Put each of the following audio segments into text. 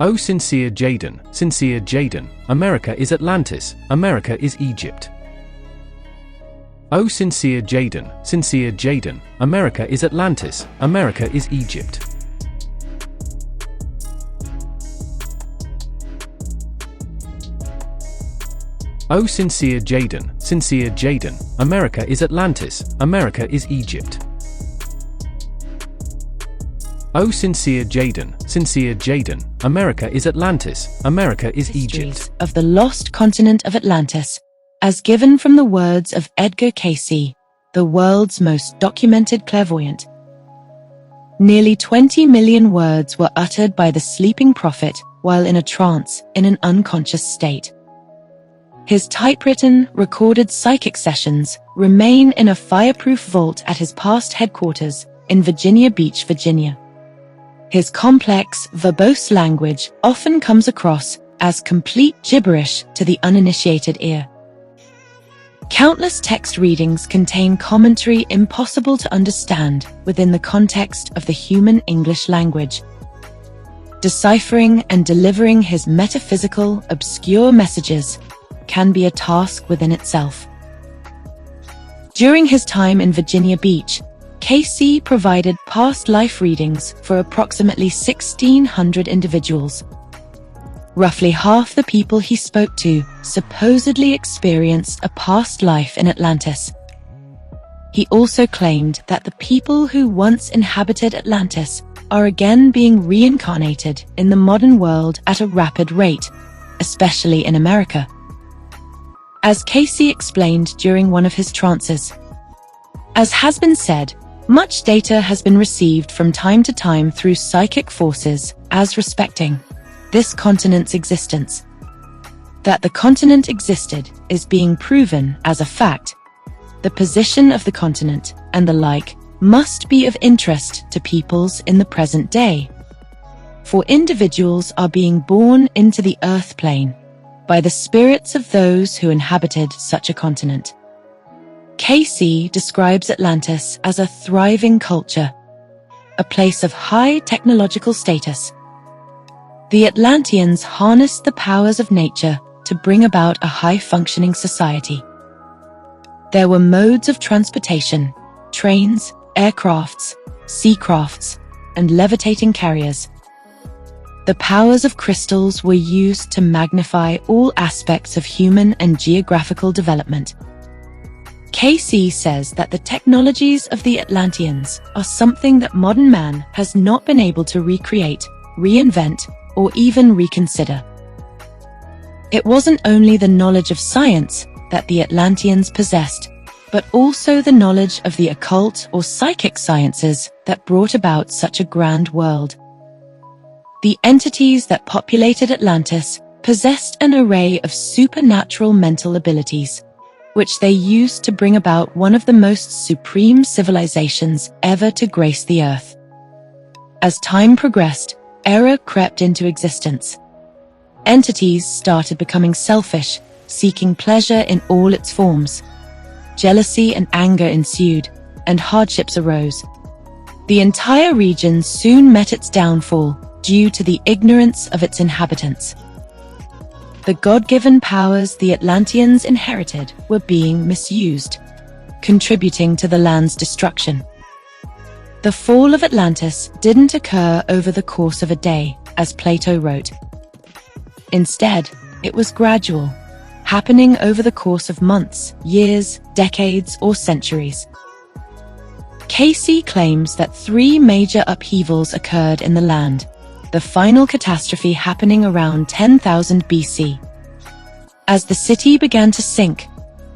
O sincere Jaden, America is Atlantis, America is Egypt. O sincere Jaden, America is Atlantis, America is Egypt. O sincere Jaden, America is Atlantis, America is Egypt. O sincere Jaden, America is Atlantis, America is Egypt. Of the lost continent of Atlantis, as given from the words of Edgar Cayce, the world's most documented clairvoyant. Nearly 20 million words were uttered by the sleeping prophet while in a trance in an unconscious state. His typewritten, recorded psychic sessions remain in a fireproof vault at his past headquarters in Virginia Beach, Virginia. His complex, verbose language often comes across as complete gibberish to the uninitiated ear. Countless text readings contain commentary impossible to understand within the context of the human English language. Deciphering and delivering his metaphysical, obscure messages can be a task within itself. During his time in Virginia Beach, Cayce provided past life readings for approximately 1,600 individuals. Roughly half the people he spoke to supposedly experienced a past life in Atlantis. He also claimed that the people who once inhabited Atlantis are again being reincarnated in the modern world at a rapid rate, especially in America. As Cayce explained during one of his trances, as has been said, much data has been received from time to time through psychic forces as respecting this continent's existence. That the continent existed is being proven as a fact. The position of the continent and the like must be of interest to peoples in the present day. For individuals are being born into the earth plane by the spirits of those who inhabited such a continent. Cayce describes Atlantis as a thriving culture, a place of high technological status. The Atlanteans harnessed the powers of nature to bring about a high-functioning society. There were modes of transportation, trains, aircrafts, seacrafts, and levitating carriers. The powers of crystals were used to magnify all aspects of human and geographical development. Cayce says that the technologies of the Atlanteans are something that modern man has not been able to recreate, reinvent, or even reconsider. It wasn't only the knowledge of science that the Atlanteans possessed, but also the knowledge of the occult or psychic sciences that brought about such a grand world. The entities that populated Atlantis possessed an array of supernatural mental abilities, which they used to bring about one of the most supreme civilizations ever to grace the earth. As time progressed, error crept into existence. Entities started becoming selfish, seeking pleasure in all its forms. Jealousy and anger ensued, and hardships arose. The entire region soon met its downfall due to the ignorance of its inhabitants. The God-given powers the Atlanteans inherited were being misused, contributing to the land's destruction. The fall of Atlantis didn't occur over the course of a day, as Plato wrote. Instead, it was gradual, happening over the course of months, years, decades, or centuries. Cayce claims that 3 major upheavals occurred in the land, the final catastrophe happening around 10,000 BC. As the city began to sink,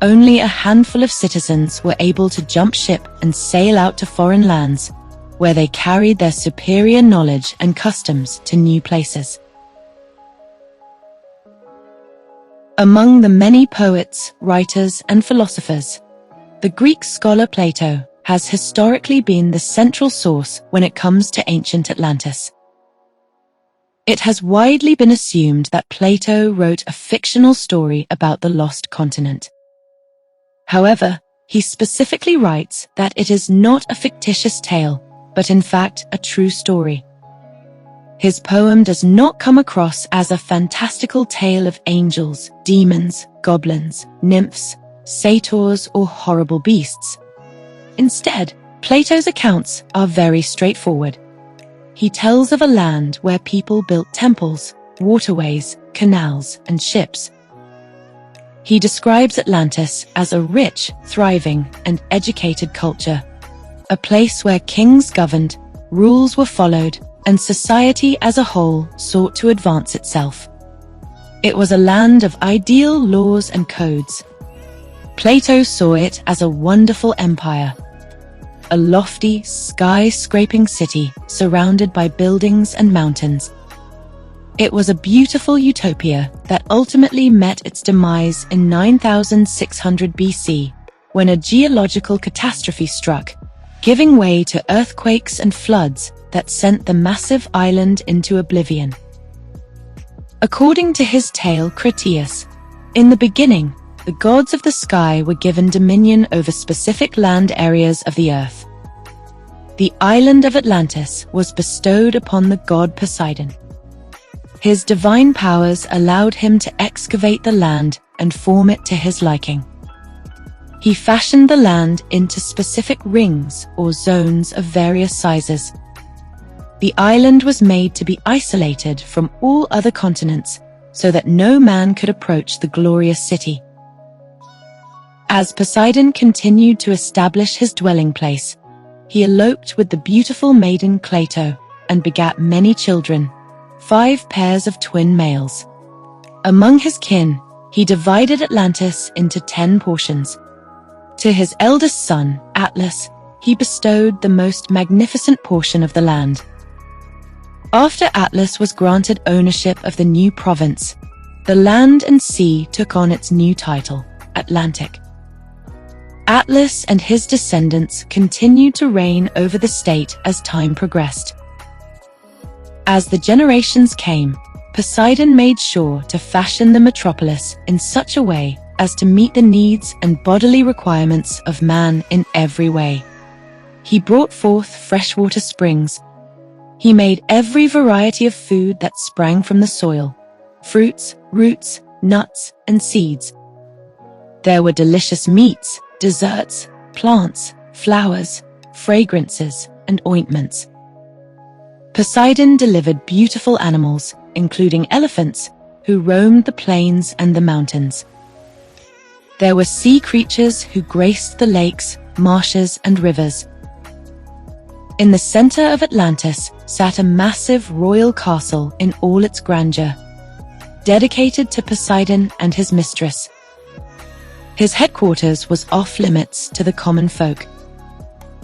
only a handful of citizens were able to jump ship and sail out to foreign lands, where they carried their superior knowledge and customs to new places. Among the many poets, writers, and philosophers, the Greek scholar Plato has historically been the central source when it comes to ancient Atlantis. It has widely been assumed that Plato wrote a fictional story about the lost continent. However, he specifically writes that it is not a fictitious tale, but in fact a true story. His poem does not come across as a fantastical tale of angels, demons, goblins, nymphs, satyrs, or horrible beasts. Instead, Plato's accounts are very straightforward. He tells of a land where people built temples, waterways, canals, and ships. He describes Atlantis as a rich, thriving, and educated culture, a place where kings governed, rules were followed, and society as a whole sought to advance itself. It was a land of ideal laws and codes. Plato saw it as a wonderful empire, a lofty, sky-scraping city surrounded by buildings and mountains. It was a beautiful utopia that ultimately met its demise in 9600 BC, when a geological catastrophe struck, giving way to earthquakes and floods that sent the massive island into oblivion. According to his tale Critias, in the beginning, the gods of the sky were given dominion over specific land areas of the earth. The island of Atlantis was bestowed upon the god Poseidon. His divine powers allowed him to excavate the land and form it to his liking. He fashioned the land into specific rings or zones of various sizes. The island was made to be isolated from all other continents so that no man could approach the glorious city. As Poseidon continued to establish his dwelling place, he eloped with the beautiful maiden Cleito and begat many children, 5 pairs of twin males. Among his kin, he divided Atlantis into 10 portions. To his eldest son, Atlas, he bestowed the most magnificent portion of the land. After Atlas was granted ownership of the new province, the land and sea took on its new title, Atlantic. Atlas and his descendants continued to reign over the state as time progressed. As the generations came, Poseidon made sure to fashion the metropolis in such a way as to meet the needs and bodily requirements of man in every way. He brought forth freshwater springs. He made every variety of food that sprang from the soil, fruits, roots, nuts, and seeds. There were delicious meats, desserts, plants, flowers, fragrances, and ointments. Poseidon delivered beautiful animals, including elephants, who roamed the plains and the mountains. There were sea creatures who graced the lakes, marshes, and rivers. In the center of Atlantis sat a massive royal castle in all its grandeur, dedicated to Poseidon and his mistress. His headquarters was off-limits to the common folk.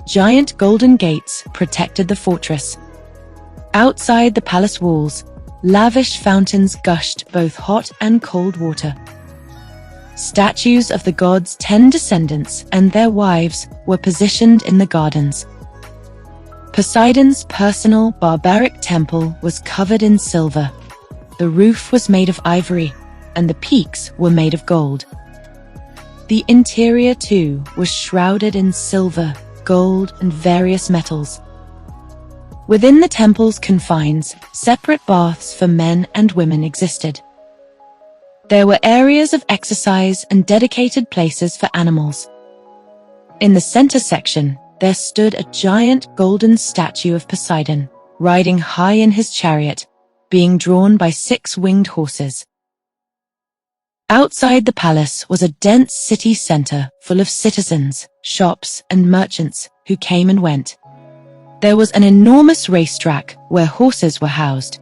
Giant golden gates protected the fortress. Outside the palace walls, lavish fountains gushed both hot and cold water. Statues of the gods' 10 descendants and their wives were positioned in the gardens. Poseidon's personal barbaric temple was covered in silver. The roof was made of ivory, and the peaks were made of gold. The interior, too, was shrouded in silver, gold, and various metals. Within the temple's confines, separate baths for men and women existed. There were areas of exercise and dedicated places for animals. In the center section, there stood a giant golden statue of Poseidon, riding high in his chariot, being drawn by 6 winged horses. Outside the palace was a dense city center full of citizens, shops, and merchants who came and went. There was an enormous racetrack where horses were housed.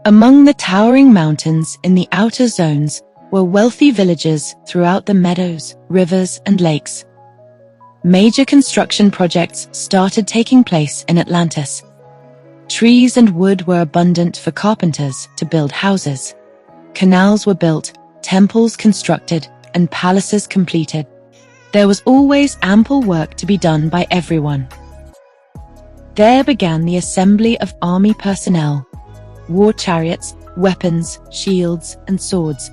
Among the towering mountains in the outer zones were wealthy villages throughout the meadows, rivers, and lakes. Major construction projects started taking place in Atlantis. Trees and wood were abundant for carpenters to build houses. Canals were built, temples constructed, and palaces completed. There was always ample work to be done by everyone. There began the assembly of army personnel, war chariots, weapons, shields, and swords.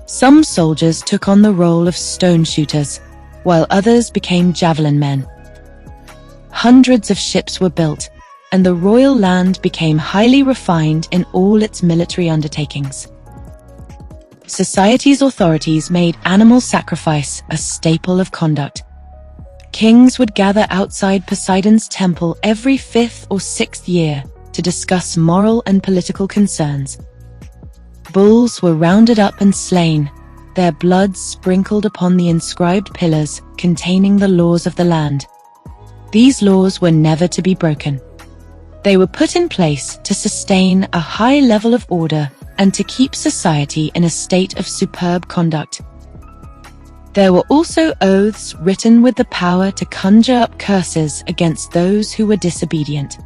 Some soldiers took on the role of stone shooters, while others became javelin men. Hundreds of ships were built, and the royal land became highly refined in all its military undertakings. Society's authorities made animal sacrifice a staple of conduct. Kings would gather outside Poseidon's temple every 5th or 6th year to discuss moral and political concerns. Bulls were rounded up and slain, their blood sprinkled upon the inscribed pillars containing the laws of the land. These laws were never to be broken. They were put in place to sustain a high level of order and to keep society in a state of superb conduct. There were also oaths written with the power to conjure up curses against those who were disobedient.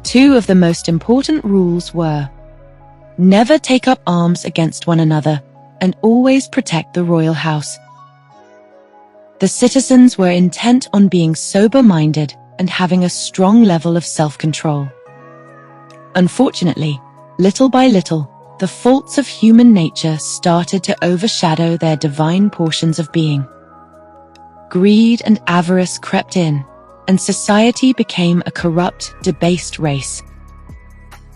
Two of the most important rules were: never take up arms against one another, and always protect the royal house. The citizens were intent on being sober-minded and having a strong level of self-control. Unfortunately, little by little, the faults of human nature started to overshadow their divine portions of being. Greed and avarice crept in, and society became a corrupt, debased race.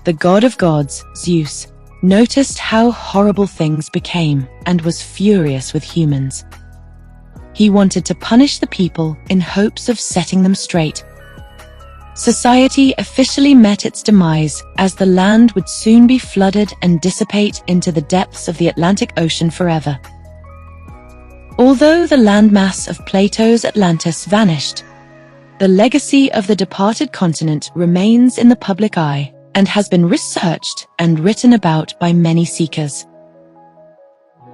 The god of gods, Zeus, noticed how horrible things became and was furious with humans. He wanted to punish the people in hopes of setting them straight. Society officially met its demise as the land would soon be flooded and dissipate into the depths of the Atlantic Ocean forever. Although the landmass of Plato's Atlantis vanished, the legacy of the departed continent remains in the public eye and has been researched and written about by many seekers.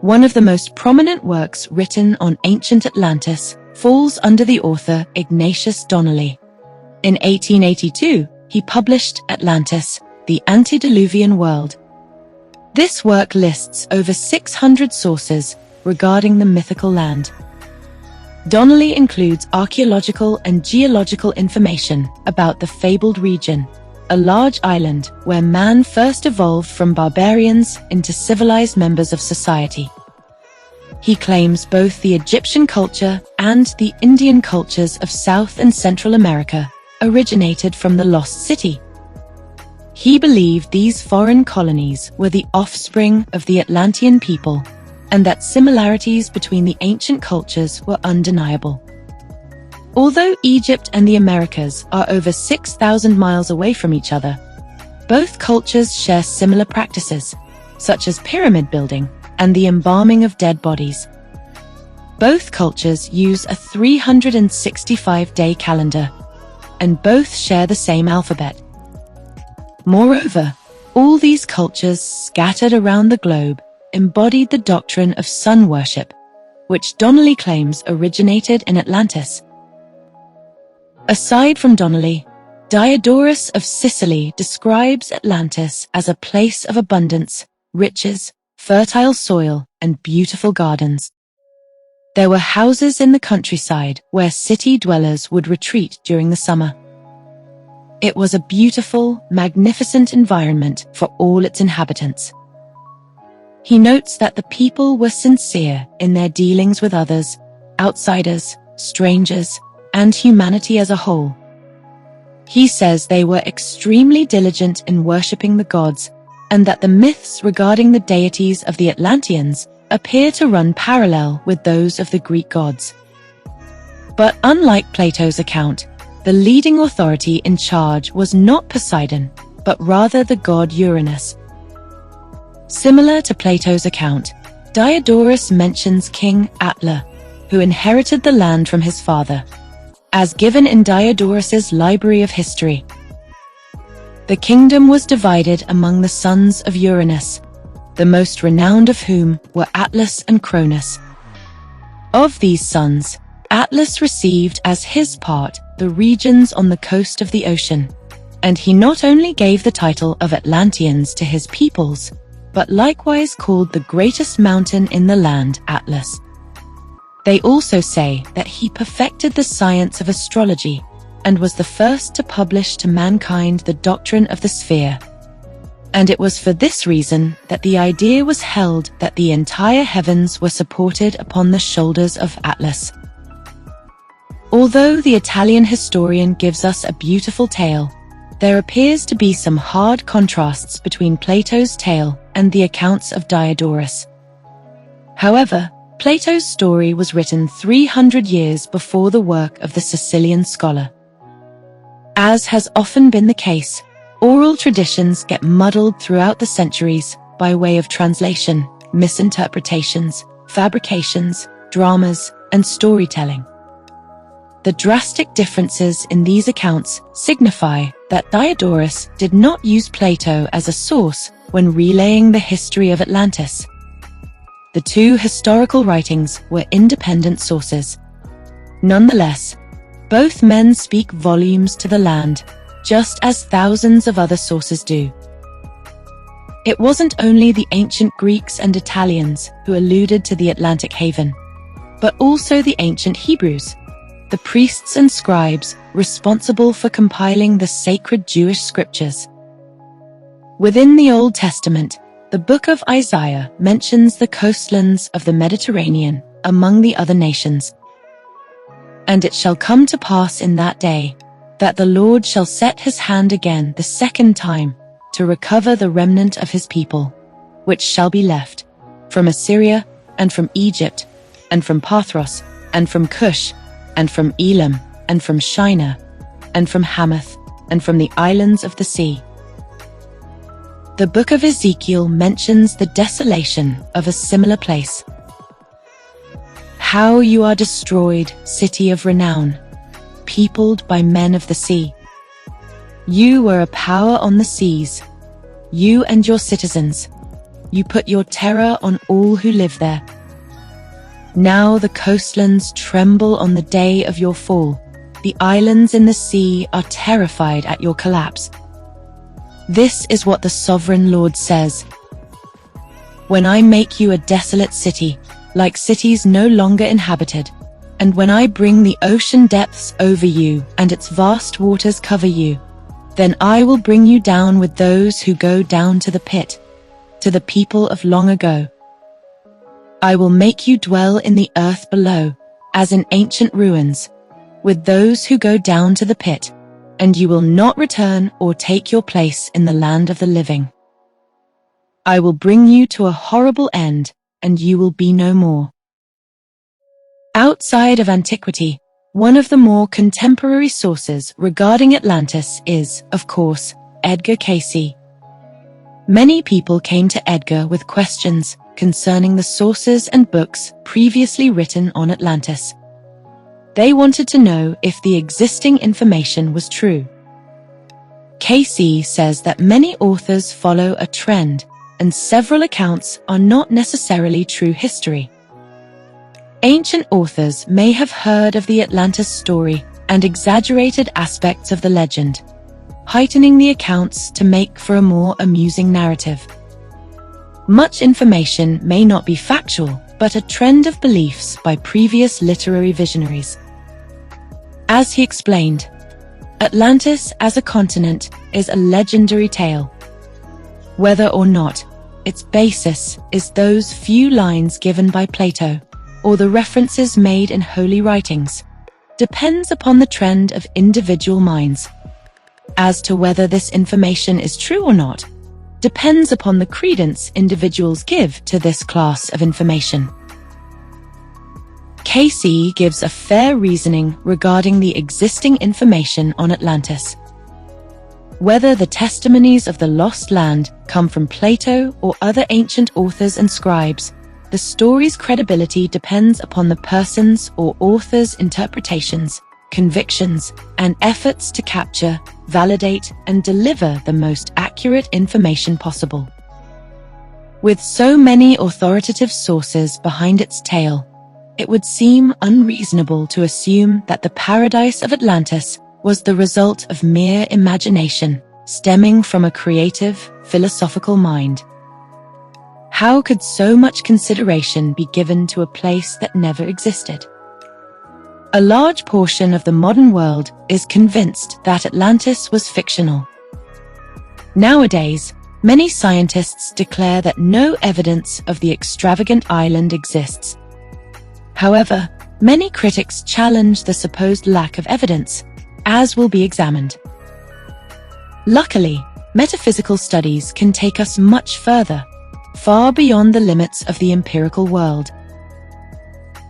One of the most prominent works written on ancient Atlantis falls under the author Ignatius Donnelly. In 1882, he published Atlantis, the Antediluvian World. This work lists over 600 sources regarding the mythical land. Donnelly includes archaeological and geological information about the fabled region, a large island where man first evolved from barbarians into civilized members of society. He claims both the Egyptian culture and the Indian cultures of South and Central America originated from the lost city. He believed these foreign colonies were the offspring of the Atlantean people, and that similarities between the ancient cultures were undeniable. Although Egypt and the Americas are over 6,000 miles away from each other, both cultures share similar practices, such as pyramid building and the embalming of dead bodies. Both cultures use a 365-day calendar, and both share the same alphabet. Moreover, all these cultures scattered around the globe embodied the doctrine of sun worship, which Donnelly claims originated in Atlantis. Aside from Donnelly, Diodorus of Sicily describes Atlantis as a place of abundance, riches, fertile soil, and beautiful gardens. There were houses in the countryside where city dwellers would retreat during the summer. It was a beautiful, magnificent environment for all its inhabitants. He notes that the people were sincere in their dealings with others, outsiders, strangers, and humanity as a whole. He says they were extremely diligent in worshipping the gods, and that the myths regarding the deities of the Atlanteans appear to run parallel with those of the Greek gods. But unlike Plato's account, the leading authority in charge was not Poseidon, but rather the god Uranus. Similar to Plato's account, Diodorus mentions King Atla, who inherited the land from his father, as given in Diodorus's Library of History. The kingdom was divided among the sons of Uranus, the most renowned of whom were Atlas and Cronus. Of these sons, Atlas received as his part the regions on the coast of the ocean, and he not only gave the title of Atlanteans to his peoples, but likewise called the greatest mountain in the land Atlas. They also say that he perfected the science of astrology and was the first to publish to mankind the doctrine of the sphere. And it was for this reason that the idea was held that the entire heavens were supported upon the shoulders of Atlas. Although the Italian historian gives us a beautiful tale, there appears to be some hard contrasts between Plato's tale and the accounts of Diodorus. However, Plato's story was written 300 years before the work of the Sicilian scholar. As has often been the case, oral traditions get muddled throughout the centuries by way of translation, misinterpretations, fabrications, dramas, and storytelling. The drastic differences in these accounts signify that Diodorus did not use Plato as a source when relaying the history of Atlantis. The two historical writings were independent sources. Nonetheless, both men speak volumes to the land, just as thousands of other sources do. It wasn't only the ancient Greeks and Italians who alluded to the Atlantic haven, but also the ancient Hebrews, the priests and scribes responsible for compiling the sacred Jewish scriptures. Within the Old Testament, the book of Isaiah mentions the coastlands of the Mediterranean among the other nations. And it shall come to pass in that day, that the Lord shall set his hand again the second time to recover the remnant of his people, which shall be left, from Assyria, and from Egypt, and from Pathros, and from Cush, and from Elam, and from Shinar, and from Hamath, and from the islands of the sea. The book of Ezekiel mentions the desolation of a similar place. How you are destroyed, city of renown, peopled by men of the sea. You were a power on the seas, you and your citizens. You put your terror on all who live there. Now the coastlands tremble on the day of your fall. The islands in the sea are terrified at your collapse. This is what the sovereign Lord says. When I make you a desolate city, like cities no longer inhabited, and when I bring the ocean depths over you and its vast waters cover you, then I will bring you down with those who go down to the pit, to the people of long ago. I will make you dwell in the earth below, as in ancient ruins, with those who go down to the pit, and you will not return or take your place in the land of the living. I will bring you to a horrible end, and you will be no more. Outside of antiquity, one of the more contemporary sources regarding Atlantis is, of course, Edgar Cayce. Many people came to Edgar with questions concerning the sources and books previously written on Atlantis. They wanted to know if the existing information was true. Cayce says that many authors follow a trend, and several accounts are not necessarily true history. Ancient authors may have heard of the Atlantis story and exaggerated aspects of the legend, heightening the accounts to make for a more amusing narrative. Much information may not be factual, but a trend of beliefs by previous literary visionaries. As he explained, Atlantis as a continent is a legendary tale. Whether or not its basis is those few lines given by Plato, or the references made in holy writings, depends upon the trend of individual minds. As to whether this information is true or not, depends upon the credence individuals give to this class of information. Cayce gives a fair reasoning regarding the existing information on Atlantis. Whether the testimonies of the lost land come from Plato or other ancient authors and scribes, the story's credibility depends upon the person's or author's interpretations, convictions, and efforts to capture, validate, and deliver the most accurate information possible. With so many authoritative sources behind its tale, it would seem unreasonable to assume that the paradise of Atlantis was the result of mere imagination, stemming from a creative, philosophical mind. How could so much consideration be given to a place that never existed? A large portion of the modern world is convinced that Atlantis was fictional. Nowadays, many scientists declare that no evidence of the extravagant island exists. However, many critics challenge the supposed lack of evidence, as will be examined. Luckily, metaphysical studies can take us much further, far beyond the limits of the empirical world.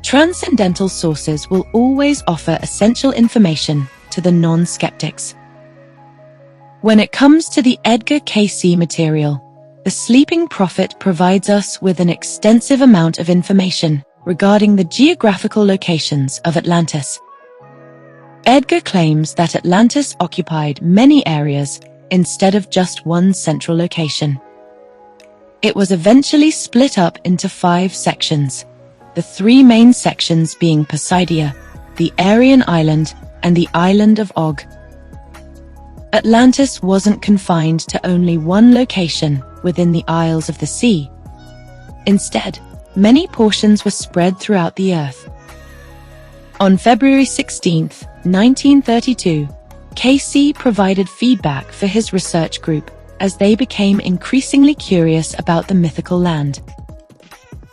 Transcendental sources will always offer essential information to the non-skeptics. When it comes to the Edgar Cayce material, the Sleeping Prophet provides us with an extensive amount of information regarding the geographical locations of Atlantis. Edgar claims that Atlantis occupied many areas instead of just one central location. It was eventually split up into 5 sections, the 3 main sections being Poseidia, the Aryan Island, and the island of Og. Atlantis wasn't confined to only one location within the Isles of the Sea. Instead, many portions were spread throughout the earth. On February 16, 1932, Cayce provided feedback for his research group as they became increasingly curious about the mythical land.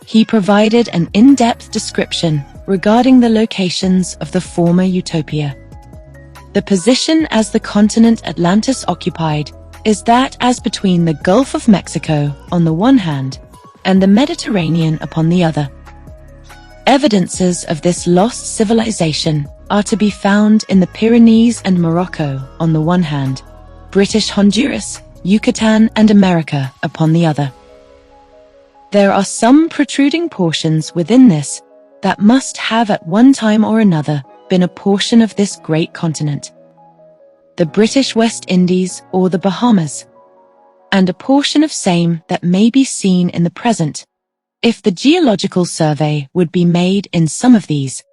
He provided an in-depth description regarding the locations of the former utopia. The position as the continent Atlantis occupied is that as between the Gulf of Mexico on the one hand and the Mediterranean upon the other. Evidences of this lost civilization are to be found in the Pyrenees and Morocco on the one hand, British Honduras, Yucatan and America upon the other. There are some protruding portions within this that must have at one time or another been a portion of this great continent. The British West Indies or the Bahamas, and a portion of same that may be seen in the present, if the geological survey would be made in some of these,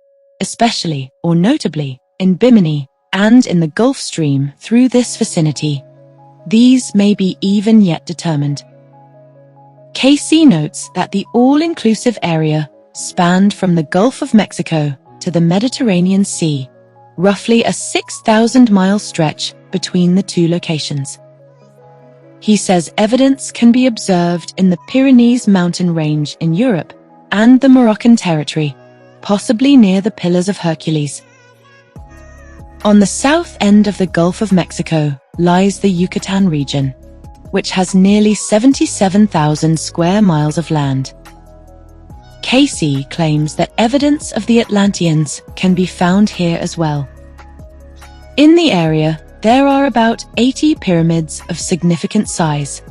especially or notably in Bimini and in the Gulf Stream through this vicinity. These may be even yet determined. Cayce notes that the all-inclusive area spanned from the Gulf of Mexico to the Mediterranean Sea, roughly a 6,000-mile stretch between the 2 locations. He says evidence can be observed in the Pyrenees mountain range in Europe and the Moroccan territory, possibly near the Pillars of Hercules. On the south end of the Gulf of Mexico lies the Yucatan region, which has nearly 77,000 square miles of land. Cayce claims that evidence of the Atlanteans can be found here as well. In the area, there are about 80 pyramids of significant size.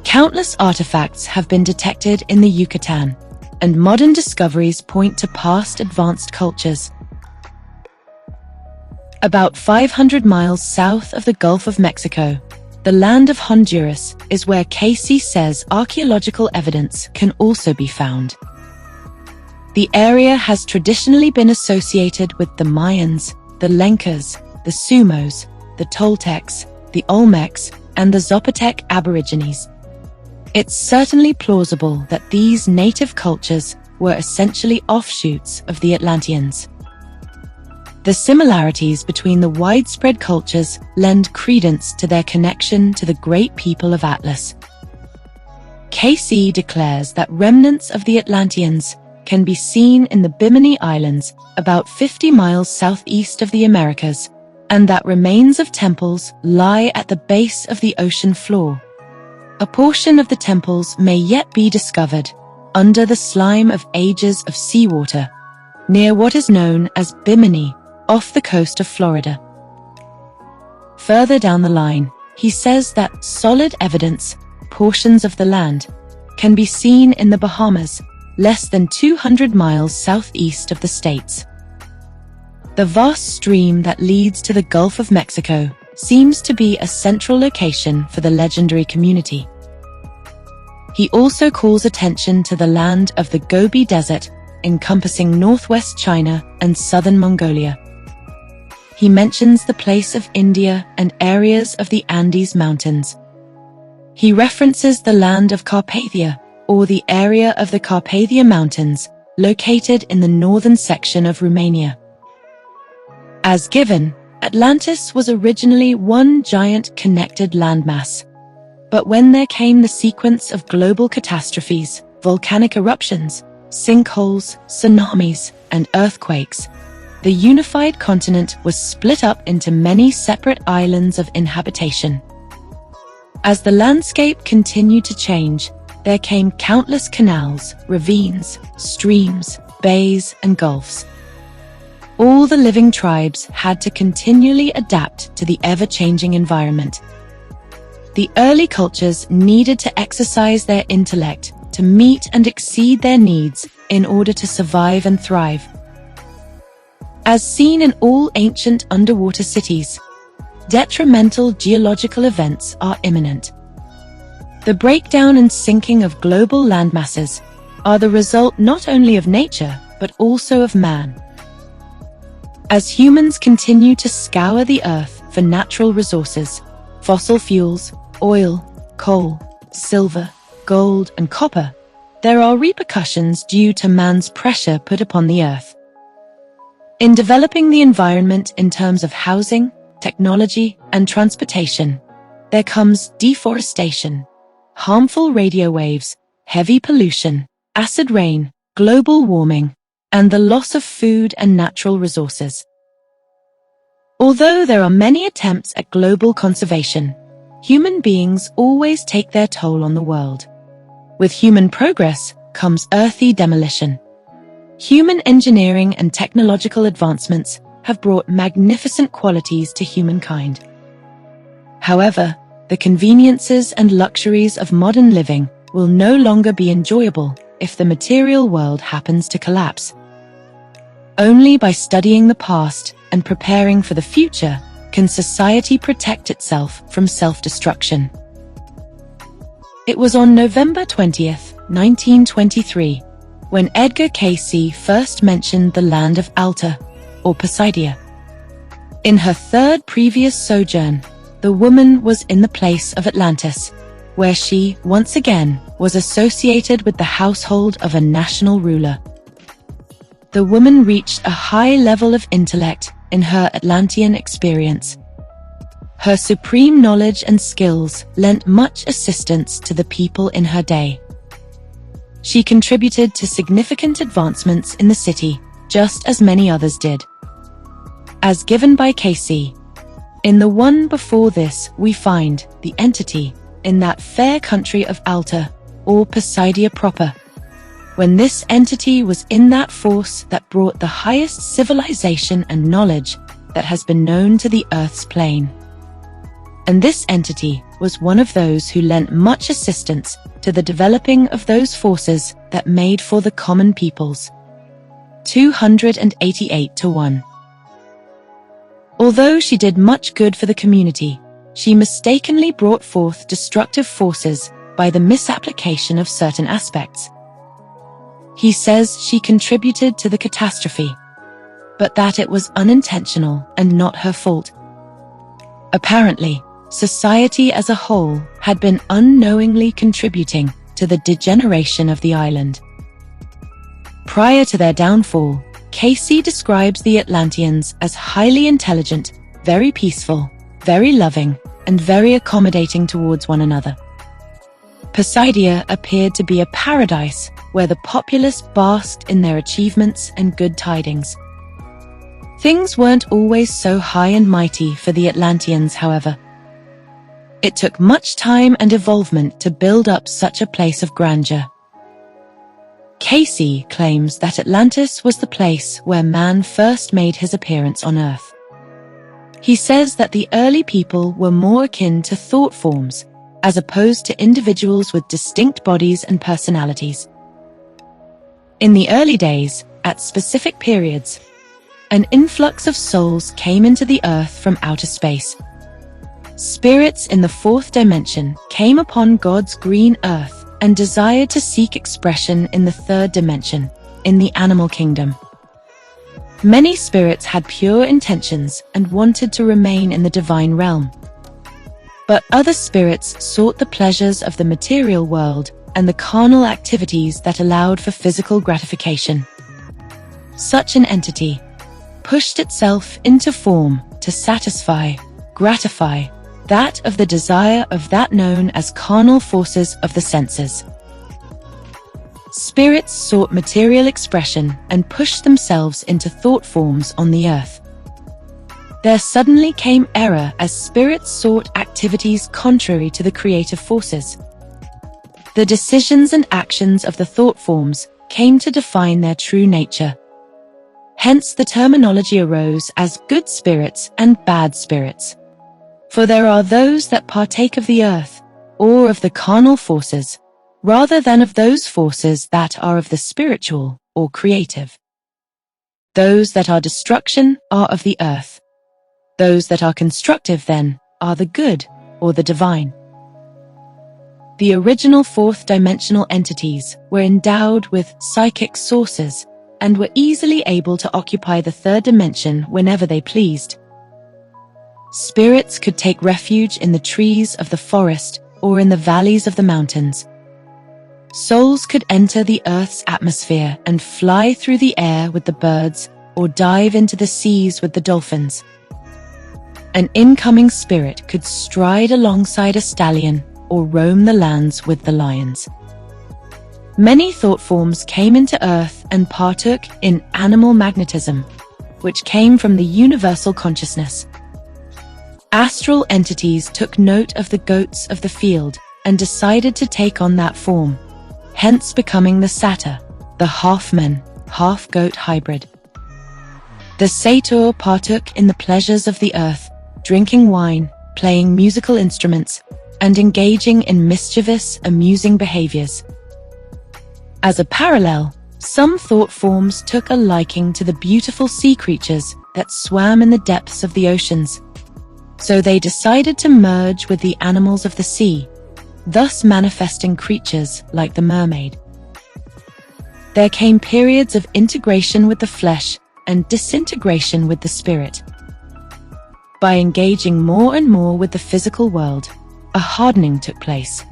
Countless artifacts have been detected in the Yucatan, and modern discoveries point to past advanced cultures. About 500 miles south of the Gulf of Mexico, the land of Honduras is where Cayce says archaeological evidence can also be found. The area has traditionally been associated with the Mayans, the Lencas, the Sumos, the Toltecs, the Olmecs, and the Zapotec Aborigines. It's certainly plausible that these native cultures were essentially offshoots of the Atlanteans. The similarities between the widespread cultures lend credence to their connection to the great people of Atlas. Cayce declares that remnants of the Atlanteans can be seen in the Bimini Islands about 50 miles southeast of the Americas, and that remains of temples lie at the base of the ocean floor. A portion of the temples may yet be discovered under the slime of ages of seawater, near what is known as Bimini, off the coast of Florida. Further down the line, he says that solid evidence, portions of the land, can be seen in the Bahamas, less than 200 miles southeast of the states. The vast stream that leads to the Gulf of Mexico seems to be a central location for the legendary community. He also calls attention to the land of the Gobi Desert, encompassing northwest China and southern Mongolia. He mentions the place of India and areas of the Andes Mountains. He references the land of Carpathia, or the area of the Carpathia Mountains, located in the northern section of Romania. As given, Atlantis was originally one giant connected landmass. But when there came the sequence of global catastrophes, volcanic eruptions, sinkholes, tsunamis, and earthquakes, the unified continent was split up into many separate islands of inhabitation. As the landscape continued to change, there came countless canals, ravines, streams, bays, and gulfs. All the living tribes had to continually adapt to the ever-changing environment. The early cultures needed to exercise their intellect to meet and exceed their needs in order to survive and thrive. As seen in all ancient underwater cities, detrimental geological events are imminent. The breakdown and sinking of global landmasses are the result not only of nature, but also of man. As humans continue to scour the earth for natural resources, fossil fuels, oil, coal, silver, gold, and copper, there are repercussions due to man's pressure put upon the earth. In developing the environment in terms of housing, technology, and transportation, there comes deforestation, harmful radio waves, heavy pollution, acid rain, global warming, and the loss of food and natural resources. Although there are many attempts at global conservation, human beings always take their toll on the world. With human progress comes earthy demolition. Human engineering and technological advancements have brought magnificent qualities to humankind. However, the conveniences and luxuries of modern living will no longer be enjoyable if the material world happens to collapse. Only by studying the past and preparing for the future can society protect itself from self-destruction. It was on November 20th, 1923, when Edgar Cayce first mentioned the land of Alta, or Poseidia. In her third previous sojourn, the woman was in the place of Atlantis, where she, once again, was associated with the household of a national ruler. The woman reached a high level of intellect in her Atlantean experience. Her supreme knowledge and skills lent much assistance to the people in her day. She contributed to significant advancements in the city, just as many others did. As given by Cayce, in the one before this we find the entity in that fair country of Alta, or Poseidia proper, when this entity was in that force that brought the highest civilization and knowledge that has been known to the Earth's plane. And this entity was one of those who lent much assistance to the developing of those forces that made for the common peoples. 288 to 1. Although she did much good for the community, she mistakenly brought forth destructive forces by the misapplication of certain aspects. He says she contributed to the catastrophe, but that it was unintentional and not her fault. Apparently, society as a whole had been unknowingly contributing to the degeneration of the island. Prior to their downfall, Cayce describes the Atlanteans as highly intelligent, very peaceful, very loving, and very accommodating towards one another. Poseidia appeared to be a paradise where the populace basked in their achievements and good tidings. Things weren't always so high and mighty for the Atlanteans, however. It took much time and evolvement to build up such a place of grandeur. Cayce claims that Atlantis was the place where man first made his appearance on Earth. He says that the early people were more akin to thought forms, as opposed to individuals with distinct bodies and personalities. In the early days, at specific periods, an influx of souls came into the Earth from outer space. Spirits in the fourth dimension came upon God's green Earth and desired to seek expression in the third dimension, in the animal kingdom. Many spirits had pure intentions and wanted to remain in the divine realm. But other spirits sought the pleasures of the material world and the carnal activities that allowed for physical gratification. Such an entity pushed itself into form to satisfy, gratify, that of the desire of that known as carnal forces of the senses. Spirits sought material expression and pushed themselves into thought forms on the earth. There suddenly came error as spirits sought activities contrary to the creative forces. The decisions and actions of the thought forms came to define their true nature. Hence the terminology arose as good spirits and bad spirits. For there are those that partake of the earth, or of the carnal forces, rather than of those forces that are of the spiritual or creative. Those that are destruction are of the earth. Those that are constructive, then, are the good or the divine. The original fourth-dimensional entities were endowed with psychic sources and were easily able to occupy the third dimension whenever they pleased. Spirits could take refuge in the trees of the forest or in the valleys of the mountains. Souls could enter the earth's atmosphere and fly through the air with the birds or dive into the seas with the dolphins. An incoming spirit could stride alongside a stallion or roam the lands with the lions. Many thought forms came into Earth and partook in animal magnetism, which came from the universal consciousness. Astral entities took note of the goats of the field and decided to take on that form, hence becoming the satyr, the half-man, half-goat hybrid. The satyr partook in the pleasures of the earth, drinking wine, playing musical instruments, and engaging in mischievous, amusing behaviors. As a parallel, some thought forms took a liking to the beautiful sea creatures that swam in the depths of the oceans. So they decided to merge with the animals of the sea, thus manifesting creatures like the mermaid. There came periods of integration with the flesh and disintegration with the spirit. By engaging more and more with the physical world, a hardening took place.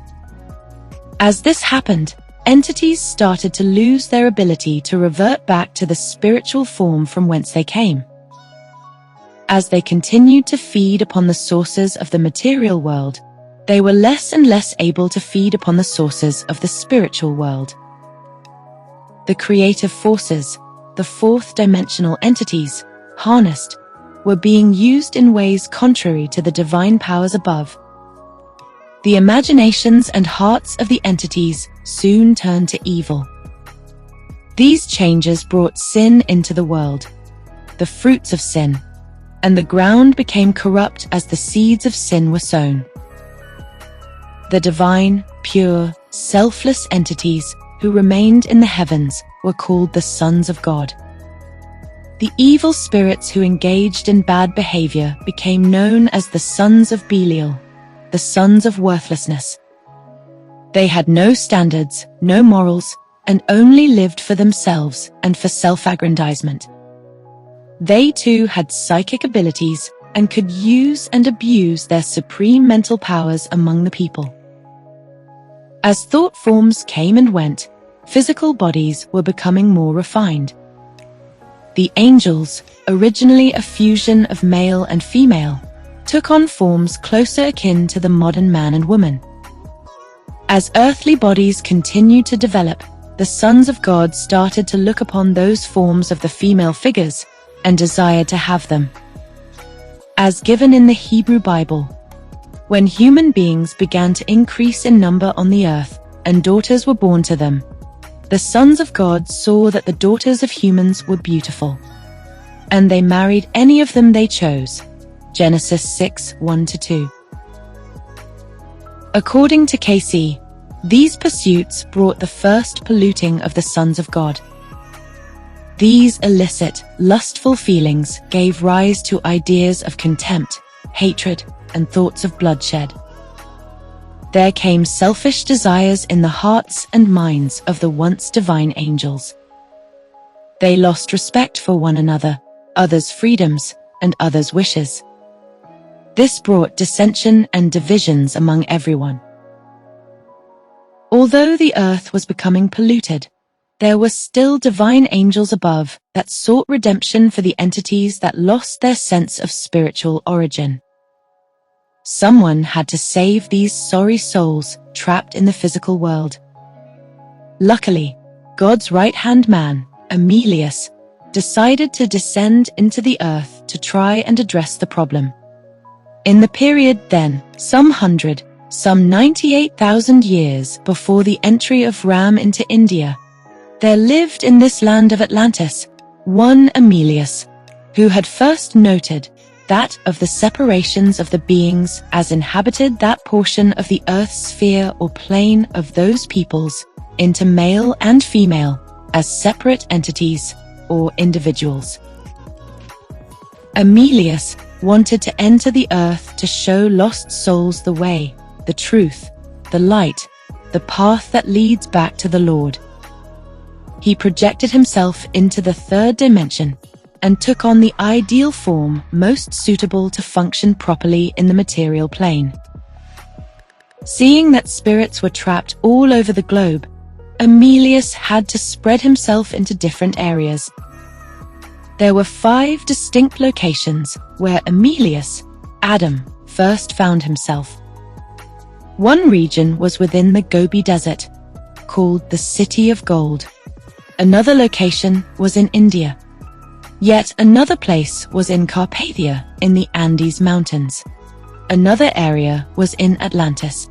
As this happened, entities started to lose their ability to revert back to the spiritual form from whence they came. As they continued to feed upon the sources of the material world, they were less and less able to feed upon the sources of the spiritual world. The creative forces, the fourth-dimensional entities, harnessed, were being used in ways contrary to the divine powers above. The imaginations and hearts of the entities soon turned to evil. These changes brought sin into the world, the fruits of sin, and the ground became corrupt as the seeds of sin were sown. The divine, pure, selfless entities who remained in the heavens were called the sons of God. The evil spirits who engaged in bad behavior became known as the sons of Belial, the sons of worthlessness. They had no standards, no morals, and only lived for themselves and for self-aggrandizement. They too had psychic abilities and could use and abuse their supreme mental powers among the people. As thought forms came and went, physical bodies were becoming more refined. The angels, originally a fusion of male and female, took on forms closer akin to the modern man and woman. As earthly bodies continued to develop, the sons of God started to look upon those forms of the female figures and desired to have them. As given in the Hebrew Bible, when human beings began to increase in number on the earth and daughters were born to them, the sons of God saw that the daughters of humans were beautiful, and they married any of them they chose. Genesis 6:1-2. According to cayce, these pursuits brought the first polluting of the sons of God. These illicit, lustful feelings gave rise to ideas of contempt, hatred, and thoughts of bloodshed. There came selfish desires in the hearts and minds of the once divine angels. They lost respect for one another, others' freedoms, and others' wishes. This brought dissension and divisions among everyone. Although the earth was becoming polluted, there were still divine angels above that sought redemption for the entities that lost their sense of spiritual origin. Someone had to save these sorry souls trapped in the physical world. Luckily, God's right-hand man, Emilius, decided to descend into the earth to try and address the problem. In the period then, some 98,000 years before the entry of Ram into India, there lived in this land of Atlantis one Emilius, who had first noted that of the separations of the beings as inhabited that portion of the earth's sphere or plane of those peoples into male and female as separate entities or individuals. Emilius wanted to enter the earth to show lost souls the way, the truth, the light, the path that leads back to the Lord. He projected himself into the third dimension and took on the ideal form most suitable to function properly in the material plane. Seeing that spirits were trapped all over the globe, Emilius had to spread himself into different areas. There were 5 distinct locations where Emilius, Adam, first found himself. One region was within the Gobi Desert, called the City of Gold. Another location was in India. Yet another place was in Carpathia, in the Andes Mountains. Another area was in Atlantis.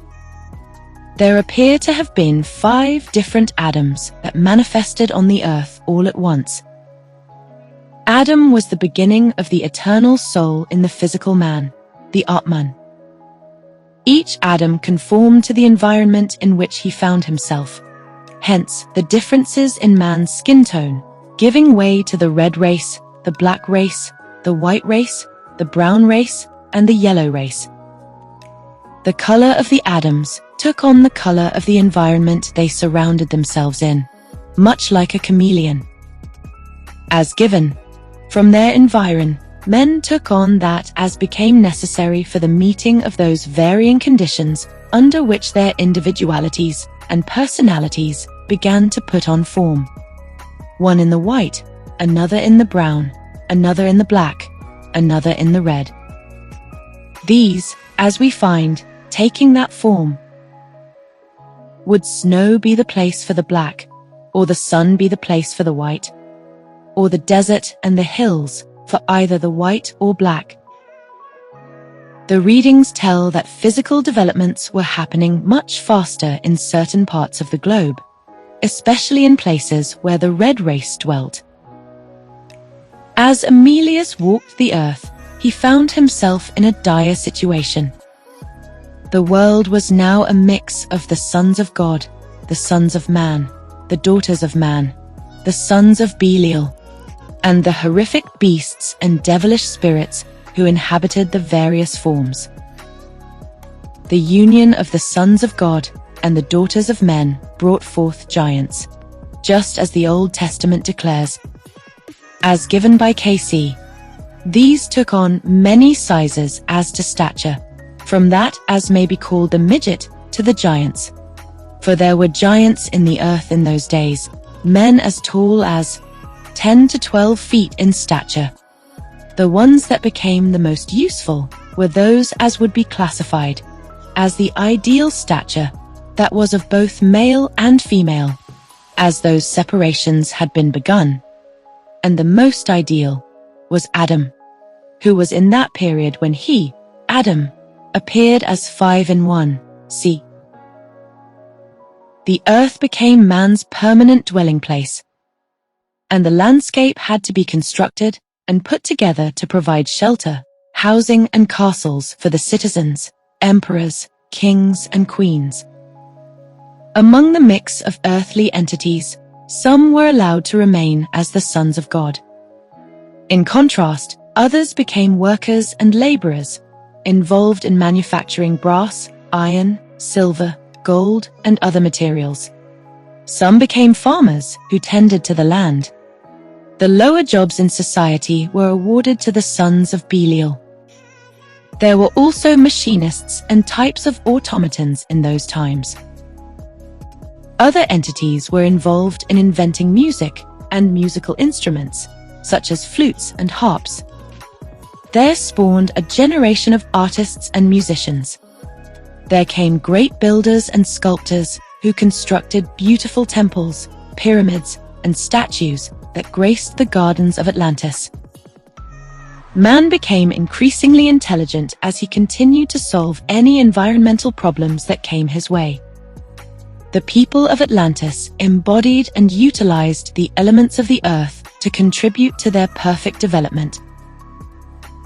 There appear to have been 5 different Adams that manifested on the earth all at once. Adam was the beginning of the eternal soul in the physical man, the Atman. Each Adam conformed to the environment in which he found himself. Hence, the differences in man's skin tone, giving way to the red race, the black race, the white race, the brown race, and the yellow race. The color of the Adams took on the color of the environment they surrounded themselves in, much like a chameleon. As given, from their environ, men took on that as became necessary for the meeting of those varying conditions under which their individualities and personalities began to put on form. One in the white, another in the brown, another in the black, another in the red. These, as we find, taking that form. Would snow be the place for the black, or the sun be the place for the white, or the desert and the hills for either the white or black? The readings tell that physical developments were happening much faster in certain parts of the globe, especially in places where the red race dwelt. As Emilius walked the earth, he found himself in a dire situation. The world was now a mix of the sons of God, the sons of man, the daughters of man, the sons of Belial, and the horrific beasts and devilish spirits who inhabited the various forms. The union of the sons of God and the daughters of men brought forth giants, just as the Old Testament declares. As given by cayce, these took on many sizes as to stature, from that as may be called the midget to the giants. For there were giants in the earth in those days, men as tall as 10 to 12 feet in stature. The ones that became the most useful were those as would be classified as the ideal stature that was of both male and female, as those separations had been begun. And the most ideal was Adam, who was in that period when he, Adam, appeared as 5 in 1. See. The earth became man's permanent dwelling place, and the landscape had to be constructed and put together to provide shelter, housing and castles for the citizens, emperors, kings and queens. Among the mix of earthly entities, some were allowed to remain as the sons of God. In contrast, others became workers and laborers, involved in manufacturing brass, iron, silver, gold, and other materials. Some became farmers who tended to the land. The lower jobs in society were awarded to the sons of Belial. There were also machinists and types of automatons in those times. Other entities were involved in inventing music and musical instruments, such as flutes and harps. There spawned a generation of artists and musicians. There came great builders and sculptors who constructed beautiful temples, pyramids, and statues that graced the gardens of Atlantis. Man became increasingly intelligent as he continued to solve any environmental problems that came his way. The people of Atlantis embodied and utilized the elements of the earth to contribute to their perfect development.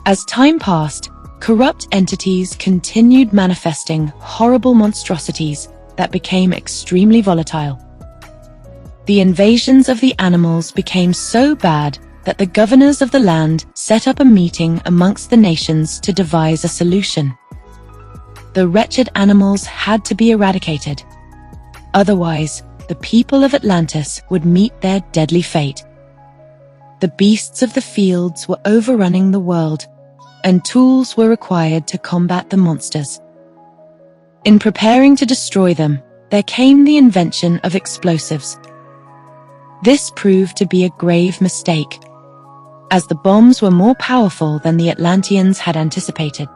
As time passed, corrupt entities continued manifesting horrible monstrosities that became extremely volatile. The invasions of the animals became so bad that the governors of the land set up a meeting amongst the nations to devise a solution. The wretched animals had to be eradicated. Otherwise, the people of Atlantis would meet their deadly fate. The beasts of the fields were overrunning the world, and tools were required to combat the monsters. In preparing to destroy them, there came the invention of explosives. This proved to be a grave mistake, as the bombs were more powerful than the Atlanteans had anticipated.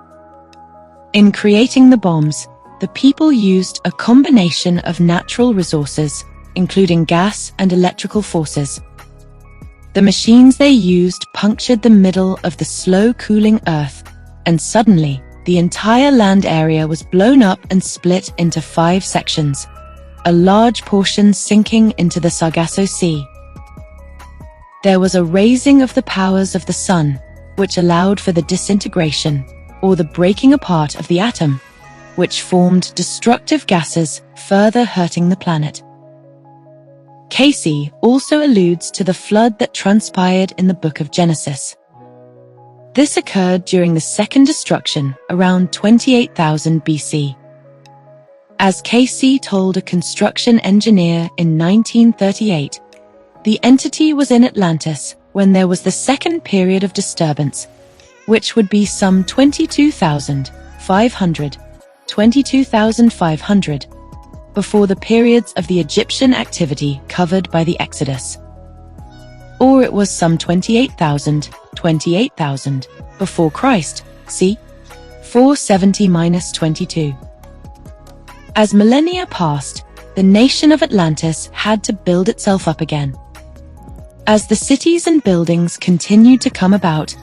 In creating the bombs, the people used a combination of natural resources, including gas and electrical forces. The machines they used punctured the middle of the slow-cooling Earth, and suddenly, the entire land area was blown up and split into 5 sections, a large portion sinking into the Sargasso Sea. There was a raising of the powers of the sun, which allowed for the disintegration, or the breaking apart of the atom, which formed destructive gases, further hurting the planet. Cayce also alludes to the flood that transpired in the Book of Genesis. This occurred during the second destruction, around 28,000 BC. As Cayce told a construction engineer in 1938, the entity was in Atlantis when there was the second period of disturbance, which would be some 22,500 before the periods of the Egyptian activity covered by the Exodus. Or it was some 28,000 before Christ, c. 470–22. As millennia passed, the nation of Atlantis had to build itself up again. As the cities and buildings continued to come about,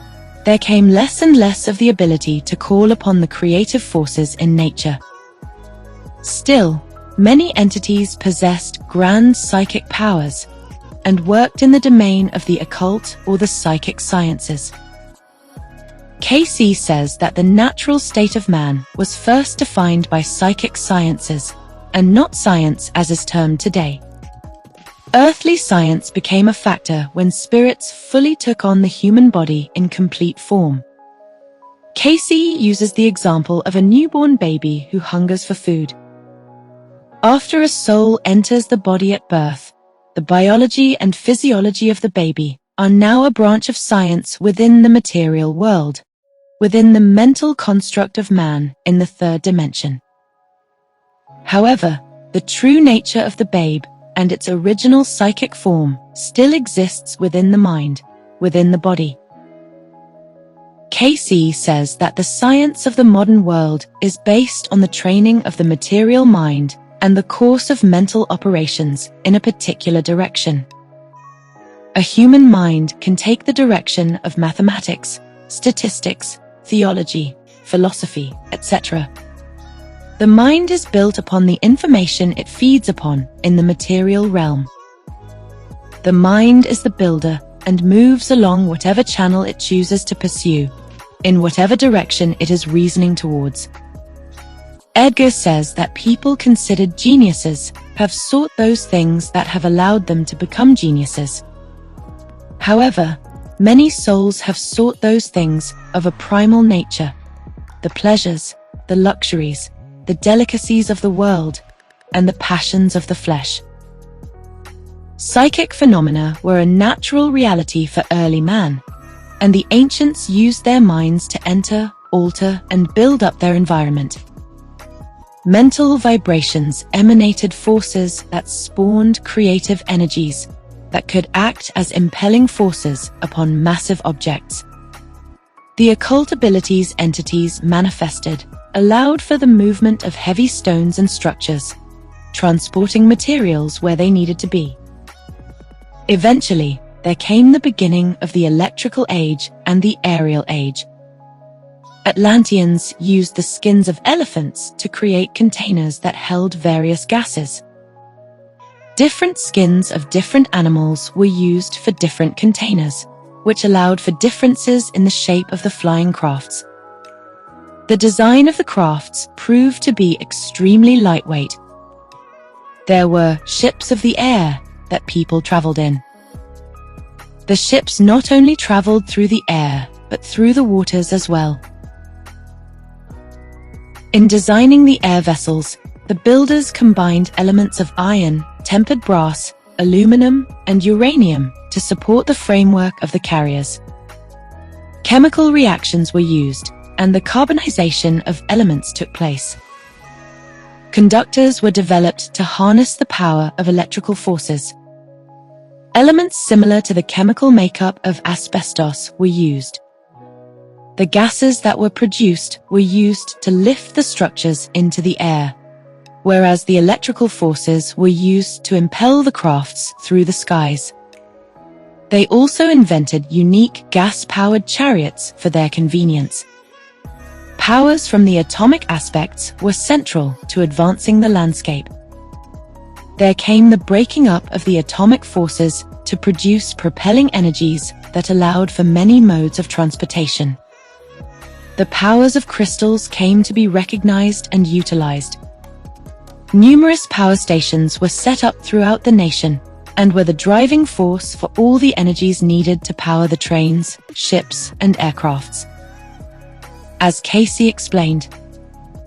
there came less and less of the ability to call upon the creative forces in nature. Still, many entities possessed grand psychic powers and worked in the domain of the occult or the psychic sciences. Cayce says that the natural state of man was first defined by psychic sciences, and not science as is termed today. Earthly science became a factor when spirits fully took on the human body in complete form. Cayce uses the example of a newborn baby who hungers for food. After a soul enters the body at birth, the biology and physiology of the baby are now a branch of science within the material world, within the mental construct of man in the third dimension. However, the true nature of the babe and its original psychic form still exists within the mind, within the body. Cayce says that the science of the modern world is based on the training of the material mind and the course of mental operations in a particular direction. A human mind can take the direction of mathematics, statistics, theology, philosophy, etc. The mind is built upon the information it feeds upon in the material realm. The mind is the builder and moves along whatever channel it chooses to pursue, in whatever direction it is reasoning towards. Edgar says that people considered geniuses have sought those things that have allowed them to become geniuses. However, many souls have sought those things of a primal nature, the pleasures, the luxuries, the delicacies of the world, and the passions of the flesh. Psychic phenomena were a natural reality for early man, and the ancients used their minds to enter, alter, and build up their environment. Mental vibrations emanated forces that spawned creative energies that could act as impelling forces upon massive objects. The occult abilities entities manifested allowed for the movement of heavy stones and structures, transporting materials where they needed to be. Eventually, there came the beginning of the electrical age and the aerial age. Atlanteans used the skins of elephants to create containers that held various gases. Different skins of different animals were used for different containers, which allowed for differences in the shape of the flying crafts. The design of the crafts proved to be extremely lightweight. There were ships of the air that people traveled in. The ships not only traveled through the air, but through the waters as well. In designing the air vessels, the builders combined elements of iron, tempered brass, aluminum, and uranium to support the framework of the carriers. Chemical reactions were used, and the carbonization of elements took place. Conductors were developed to harness the power of electrical forces. Elements similar to the chemical makeup of asbestos were used. The gases that were produced were used to lift the structures into the air, whereas the electrical forces were used to impel the crafts through the skies. They also invented unique gas-powered chariots for their convenience. Powers from the atomic aspects were central to advancing the landscape. There came the breaking up of the atomic forces to produce propelling energies that allowed for many modes of transportation. The powers of crystals came to be recognized and utilized. Numerous power stations were set up throughout the nation and were the driving force for all the energies needed to power the trains, ships, and aircrafts. As cayce explained,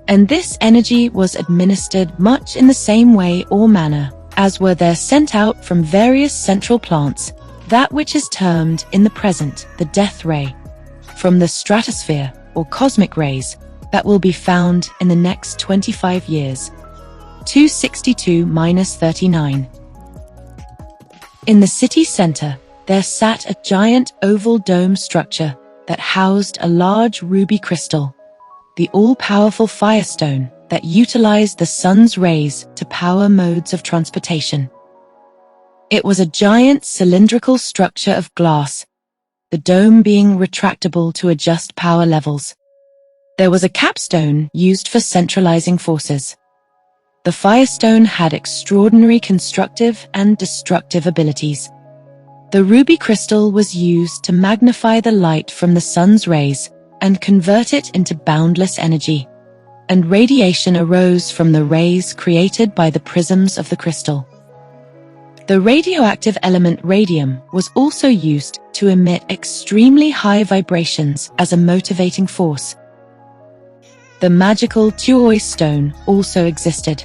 and this energy was administered much in the same way or manner as were there sent out from various central plants, that which is termed in the present the death ray, from the stratosphere or cosmic rays that will be found in the next 25 years. 262-39. In the city center, there sat a giant oval dome structure that housed a large ruby crystal, the all-powerful firestone that utilized the sun's rays to power modes of transportation. It was a giant cylindrical structure of glass, the dome being retractable to adjust power levels. There was a capstone used for centralizing forces. The firestone had extraordinary constructive and destructive abilities. The ruby crystal was used to magnify the light from the sun's rays and convert it into boundless energy, and radiation arose from the rays created by the prisms of the crystal. The radioactive element radium was also used to emit extremely high vibrations as a motivating force. The magical turquoise stone also existed,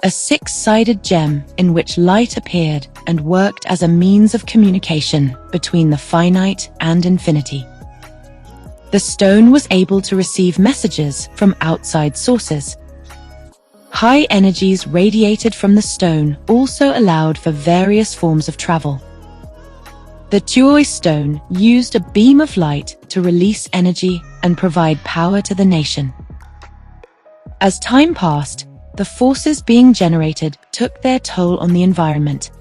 a six-sided gem in which light appeared and worked as a means of communication between the finite and infinity. The stone was able to receive messages from outside sources. High energies radiated from the stone also allowed for various forms of travel. The turquoise stone used a beam of light to release energy and provide power to the nation. As time passed, the forces being generated took their toll on the environment.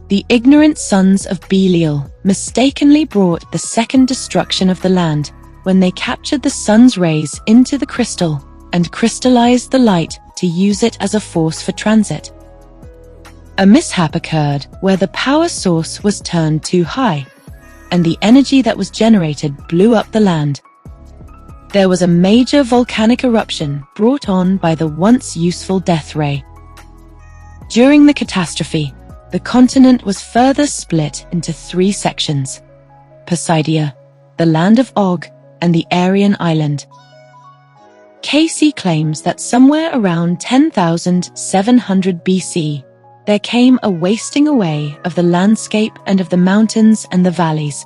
The ignorant sons of Belial mistakenly brought the second destruction of the land when they captured the sun's rays into the crystal and crystallized the light to use it as a force for transit. A mishap occurred where the power source was turned too high, and the energy that was generated blew up the land. There was a major volcanic eruption brought on by the once useful death ray. During the catastrophe, the continent was further split into three sections: Poseidia, the land of Og, and the Aryan island. Cayce claims that somewhere around 10,700 BC, there came a wasting away of the landscape and of the mountains and the valleys.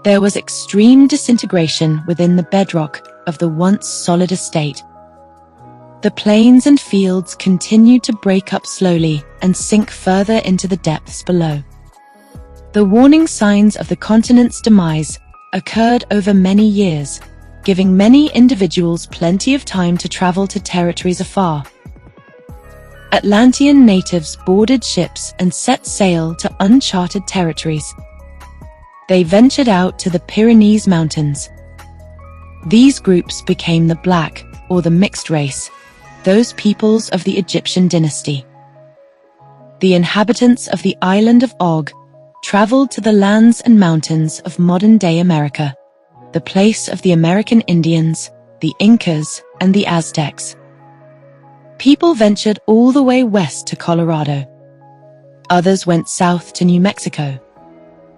There was extreme disintegration within the bedrock of the once solid estate. The plains and fields continued to break up slowly and sink further into the depths below. The warning signs of the continent's demise occurred over many years, giving many individuals plenty of time to travel to territories afar. Atlantean natives boarded ships and set sail to uncharted territories. They ventured out to the Pyrenees Mountains. These groups became the black, or the mixed race, those peoples of the Egyptian dynasty. The inhabitants of the island of Og traveled to the lands and mountains of modern-day America, the place of the American Indians, the Incas, and the Aztecs. People ventured all the way west to Colorado. Others went south to New Mexico.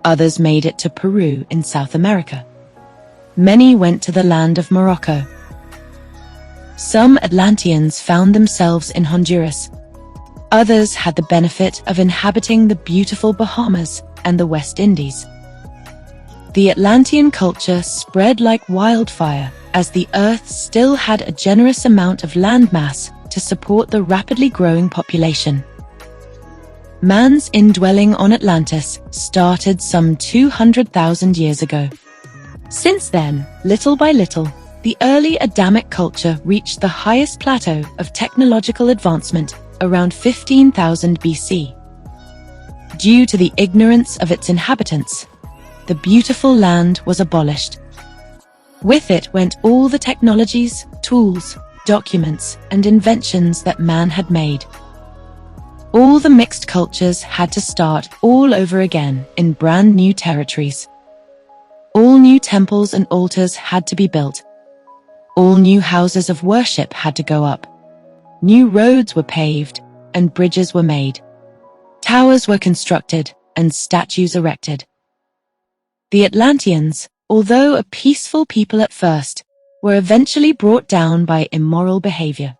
Others made it to Peru in South America. Many went to the land of Morocco. Some Atlanteans found themselves in Honduras. Others had the benefit of inhabiting the beautiful Bahamas and the West Indies. The Atlantean culture spread like wildfire, as the Earth still had a generous amount of landmass to support the rapidly growing population. Man's indwelling on Atlantis started some 200,000 years ago. Since then, little by little, the early Adamic culture reached the highest plateau of technological advancement around 15,000 BC. Due to the ignorance of its inhabitants, the beautiful land was abolished. With it went all the technologies, tools, documents, and inventions that man had made. All the mixed cultures had to start all over again in brand new territories. All new temples and altars had to be built. All new houses of worship had to go up. New roads were paved, and bridges were made. Towers were constructed, and statues erected. The Atlanteans, although a peaceful people at first, were eventually brought down by immoral behavior.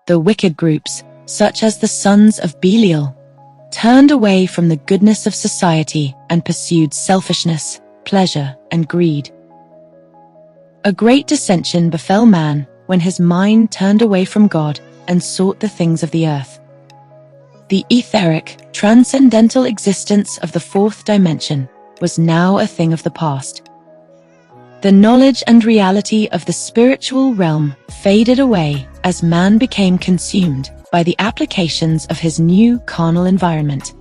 The wicked groups, such as the sons of Belial, turned away from the goodness of society and pursued selfishness, pleasure, and greed. A great dissension befell man when his mind turned away from God and sought the things of the earth. The etheric, transcendental existence of the fourth dimension was now a thing of the past. The knowledge and reality of the spiritual realm faded away as man became consumed by the applications of his new carnal environment.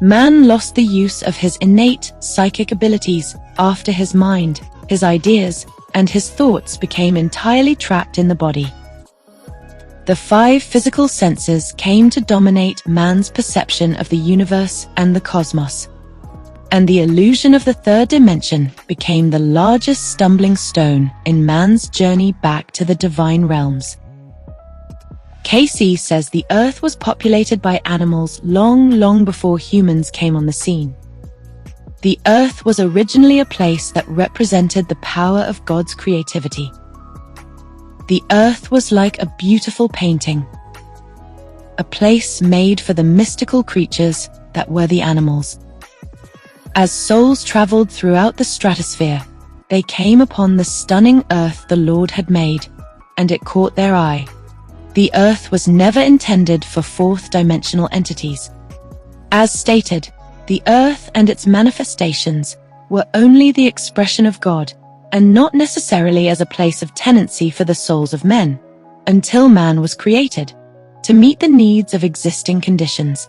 Man lost the use of his innate psychic abilities after his mind, his ideas, and his thoughts became entirely trapped in the body. The five physical senses came to dominate man's perception of the universe and the cosmos, and the illusion of the third dimension became the largest stumbling stone in man's journey back to the divine realms. Cayce says the Earth was populated by animals long before humans came on the scene. The Earth was originally a place that represented the power of God's creativity. The Earth was like a beautiful painting, a place made for the mystical creatures that were the animals. As souls traveled throughout the stratosphere, they came upon the stunning Earth the Lord had made, and it caught their eye. The Earth was never intended for fourth-dimensional entities. As stated, the Earth and its manifestations were only the expression of God, and not necessarily as a place of tenancy for the souls of men, until man was created, to meet the needs of existing conditions.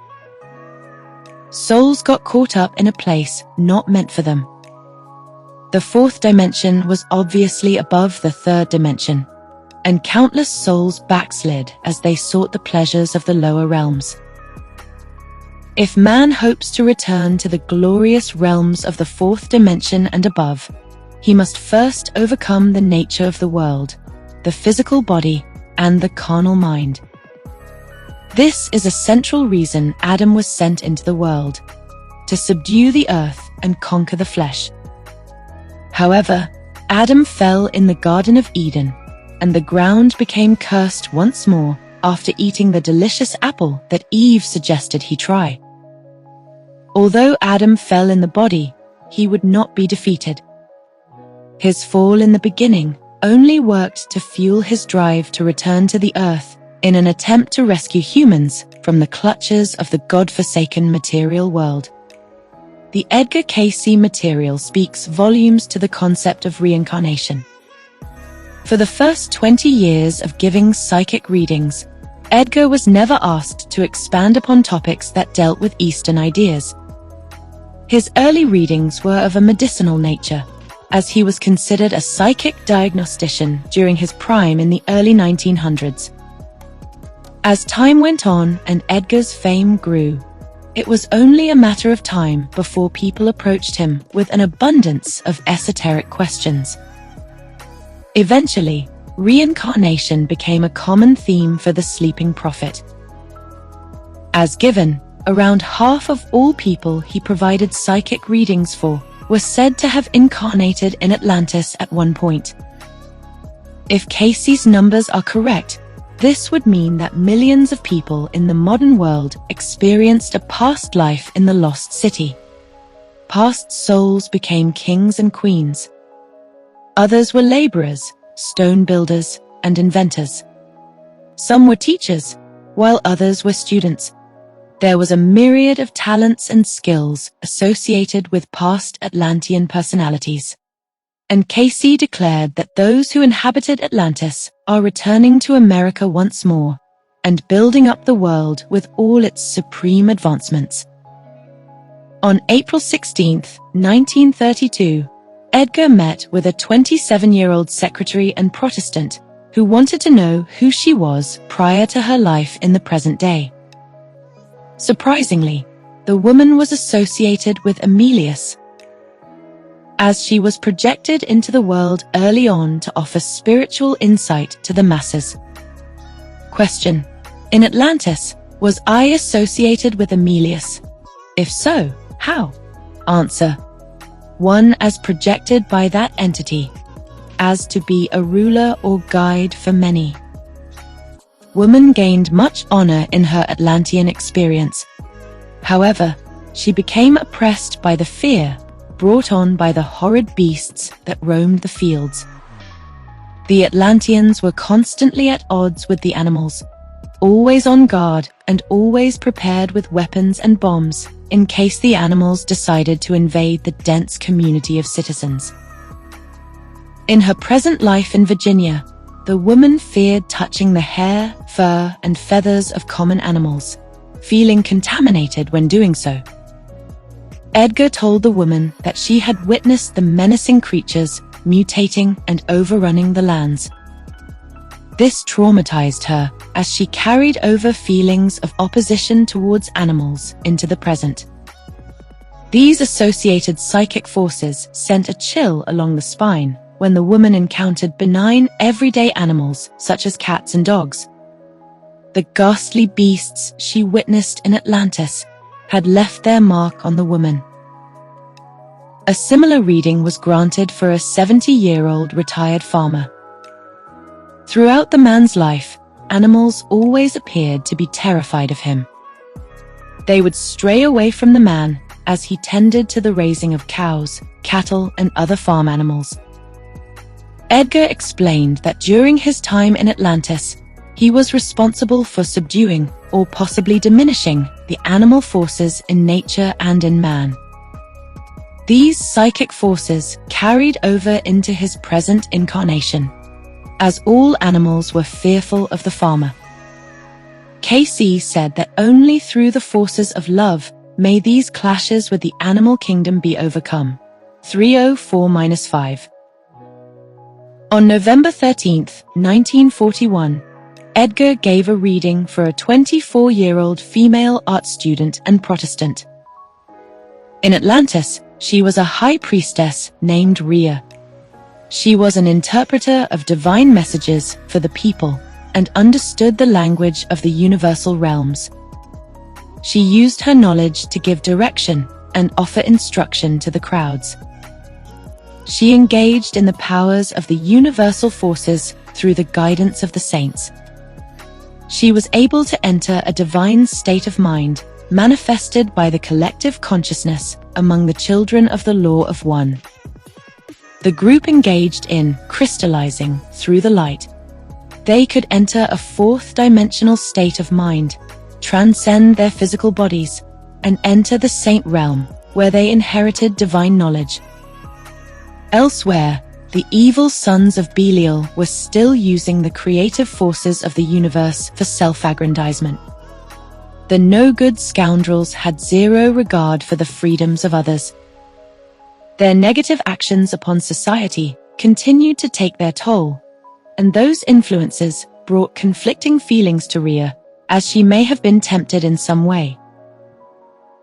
Souls got caught up in a place not meant for them. The fourth dimension was obviously above the third dimension, and countless souls backslid as they sought the pleasures of the lower realms. If man hopes to return to the glorious realms of the fourth dimension and above, he must first overcome the nature of the world, the physical body, and the carnal mind. This is a central reason Adam was sent into the world, to subdue the earth and conquer the flesh. However, Adam fell in the Garden of Eden, and the ground became cursed once more after eating the delicious apple that Eve suggested he try. Although Adam fell in the body, he would not be defeated. His fall in the beginning only worked to fuel his drive to return to the earth in an attempt to rescue humans from the clutches of the God-forsaken material world. The Edgar Cayce material speaks volumes to the concept of reincarnation. For the first 20 years of giving psychic readings, Edgar was never asked to expand upon topics that dealt with Eastern ideas. His early readings were of a medicinal nature, as he was considered a psychic diagnostician during his prime in the early 1900s. As time went on and Edgar's fame grew, it was only a matter of time before people approached him with an abundance of esoteric questions. Eventually, reincarnation became a common theme for the sleeping prophet. As given, around half of all people he provided psychic readings for were said to have incarnated in Atlantis at one point. If Cayce's numbers are correct, this would mean that millions of people in the modern world experienced a past life in the lost city. Past souls became kings and queens. Others were laborers, stone builders, and inventors. Some were teachers, while others were students. There was a myriad of talents and skills associated with past Atlantean personalities. And Cayce declared that those who inhabited Atlantis are returning to America once more and building up the world with all its supreme advancements. On April 16, 1932, Edgar met with a 27-year-old secretary and Protestant who wanted to know who she was prior to her life in the present day. Surprisingly, the woman was associated with Emilius, as she was projected into the world early on to offer spiritual insight to the masses. Question: in Atlantis, was I associated with Emilius? If so, how? Answer: 1. As projected by that entity, as to be a ruler or guide for many. Woman gained much honor in her Atlantean experience. However, she became oppressed by the fear brought on by the horrid beasts that roamed the fields. The Atlanteans were constantly at odds with the animals, always on guard and always prepared with weapons and bombs in case the animals decided to invade the dense community of citizens. In her present life in Virginia, the woman feared touching the hair, fur, and feathers of common animals, feeling contaminated when doing so. Edgar told the woman that she had witnessed the menacing creatures mutating and overrunning the lands. This traumatized her as she carried over feelings of opposition towards animals into the present. These associated psychic forces sent a chill along the spine when the woman encountered benign, everyday animals such as cats and dogs. The ghastly beasts she witnessed in Atlantis had left their mark on the woman. A similar reading was granted for a 70-year-old retired farmer. Throughout the man's life, animals always appeared to be terrified of him. They would stray away from the man as he tended to the raising of cows, cattle, and other farm animals. Edgar explained that during his time in Atlantis, he was responsible for subduing or possibly diminishing the animal forces in nature and in man. These psychic forces carried over into his present incarnation, as all animals were fearful of the farmer. Cayce said that only through the forces of love may these clashes with the animal kingdom be overcome. 304-5. On November 13, 1941, Edgar gave a reading for a 24-year-old female art student and Protestant. In Atlantis, she was a high priestess named Rhea. She was an interpreter of divine messages for the people and understood the language of the universal realms. She used her knowledge to give direction and offer instruction to the crowds. She engaged in the powers of the universal forces through the guidance of the saints. She was able to enter a divine state of mind, manifested by the collective consciousness among the children of the Law of One. The group engaged in crystallizing through the light. They could enter a fourth-dimensional state of mind, transcend their physical bodies, and enter the saint realm, where they inherited divine knowledge. Elsewhere, the evil sons of Belial were still using the creative forces of the universe for self-aggrandizement. The no-good scoundrels had zero regard for the freedoms of others. Their negative actions upon society continued to take their toll, and those influences brought conflicting feelings to Rhea, as she may have been tempted in some way.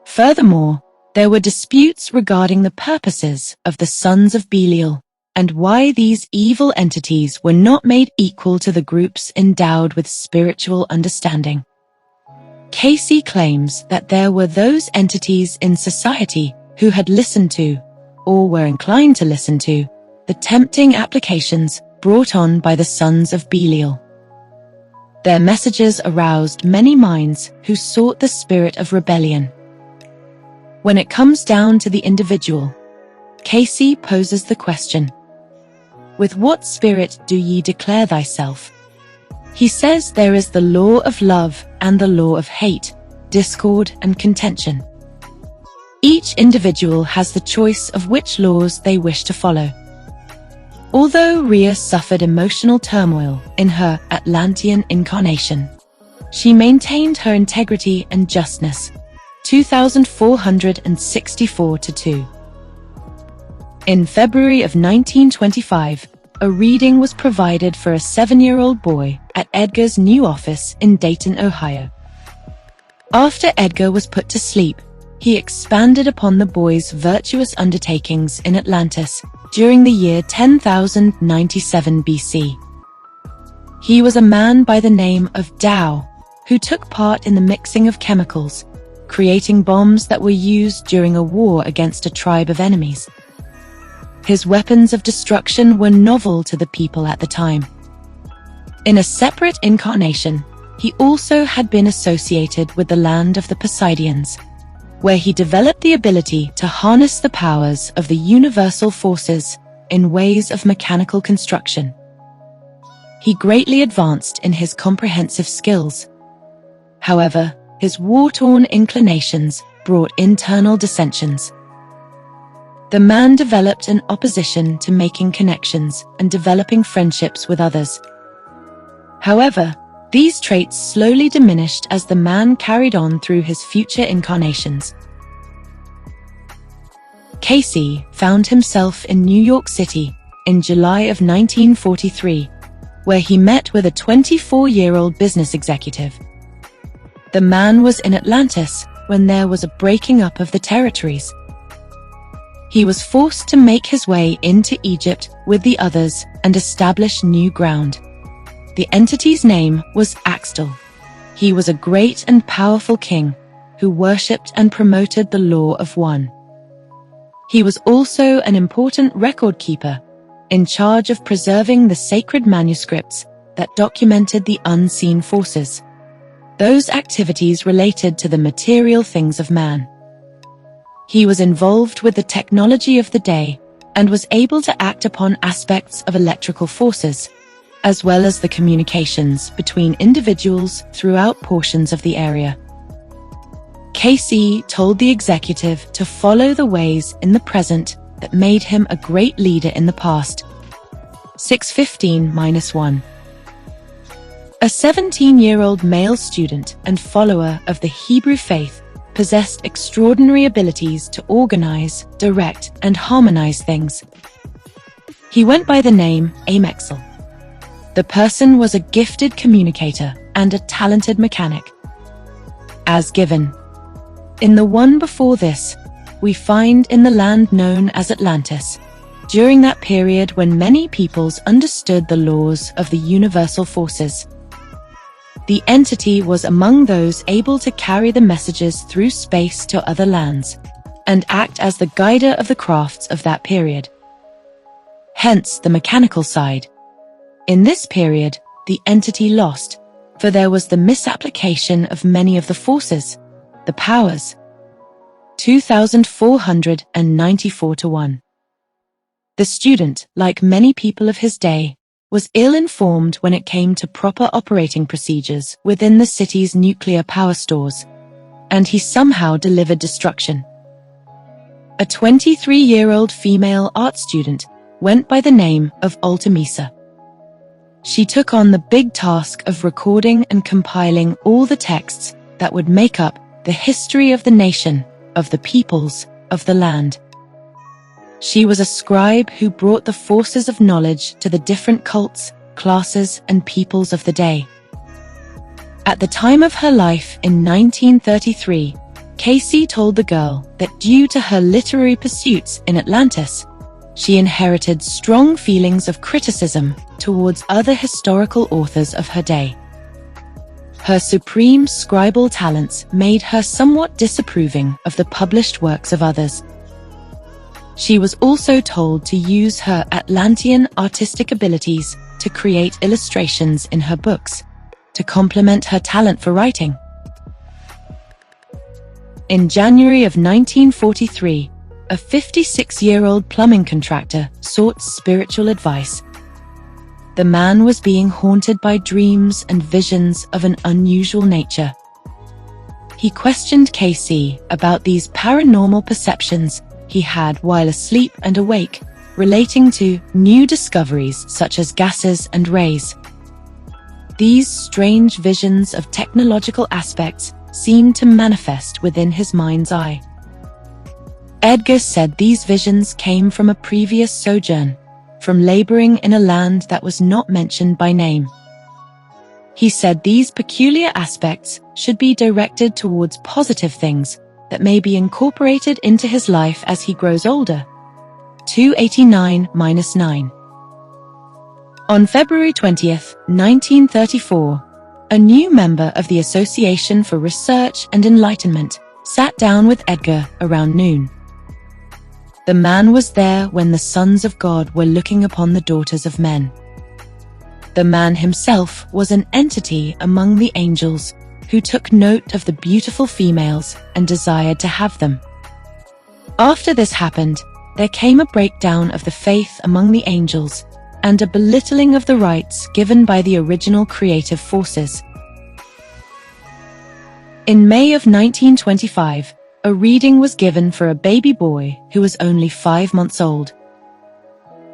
Furthermore, there were disputes regarding the purposes of the sons of Belial, and why these evil entities were not made equal to the groups endowed with spiritual understanding. Cayce claims that there were those entities in society who had listened to, or were inclined to listen to, the tempting applications brought on by the sons of Belial. Their messages aroused many minds who sought the spirit of rebellion. When it comes down to the individual, Cayce poses the question, "With what spirit do ye declare thyself?" He says there is the law of love and the law of hate, discord and contention. Each individual has the choice of which laws they wish to follow. Although Rhea suffered emotional turmoil in her Atlantean incarnation, she maintained her integrity and justness. 2464-2. In February of 1925, a reading was provided for a 7-year-old boy at Edgar's new office in Dayton, Ohio. After Edgar was put to sleep, he expanded upon the boy's virtuous undertakings in Atlantis during the year 10,097 BC. He was a man by the name of Tao, who took part in the mixing of chemicals, creating bombs that were used during a war against a tribe of enemies. His weapons of destruction were novel to the people at the time. In a separate incarnation, he also had been associated with the land of the Poseidians, where he developed the ability to harness the powers of the universal forces in ways of mechanical construction. He greatly advanced in his comprehensive skills. However, his war-torn inclinations brought internal dissensions. The man developed an opposition to making connections and developing friendships with others. However, these traits slowly diminished as the man carried on through his future incarnations. Cayce found himself in New York City in July of 1943, where he met with a 24-year-old business executive. The man was in Atlantis when there was a breaking up of the territories. He was forced to make his way into Egypt with the others and establish new ground. The entity's name was Axtel. He was a great and powerful king who worshipped and promoted the law of one. He was also an important record keeper, in charge of preserving the sacred manuscripts that documented the unseen forces, those activities related to the material things of man. He was involved with the technology of the day and was able to act upon aspects of electrical forces, as well as the communications between individuals throughout portions of the area. Cayce told the executive to follow the ways in the present that made him a great leader in the past. 615-1. A 17-year-old male student and follower of the Hebrew faith possessed extraordinary abilities to organize, direct, and harmonize things. He went by the name Amexel. The person was a gifted communicator and a talented mechanic. As given. In the one before this, we find in the land known as Atlantis, during that period when many peoples understood the laws of the universal forces. The entity was among those able to carry the messages through space to other lands, and act as the guider of the crafts of that period. Hence the mechanical side. In this period, the entity lost, for there was the misapplication of many of the forces, the powers. 2494-1. The student, like many people of his day, was ill-informed when it came to proper operating procedures within the city's nuclear power stores, and he somehow delivered destruction. A 23-year-old female art student went by the name of Artemisa. She took on the big task of recording and compiling all the texts that would make up the history of the nation, of the peoples, of the land. She was a scribe who brought the forces of knowledge to the different cults, classes, and peoples of the day. At the time of her life in 1933, Cayce told the girl that due to her literary pursuits in Atlantis, she inherited strong feelings of criticism towards other historical authors of her day. Her supreme scribal talents made her somewhat disapproving of the published works of others. She was also told to use her Atlantean artistic abilities to create illustrations in her books, to complement her talent for writing. In January of 1943, a 56-year-old plumbing contractor sought spiritual advice. The man was being haunted by dreams and visions of an unusual nature. He questioned Cayce about these paranormal perceptions he had while asleep and awake, relating to new discoveries such as gases and rays. These strange visions of technological aspects seemed to manifest within his mind's eye. Edgar said these visions came from a previous sojourn, from laboring in a land that was not mentioned by name. He said these peculiar aspects should be directed towards positive things that may be incorporated into his life as he grows older. 289-9. On February 20th, 1934, a new member of the Association for Research and Enlightenment sat down with Edgar around noon. The man was there when the sons of God were looking upon the daughters of men. The man himself was an entity among the angels who took note of the beautiful females and desired to have them. After this happened, there came a breakdown of the faith among the angels and a belittling of the rights given by the original creative forces. In May of 1925, a reading was given for a baby boy who was only 5 months old.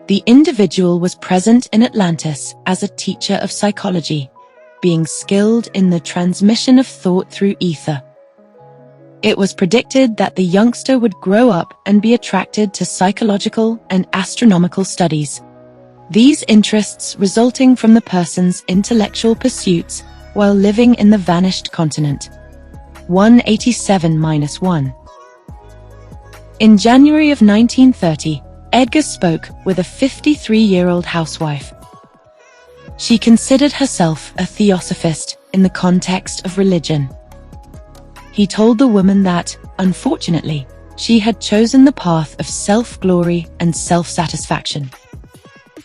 The individual was present in Atlantis as a teacher of psychology, being skilled in the transmission of thought through ether. It was predicted that the youngster would grow up and be attracted to psychological and astronomical studies, these interests resulting from the person's intellectual pursuits while living in the vanished continent. 187-1. In January of 1930, Edgar spoke with a 53-year-old housewife. She considered herself a theosophist in the context of religion. He told the woman that, unfortunately, she had chosen the path of self-glory and self-satisfaction.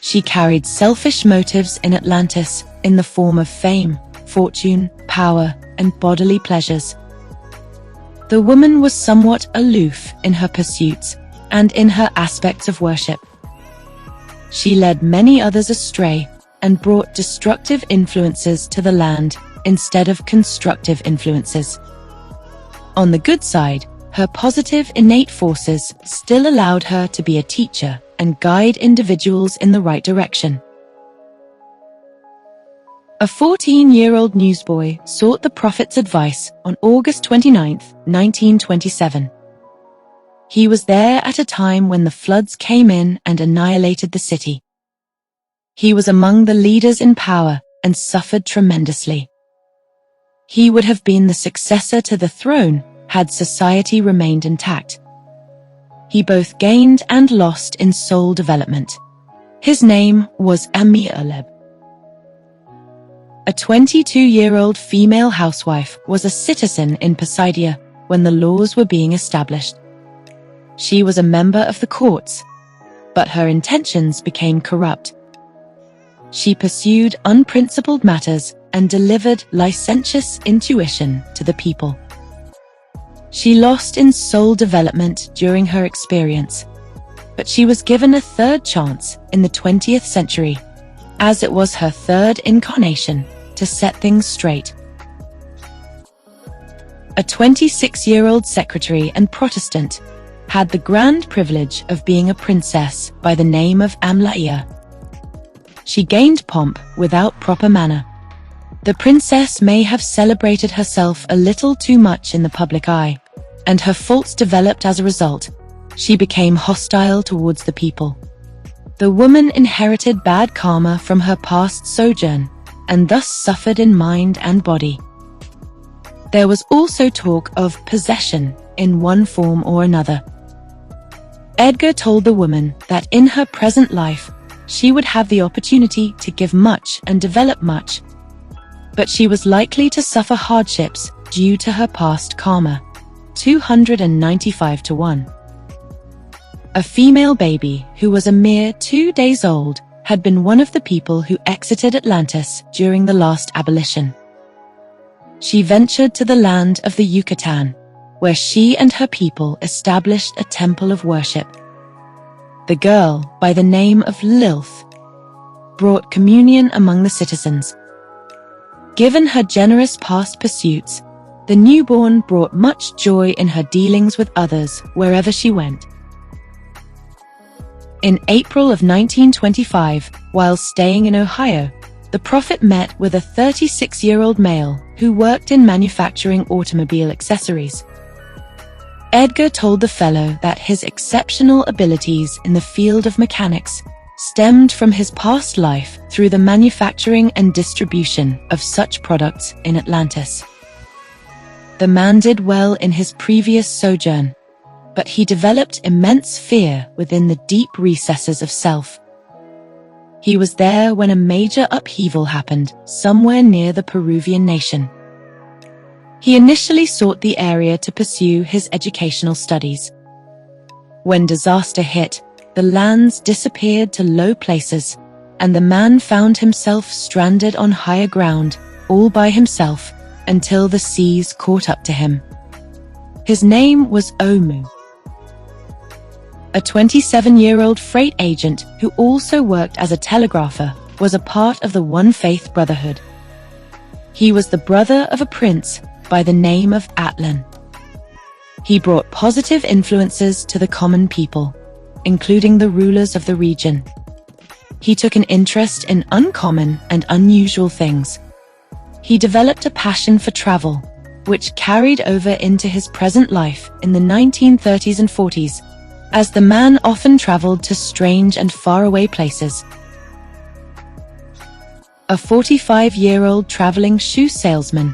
She carried selfish motives in Atlantis in the form of fame, fortune, power, and bodily pleasures. The woman was somewhat aloof in her pursuits and in her aspects of worship. She led many others astray and brought destructive influences to the land instead of constructive influences. On the good side, her positive innate forces still allowed her to be a teacher and guide individuals in the right direction. A 14-year-old newsboy sought the Prophet's advice on August 29, 1927. He was there at a time when the floods came in and annihilated the city. He was among the leaders in power and suffered tremendously. He would have been the successor to the throne had society remained intact. He both gained and lost in soul development. His name was Amir. A 22-year-old female housewife was a citizen in Poseidia when the laws were being established. She was a member of the courts, but her intentions became corrupt. She pursued unprincipled matters and delivered licentious intuition to the people. She lost in soul development during her experience, but she was given a third chance in the 20th century, as it was her third incarnation, to set things straight. A 26-year-old secretary and Protestant, had the grand privilege of being a princess by the name of Amlaia. She gained pomp without proper manner. The princess may have celebrated herself a little too much in the public eye, and her faults developed as a result. She became hostile towards the people. The woman inherited bad karma from her past sojourn, and thus suffered in mind and body. There was also talk of possession in one form or another. Edgar told the woman that in her present life, she would have the opportunity to give much and develop much, but she was likely to suffer hardships due to her past karma. 295 to 1. A female baby who was a mere 2 days old had been one of the people who exited Atlantis during the last abolition. She ventured to the land of the Yucatan, where she and her people established a temple of worship. The girl, by the name of Lilith, brought communion among the citizens. Given her generous past pursuits, the newborn brought much joy in her dealings with others wherever she went. In April of 1925, while staying in Ohio, the prophet met with a 36-year-old male who worked in manufacturing automobile accessories. Edgar told the fellow that his exceptional abilities in the field of mechanics stemmed from his past life through the manufacturing and distribution of such products in Atlantis. The man did well in his previous sojourn, but he developed immense fear within the deep recesses of self. He was there when a major upheaval happened somewhere near the Peruvian nation. He initially sought the area to pursue his educational studies. When disaster hit, the lands disappeared to low places, and the man found himself stranded on higher ground, all by himself, until the seas caught up to him. His name was Omu, a 27-year-old freight agent who also worked as a telegrapher, was a part of the One Faith Brotherhood. He was the brother of a prince by the name of Atlan. He brought positive influences to the common people, including the rulers of the region. He took an interest in uncommon and unusual things. He developed a passion for travel, which carried over into his present life in the 1930s and 40s, as the man often traveled to strange and faraway places. A 45-year-old traveling shoe salesman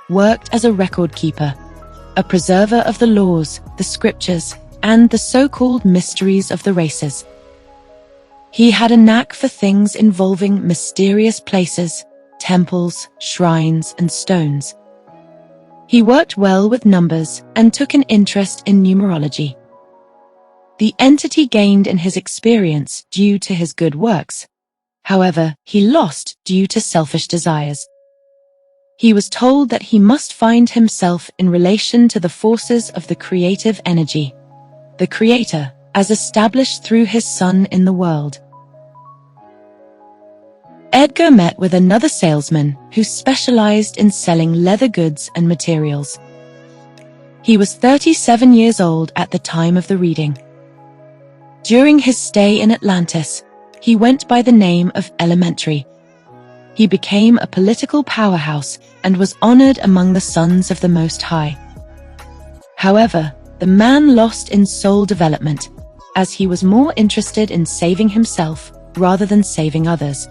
worked as a record keeper, a preserver of the laws, the scriptures, and the so-called mysteries of the races. He had a knack for things involving mysterious places, temples, shrines, and stones. He worked well with numbers and took an interest in numerology. The entity gained in his experience due to his good works. However, he lost due to selfish desires. He was told that he must find himself in relation to the forces of the creative energy, the Creator, as established through his Son in the world. Edgar met with another salesman who specialized in selling leather goods and materials. He was 37 years old at the time of the reading. During his stay in Atlantis, he went by the name of Elementary. He became a political powerhouse and was honored among the sons of the Most High. However, the man lost in soul development, as he was more interested in saving himself rather than saving others.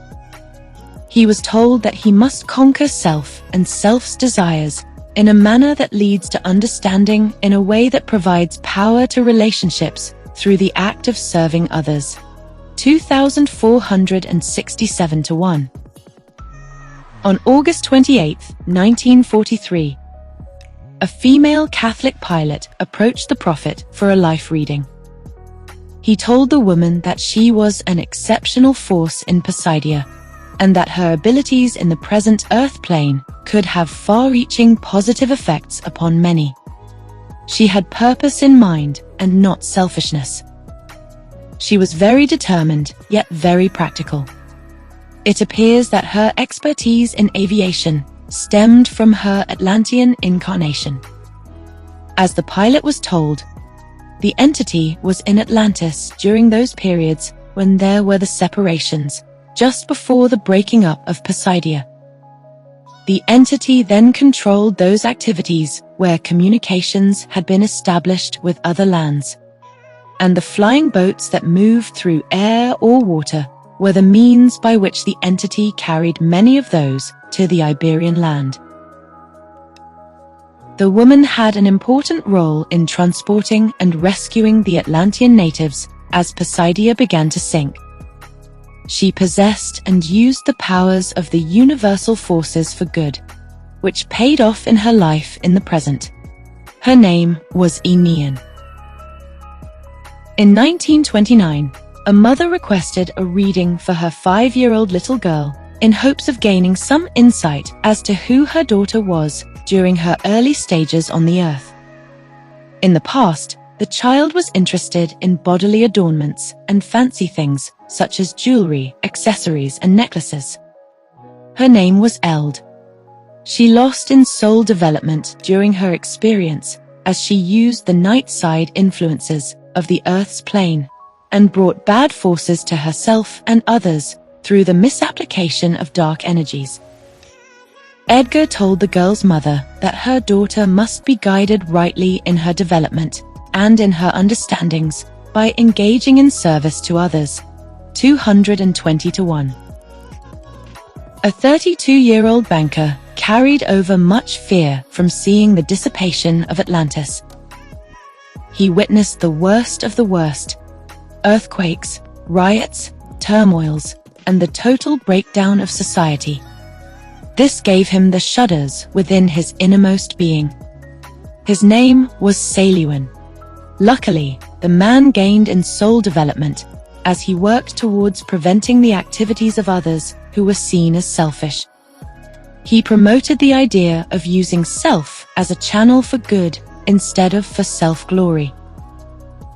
He was told that he must conquer self and self's desires in a manner that leads to understanding, in a way that provides power to relationships through the act of serving others. 2,467 to 1. On August 28, 1943, a female Catholic pilot approached the prophet for a life reading. He told the woman that she was an exceptional force in Poseidia, and that her abilities in the present Earth plane could have far-reaching positive effects upon many. She had purpose in mind and not selfishness. She was very determined, yet very practical. It appears that her expertise in aviation stemmed from her Atlantean incarnation. As the pilot was told, The entity was in Atlantis during those periods when there were the separations, just before the breaking up of Poseidia. The entity then controlled those activities where communications had been established with other lands. And the flying boats that moved through air or water were the means by which the entity carried many of those to the Iberian land. The woman had an important role in transporting and rescuing the Atlantean natives as Poseidia began to sink. She possessed and used the powers of the universal forces for good, which paid off in her life in the present. Her name was Aenean. In 1929, a mother requested a reading for her 5-year-old little girl in hopes of gaining some insight as to who her daughter was during her early stages on the earth. In the past, the child was interested in bodily adornments and fancy things such as jewelry, accessories, and necklaces. Her name was Eld. She lost in soul development during her experience as she used the night side influences of the Earth's plane and brought bad forces to herself and others through the misapplication of dark energies. Edgar told the girl's mother that her daughter must be guided rightly in her development and in her understandings by engaging in service to others. 220 to 1. A 32-year-old banker carried over much fear from seeing the dissipation of Atlantis. He witnessed the worst of the worst: earthquakes, riots, turmoils, and the total breakdown of society. This gave him the shudders within his innermost being. His name was Saluin. Luckily, the man gained in soul development as he worked towards preventing the activities of others who were seen as selfish. He promoted the idea of using self as a channel for good instead of for self-glory.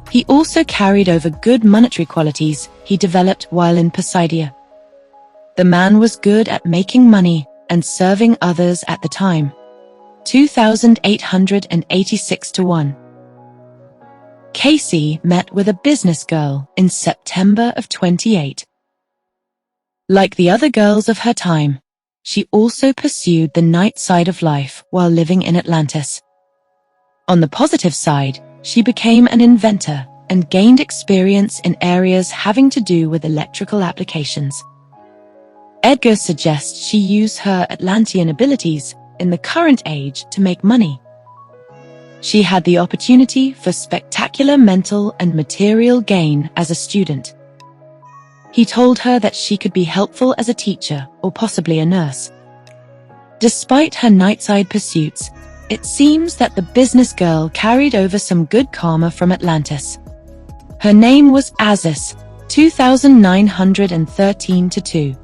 He also carried over good monetary qualities he developed while in Poseidia. The man was good at making money and serving others at the time. 2,886 to 1. Cayce met with a business girl in September of 28. Like the other girls of her time, she also pursued the night side of life while living in Atlantis. On the positive side, she became an inventor and gained experience in areas having to do with electrical applications. Edgar suggests she use her Atlantean abilities in the current age to make money. She had the opportunity for spectacular mental and material gain as a student. He told her that she could be helpful as a teacher or possibly a nurse. Despite her nightside pursuits, it seems that the business girl carried over some good karma from Atlantis. Her name was Aziz, 2,913 to 2.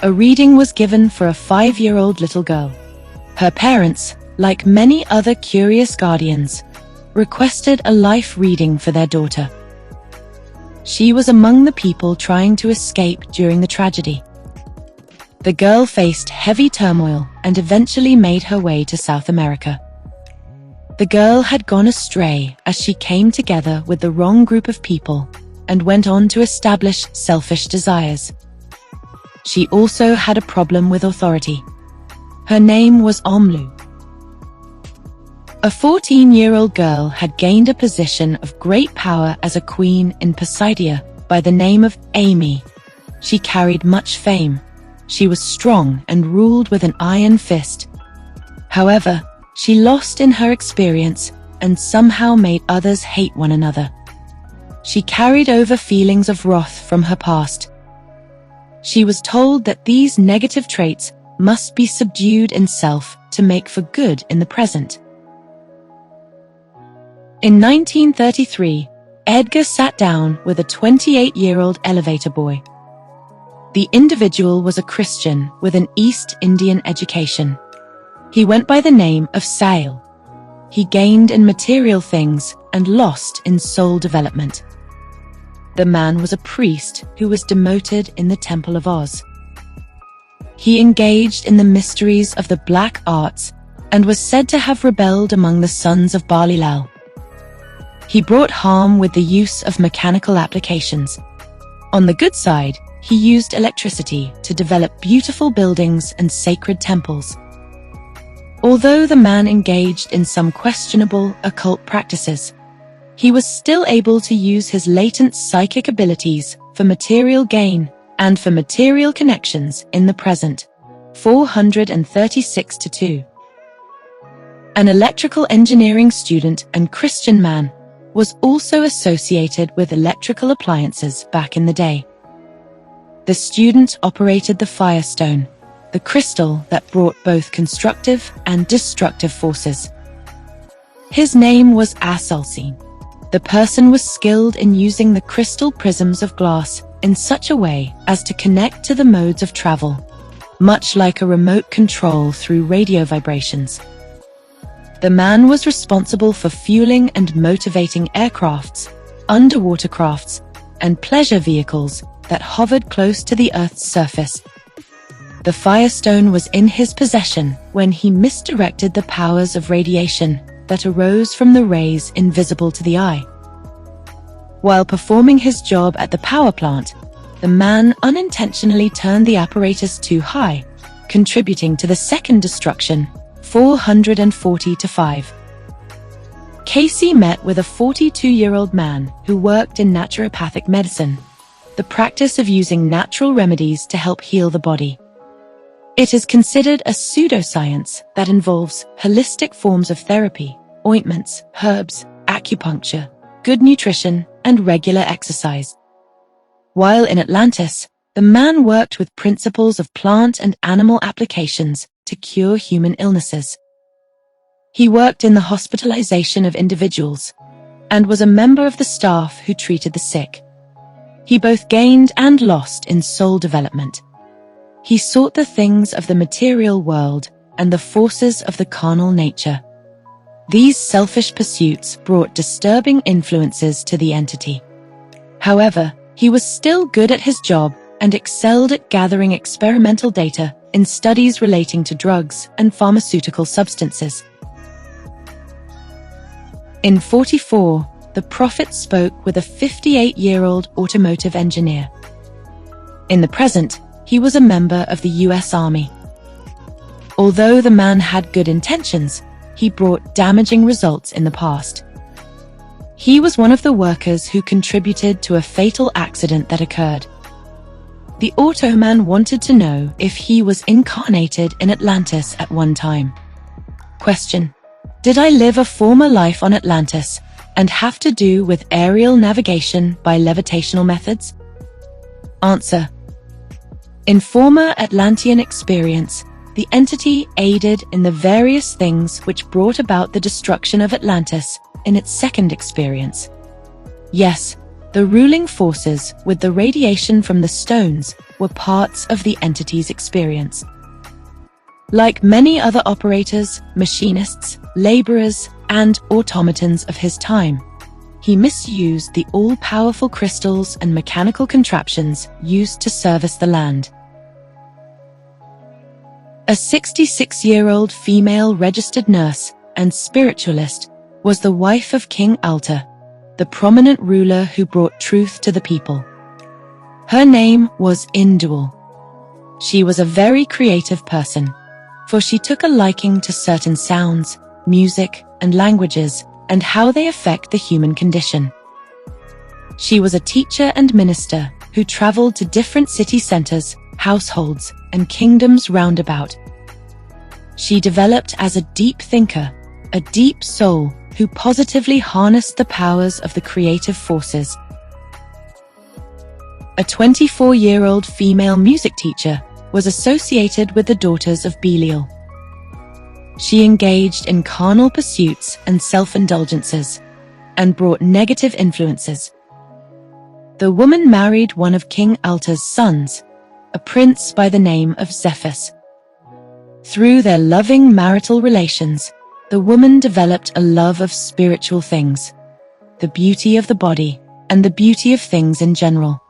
A reading was given for a 5-year-old little girl. Her parents, like many other curious guardians, requested a life reading for their daughter. She was among the people trying to escape during the tragedy. The girl faced heavy turmoil and eventually made her way to South America. The girl had gone astray as she came together with the wrong group of people and went on to establish selfish desires. She also had a problem with authority. Her name was Omlu. A 14-year-old girl had gained a position of great power as a queen in Poseidia by the name of Amy. She carried much fame. She was strong and ruled with an iron fist. However, she lost in her experience and somehow made others hate one another. She carried over feelings of wrath from her past. She was told that these negative traits must be subdued in self to make for good in the present. In 1933, Edgar sat down with a 28-year-old elevator boy. The individual was a Christian with an East Indian education. He went by the name of Sail. He gained in material things and lost in soul development. The man was a priest who was demoted in the Temple of Oz. He engaged in the mysteries of the black arts and was said to have rebelled among the sons of Balilal. He brought harm with the use of mechanical applications. On the good side, he used electricity to develop beautiful buildings and sacred temples. Although the man engaged in some questionable occult practices, he was still able to use his latent psychic abilities for material gain and for material connections in the present. 436-2. An electrical engineering student and Christian man, was also associated with electrical appliances back in the day. The student operated the firestone, the crystal that brought both constructive and destructive forces. His name was Asulcine. The person was skilled in using the crystal prisms of glass in such a way as to connect to the modes of travel, much like a remote control through radio vibrations. The man was responsible for fueling and motivating aircrafts, underwater crafts, and pleasure vehicles that hovered close to the Earth's surface. The firestone was in his possession when he misdirected the powers of radiation that arose from the rays invisible to the eye. While performing his job at the power plant, the man unintentionally turned the apparatus too high, contributing to the second destruction. 440-5. Cayce met with a 42-year-old man who worked in naturopathic medicine, the practice of using natural remedies to help heal the body. It is considered a pseudoscience that involves holistic forms of therapy, ointments, herbs, acupuncture, good nutrition, and regular exercise. While in Atlantis, the man worked with principles of plant and animal applications to cure human illnesses. He worked in the hospitalization of individuals and was a member of the staff who treated the sick. He both gained and lost in soul development. He sought the things of the material world and the forces of the carnal nature. These selfish pursuits brought disturbing influences to the entity. However, he was still good at his job and excelled at gathering experimental data in studies relating to drugs and pharmaceutical substances. In 44, the prophet spoke with a 58-year-old automotive engineer. In the present, he was a member of the US Army. Although the man had good intentions, he brought damaging results in the past. He was one of the workers who contributed to a fatal accident that occurred. The Automan wanted to know if he was incarnated in Atlantis at one time. Question: did I live a former life on Atlantis and have to do with aerial navigation by levitational methods? Answer: in former Atlantean experience, the entity aided in the various things which brought about the destruction of Atlantis in its second experience. Yes, the ruling forces with the radiation from the stones were parts of the entity's experience. Like many other operators, machinists, laborers, and automatons of his time, he misused the all-powerful crystals and mechanical contraptions used to service the land. A 66-year-old female registered nurse and spiritualist was the wife of King Alta, the prominent ruler who brought truth to the people. Her name was Indul. She was a very creative person, for she took a liking to certain sounds, music, and languages, and how they affect the human condition. She was a teacher and minister who traveled to different city centers, households, and kingdoms roundabout. She developed as a deep thinker, a deep soul who positively harnessed the powers of the creative forces. A 24-year-old female music teacher was associated with the daughters of Belial. She engaged in carnal pursuits and self-indulgences, and brought negative influences. The woman married one of King Alta's sons, a prince by the name of Zephyrus. Through their loving marital relations, the woman developed a love of spiritual things, the beauty of the body, and the beauty of things in general.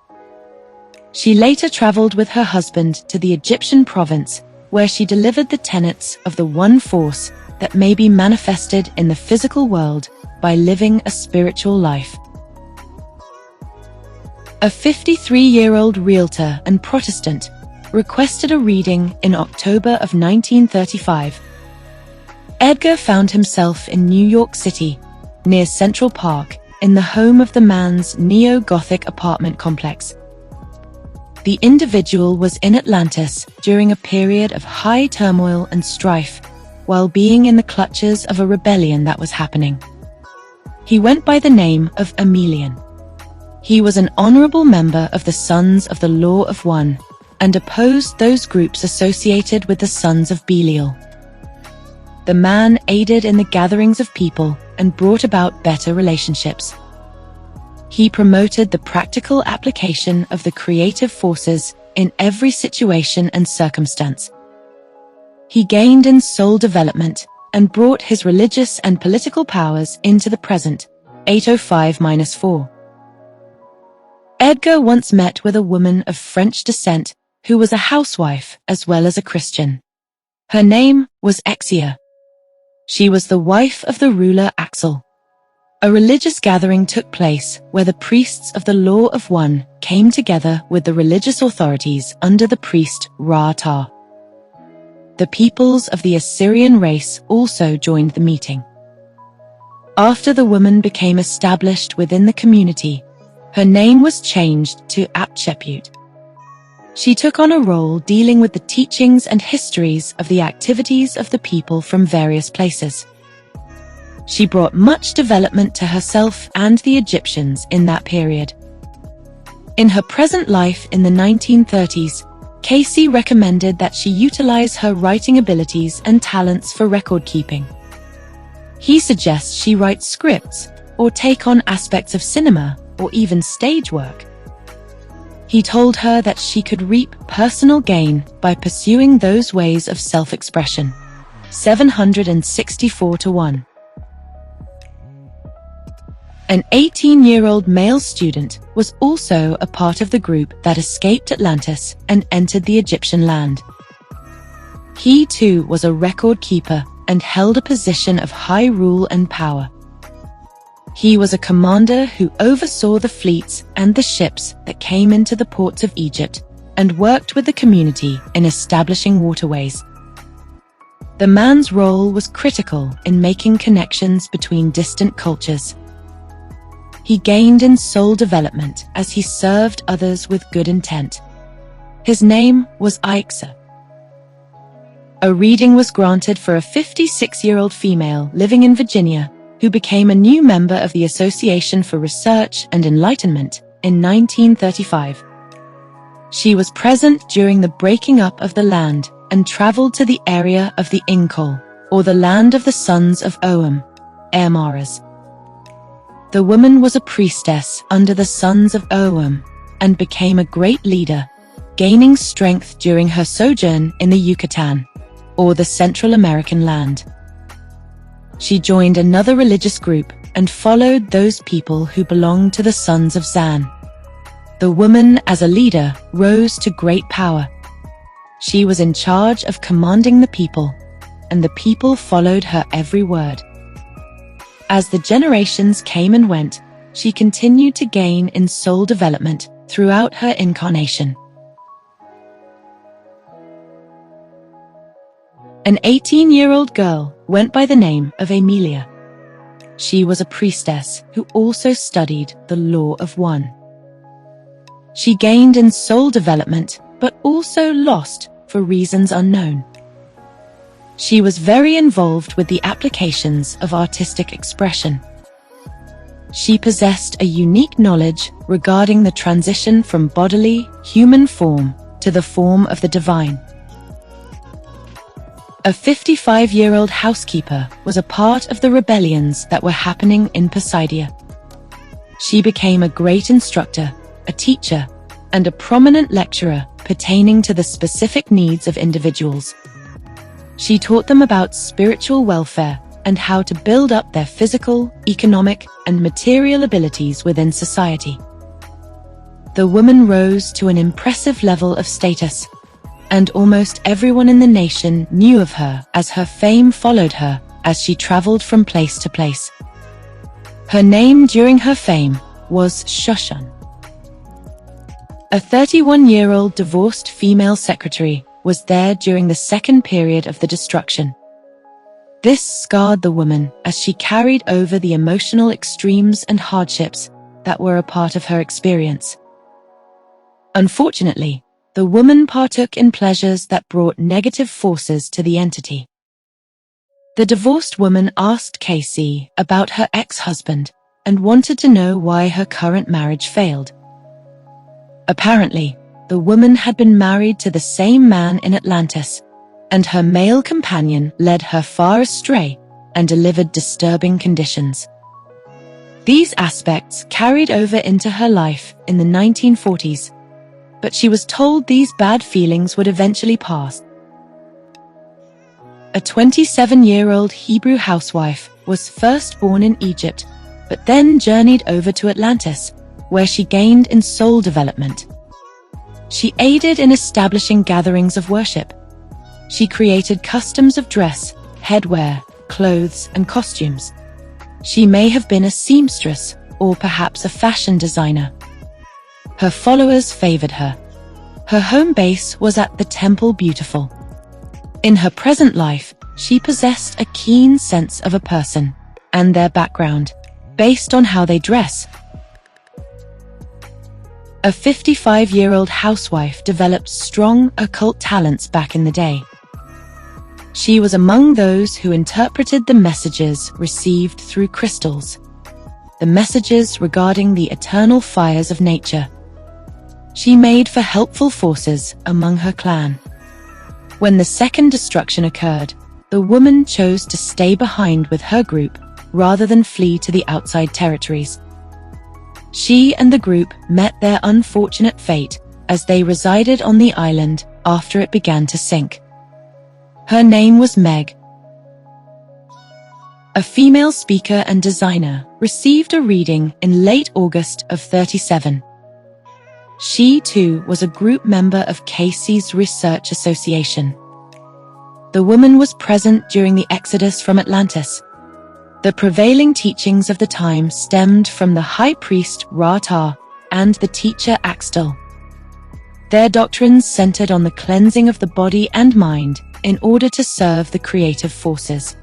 She later traveled with her husband to the Egyptian province, where she delivered the tenets of the one force that may be manifested in the physical world by living a spiritual life. A 53-year-old realtor and Protestant requested a reading in October of 1935. Edgar found himself in New York City, near Central Park, in the home of the man's neo-Gothic apartment complex. The individual was in Atlantis during a period of high turmoil and strife, while being in the clutches of a rebellion that was happening. He went by the name of Emilian. He was an honorable member of the Sons of the Law of One, and opposed those groups associated with the Sons of Belial. The man aided in the gatherings of people and brought about better relationships. He promoted the practical application of the creative forces in every situation and circumstance. He gained in soul development and brought his religious and political powers into the present. 805-4. Edgar once met with a woman of French descent who was a housewife as well as a Christian. Her name was Exia. She was the wife of the ruler Axel. A religious gathering took place where the priests of the Law of One came together with the religious authorities under the priest Ra-Ta. The peoples of the Assyrian race also joined the meeting. After the woman became established within the community, her name was changed to Hatshepsut. She took on a role dealing with the teachings and histories of the activities of the people from various places. She brought much development to herself and the Egyptians in that period. In her present life in the 1930s, Cayce recommended that she utilize her writing abilities and talents for record keeping. He suggests she write scripts or take on aspects of cinema or even stage work. He told her that she could reap personal gain by pursuing those ways of self-expression. 764-1. An 18-year-old male student was also a part of the group that escaped Atlantis and entered the Egyptian land. He too was a record keeper and held a position of high rule and power. He was a commander who oversaw the fleets and the ships that came into the ports of Egypt and worked with the community in establishing waterways. The man's role was critical in making connections between distant cultures. He gained in soul development as he served others with good intent. His name was cayce. A reading was granted for a 56-year-old female living in Virginia who became a new member of the Association for Research and Enlightenment in 1935. She was present during the breaking up of the land and traveled to the area of the Inkol, or the land of the sons of Oam, Amaras. The woman was a priestess under the sons of Oam and became a great leader, gaining strength during her sojourn in the Yucatan, or the Central American land. She joined another religious group and followed those people who belonged to the sons of Zan. The woman, as a leader, rose to great power. She was in charge of commanding the people, and the people followed her every word. As the generations came and went, she continued to gain in soul development throughout her incarnation. An 18-year-old girl went by the name of Emilia. She was a priestess who also studied the Law of One. She gained in soul development, but also lost for reasons unknown. She was very involved with the applications of artistic expression. She possessed a unique knowledge regarding the transition from bodily, human form to the form of the divine. A 55-year-old housekeeper was a part of the rebellions that were happening in Poseidia. She became a great instructor, a teacher, and a prominent lecturer pertaining to the specific needs of individuals. She taught them about spiritual welfare and how to build up their physical, economic, and material abilities within society. The woman rose to an impressive level of status, and almost everyone in the nation knew of her as her fame followed her as she traveled from place to place. Her name during her fame was Shushan. A 31-year-old divorced female secretary was there during the second period of the destruction. This scarred the woman as she carried over the emotional extremes and hardships that were a part of her experience. Unfortunately, the woman partook in pleasures that brought negative forces to the entity. The divorced woman asked Cayce about her ex-husband and wanted to know why her current marriage failed. Apparently, the woman had been married to the same man in Atlantis, and her male companion led her far astray and delivered disturbing conditions. These aspects carried over into her life in the 1940s, but she was told these bad feelings would eventually pass. A 27-year-old Hebrew housewife was first born in Egypt, but then journeyed over to Atlantis, where she gained in soul development. She aided in establishing gatherings of worship. She created customs of dress, headwear, clothes, and costumes. She may have been a seamstress or perhaps a fashion designer. Her followers favored her. Her home base was at the Temple Beautiful. In her present life, she possessed a keen sense of a person and their background, based on how they dress. A 55-year-old housewife developed strong occult talents back in the day. She was among those who interpreted the messages received through crystals, the messages regarding the eternal fires of nature. She made for helpful forces among her clan. When the second destruction occurred, the woman chose to stay behind with her group rather than flee to the outside territories. She and the group met their unfortunate fate as they resided on the island after it began to sink. Her name was Meg. A female speaker and designer received a reading in late August of 37. She too was a group member of Cayce's Research Association. The woman was present during the exodus from Atlantis. The prevailing teachings of the time stemmed from the high priest Ra-Ta and the teacher Axtel. Their doctrines centered on the cleansing of the body and mind in order to serve the creative forces.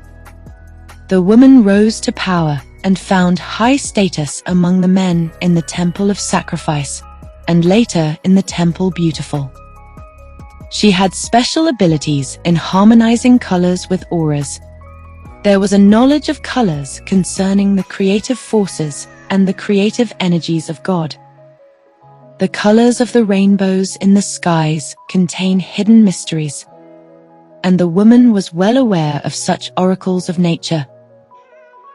The woman rose to power and found high status among the men in the Temple of Sacrifice, and later in the Temple Beautiful. She had special abilities in harmonizing colors with auras. There was a knowledge of colors concerning the creative forces and the creative energies of God. The colors of the rainbows in the skies contain hidden mysteries, and the woman was well aware of such oracles of nature.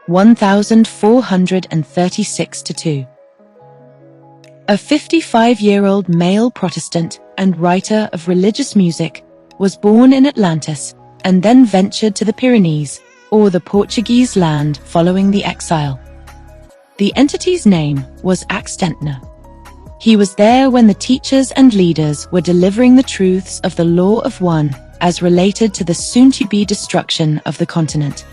1436-2. A 55-year-old male Protestant and writer of religious music was born in Atlantis and then ventured to the Pyrenees, or the Portuguese land, following the exile. The entity's name was Axtentner. He was there when the teachers and leaders were delivering the truths of the Law of One as related to the soon-to-be destruction of the continent.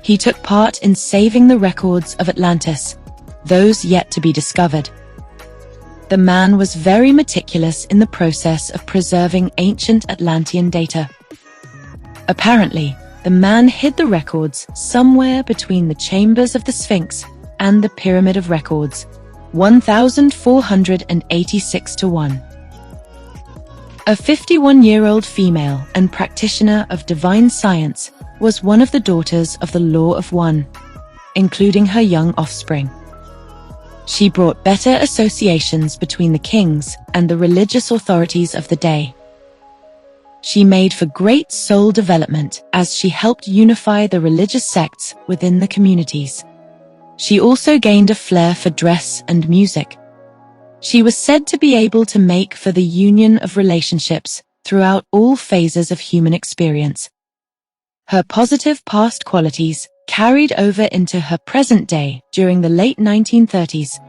He took part in saving the records of Atlantis, those yet to be discovered. The man was very meticulous in the process of preserving ancient Atlantean data. Apparently, the man hid the records somewhere between the chambers of the Sphinx and the Pyramid of Records, 1486-1. A 51-year-old female and practitioner of divine science was one of the daughters of the Law of One, including her young offspring. She brought better associations between the kings and the religious authorities of the day. She made for great soul development as she helped unify the religious sects within the communities. She also gained a flair for dress and music. She was said to be able to make for the union of relationships throughout all phases of human experience. Her positive past qualities carried over into her present day during the late 1930s,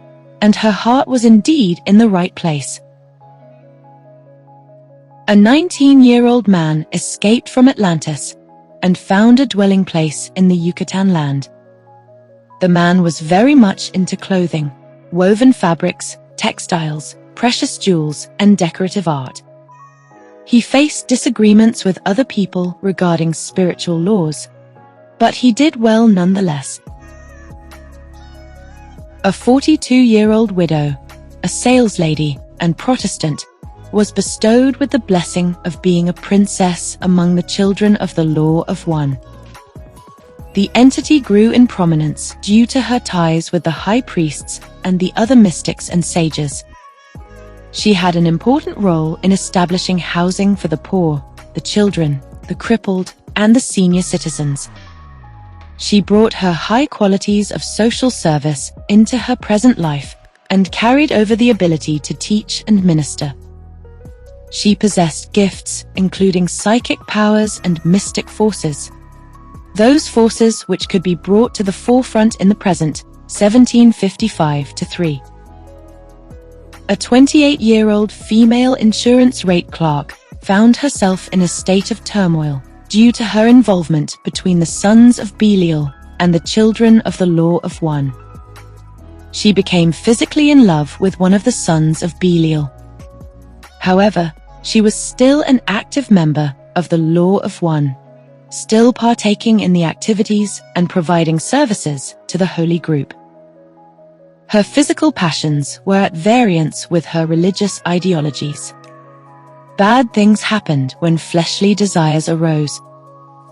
and her heart was indeed in the right place. A 19-year-old man escaped from Atlantis and found a dwelling place in the Yucatan land. The man was very much into clothing, woven fabrics, textiles, precious jewels, and decorative art. He faced disagreements with other people regarding spiritual laws, but he did well nonetheless. A 42-year-old widow, a saleslady, and Protestant, was bestowed with the blessing of being a princess among the children of the Law of One. The entity grew in prominence due to her ties with the high priests and the other mystics and sages. She had an important role in establishing housing for the poor, the children, the crippled, and the senior citizens. She brought her high qualities of social service into her present life and carried over the ability to teach and minister. She possessed gifts including psychic powers and mystic forces. Those forces which could be brought to the forefront in the present, 1755-3. A 28-year-old female insurance rate clerk found herself in a state of turmoil due to her involvement between the sons of Belial and the children of the Law of One. She became physically in love with one of the sons of Belial. However, she was still an active member of the Law of One, still partaking in the activities and providing services to the holy group. Her physical passions were at variance with her religious ideologies. Bad things happened when fleshly desires arose.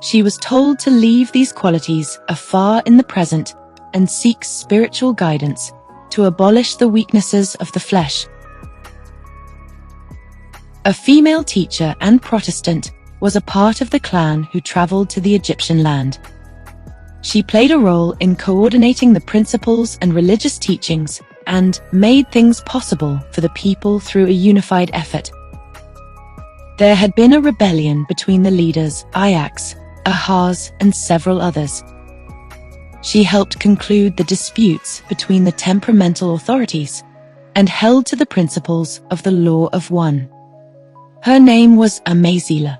She was told to leave these qualities afar in the present and seek spiritual guidance to abolish the weaknesses of the flesh. A female teacher and Protestant was a part of the clan who traveled to the Egyptian land. She played a role in coordinating the principles and religious teachings and made things possible for the people through a unified effort. There had been a rebellion between the leaders Ajax, Ahaz, and several others. She helped conclude the disputes between the temperamental authorities and held to the principles of the Law of One. Her name was Amazila.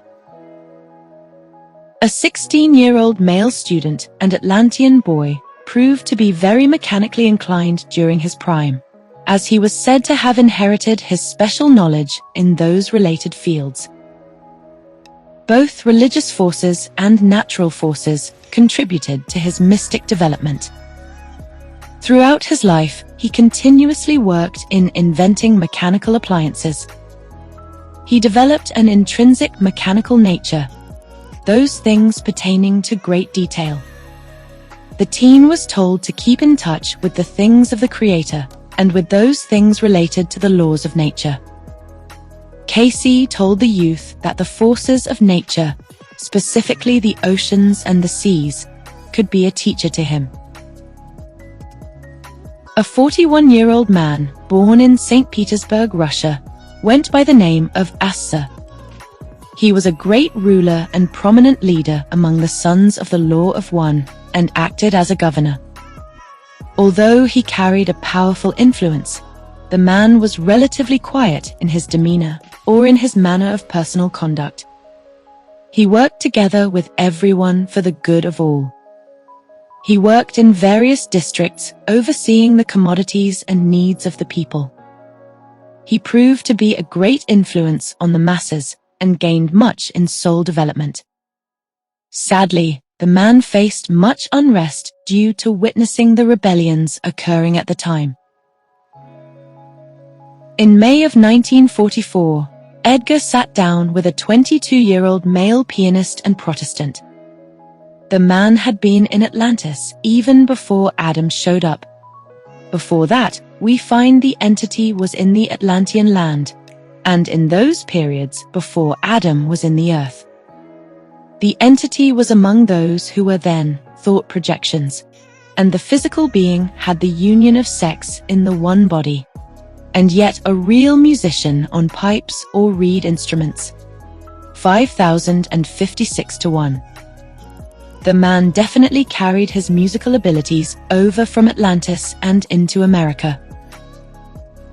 A 16-year-old male student and Atlantean boy proved to be very mechanically inclined during his prime, as he was said to have inherited his special knowledge in those related fields. Both religious forces and natural forces contributed to his mystic development. Throughout his life, he continuously worked in inventing mechanical appliances. He developed an intrinsic mechanical nature, those things pertaining to great detail. The teen was told to keep in touch with the things of the Creator and with those things related to the laws of nature. Cayce told the youth that the forces of nature, specifically the oceans and the seas, could be a teacher to him. A 41-year-old man born in St. Petersburg, Russia, went by the name of Assa. He was a great ruler and prominent leader among the sons of the Law of One and acted as a governor. Although he carried a powerful influence, the man was relatively quiet in his demeanor or in his manner of personal conduct. He worked together with everyone for the good of all. He worked in various districts, overseeing the commodities and needs of the people. He proved to be a great influence on the masses and gained much in soul development. Sadly, the man faced much unrest due to witnessing the rebellions occurring at the time. In May of 1944, Edgar sat down with a 22-year-old male pianist and Protestant. The man had been in Atlantis even before Adam showed up. Before that, we find the entity was in the Atlantean land, and in those periods before Adam was in the earth. The entity was among those who were then thought projections, and the physical being had the union of sex in the one body, and yet a real musician on pipes or reed instruments. 5,056-1. The man definitely carried his musical abilities over from Atlantis and into America.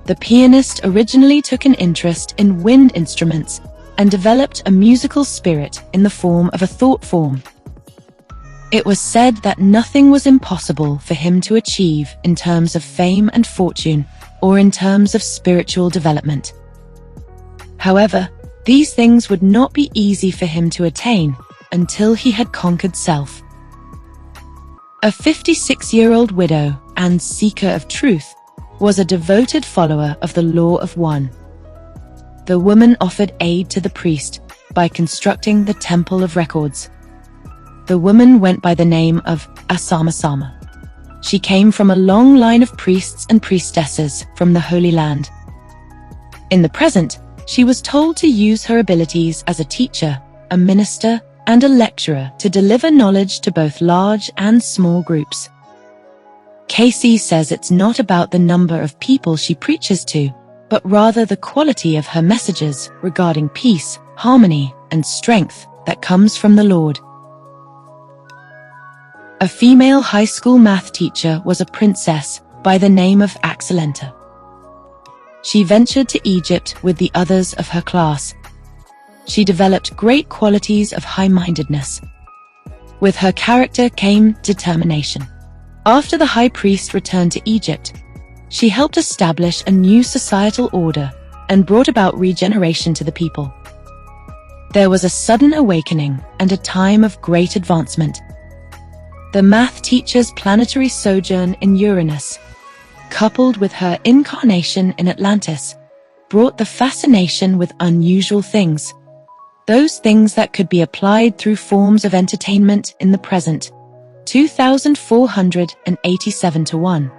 The pianist originally took an interest in wind instruments and developed a musical spirit in the form of a thought form. It was said that nothing was impossible for him to achieve in terms of fame and fortune, or in terms of spiritual development. However, these things would not be easy for him to attain until he had conquered self. A 56-year-old widow and seeker of truth was a devoted follower of the law of one. The woman offered aid to the priest by constructing the Temple of Records. The woman went by the name of Asama-sama. She came from a long line of priests and priestesses from the Holy Land. In the present, she was told to use her abilities as a teacher, a minister, and a lecturer to deliver knowledge to both large and small groups. Cayce says it's not about the number of people she preaches to, but rather the quality of her messages regarding peace, harmony, and strength that comes from the Lord. A female high school math teacher was a princess by the name of Axelenta. She ventured to Egypt with the others of her class. She developed great qualities of high-mindedness. With her character came determination. After the high priest returned to Egypt, she helped establish a new societal order and brought about regeneration to the people. There was a sudden awakening and a time of great advancement. The math teacher's planetary sojourn in Uranus, coupled with her incarnation in Atlantis, brought the fascination with unusual things, those things that could be applied through forms of entertainment in the present. 2487 to 1.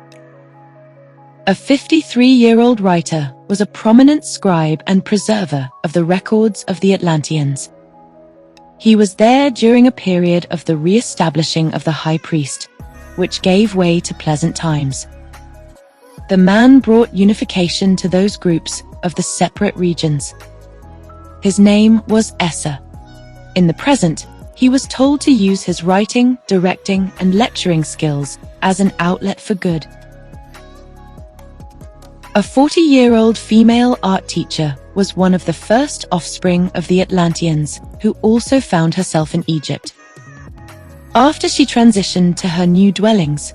A 53-year-old writer was a prominent scribe and preserver of the records of the Atlanteans. He was there during a period of the re-establishing of the high priest, which gave way to pleasant times. The man brought unification to those groups of the separate regions. His name was Essa. In the present, he was told to use his writing, directing, and lecturing skills as an outlet for good. A 40-year-old female art teacher was one of the first offspring of the Atlanteans, who also found herself in Egypt. After she transitioned to her new dwellings,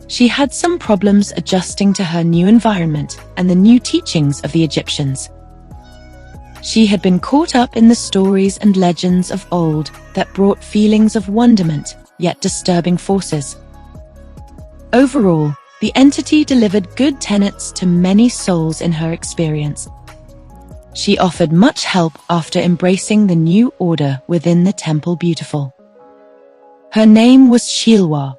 she had some problems adjusting to her new environment and the new teachings of the Egyptians. She had been caught up in the stories and legends of old that brought feelings of wonderment, yet disturbing forces. Overall, the entity delivered good tenets to many souls in her experience. She offered much help after embracing the new order within the Temple Beautiful. Her name was Shilwa.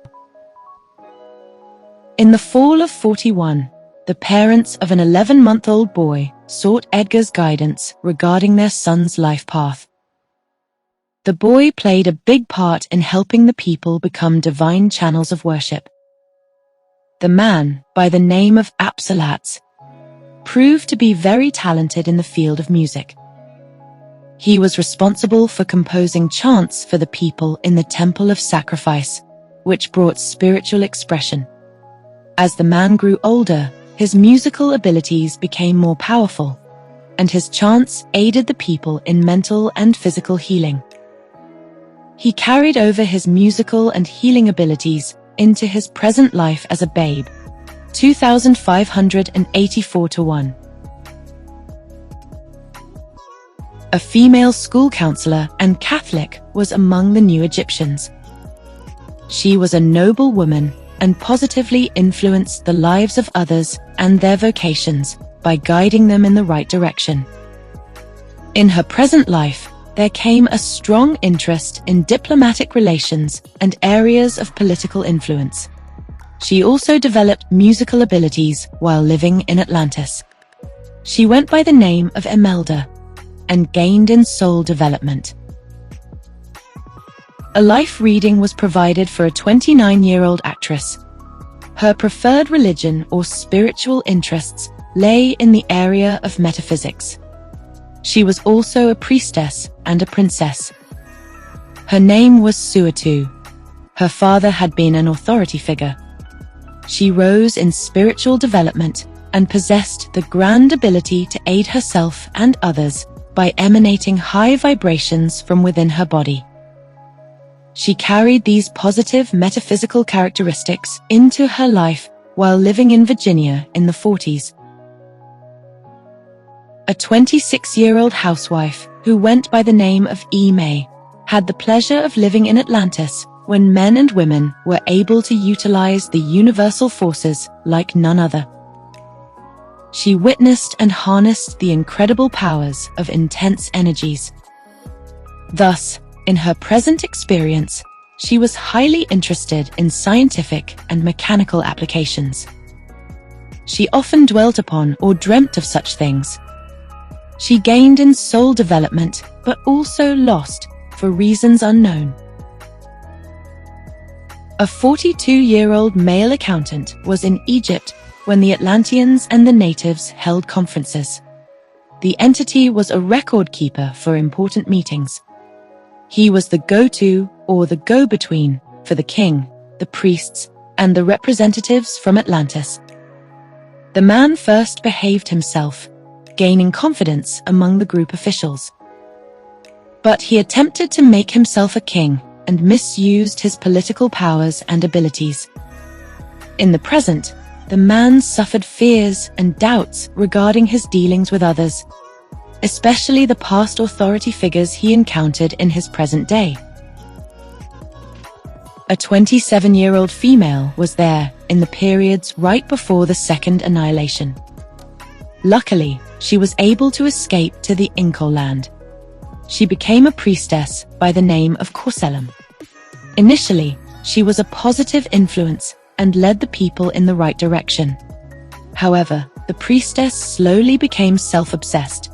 In the fall of 41, the parents of an 11-month-old boy sought Edgar's guidance regarding their son's life path. The boy played a big part in helping the people become divine channels of worship. The man, by the name of Apsalatz, proved to be very talented in the field of music. He was responsible for composing chants for the people in the Temple of Sacrifice, which brought spiritual expression. As the man grew older, his musical abilities became more powerful, and his chants aided the people in mental and physical healing. He carried over his musical and healing abilities into his present life as a babe. 2584 to 1. A female school counselor and Catholic was among the new Egyptians. She was a noble woman and positively influenced the lives of others and their vocations by guiding them in the right direction. In her present life, there came a strong interest in diplomatic relations and areas of political influence. She also developed musical abilities while living in Atlantis. She went by the name of Imelda and gained in soul development. A life reading was provided for a 29-year-old actress. Her preferred religion or spiritual interests lay in the area of metaphysics. She was also a priestess and a princess. Her name was Suatu. Her father had been an authority figure. She rose in spiritual development and possessed the grand ability to aid herself and others by emanating high vibrations from within her body. She carried these positive metaphysical characteristics into her life while living in Virginia in the 40s. A 26-year-old housewife who went by the name of E. May had the pleasure of living in Atlantis when men and women were able to utilize the universal forces like none other. She witnessed and harnessed the incredible powers of intense energies. Thus, in her present experience, she was highly interested in scientific and mechanical applications. She often dwelt upon or dreamt of such things. She gained in soul development, but also lost for reasons unknown. A 42-year-old male accountant was in Egypt when the Atlanteans and the natives held conferences. The entity was a record keeper for important meetings. He was the go-to or the go-between for the king, the priests, and the representatives from Atlantis. The man first behaved himself, gaining confidence among the group officials. But he attempted to make himself a king and misused his political powers and abilities. In the present, the man suffered fears and doubts regarding his dealings with others, especially the past authority figures he encountered in his present day. A 27-year-old female was there in the periods right before the second annihilation. Luckily, she was able to escape to the Incal land. She became a priestess by the name of Corselum. Initially, she was a positive influence and led the people in the right direction. However, the priestess slowly became self-obsessed.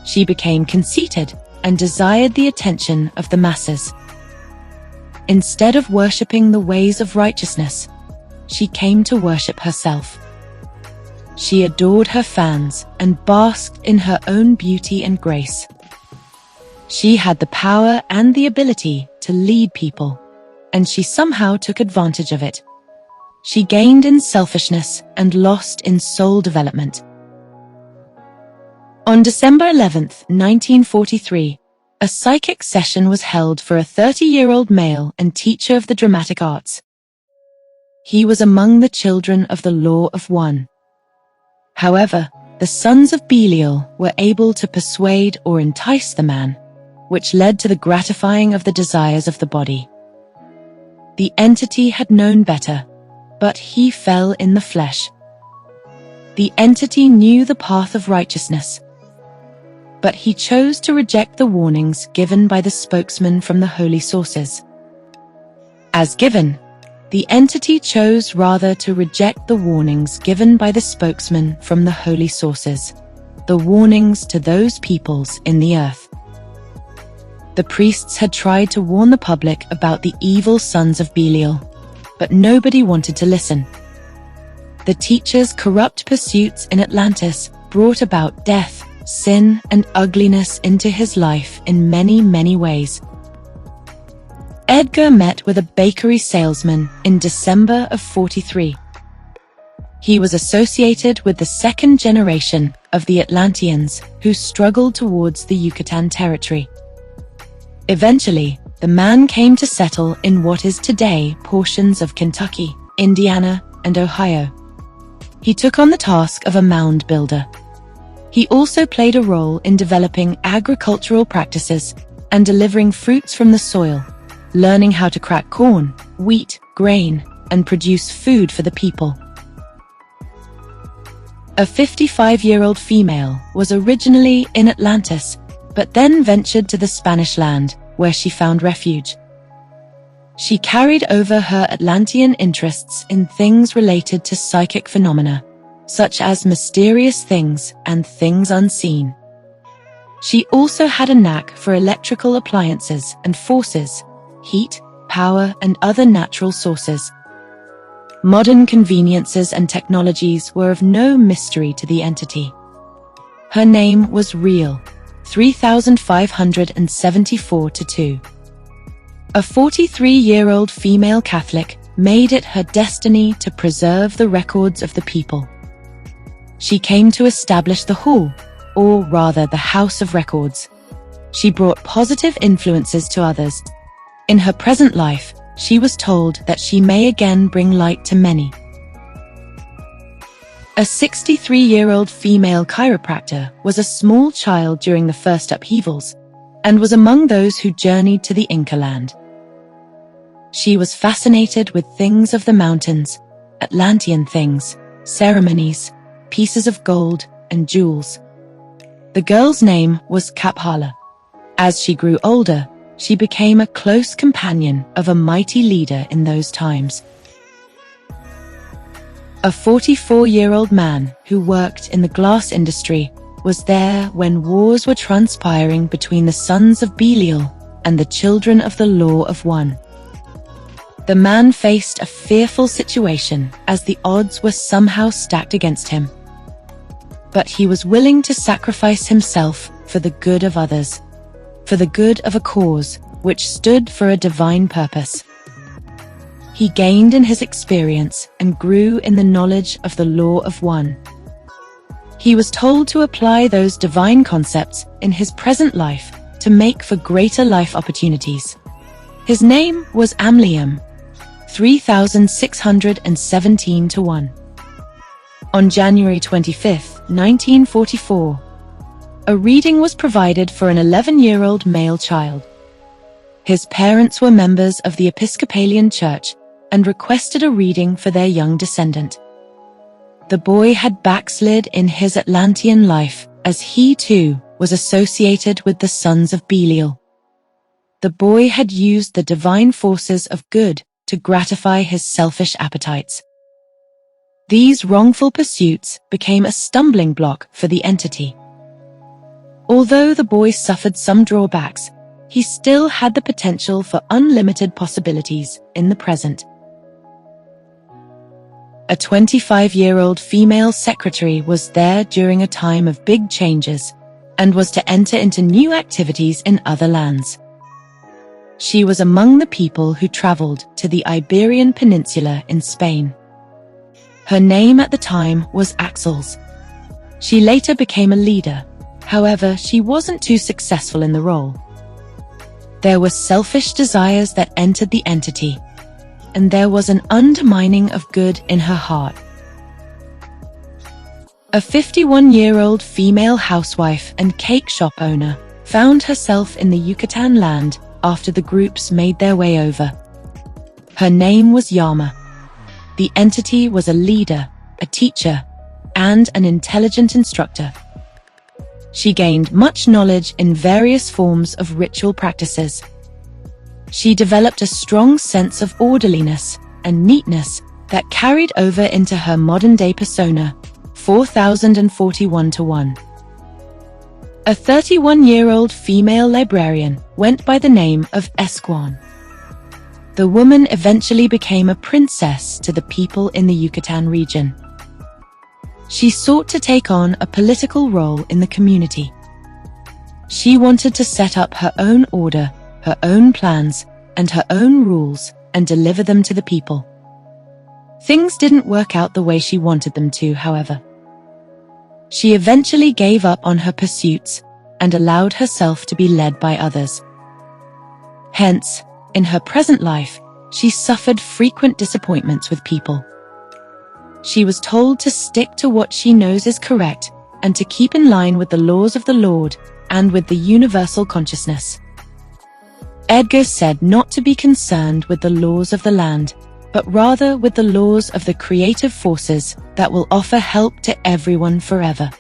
She became conceited and desired the attention of the masses. Instead of worshipping the ways of righteousness, she came to worship herself. She adored her fans and basked in her own beauty and grace. She had the power and the ability to lead people, and she somehow took advantage of it. She gained in selfishness and lost in soul development. On December 11, 1943, a psychic session was held for a 30-year-old male and teacher of the dramatic arts. He was among the children of the Law of One. However, the sons of Belial were able to persuade or entice the man, which led to the gratifying of the desires of the body. The entity had known better, but he fell in the flesh. The entity knew the path of righteousness, but he chose to reject the warnings given by the spokesman from the holy sources. As given, the entity chose rather to reject the warnings given by the spokesman from the holy sources, the warnings to those peoples in the earth. The priests had tried to warn the public about the evil sons of Belial, but nobody wanted to listen. The teacher's corrupt pursuits in Atlantis brought about death, sin, and ugliness into his life in many, many ways. Edgar met with a bakery salesman in December of 43. He was associated with the second generation of the Atlanteans who struggled towards the Yucatan territory. Eventually, the man came to settle in what is today portions of Kentucky, Indiana, and Ohio. He took on the task of a mound builder. He also played a role in developing agricultural practices and delivering fruits from the soil, learning how to crack corn, wheat, grain, and produce food for the people. A 55-year-old female was originally in Atlantis, but then ventured to the Spanish land, where she found refuge. She carried over her Atlantean interests in things related to psychic phenomena, such as mysterious things and things unseen. She also had a knack for electrical appliances and forces, heat, power, and other natural sources. Modern conveniences and technologies were of no mystery to the entity. Her name was Real, 3574-2. A 43-year-old female Catholic made it her destiny to preserve the records of the people. She came to establish the Hall, or rather the House of Records. She brought positive influences to others, In her present life, she was told that she may again bring light to many. A 63-year-old female chiropractor was a small child during the first upheavals, and was among those who journeyed to the Inca land. She was fascinated with things of the mountains, Atlantean things, ceremonies, pieces of gold, and jewels. The girl's name was Kaphala. As she grew older, she became a close companion of a mighty leader in those times. A 44-year-old man who worked in the glass industry was there when wars were transpiring between the sons of Belial and the children of the Law of One. The man faced a fearful situation as the odds were somehow stacked against him. But he was willing to sacrifice himself for the good of others, for the good of a cause which stood for a divine purpose. He gained in his experience and grew in the knowledge of the Law of One. He was told to apply those divine concepts in his present life to make for greater life opportunities. His name was Amlium, 3617 to 1. On January 25, 1944, a reading was provided for an 11-year-old male child. His parents were members of the Episcopalian Church and requested a reading for their young descendant. The boy had backslid in his Atlantean life, as he too was associated with the sons of Belial. The boy had used the divine forces of good to gratify his selfish appetites. These wrongful pursuits became a stumbling block for the entity. Although the boy suffered some drawbacks, he still had the potential for unlimited possibilities in the present. A 25-year-old female secretary was there during a time of big changes and was to enter into new activities in other lands. She was among the people who traveled to the Iberian Peninsula in Spain. Her name at the time was Axels. She later became a leader, however, she wasn't too successful in the role. There were selfish desires that entered the entity, and there was an undermining of good in her heart. A 51-year-old female housewife and cake shop owner found herself in the Yucatan land after the groups made their way over. Her name was Yama. The entity was a leader, a teacher, and an intelligent instructor. She gained much knowledge in various forms of ritual practices. She developed a strong sense of orderliness and neatness that carried over into her modern-day persona, 4041 to 1. A 31-year-old female librarian went by the name of Esquan. The woman eventually became a princess to the people in the Yucatan region. She sought to take on a political role in the community. She wanted to set up her own order, her own plans, and her own rules, and deliver them to the people. Things didn't work out the way she wanted them to, however. She eventually gave up on her pursuits and allowed herself to be led by others. Hence, in her present life, she suffered frequent disappointments with people. She was told to stick to what she knows is correct and to keep in line with the laws of the Lord and with the universal consciousness. Edgar said not to be concerned with the laws of the land, but rather with the laws of the creative forces that will offer help to everyone forever.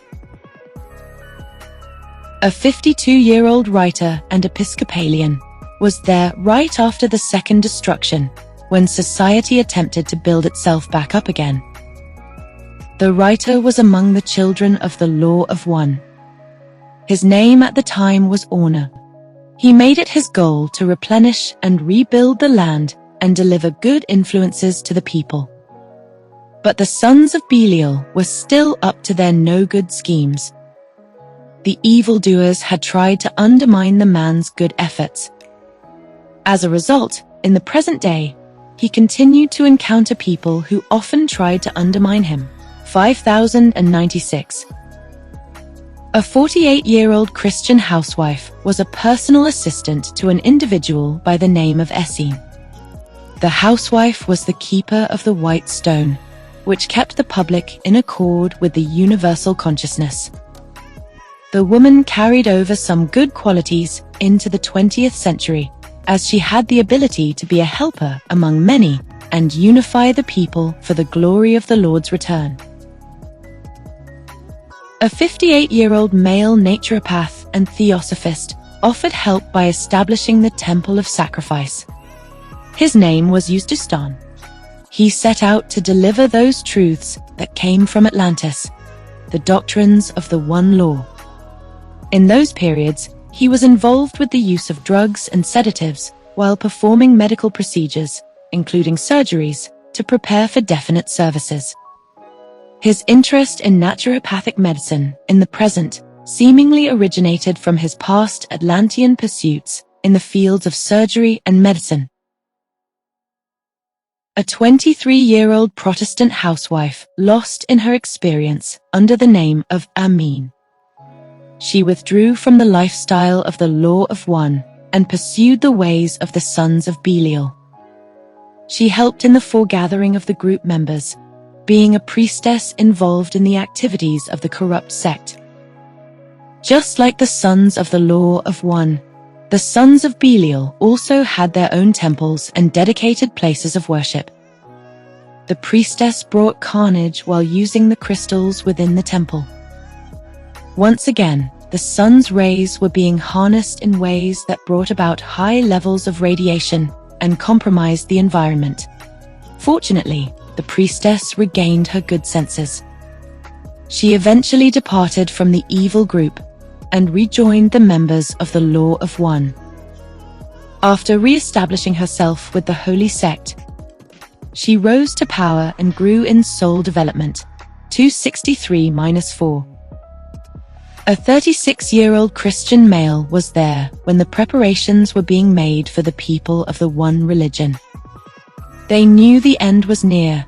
A 52-year-old writer and Episcopalian was there right after the Second Destruction, when society attempted to build itself back up again. The writer was among the children of the Law of One. His name at the time was Orna. He made it his goal to replenish and rebuild the land and deliver good influences to the people. But the sons of Belial were still up to their no-good schemes. The evildoers had tried to undermine the man's good efforts. As a result, in the present day, he continued to encounter people who often tried to undermine him. 5096. A 48-year-old Christian housewife was a personal assistant to an individual by the name of Essene. The housewife was the keeper of the white stone, which kept the public in accord with the universal consciousness. The woman carried over some good qualities into the 20th century, as she had the ability to be a helper among many and unify the people for the glory of the Lord's return. A 58-year-old male naturopath and theosophist offered help by establishing the Temple of Sacrifice. His name was Eustace. He set out to deliver those truths that came from Atlantis, the doctrines of the One Law. In those periods, he was involved with the use of drugs and sedatives while performing medical procedures, including surgeries, to prepare for definite services. His interest in naturopathic medicine in the present seemingly originated from his past Atlantean pursuits in the fields of surgery and medicine. A 23-year-old Protestant housewife lost in her experience under the name of Amin. She withdrew from the lifestyle of the Law of One and pursued the ways of the sons of Belial. She helped in the foregathering of the group members, being a priestess involved in the activities of the corrupt sect. Just like the sons of the Law of One, the sons of Belial also had their own temples and dedicated places of worship. The priestess brought carnage while using the crystals within the temple. Once again, the sun's rays were being harnessed in ways that brought about high levels of radiation and compromised the environment. Fortunately, the priestess regained her good senses. She eventually departed from the evil group and rejoined the members of the Law of One. After re-establishing herself with the holy sect, she rose to power and grew in soul development. 263-4. A 36-year-old Christian male was there when the preparations were being made for the people of the one religion. They knew the end was near,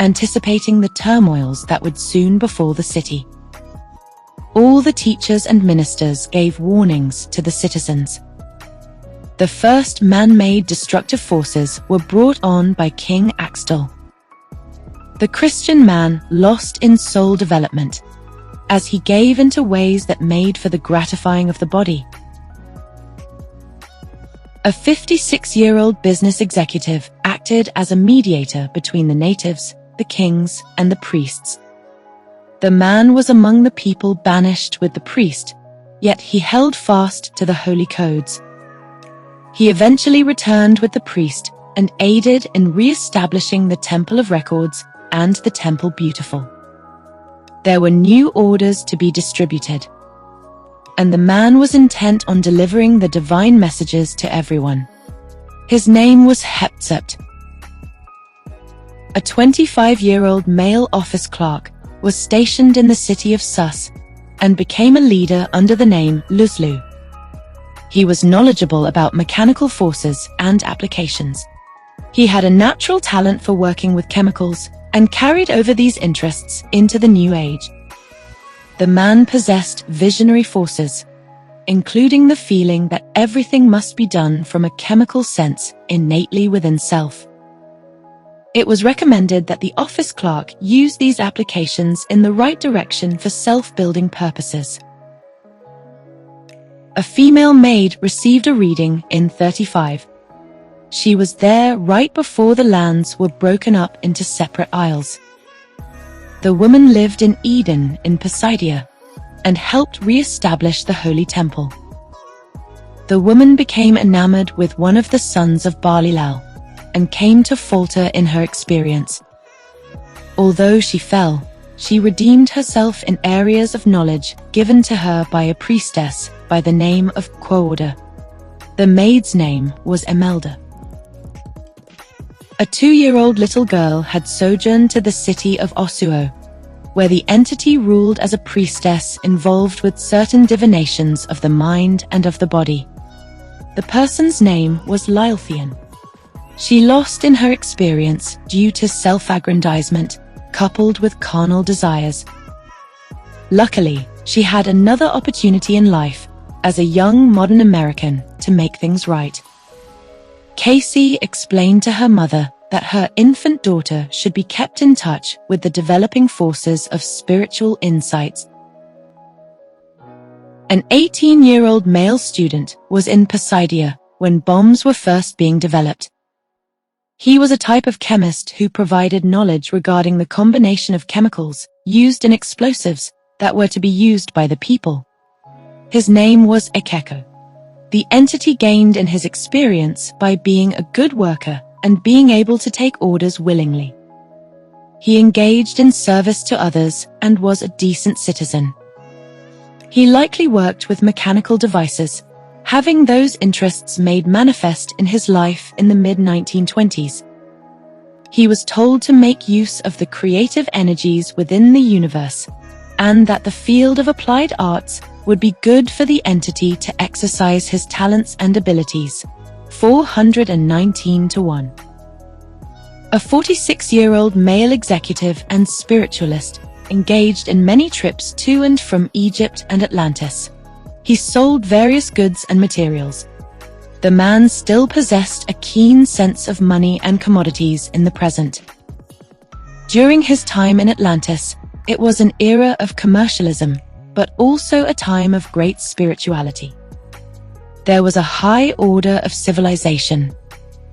anticipating the turmoils that would soon befall the city. All the teachers and ministers gave warnings to the citizens. The first man-made destructive forces were brought on by King Axtel. The Christian man lost in soul development, as he gave into ways that made for the gratifying of the body. A 56-year-old business executive acted as a mediator between the natives, the kings, and the priests. The man was among the people banished with the priest, yet he held fast to the holy codes. He eventually returned with the priest and aided in re-establishing the Temple of Records and the Temple Beautiful. There were new orders to be distributed, and the man was intent on delivering the divine messages to everyone. His name was Hepzept. A 25-year-old male office clerk was stationed in the city of Sus and became a leader under the name Luzlu. He was knowledgeable about mechanical forces and applications. He had a natural talent for working with chemicals and carried over these interests into the New Age. The man possessed visionary forces, including the feeling that everything must be done from a chemical sense innately within self. It was recommended that the office clerk use these applications in the right direction for self-building purposes. A female maid received a reading in 35. She was there right before the lands were broken up into separate isles. The woman lived in Eden in Pisidia and helped re-establish the Holy Temple. The woman became enamored with one of the sons of Baalilal and came to falter in her experience. Although she fell, she redeemed herself in areas of knowledge given to her by a priestess by the name of Quoda. The maid's name was Emelda. A 2-year-old little girl had sojourned to the city of Osuo, where the entity ruled as a priestess involved with certain divinations of the mind and of the body. The person's name was Lilthean. She lost in her experience due to self-aggrandizement, coupled with carnal desires. Luckily, she had another opportunity in life as a young modern American to make things right. Cayce explained to her mother that her infant daughter should be kept in touch with the developing forces of spiritual insights. An 18-year-old male student was in Poseidia when bombs were first being developed. He was a type of chemist who provided knowledge regarding the combination of chemicals used in explosives that were to be used by the people. His name was Edgar. The entity gained in his experience by being a good worker and being able to take orders willingly. He engaged in service to others and was a decent citizen. He likely worked with mechanical devices, having those interests made manifest in his life in the mid-1920s. He was told to make use of the creative energies within the universe, and that the field of applied arts would be good for the entity to exercise his talents and abilities. 419-1. A 46-year-old male executive and spiritualist engaged in many trips to and from Egypt and Atlantis. He sold various goods and materials. The man still possessed a keen sense of money and commodities in the present. During his time in Atlantis, it was an era of commercialism, but also a time of great spirituality. There was a high order of civilization,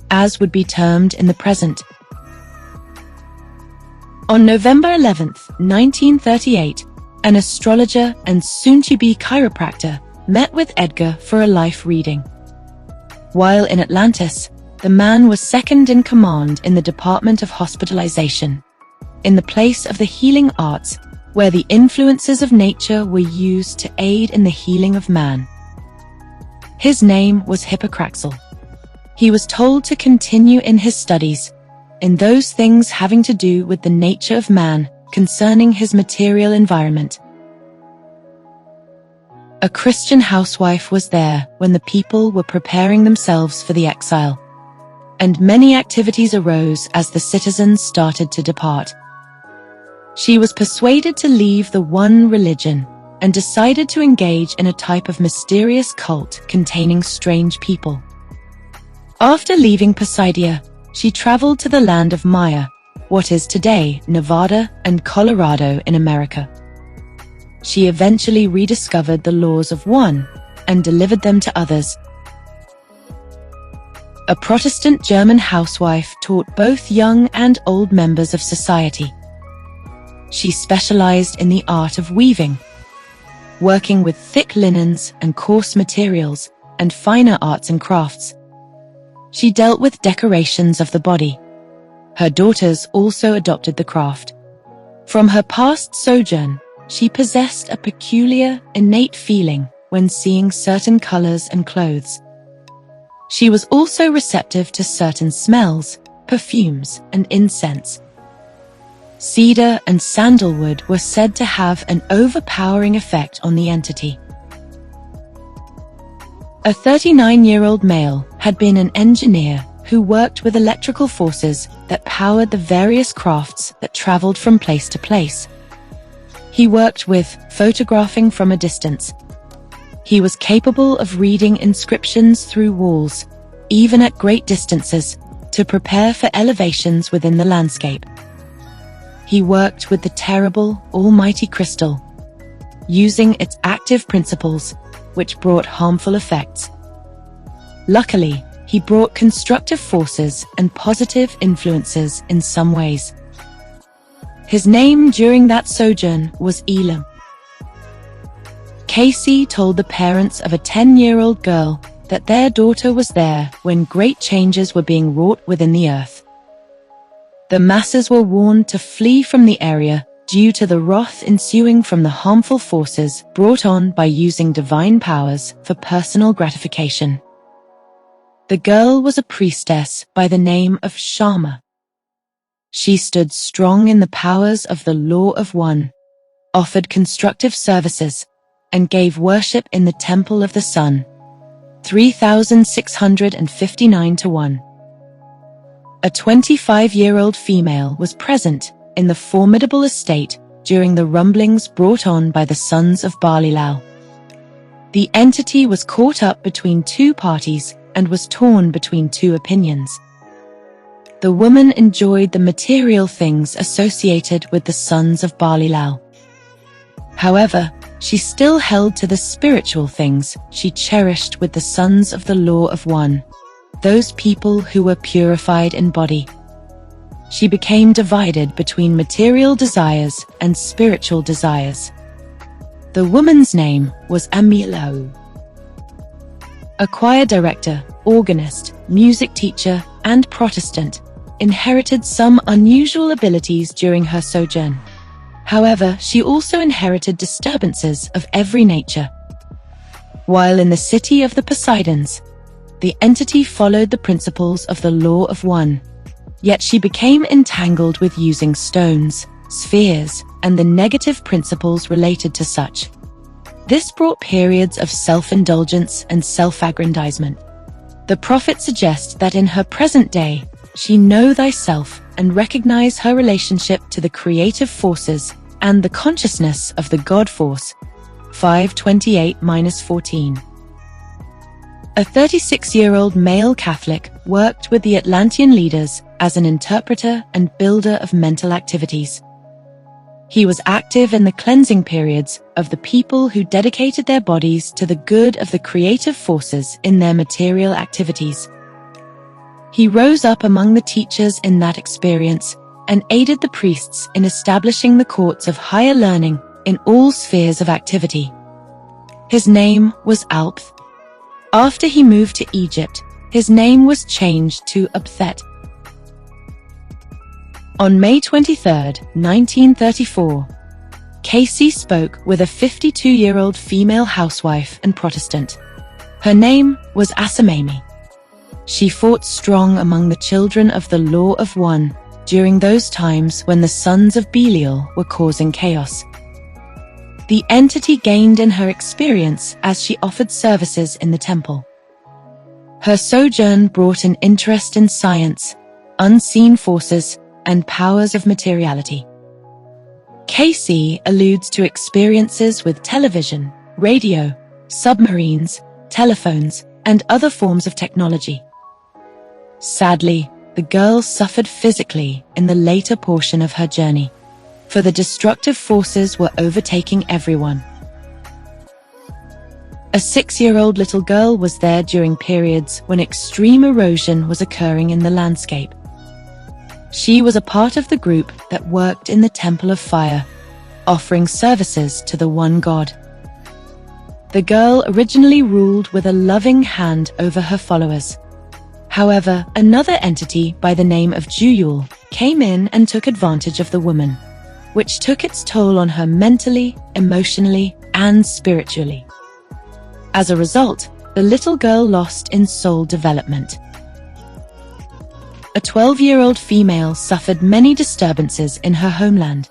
as would be termed in the present. On November 11, 1938, an astrologer and soon-to-be chiropractor met with Edgar for a life reading. While in Atlantis, the man was second in command in the Department of Hospitalization, in the place of the healing arts, where the influences of nature were used to aid in the healing of man. His name was Hippocrates. He was told to continue in his studies, in those things having to do with the nature of man, concerning his material environment. A Christian housewife was there when the people were preparing themselves for the exile, and many activities arose as the citizens started to depart. She was persuaded to leave the one religion and decided to engage in a type of mysterious cult containing strange people. After leaving Poseidia, she traveled to the land of Maya, what is today Nevada and Colorado in America. She eventually rediscovered the laws of one and delivered them to others. A Protestant German housewife taught both young and old members of society. She specialized in the art of weaving, working with thick linens and coarse materials, and finer arts and crafts. She dealt with decorations of the body. Her daughters also adopted the craft. From her past sojourn, she possessed a peculiar, innate feeling when seeing certain colors and clothes. She was also receptive to certain smells, perfumes, and incense. Cedar and sandalwood were said to have an overpowering effect on the entity. A 39-year-old male had been an engineer who worked with electrical forces that powered the various crafts that traveled from place to place. He worked with photographing from a distance. He was capable of reading inscriptions through walls, even at great distances, to prepare for elevations within the landscape. He worked with the terrible, almighty crystal, using its active principles, which brought harmful effects. Luckily, he brought constructive forces and positive influences in some ways. His name during that sojourn was Elam. Cayce told the parents of a 10-year-old girl that their daughter was there when great changes were being wrought within the earth. The masses were warned to flee from the area due to the wrath ensuing from the harmful forces brought on by using divine powers for personal gratification. The girl was a priestess by the name of Shama. She stood strong in the powers of the law of one, offered constructive services, and gave worship in the Temple of the Sun. 3659-1. A 25-year-old female was present in the formidable estate during the rumblings brought on by the sons of Baalilal. The entity was caught up between two parties and was torn between two opinions. The woman enjoyed the material things associated with the sons of Baalilal. However, she still held to the spiritual things she cherished with the sons of the Law of One, those people who were purified in body. She became divided between material desires and spiritual desires. The woman's name was Amilo. A choir director, organist, music teacher, and Protestant, inherited some unusual abilities during her sojourn. However, she also inherited disturbances of every nature. While in the city of the Poseidons, the entity followed the principles of the Law of One, yet she became entangled with using stones, spheres, and the negative principles related to such. This brought periods of self-indulgence and self-aggrandizement. The prophet suggests that in her present day, she know thyself and recognize her relationship to the creative forces and the consciousness of the God force. 5:28-14. A 36-year-old male Catholic worked with the Atlantean leaders as an interpreter and builder of mental activities. He was active in the cleansing periods of the people who dedicated their bodies to the good of the creative forces in their material activities. He rose up among the teachers in that experience and aided the priests in establishing the courts of higher learning in all spheres of activity. His name was Alpth. After he moved to Egypt, his name was changed to Abthet. On May 23, 1934, Cayce spoke with a 52-year-old female housewife and Protestant. Her name was Asamami. She fought strong among the children of the Law of One during those times when the sons of Belial were causing chaos. The entity gained in her experience as she offered services in the temple. Her sojourn brought an interest in science, unseen forces, and powers of materiality. Cayce alludes to experiences with television, radio, submarines, telephones, and other forms of technology. Sadly, the girl suffered physically in the later portion of her journey, for the destructive forces were overtaking everyone. A 6-year-old little girl was there during periods when extreme erosion was occurring in the landscape. She was a part of the group that worked in the Temple of Fire, offering services to the one God. The girl originally ruled with a loving hand over her followers. However, another entity by the name of Juyul came in and took advantage of the woman, which took its toll on her mentally, emotionally, and spiritually. As a result, the little girl lost in soul development. A 12-year-old female suffered many disturbances in her homeland.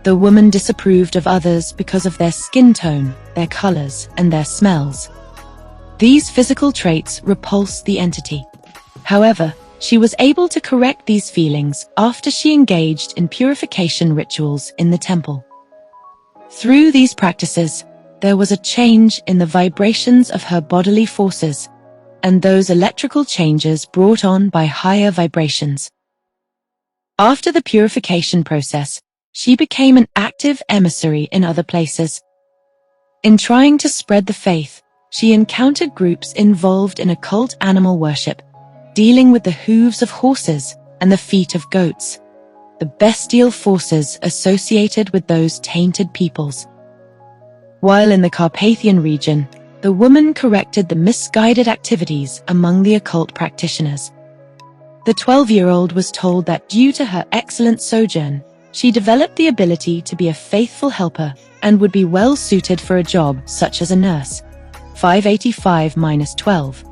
The woman disapproved of others because of their skin tone, their colors, and their smells. These physical traits repulsed the entity. However, she was able to correct these feelings after she engaged in purification rituals in the temple. Through these practices, there was a change in the vibrations of her bodily forces, and those electrical changes brought on by higher vibrations. After the purification process, she became an active emissary in other places. In trying to spread the faith, she encountered groups involved in occult animal worship, dealing with the hooves of horses and the feet of goats, the bestial forces associated with those tainted peoples. While in the Carpathian region, the woman corrected the misguided activities among the occult practitioners. The 12-year-old was told that due to her excellent sojourn, she developed the ability to be a faithful helper and would be well suited for a job such as a nurse. 585-12.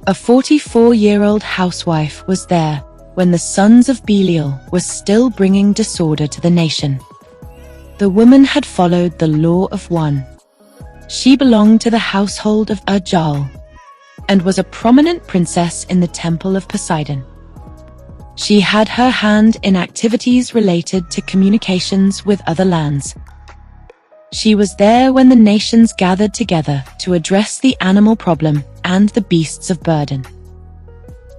A 44-year-old housewife was there when the sons of Belial were still bringing disorder to the nation. The woman had followed the Law of One. She belonged to the household of Urjal and was a prominent princess in the Temple of Poseidon. She had her hand in activities related to communications with other lands. She was there when the nations gathered together to address the animal problem and the beasts of burden.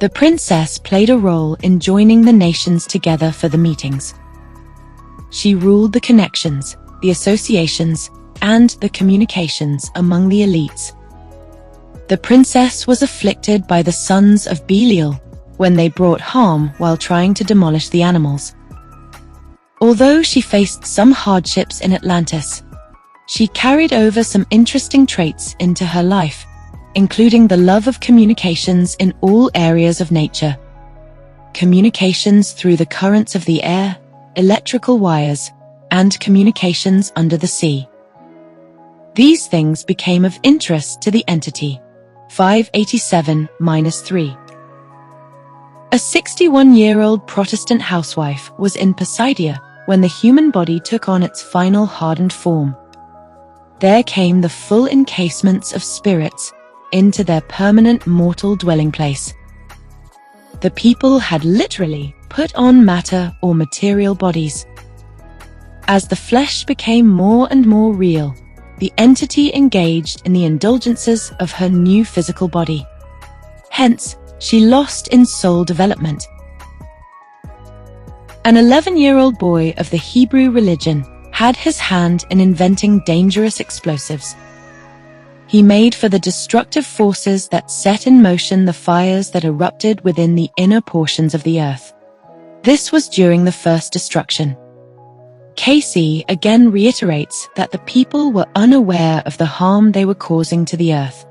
The princess played a role in joining the nations together for the meetings. She ruled the connections, the associations, and the communications among the elites. The princess was afflicted by the sons of Belial when they brought harm while trying to demolish the animals. Although she faced some hardships in Atlantis, she carried over some interesting traits into her life, including the love of communications in all areas of nature. Communications through the currents of the air, electrical wires, and communications under the sea. These things became of interest to the entity. 587-3. A 61-year-old Protestant housewife was in Poseidia when the human body took on its final hardened form. There came the full encasements of spirits into their permanent mortal dwelling place. The people had literally put on matter or material bodies. As the flesh became more and more real, the entity engaged in the indulgences of her new physical body. Hence, she lost in soul development. An 11-year-old boy of the Hebrew religion had his hand in inventing dangerous explosives. He made for the destructive forces that set in motion the fires that erupted within the inner portions of the earth. This was during the first destruction. Cayce again reiterates that the people were unaware of the harm they were causing to the earth.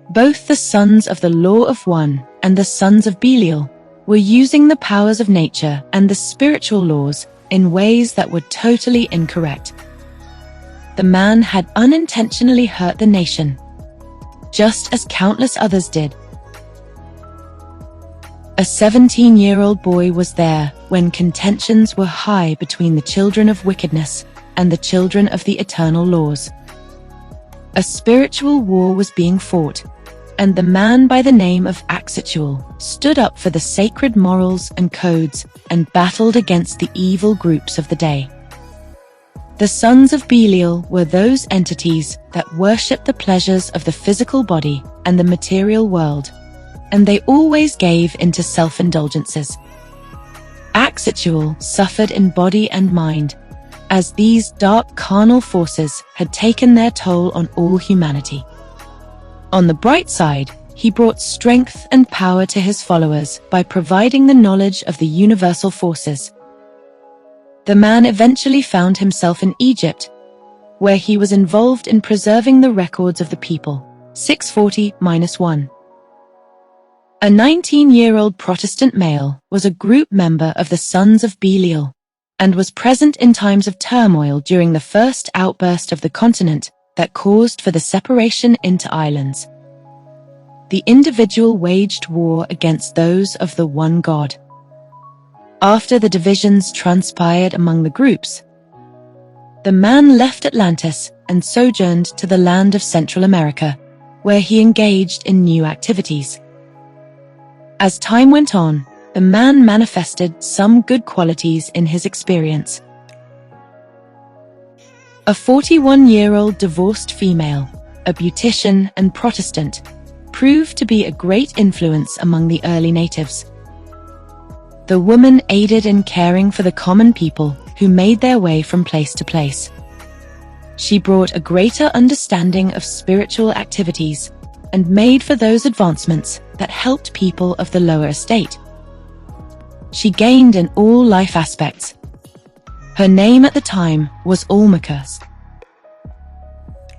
Both the sons of the Law of One and the sons of Belial were using the powers of nature and the spiritual laws in ways that were totally incorrect. The man had unintentionally hurt the nation, just as countless others did. A 17-year-old boy was there when contentions were high between the children of wickedness and the children of the eternal laws. A spiritual war was being fought, and the man by the name of Axitual stood up for the sacred morals and codes and battled against the evil groups of the day. The sons of Belial were those entities that worshipped the pleasures of the physical body and the material world, and they always gave into self-indulgences. Axitual suffered in body and mind, as these dark carnal forces had taken their toll on all humanity. On the bright side, he brought strength and power to his followers by providing the knowledge of the universal forces. The man eventually found himself in Egypt, where he was involved in preserving the records of the people. 640-1. A 19-year-old Protestant male was a group member of the Sons of Belial, and was present in times of turmoil during the first outburst of the continent that caused for the separation into islands. The individual waged war against those of the one God. After the divisions transpired among the groups, the man left Atlantis and sojourned to the land of Central America, where he engaged in new activities. As time went on, the man manifested some good qualities in his experience. A 41-year-old divorced female, a beautician and Protestant, proved to be a great influence among the early natives. The woman aided in caring for the common people who made their way from place to place. She brought a greater understanding of spiritual activities and made for those advancements that helped people of the lower estate. She gained in all life aspects. Her name at the time was Olmecus.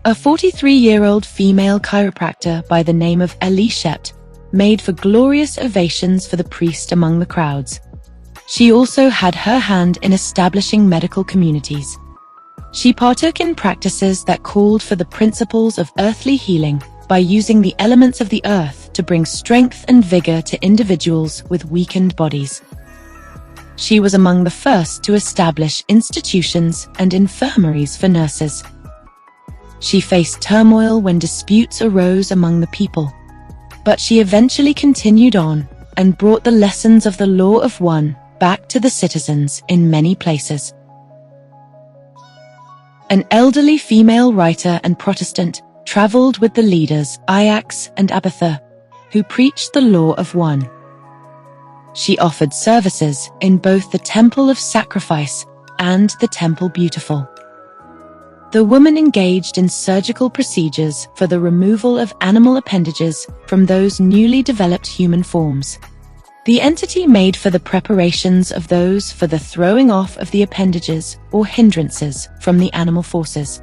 A 43-year-old female chiropractor by the name of Elishept made for glorious ovations for the priest among the crowds. She also had her hand in establishing medical communities. She partook in practices that called for the principles of earthly healing by using the elements of the earth to bring strength and vigor to individuals with weakened bodies. She was among the first to establish institutions and infirmaries for nurses. She faced turmoil when disputes arose among the people, but she eventually continued on and brought the lessons of the law of one back to the citizens in many places. An elderly female writer and Protestant traveled with the leaders Ajax and Abatha, who preached the law of one. She offered services in both the Temple of Sacrifice and the Temple Beautiful. The woman engaged in surgical procedures for the removal of animal appendages from those newly developed human forms. The entity made for the preparations of those for the throwing off of the appendages or hindrances from the animal forces.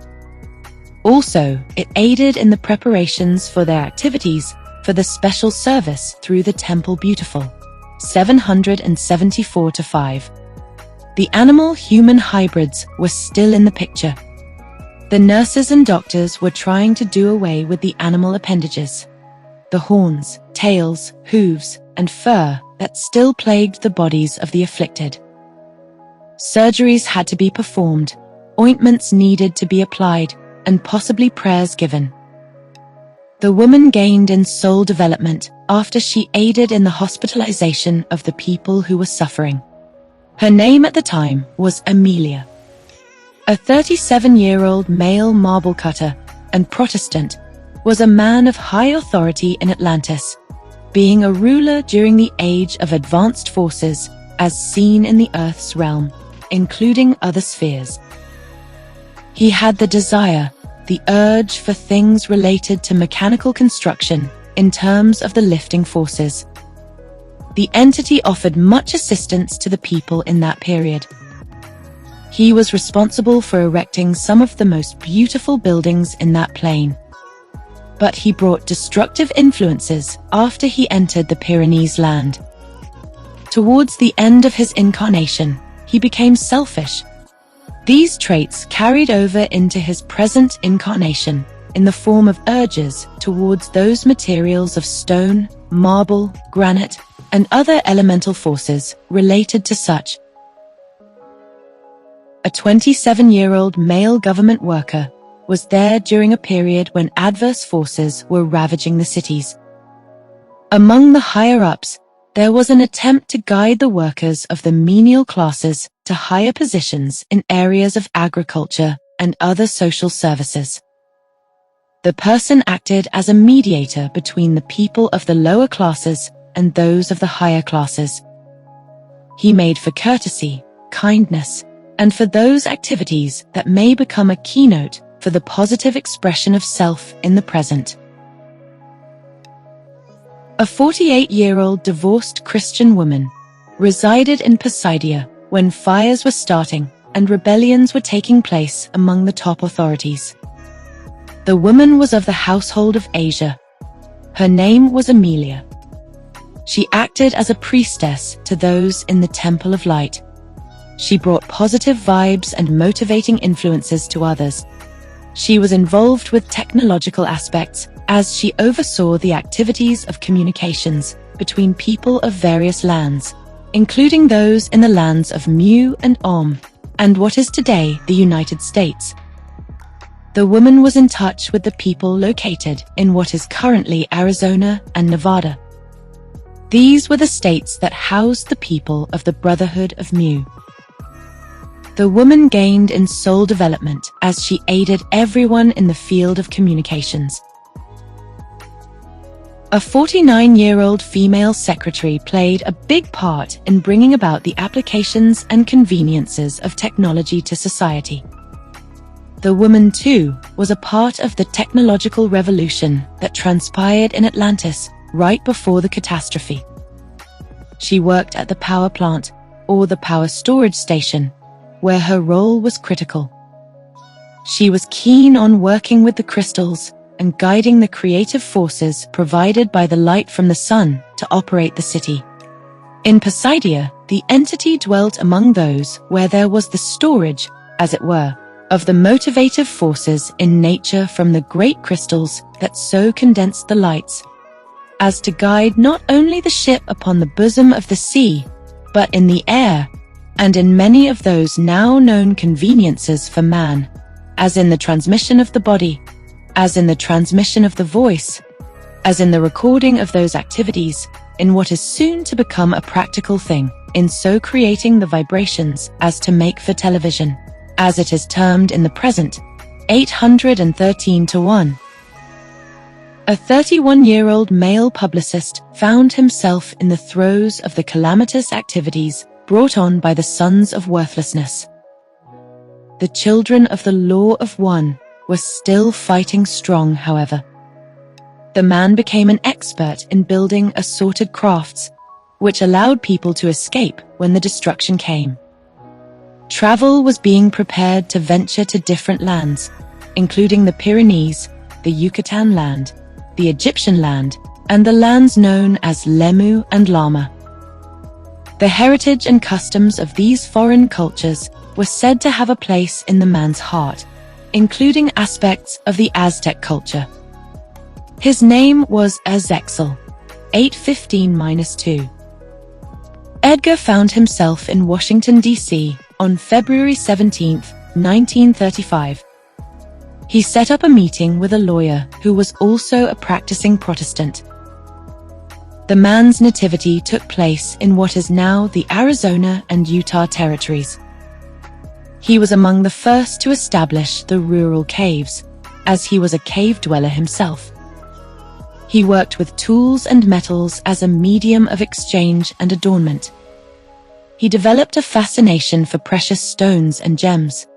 Also, it aided in the preparations for their activities for the special service through the Temple Beautiful, 774-5. The animal-human hybrids were still in the picture. The nurses and doctors were trying to do away with the animal appendages, the horns, tails, hooves, and fur that still plagued the bodies of the afflicted. Surgeries had to be performed, ointments needed to be applied, and possibly prayers given. The woman gained in soul development after she aided in the hospitalization of the people who were suffering. Her name at the time was Amelia. A 37-year-old male marble cutter and Protestant, was a man of high authority in Atlantis, being a ruler during the age of advanced forces as seen in the Earth's realm, including other spheres. He had the desire, the urge for things related to mechanical construction in terms of the lifting forces. The entity offered much assistance to the people in that period. He was responsible for erecting some of the most beautiful buildings in that plane. But he brought destructive influences after he entered the Pyrenees land. Towards the end of his incarnation, he became selfish. These traits carried over into his present incarnation in the form of urges towards those materials of stone, marble, granite, and other elemental forces related to such. A 27-year-old male government worker was there during a period when adverse forces were ravaging the cities. Among the higher-ups, there was an attempt to guide the workers of the menial classes to higher positions in areas of agriculture and other social services. The person acted as a mediator between the people of the lower classes and those of the higher classes. He made for courtesy, kindness, and for those activities that may become a keynote for the positive expression of self in the present. A 48-year-old divorced Christian woman resided in Pisidia when fires were starting and rebellions were taking place among the top authorities. The woman was of the household of Asia. Her name was Amelia. She acted as a priestess to those in the Temple of Light. She brought positive vibes and motivating influences to others. She was involved with technological aspects as she oversaw the activities of communications between people of various lands, including those in the lands of Mu and Om, and what is today the United States. The woman was in touch with the people located in what is currently Arizona and Nevada. These were the states that housed the people of the Brotherhood of Mu. The woman gained in soul development as she aided everyone in the field of communications. A 49-year-old female secretary played a big part in bringing about the applications and conveniences of technology to society. The woman, too, was a part of the technological revolution that transpired in Atlantis right before the catastrophe. She worked at the power plant, or the power storage station, where her role was critical. She was keen on working with the crystals and guiding the creative forces provided by the light from the sun to operate the city. In Pisidia, the entity dwelt among those where there was the storage, as it were, of the motivative forces in nature from the great crystals that so condensed the lights, as to guide not only the ship upon the bosom of the sea, but in the air, and in many of those now known conveniences for man, as in the transmission of the body, as in the transmission of the voice, as in the recording of those activities, in what is soon to become a practical thing, in so creating the vibrations as to make for television, as it is termed in the present, 813 to 1. A 31-year-old male publicist found himself in the throes of the calamitous activities brought on by the sons of worthlessness. The children of the law of one were still fighting strong, however. The man became an expert in building assorted crafts, which allowed people to escape when the destruction came. Travel was being prepared to venture to different lands, including the Pyrenees, the Yucatan land, the Egyptian land, and the lands known as Lemu and Lama. The heritage and customs of these foreign cultures were said to have a place in the man's heart, including aspects of the Aztec culture. His name was Azexal, 815-2. Edgar found himself in Washington, D.C. on February 17, 1935. He set up a meeting with a lawyer who was also a practicing Protestant. The man's nativity took place in what is now the Arizona and Utah territories. He was among the first to establish the rural caves, as he was a cave dweller himself. He worked with tools and metals as a medium of exchange and adornment. He developed a fascination for precious stones and gems.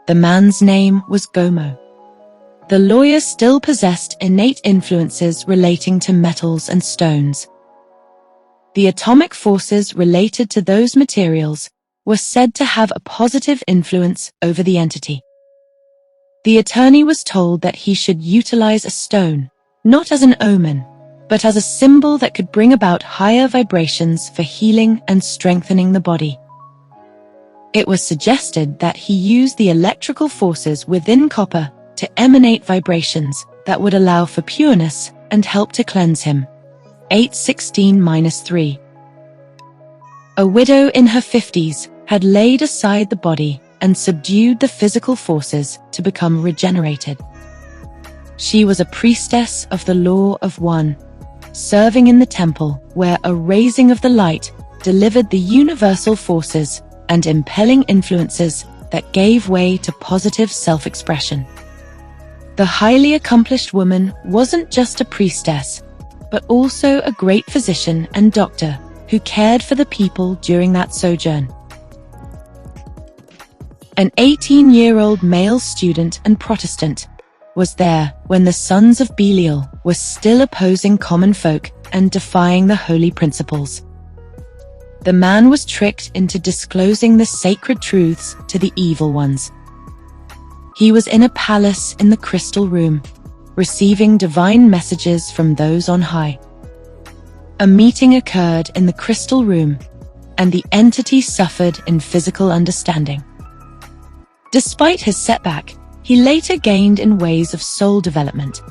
The man's name was Gomo. The lawyer still possessed innate influences relating to metals and stones. The atomic forces related to those materials were said to have a positive influence over the entity. The attorney was told that he should utilize a stone, not as an omen, but as a symbol that could bring about higher vibrations for healing and strengthening the body. It was suggested that he use the electrical forces within copper to emanate vibrations that would allow for pureness and help to cleanse him. 816-3. A widow in her 50s had laid aside the body and subdued the physical forces to become regenerated. She was a priestess of the law of one, serving in the temple where a raising of the light delivered the universal forces and impelling influences that gave way to positive self-expression. The highly accomplished woman wasn't just a priestess, but also a great physician and doctor who cared for the people during that sojourn. An 18-year-old male student and Protestant was there when the sons of Belial were still opposing common folk and defying the holy principles. The man was tricked into disclosing the sacred truths to the evil ones. He was in a palace in the crystal room, receiving divine messages from those on high. A meeting occurred in the crystal room, and the entity suffered in physical understanding. Despite his setback, he later gained in ways of soul development.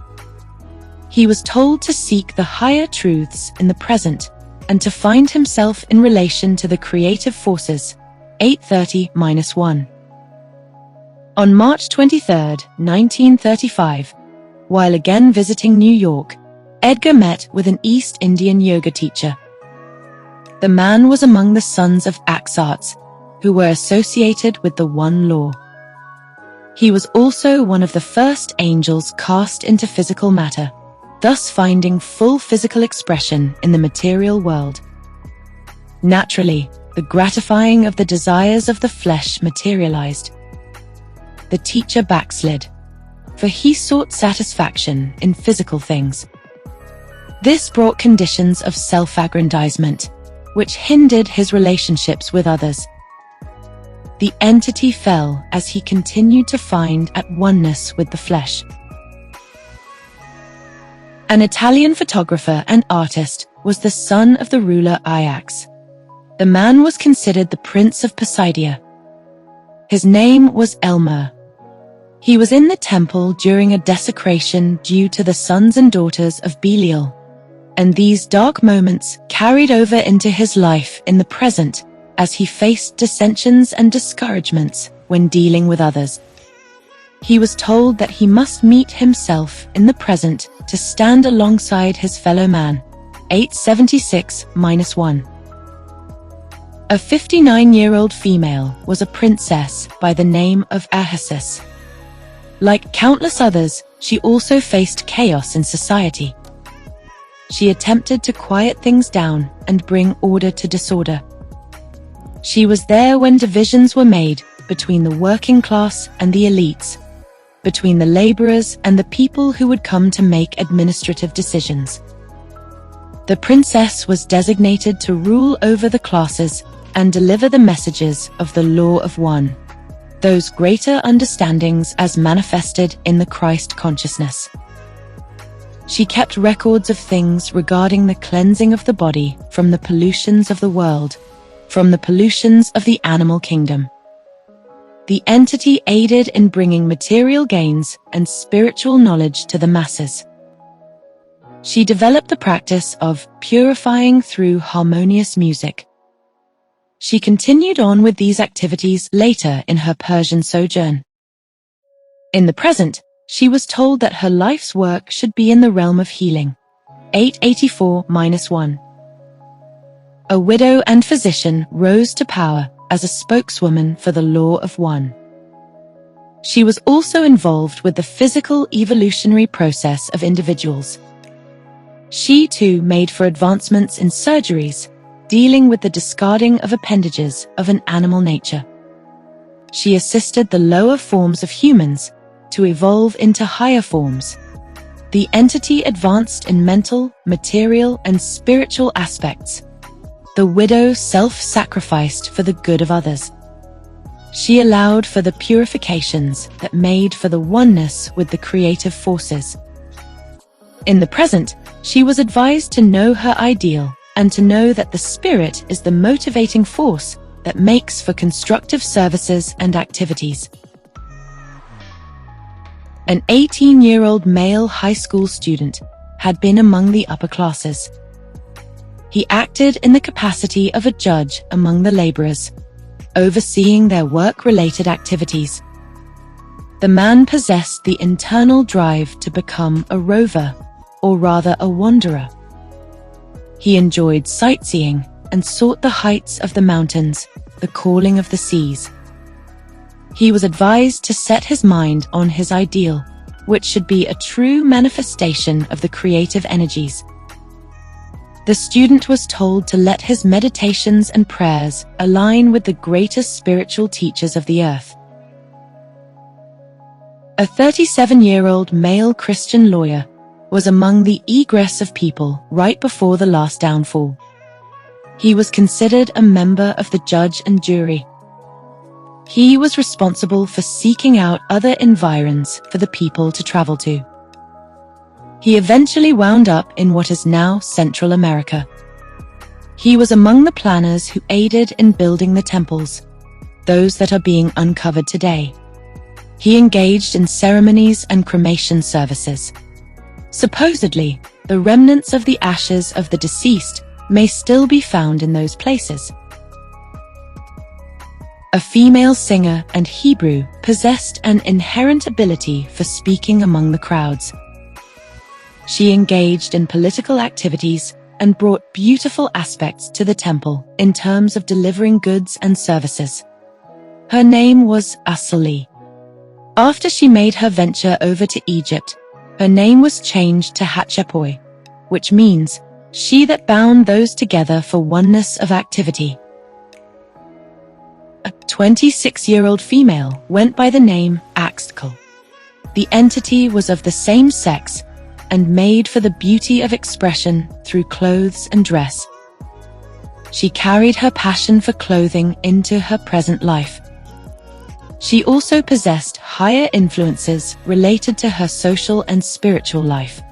He was told to seek the higher truths in the present and to find himself in relation to the creative forces. 830-1. On March 23, 1935, while again visiting New York, Edgar met with an East Indian yoga teacher. The man was among the sons of Axarts, who were associated with the One Law. He was also one of the first angels cast into physical matter, thus finding full physical expression in the material world. Naturally, the gratifying of the desires of the flesh materialized. The teacher backslid, for he sought satisfaction in physical things. This brought conditions of self-aggrandizement, which hindered his relationships with others. The entity fell as he continued to find at oneness with the flesh. An Italian photographer and artist was the son of the ruler Ajax. The man was considered the Prince of Pisidia. His name was Elmer. He was in the temple during a desecration due to the sons and daughters of Belial, and these dark moments carried over into his life in the present as he faced dissensions and discouragements when dealing with others. He was told that he must meet himself in the present to stand alongside his fellow man. 876-1. A 59-year-old female was a princess by the name of Ahasuerus. Like countless others, she also faced chaos in society. She attempted to quiet things down and bring order to disorder. She was there when divisions were made between the working class and the elites, between the laborers and the people who would come to make administrative decisions. The princess was designated to rule over the classes and deliver the messages of the law of one, those greater understandings as manifested in the Christ consciousness. She kept records of things regarding the cleansing of the body from the pollutions of the world, from the pollutions of the animal kingdom. The entity aided in bringing material gains and spiritual knowledge to the masses. She developed the practice of purifying through harmonious music. She continued on with these activities later in her Persian sojourn. In the present, she was told that her life's work should be in the realm of healing. 884-1. A widow and physician rose to power as a spokeswoman for the law of one. She was also involved with the physical evolutionary process of individuals. She too made for advancements in surgeries, dealing with the discarding of appendages of an animal nature. She assisted the lower forms of humans to evolve into higher forms. The entity advanced in mental, material, and spiritual aspects. The widow self-sacrificed for the good of others. She allowed for the purifications that made for the oneness with the creative forces. In the present, she was advised to know her ideal and to know that the spirit is the motivating force that makes for constructive services and activities. An 18-year-old male high school student had been among the upper classes. He acted in the capacity of a judge among the laborers, overseeing their work-related activities. The man possessed the internal drive to become a rover, or rather a wanderer. He enjoyed sightseeing and sought the heights of the mountains, the calling of the seas. He was advised to set his mind on his ideal, which should be a true manifestation of the creative energies. The student was told to let his meditations and prayers align with the greatest spiritual teachers of the earth. A 37-year-old male Christian lawyer was among the egress of people right before the last downfall. He was considered a member of the judge and jury. He was responsible for seeking out other environs for the people to travel to. He eventually wound up in what is now Central America. He was among the planners who aided in building the temples, those that are being uncovered today. He engaged in ceremonies and cremation services. Supposedly, the remnants of the ashes of the deceased may still be found in those places. A female singer and Hebrew possessed an inherent ability for speaking among the crowds. She engaged in political activities and brought beautiful aspects to the temple in terms of delivering goods and services. Her name was Asali. After she made her venture over to Egypt, her name was changed to Hatshepsut, which means she that bound those together for oneness of activity. A 26-year-old female went by the name Axtkel. The entity was of the same sex and made for the beauty of expression through clothes and dress. She carried her passion for clothing into her present life. She also possessed higher influences related to her social and spiritual life.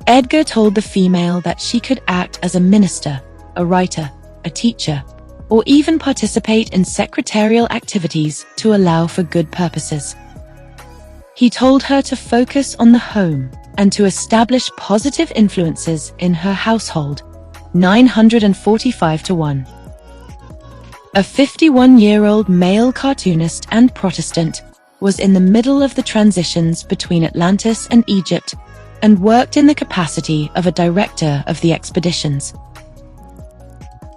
Edgar told the female that she could act as a minister, a writer, a teacher, or even participate in secretarial activities to allow for good purposes. He told her to focus on the home and to establish positive influences in her household. 945-1. A 51-year-old male cartoonist and Protestant was in the middle of the transitions between Atlantis and Egypt and worked in the capacity of a director of the expeditions.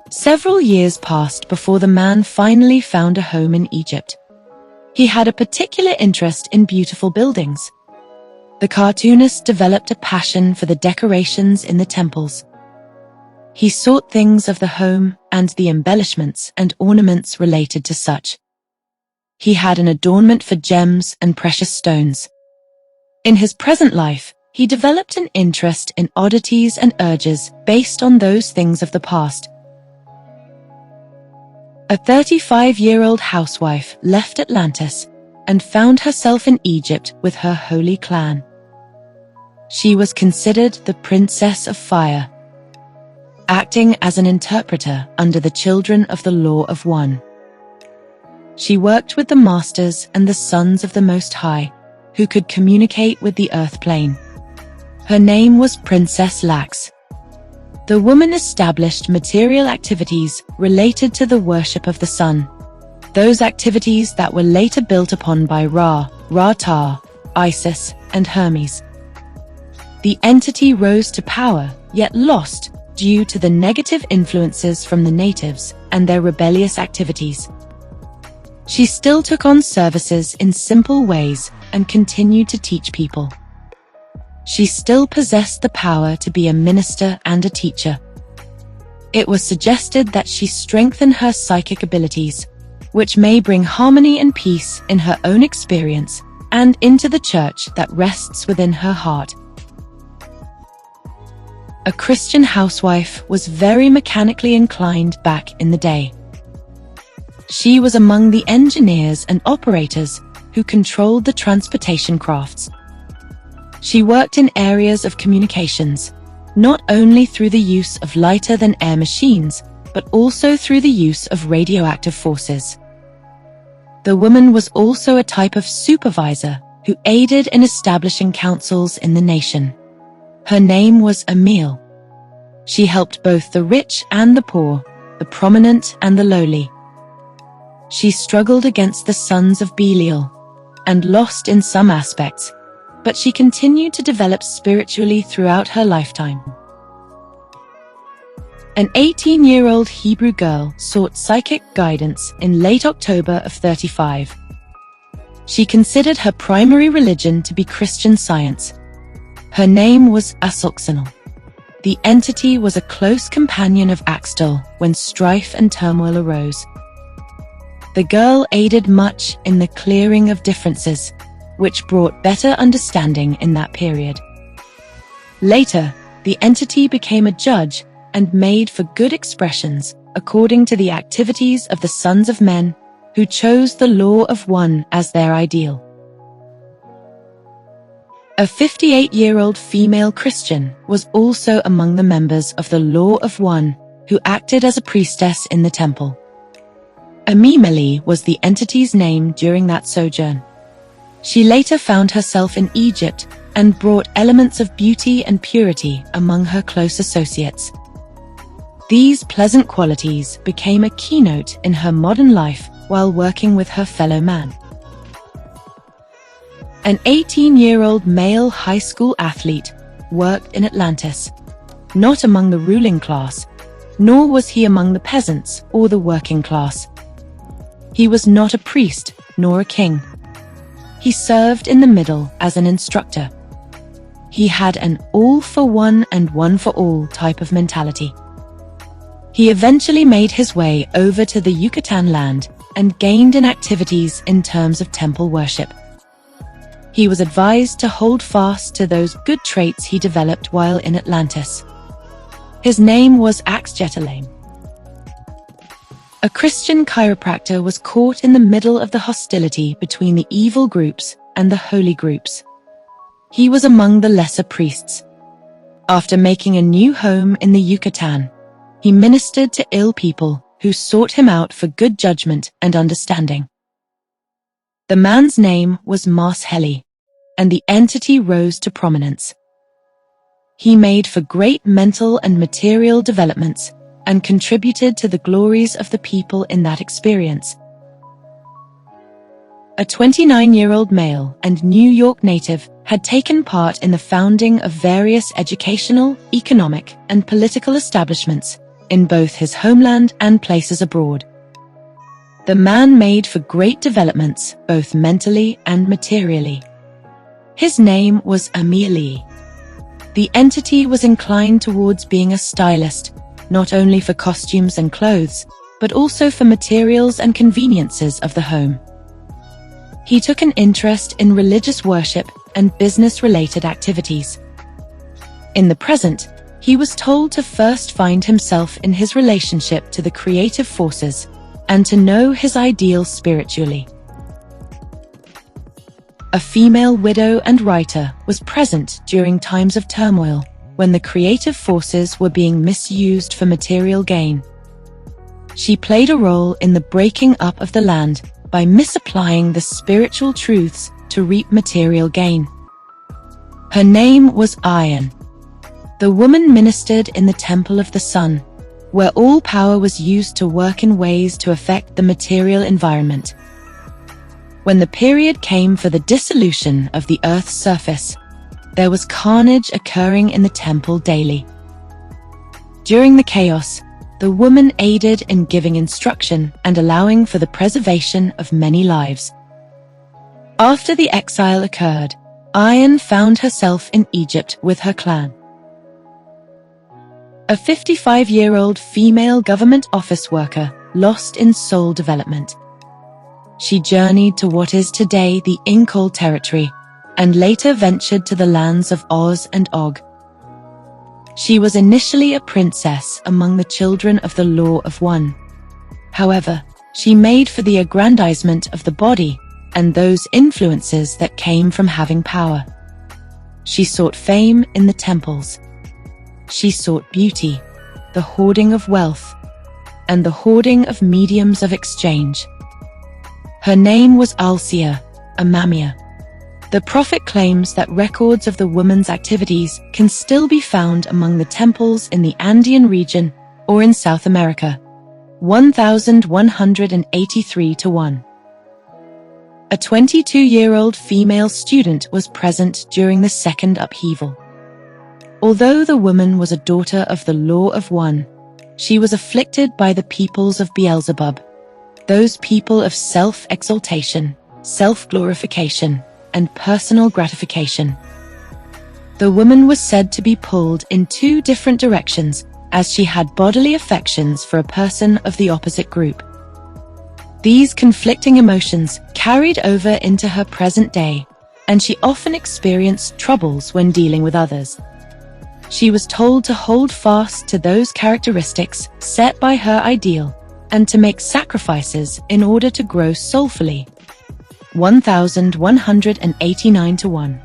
Several years passed before the man finally found a home in Egypt. He had a particular interest in beautiful buildings. The cartoonist developed a passion for the decorations in the temples. He sought things of the home and the embellishments and ornaments related to such. He had an adornment for gems and precious stones. In his present life, he developed an interest in oddities and urges based on those things of the past. A 35-year-old housewife left Atlantis and found herself in Egypt with her holy clan. She was considered the Princess of Fire, acting as an interpreter under the children of the Law of One. She worked with the masters and the sons of the Most High, who could communicate with the earth plane. Her name was Princess Lax. The woman established material activities related to the worship of the sun, those activities that were later built upon by Ra, Ra-Ta, Isis, and Hermes. The entity rose to power, yet lost, due to the negative influences from the natives and their rebellious activities. She still took on services in simple ways and continued to teach people. She still possessed the power to be a minister and a teacher. It was suggested that she strengthen her psychic abilities, which may bring harmony and peace in her own experience and into the church that rests within her heart. A Christian housewife was very mechanically inclined back in the day. She was among the engineers and operators who controlled the transportation crafts. She worked in areas of communications, not only through the use of lighter-than-air machines, but also through the use of radioactive forces. The woman was also a type of supervisor who aided in establishing councils in the nation. Her name was Emil. She helped both the rich and the poor, the prominent and the lowly. She struggled against the sons of Belial, and lost in some aspects, but she continued to develop spiritually throughout her lifetime. An 18-year-old Hebrew girl sought psychic guidance in late October of 35. She considered her primary religion to be Christian Science. Her name was Asoxanal. The entity was a close companion of Axtal when strife and turmoil arose. The girl aided much in the clearing of differences, which brought better understanding in that period. Later, the entity became a judge and made for good expressions according to the activities of the sons of men who chose the Law of One as their ideal. A 58-year-old female Christian was also among the members of the Law of One who acted as a priestess in the temple. Amimeli was the entity's name during that sojourn. She later found herself in Egypt and brought elements of beauty and purity among her close associates. These pleasant qualities became a keynote in her modern life while working with her fellow man. An 18-year-old male high school athlete worked in Atlantis, not among the ruling class, nor was he among the peasants or the working class. He was not a priest nor a king. He served in the middle as an instructor. He had an all-for-one and one-for-all type of mentality. He eventually made his way over to the Yucatan land and gained in activities in terms of temple worship. He was advised to hold fast to those good traits he developed while in Atlantis. His name was Axjetalame. A Christian chiropractor was caught in the middle of the hostility between the evil groups and the holy groups. He was among the lesser priests. After making a new home in the Yucatan, he ministered to ill people who sought him out for good judgment and understanding. The man's name was Mars Heli, and the entity rose to prominence. He made for great mental and material developments and contributed to the glories of the people in that experience. A 29-year-old male and New York native had taken part in the founding of various educational, economic, and political establishments in both his homeland and places abroad. The man made for great developments, both mentally and materially. His name was Amelie. The entity was inclined towards being a stylist, not only for costumes and clothes, but also for materials and conveniences of the home. He took an interest in religious worship and business-related activities. In the present, he was told to first find himself in his relationship to the creative forces and to know his ideal spiritually. A female widow and writer was present during times of turmoil when the creative forces were being misused for material gain. She played a role in the breaking up of the land by misapplying the spiritual truths to reap material gain. Her name was Iron. The woman ministered in the Temple of the Sun, where all power was used to work in ways to affect the material environment. When the period came for the dissolution of the Earth's surface, there was carnage occurring in the temple daily. During the chaos, the woman aided in giving instruction and allowing for the preservation of many lives. After the exile occurred, Iron found herself in Egypt with her clan. A 55-year-old female government office worker lost in soul development. She journeyed to what is today the Incal territory and later ventured to the lands of Oz and Og. She was initially a princess among the children of the Law of One. However, she made for the aggrandizement of the body and those influences that came from having power. She sought fame in the temples. She sought beauty, the hoarding of wealth, and the hoarding of mediums of exchange. Her name was Alcia, a Mamia. The prophet claims that records of the woman's activities can still be found among the temples in the Andean region or in South America. 1183-1. A 22-year-old female student was present during the second upheaval. Although the woman was a daughter of the Law of One, she was afflicted by the peoples of Beelzebub, those people of self-exaltation, self-glorification, and personal gratification. The woman was said to be pulled in two different directions as she had bodily affections for a person of the opposite group. These conflicting emotions carried over into her present day, and she often experienced troubles when dealing with others. She was told to hold fast to those characteristics set by her ideal and to make sacrifices in order to grow soulfully. 1189-1.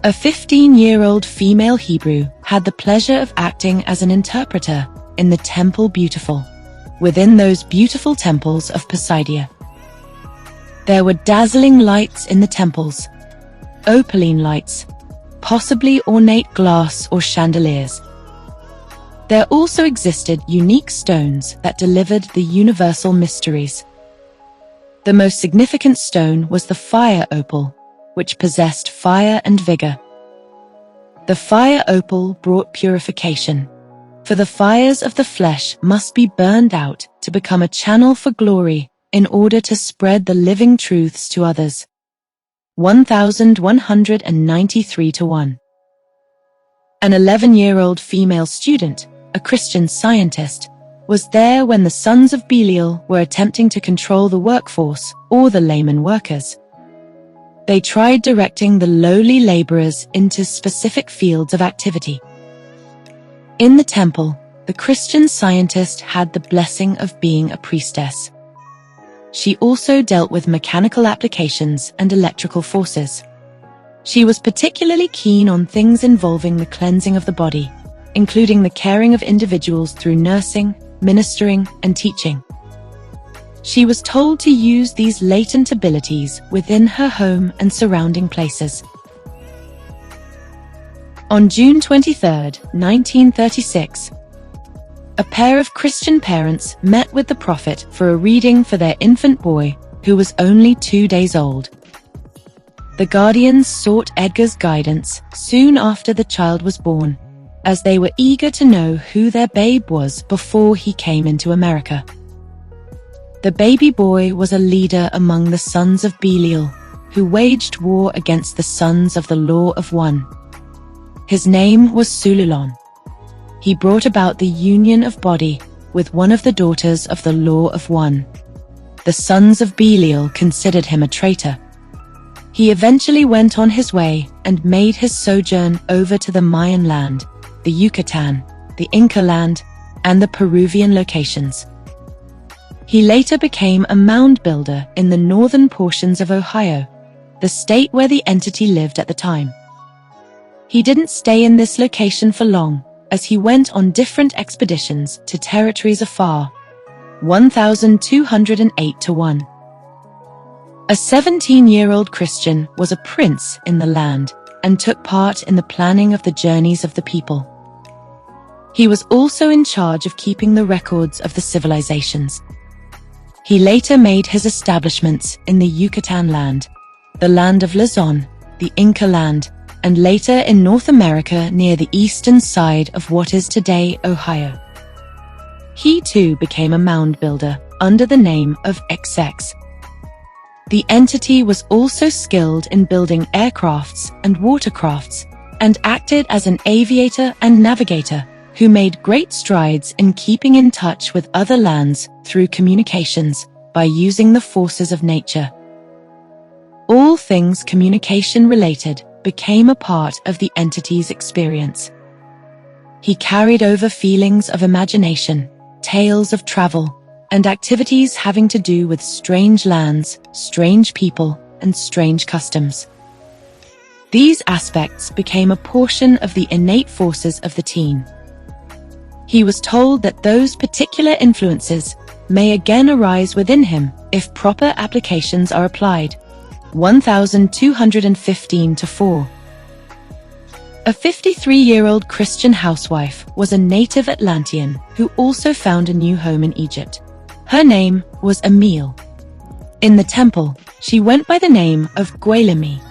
A 15-year-old female Hebrew had the pleasure of acting as an interpreter in the Temple Beautiful, within those beautiful temples of Poseidia. There were dazzling lights in the temples, opaline lights, possibly ornate glass or chandeliers. There also existed unique stones that delivered the universal mysteries. The most significant stone was the fire opal, which possessed fire and vigor. The fire opal brought purification, for the fires of the flesh must be burned out to become a channel for glory in order to spread the living truths to others. 1193-1. An 11-year-old female student, a Christian scientist, was there when the sons of Belial were attempting to control the workforce or the layman workers. They tried directing the lowly laborers into specific fields of activity. In the temple, the Christian scientist had the blessing of being a priestess. She also dealt with mechanical applications and electrical forces. She was particularly keen on things involving the cleansing of the body, including the caring of individuals through nursing, ministering, and teaching. She was told to use these latent abilities within her home and surrounding places. On June 23, 1936, a pair of Christian parents met with the prophet for a reading for their infant boy, who was only 2 days old. The guardians sought Edgar's guidance soon after the child was born, as they were eager to know who their babe was before he came into America. The baby boy was a leader among the sons of Belial, who waged war against the sons of the Law of One. His name was Sululon. He brought about the union of body with one of the daughters of the Law of One. The sons of Belial considered him a traitor. He eventually went on his way and made his sojourn over to the Mayan land, the Yucatan, the Inca land, and the Peruvian locations. He later became a mound builder in the northern portions of Ohio, the state where the entity lived at the time. He didn't stay in this location for long, as he went on different expeditions to territories afar. 1208 to 1. A 17-year-old Christian was a prince in the land and took part in the planning of the journeys of the people. He was also in charge of keeping the records of the civilizations. He later made his establishments in the Yucatan land, the land of Luzon, the Inca land, and later in North America near the eastern side of what is today Ohio. He too became a mound builder under the name of XX. The entity was also skilled in building aircrafts and watercrafts, and acted as an aviator and navigator who made great strides in keeping in touch with other lands through communications by using the forces of nature. All things communication-related became a part of the entity's experience. He carried over feelings of imagination, tales of travel, and activities having to do with strange lands, strange people, and strange customs. These aspects became a portion of the innate forces of the teen. He was told that those particular influences may again arise within him if proper applications are applied. 1215 to 4. A 53-year-old Christian housewife was a native Atlantean who also found a new home in Egypt. Her name was Emile. In the temple, she went by the name of Guelimi.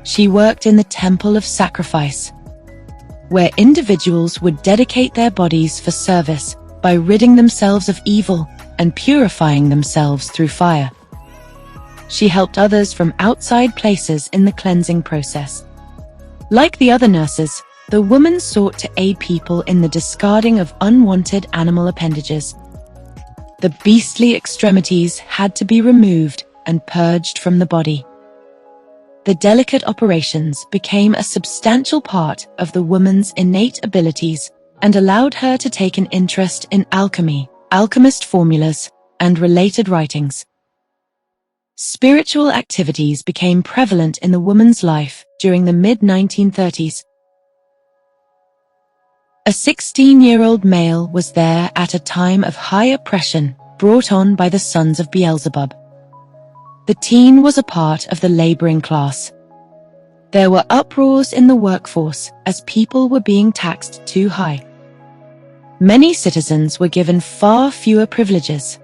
She worked in the temple of sacrifice, where individuals would dedicate their bodies for service by ridding themselves of evil and purifying themselves through fire. She helped others from outside places in the cleansing process. Like the other nurses, the woman sought to aid people in the discarding of unwanted animal appendages. The beastly extremities had to be removed and purged from the body. The delicate operations became a substantial part of the woman's innate abilities and allowed her to take an interest in alchemy, alchemist formulas, and related writings. Spiritual activities became prevalent in the woman's life during the mid-1930s. A 16-year-old male was there at a time of high oppression brought on by the sons of Beelzebub. The teen was a part of the laboring class. There were uproars in the workforce as people were being taxed too high. Many citizens were given far fewer privileges,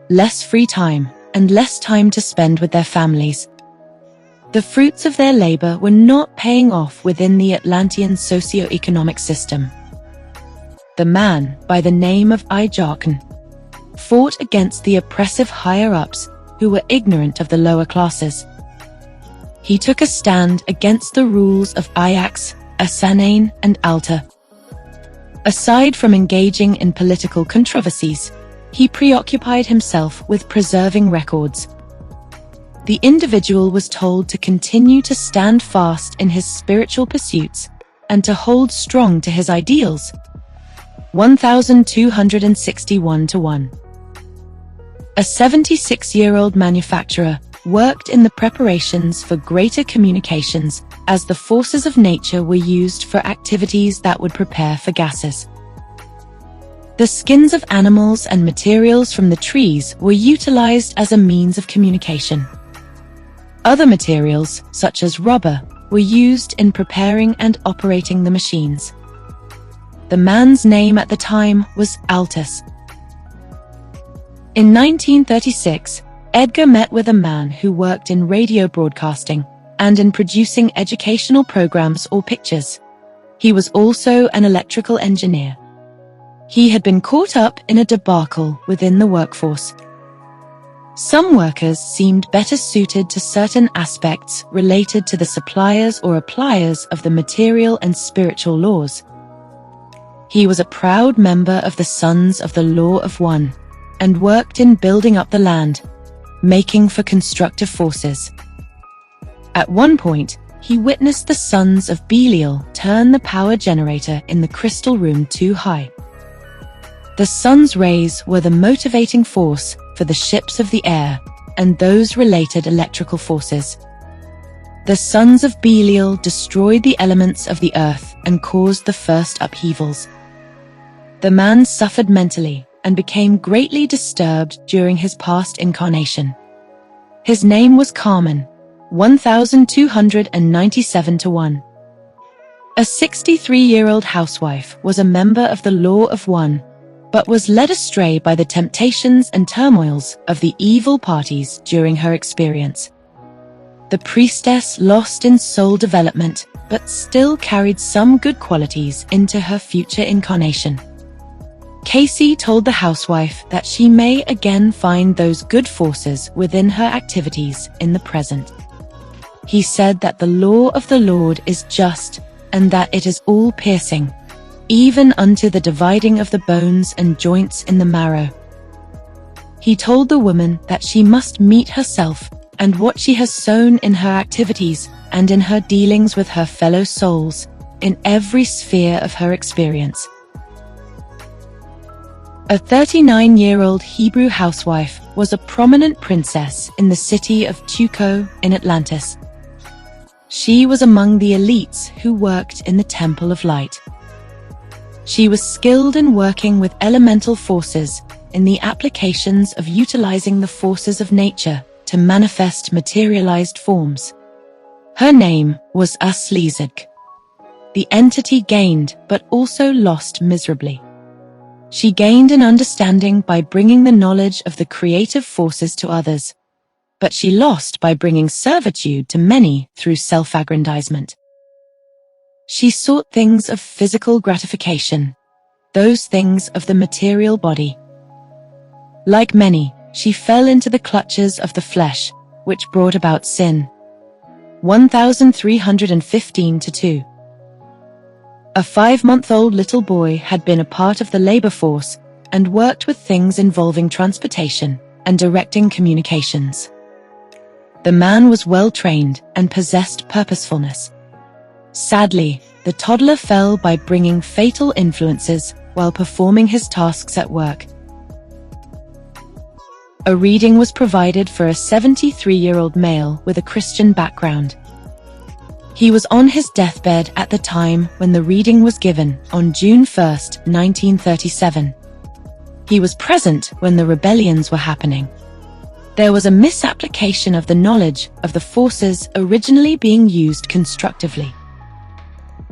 less free time, and less time to spend with their families. The fruits of their labor were not paying off within the Atlantean socio-economic system. The man, by the name of Ijarkan, fought against the oppressive higher-ups who were ignorant of the lower classes. He took a stand against the rules of Ajax, Asanane, and Alta. Aside from engaging in political controversies, he preoccupied himself with preserving records. The individual was told to continue to stand fast in his spiritual pursuits and to hold strong to his ideals. 1261 to 1. A 76-year-old manufacturer worked in the preparations for greater communications as the forces of nature were used for activities that would prepare for gases. The skins of animals and materials from the trees were utilized as a means of communication. Other materials, such as rubber, were used in preparing and operating the machines. The man's name at the time was Altus. In 1936, Edgar met with a man who worked in radio broadcasting and in producing educational programs or pictures. He was also an electrical engineer. He had been caught up in a debacle within the workforce. Some workers seemed better suited to certain aspects related to the suppliers or appliers of the material and spiritual laws. He was a proud member of the Sons of the Law of One, and worked in building up the land, making for constructive forces. At one point, he witnessed the sons of Belial turn the power generator in the crystal room too high. The sun's rays were the motivating force for the ships of the air and those related electrical forces. The sons of Belial destroyed the elements of the earth and caused the first upheavals. The man suffered mentally and became greatly disturbed during his past incarnation. His name was Carmen, 1297-1. A 63-year-old housewife was a member of the Law of One, but was led astray by the temptations and turmoils of the evil parties during her experience. The priestess lost in soul development, but still carried some good qualities into her future incarnation. Cayce told the housewife that she may again find those good forces within her activities in the present. He said that the law of the Lord is just, and that it is all-piercing, even unto the dividing of the bones and joints in the marrow. He told the woman that she must meet herself and what she has sown in her activities and in her dealings with her fellow souls, in every sphere of her experience. A 39-year-old Hebrew housewife was a prominent princess in the city of Tuco in Atlantis. She was among the elites who worked in the Temple of Light. She was skilled in working with elemental forces in the applications of utilizing the forces of nature to manifest materialized forms. Her name was Aslizig. The entity gained but also lost miserably. She gained an understanding by bringing the knowledge of the creative forces to others, but she lost by bringing servitude to many through self-aggrandizement. She sought things of physical gratification, those things of the material body. Like many, she fell into the clutches of the flesh, which brought about sin. 1315-2. A 5-month-old little boy had been a part of the labor force and worked with things involving transportation and directing communications. The man was well-trained and possessed purposefulness. Sadly, the toddler fell by bringing fatal influences while performing his tasks at work. A reading was provided for a 73-year-old male with a Christian background. He was on his deathbed at the time when the reading was given on June 1, 1937. He was present when the rebellions were happening. There was a misapplication of the knowledge of the forces originally being used constructively.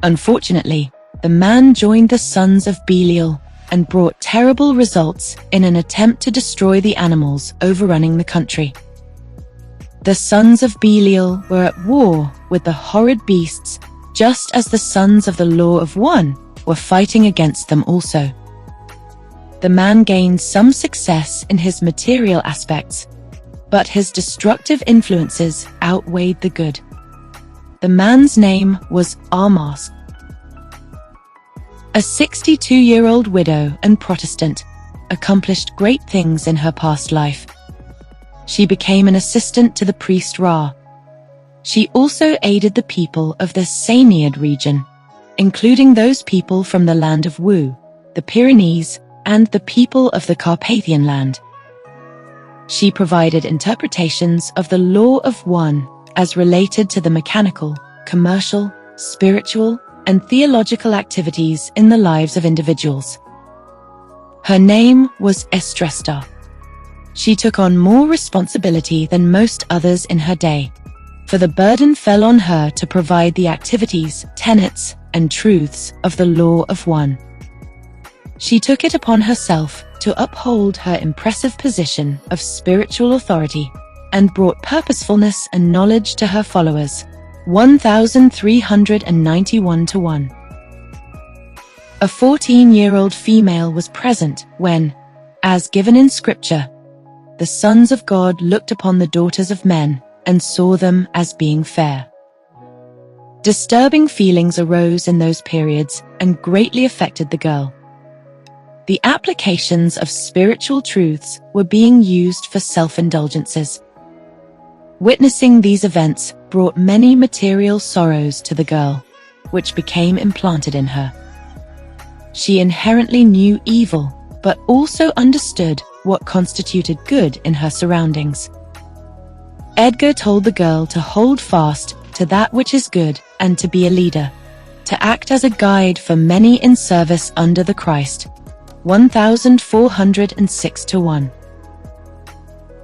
Unfortunately, the man joined the sons of Belial and brought terrible results in an attempt to destroy the animals overrunning the country. The sons of Belial were at war with the horrid beasts, just as the sons of the Law of One were fighting against them also. The man gained some success in his material aspects, but his destructive influences outweighed the good. The man's name was Armas. A 62-year-old widow and Protestant, accomplished great things in her past life. She became an assistant to the priest Ra. She also aided the people of the Sainid region, including those people from the land of Wu, the Pyrenees, and the people of the Carpathian land. She provided interpretations of the Law of One as related to the mechanical, commercial, spiritual, and theological activities in the lives of individuals. Her name was Estresta. She took on more responsibility than most others in her day, for the burden fell on her to provide the activities, tenets, and truths of the Law of One. She took it upon herself to uphold her impressive position of spiritual authority and brought purposefulness and knowledge to her followers. 1391 to 1. A 14-year-old female was present when, as given in Scripture, the sons of God looked upon the daughters of men and saw them as being fair. Disturbing feelings arose in those periods and greatly affected the girl. The applications of spiritual truths were being used for self-indulgences. Witnessing these events brought many material sorrows to the girl, which became implanted in her. She inherently knew evil, but also understood what constituted good in her surroundings. Edgar told the girl to hold fast to that which is good and to be a leader, to act as a guide for many in service under the Christ. 1406 to 1.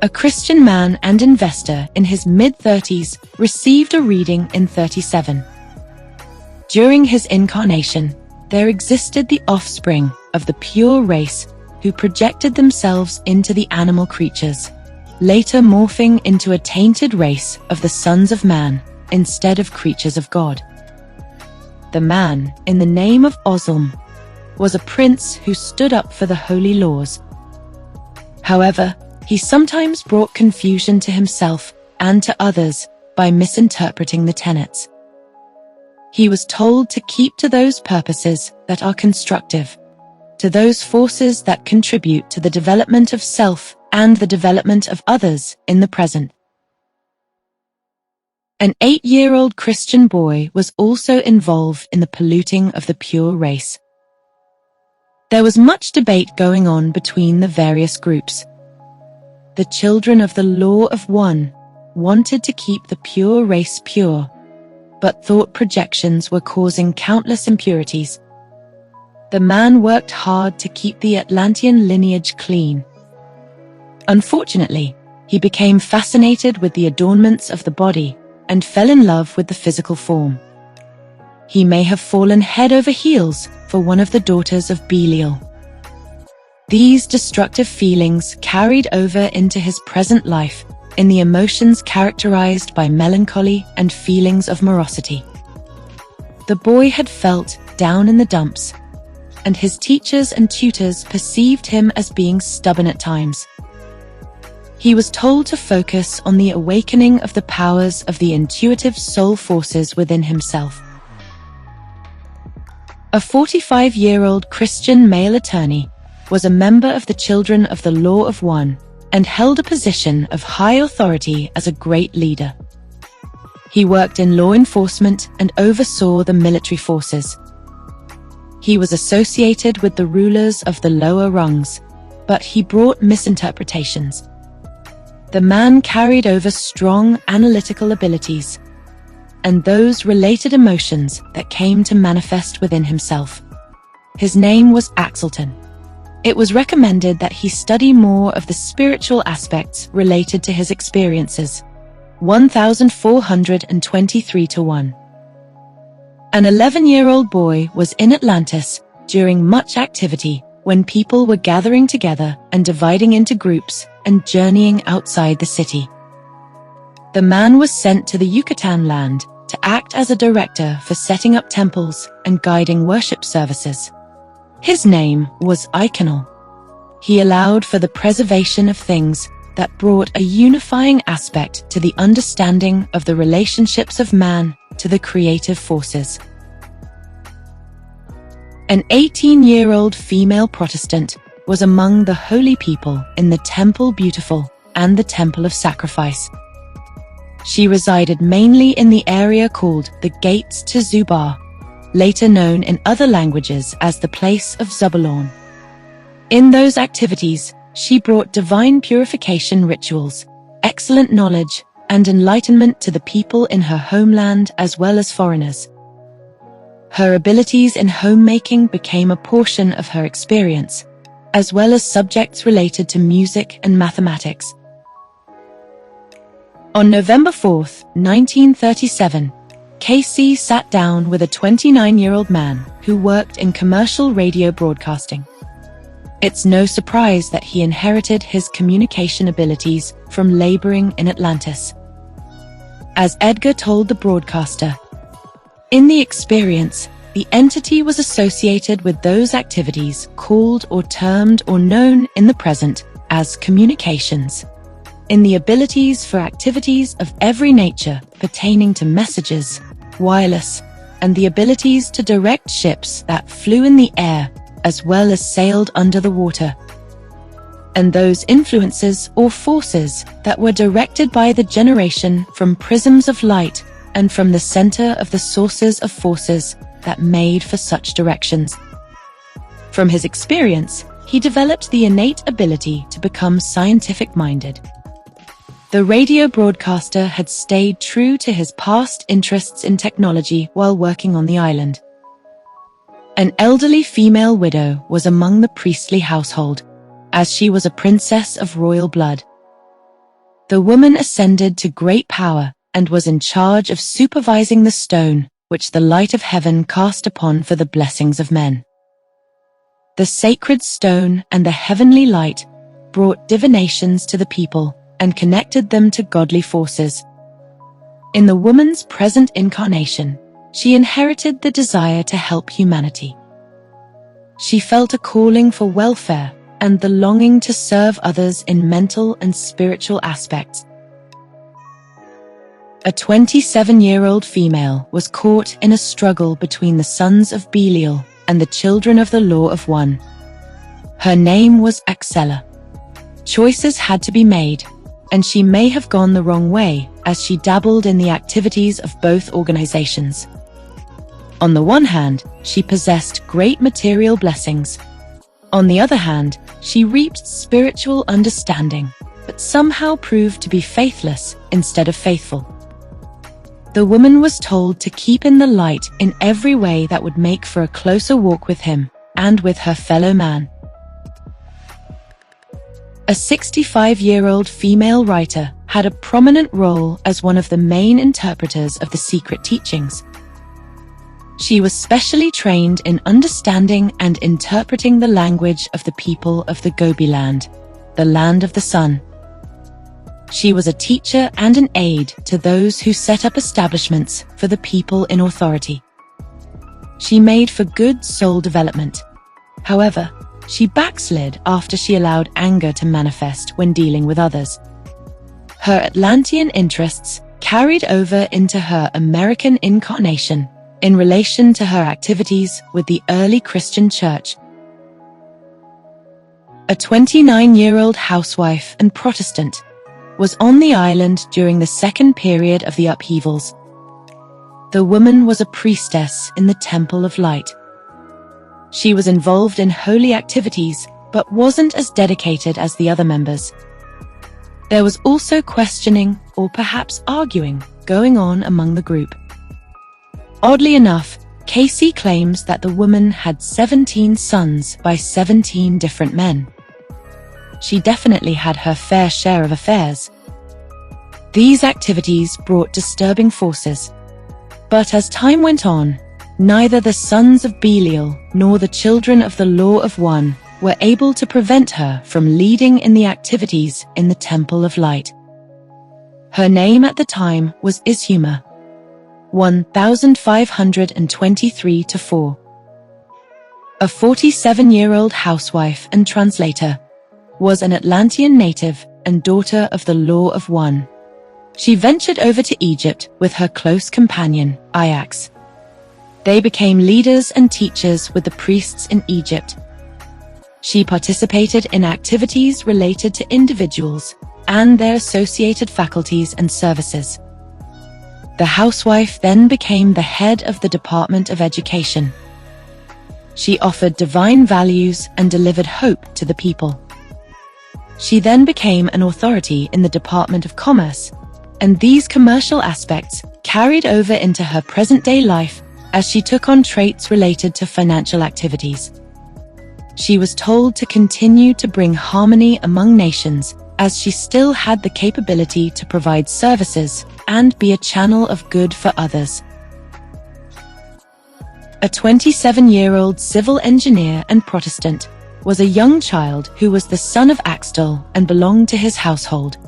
A Christian man and investor in his mid-30s received a reading in 37. During his incarnation, there existed the offspring of the pure race who projected themselves into the animal creatures, later morphing into a tainted race of the sons of man instead of creatures of God. The man, in the name of Ozulm, was a prince who stood up for the holy laws. However, he sometimes brought confusion to himself and to others by misinterpreting the tenets. He was told to keep to those purposes that are constructive, to those forces that contribute to the development of self and the development of others in the present. An 8-year-old Christian boy was also involved in the polluting of the pure race. There was much debate going on between the various groups. The children of the Law of One wanted to keep the pure race pure, but thought projections were causing countless impurities. The man worked hard to keep the Atlantean lineage clean. Unfortunately, he became fascinated with the adornments of the body and fell in love with the physical form. He may have fallen head over heels for one of the daughters of Belial. These destructive feelings carried over into his present life in the emotions characterized by melancholy and feelings of morosity. The boy had felt down in the dumps, and his teachers and tutors perceived him as being stubborn at times. He was told to focus on the awakening of the powers of the intuitive soul forces within himself. A 45-year-old Christian male attorney was a member of the Children of the Law of One and held a position of high authority as a great leader. He worked in law enforcement and oversaw the military forces. He was associated with the rulers of the lower rungs, but he brought misinterpretations. The man carried over strong analytical abilities and those related emotions that came to manifest within himself. His name was Axelton. It was recommended that he study more of the spiritual aspects related to his experiences. 1423 to 1. An 11-year-old boy was in Atlantis during much activity when people were gathering together and dividing into groups and journeying outside the city. The man was sent to the Yucatan land to act as a director for setting up temples and guiding worship services. His name was Iconal. He allowed for the preservation of things that brought a unifying aspect to the understanding of the relationships of man to the creative forces. An 18-year-old female Protestant was among the holy people in the Temple Beautiful and the Temple of Sacrifice. She resided mainly in the area called the Gates to Zubar, later known in other languages as the Place of Zebulon. In those activities, she brought divine purification rituals, excellent knowledge, and enlightenment to the people in her homeland as well as foreigners. Her abilities in homemaking became a portion of her experience, as well as subjects related to music and mathematics. On November 4, 1937, Cayce sat down with a 29-year-old man who worked in commercial radio broadcasting. It's no surprise that he inherited his communication abilities from laboring in Atlantis. As Edgar told the broadcaster, in the experience, the entity was associated with those activities called or termed or known in the present as communications. In the abilities for activities of every nature pertaining to messages, wireless, and the abilities to direct ships that flew in the air as well as sailed under the water, and those influences or forces that were directed by the generation from prisms of light and from the center of the sources of forces that made for such directions. From his experience, he developed the innate ability to become scientific-minded. The radio broadcaster had stayed true to his past interests in technology while working on the island. An elderly female widow was among the priestly household, as she was a princess of royal blood. The woman ascended to great power and was in charge of supervising the stone which the light of heaven cast upon for the blessings of men. The sacred stone and the heavenly light brought divinations to the people and connected them to godly forces. In the woman's present incarnation, she inherited the desire to help humanity. She felt a calling for welfare and the longing to serve others in mental and spiritual aspects. A 27-year-old female was caught in a struggle between the sons of Belial and the children of the Law of One. Her name was Axella. Choices had to be made, and she may have gone the wrong way as she dabbled in the activities of both organizations. On the one hand, she possessed great material blessings. On the other hand, she reaped spiritual understanding, but somehow proved to be faithless instead of faithful. The woman was told to keep in the light in every way that would make for a closer walk with him and with her fellow man. A 65-year-old female writer had a prominent role as one of the main interpreters of the secret teachings. She was specially trained in understanding and interpreting the language of the people of the Gobi land, the land of the sun. She was a teacher and an aid to those who set up establishments for the people in authority. She made for good soul development. However, she backslid after she allowed anger to manifest when dealing with others. Her Atlantean interests carried over into her American incarnation in relation to her activities with the early Christian church. A 29-year-old housewife and Protestant was on the island during the second period of the upheavals. The woman was a priestess in the Temple of Light. She was involved in holy activities, but wasn't as dedicated as the other members. There was also questioning, or perhaps arguing, going on among the group. Oddly enough, Cayce claims that the woman had 17 sons by 17 different men. She definitely had her fair share of affairs. These activities brought disturbing forces. But as time went on, neither the sons of Belial nor the children of the Law of One were able to prevent her from leading in the activities in the Temple of Light. Her name at the time was Ishuma, 1523-4. A 47-year-old housewife and translator, was an Atlantean native and daughter of the Law of One. She ventured over to Egypt with her close companion, Ajax. They became leaders and teachers with the priests in Egypt. She participated in activities related to individuals and their associated faculties and services. The housewife then became the head of the Department of Education. She offered divine values and delivered hope to the people. She then became an authority in the Department of Commerce, and these commercial aspects carried over into her present-day life as she took on traits related to financial activities. She was told to continue to bring harmony among nations as she still had the capability to provide services and be a channel of good for others. A 27-year-old civil engineer and Protestant was a young child who was the son of Axtell and belonged to his household.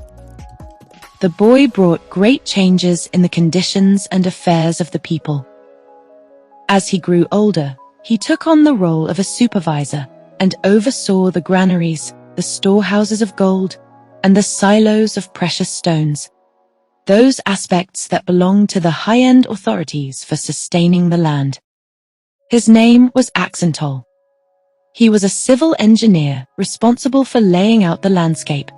The boy brought great changes in the conditions and affairs of the people. As he grew older, he took on the role of a supervisor and oversaw the granaries, the storehouses of gold, and the silos of precious stones, those aspects that belonged to the high-end authorities for sustaining the land. His name was Axtell. He was a civil engineer responsible for laying out the landscape.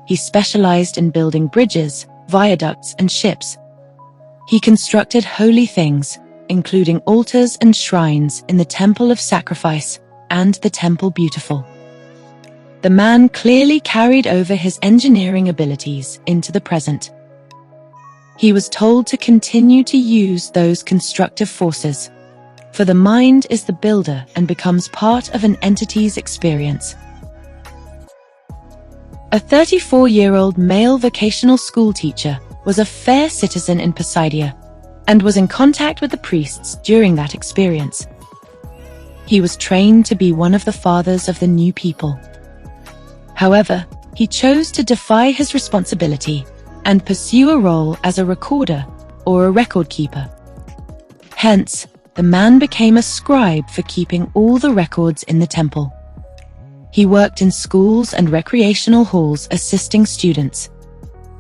He specialized in building bridges, viaducts, and ships. He constructed holy things, including altars and shrines in the Temple of Sacrifice and the Temple Beautiful. The man clearly carried over his engineering abilities into the present. He was told to continue to use those constructive forces, for the mind is the builder and becomes part of an entity's experience. A 34-year-old male vocational school teacher was a fair citizen in Pisidia and was in contact with the priests during that experience. He was trained to be one of the fathers of the new people. However, he chose to defy his responsibility and pursue a role as a recorder or a record keeper. Hence, the man became a scribe for keeping all the records in the temple. He worked in schools and recreational halls assisting students.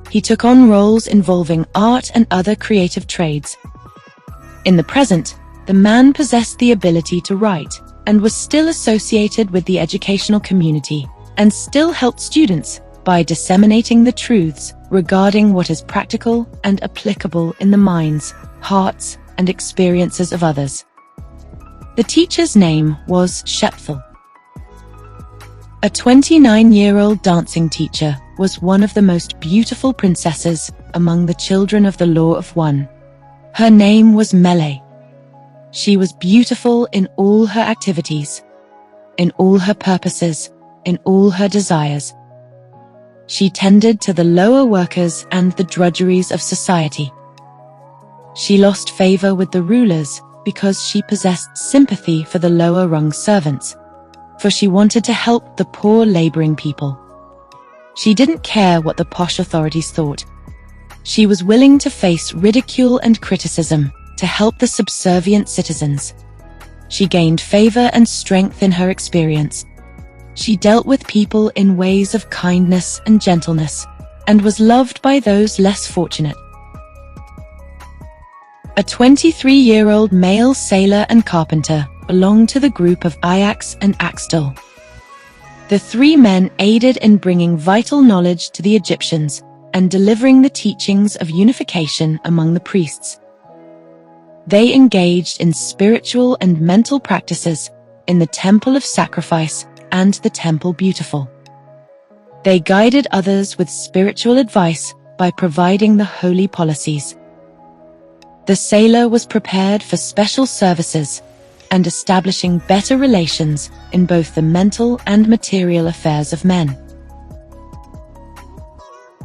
He took on roles involving art and other creative trades. In the present, the man possessed the ability to write and was still associated with the educational community and still helped students by disseminating the truths regarding what is practical and applicable in the minds, hearts, and experiences of others. The teacher's name was Shepthel. A 29-year-old dancing teacher was one of the most beautiful princesses among the children of the Law of One. Her name was Mele. She was beautiful in all her activities, in all her purposes, in all her desires. She tended to the lower workers and the drudgeries of society. She lost favor with the rulers because she possessed sympathy for the lower-rung servants, for she wanted to help the poor laboring people. She didn't care what the posh authorities thought. She was willing to face ridicule and criticism to help the subservient citizens. She gained favor and strength in her experience. She dealt with people in ways of kindness and gentleness, and was loved by those less fortunate. A 23-year-old male sailor and carpenter belonged to the group of Ajax and Axtell. The three men aided in bringing vital knowledge to the Egyptians and delivering the teachings of unification among the priests. They engaged in spiritual and mental practices in the Temple of Sacrifice and the Temple Beautiful. They guided others with spiritual advice by providing the holy policies. The sailor was prepared for special services and establishing better relations in both the mental and material affairs of men.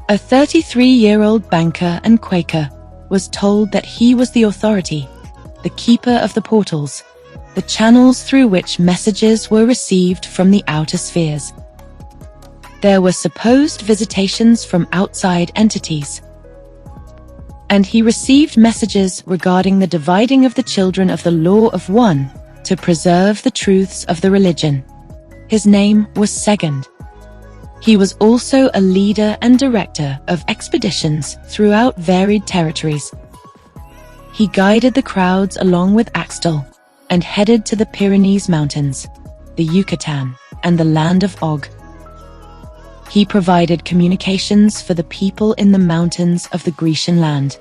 A 33-year-old banker and Quaker was told that he was the authority, the keeper of the portals, the channels through which messages were received from the outer spheres. There were supposed visitations from outside entities, and he received messages regarding the dividing of the children of the Law of One to preserve the truths of the religion. His name was Segund. He was also a leader and director of expeditions throughout varied territories. He guided the crowds along with Axtell and headed to the Pyrenees Mountains, the Yucatan, and the land of Og. He provided communications for the people in the mountains of the Grecian land.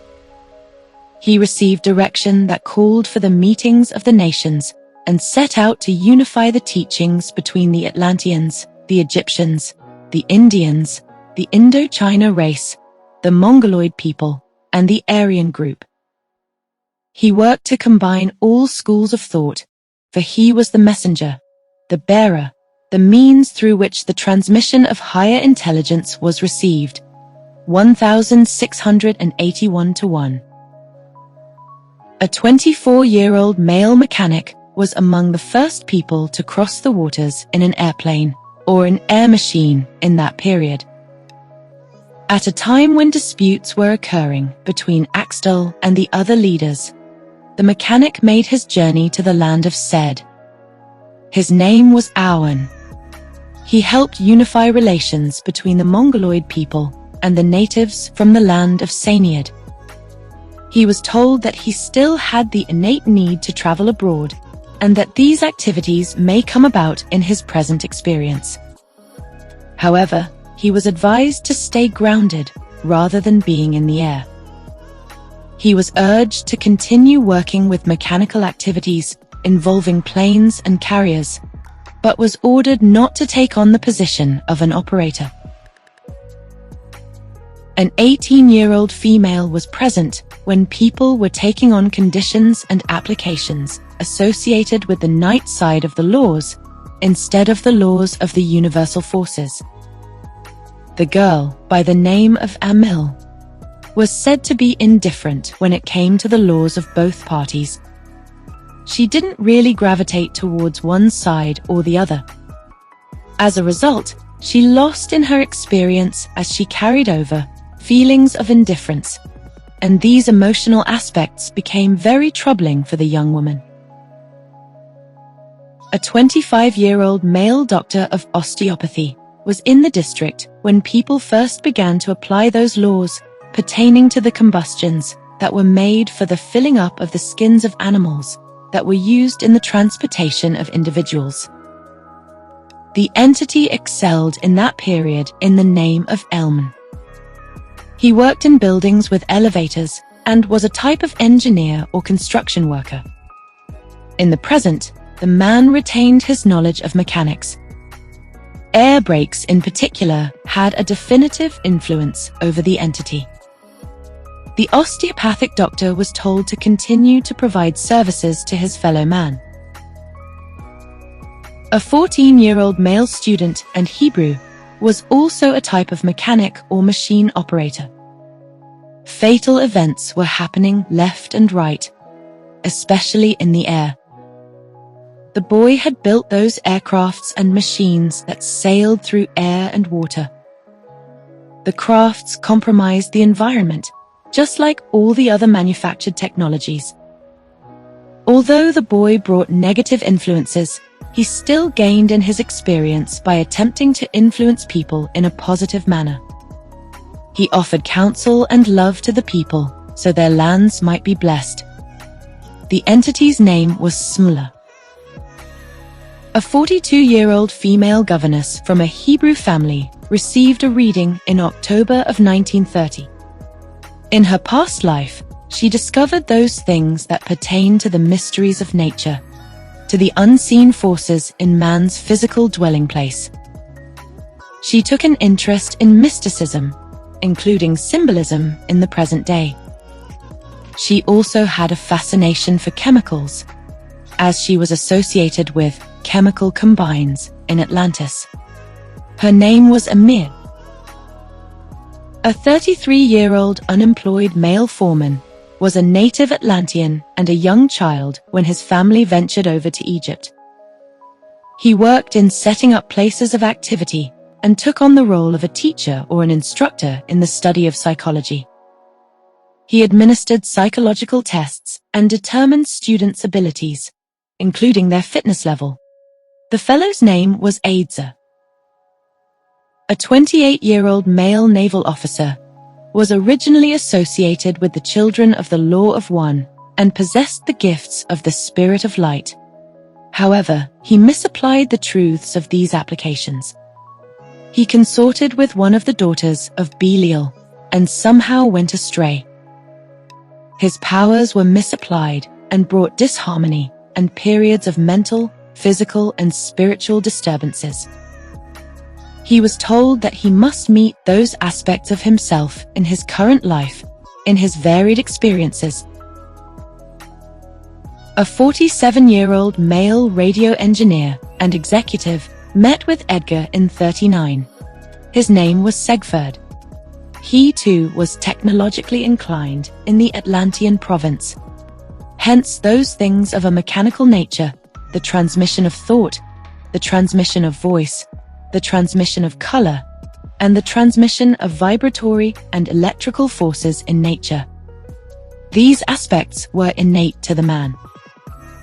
He received direction that called for the meetings of the nations and set out to unify the teachings between the Atlanteans, the Egyptians, the Indians, the Indochina race, the Mongoloid people, and the Aryan group. He worked to combine all schools of thought, for he was the messenger, the bearer, the means through which the transmission of higher intelligence was received. 1681 to 1. A 24-year-old male mechanic was among the first people to cross the waters in an airplane or an air machine in that period. At a time when disputes were occurring between Axtell and the other leaders, the mechanic made his journey to the land of Sed. His name was Owen. He helped unify relations between the Mongoloid people and the natives from the land of Sanead. He was told that he still had the innate need to travel abroad, and that these activities may come about in his present experience. However, he was advised to stay grounded rather than being in the air. He was urged to continue working with mechanical activities involving planes and carriers, but was ordered not to take on the position of an operator. An 18-year-old female was present when people were taking on conditions and applications associated with the night side of the laws instead of the laws of the universal forces. The girl, by the name of Amil, was said to be indifferent when it came to the laws of both parties. She didn't really gravitate towards one side or the other. As a result, she lost in her experience as she carried over feelings of indifference, and these emotional aspects became very troubling for the young woman. A 25-year-old male doctor of osteopathy was in the district when people first began to apply those laws pertaining to the combustions that were made for the filling up of the skins of animals that were used in the transportation of individuals. The entity excelled in that period in the name of Elman. He worked in buildings with elevators and was a type of engineer or construction worker. In the present, the man retained his knowledge of mechanics. Air brakes in particular had a definitive influence over the entity. The osteopathic doctor was told to continue to provide services to his fellow man. A 14-year-old male student and Hebrew was also a type of mechanic or machine operator. Fatal events were happening left and right, especially in the air. The boy had built those aircrafts and machines that sailed through air and water. The crafts compromised the environment, just like all the other manufactured technologies. Although the boy brought negative influences, he still gained in his experience by attempting to influence people in a positive manner. He offered counsel and love to the people so their lands might be blessed. The entity's name was Smula. A 42-year-old female governess from a Hebrew family received a reading in October of 1930. In her past life, she discovered those things that pertain to the mysteries of nature, to the unseen forces in man's physical dwelling place. She took an interest in mysticism, including symbolism in the present day. She also had a fascination for chemicals, as she was associated with chemical combines in Atlantis. Her name was Amir. A 33-year-old unemployed male foreman was a native Atlantean and a young child when his family ventured over to Egypt. He worked in setting up places of activity and took on the role of a teacher or an instructor in the study of psychology. He administered psychological tests and determined students' abilities, including their fitness level. The fellow's name was Edgar. A 28-year-old male naval officer was originally associated with the children of the Law of One and possessed the gifts of the Spirit of Light. However, he misapplied the truths of these applications. He consorted with one of the daughters of Belial and somehow went astray. His powers were misapplied and brought disharmony and periods of mental, physical, and spiritual disturbances. He was told that he must meet those aspects of himself in his current life, in his varied experiences. A 47-year-old male radio engineer and executive met with Edgar in 1939. His name was Segferd. He too was technologically inclined in the Atlantean province. Hence those things of a mechanical nature the transmission of thought, the transmission of voice, the transmission of color, and the transmission of vibratory and electrical forces in nature. These aspects were innate to the man.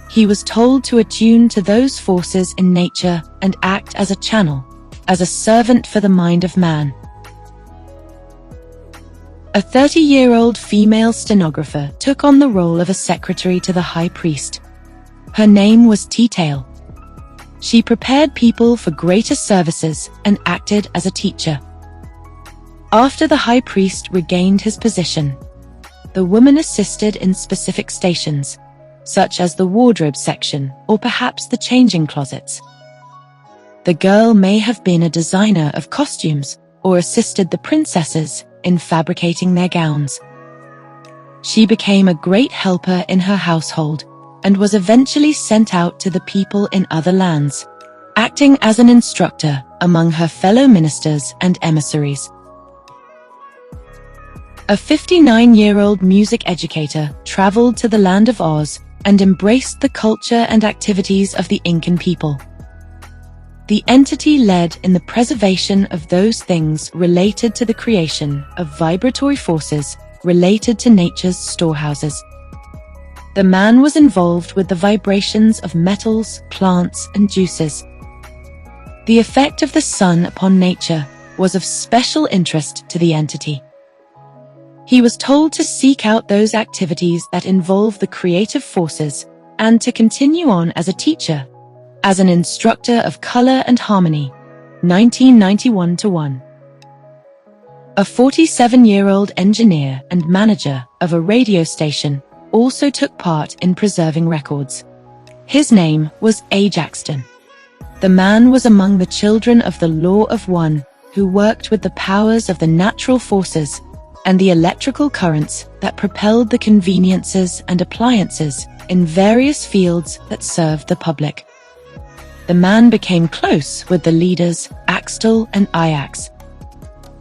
He was told to attune to those forces in nature and act as a channel, as a servant for the mind of man. A 30-year-old female stenographer took on the role of a secretary to the high priest. Her name was T-Tail. She prepared people for greater services and acted as a teacher. After the high priest regained his position, the woman assisted in specific stations, such as the wardrobe section or perhaps the changing closets. The girl may have been a designer of costumes or assisted the princesses in fabricating their gowns. She became a great helper in her household and was eventually sent out to the people in other lands, acting as an instructor among her fellow ministers and emissaries. A 59-year-old music educator traveled to the land of Oz and embraced the culture and activities of the Incan people. The entity led in the preservation of those things related to the creation of vibratory forces related to nature's storehouses. The man was involved with the vibrations of metals, plants, and juices. The effect of the sun upon nature was of special interest to the entity. He was told to seek out those activities that involve the creative forces and to continue on as a teacher, as an instructor of color and harmony, 1991-1. A 47-year-old engineer and manager of a radio station also took part in preserving records. His name was Ajaxton. The man was among the children of the Law of One who worked with the powers of the natural forces and the electrical currents that propelled the conveniences and appliances in various fields that served the public. The man became close with the leaders Axtel and Ajax.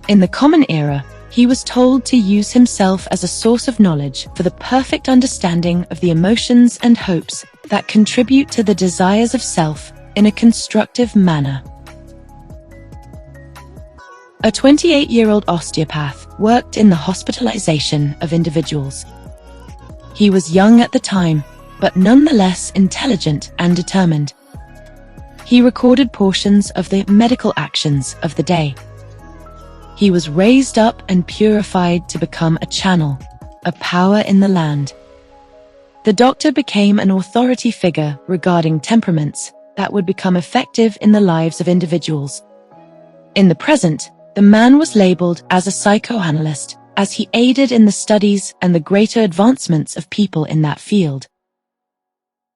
In the Common Era, he was told to use himself as a source of knowledge for the perfect understanding of the emotions and hopes that contribute to the desires of self in a constructive manner. A 28-year-old osteopath worked in the hospitalization of individuals. He was young at the time, but nonetheless intelligent and determined. He recorded portions of the medical actions of the day. He was raised up and purified to become a channel, a power in the land. The doctor became an authority figure regarding temperaments that would become effective in the lives of individuals. In the present, the man was labeled as a psychoanalyst, as he aided in the studies and the greater advancements of people in that field.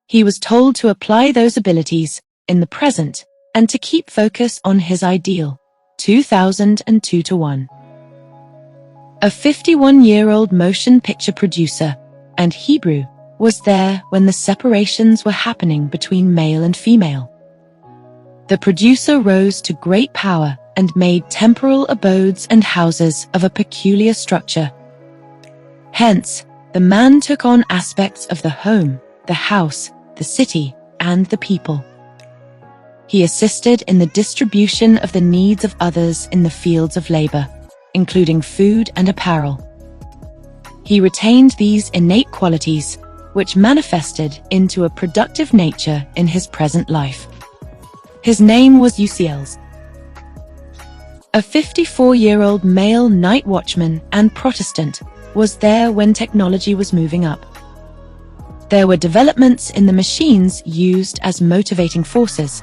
He was told to apply those abilities in the present and to keep focus on his ideal, 2002-1. A 51-year-old motion picture producer and Hebrew was there when the separations were happening between male and female. The producer rose to great power and made temporal abodes and houses of a peculiar structure. Hence, the man took on aspects of the home, the house, the city, and the people. He assisted in the distribution of the needs of others in the fields of labor, including food and apparel. He retained these innate qualities, which manifested into a productive nature in his present life. His name was UCL's. A 54-year-old male night watchman and Protestant was there when technology was moving up. There were developments in the machines used as motivating forces.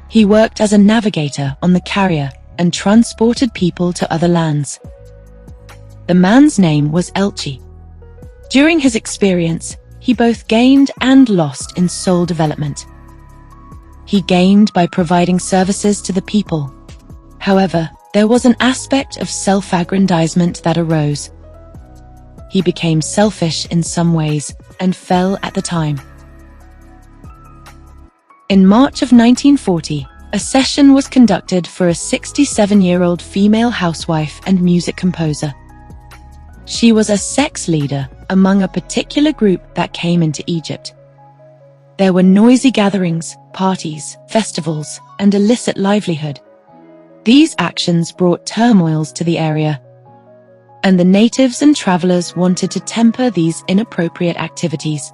He worked as a navigator on the carrier and transported people to other lands. The man's name was Elchi. During his experience, he both gained and lost in soul development. He gained by providing services to the people. However, there was an aspect of self-aggrandizement that arose. He became selfish in some ways and fell at the time. In March of 1940, a session was conducted for a 67-year-old female housewife and music composer. She was a sex leader among a particular group that came into Egypt. There were noisy gatherings, parties, festivals, and illicit livelihood. These actions brought turmoils to the area, and the natives and travelers wanted to temper these inappropriate activities.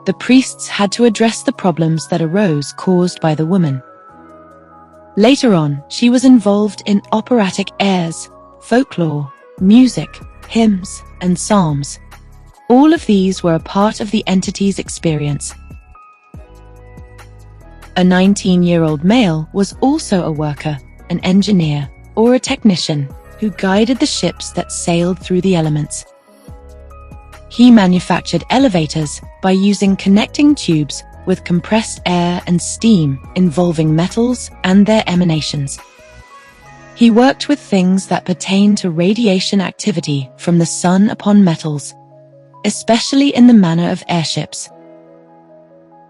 The priests had to address the problems that arose caused by the woman. Later on, she was involved in operatic airs, folklore, music, hymns, and psalms. All of these were a part of the entity's experience. A 19-year-old male was also a worker, an engineer, or a technician who guided the ships that sailed through the elements. He manufactured elevators by using connecting tubes with compressed air and steam involving metals and their emanations. He worked with things that pertain to radiation activity from the sun upon metals, especially in the manner of airships.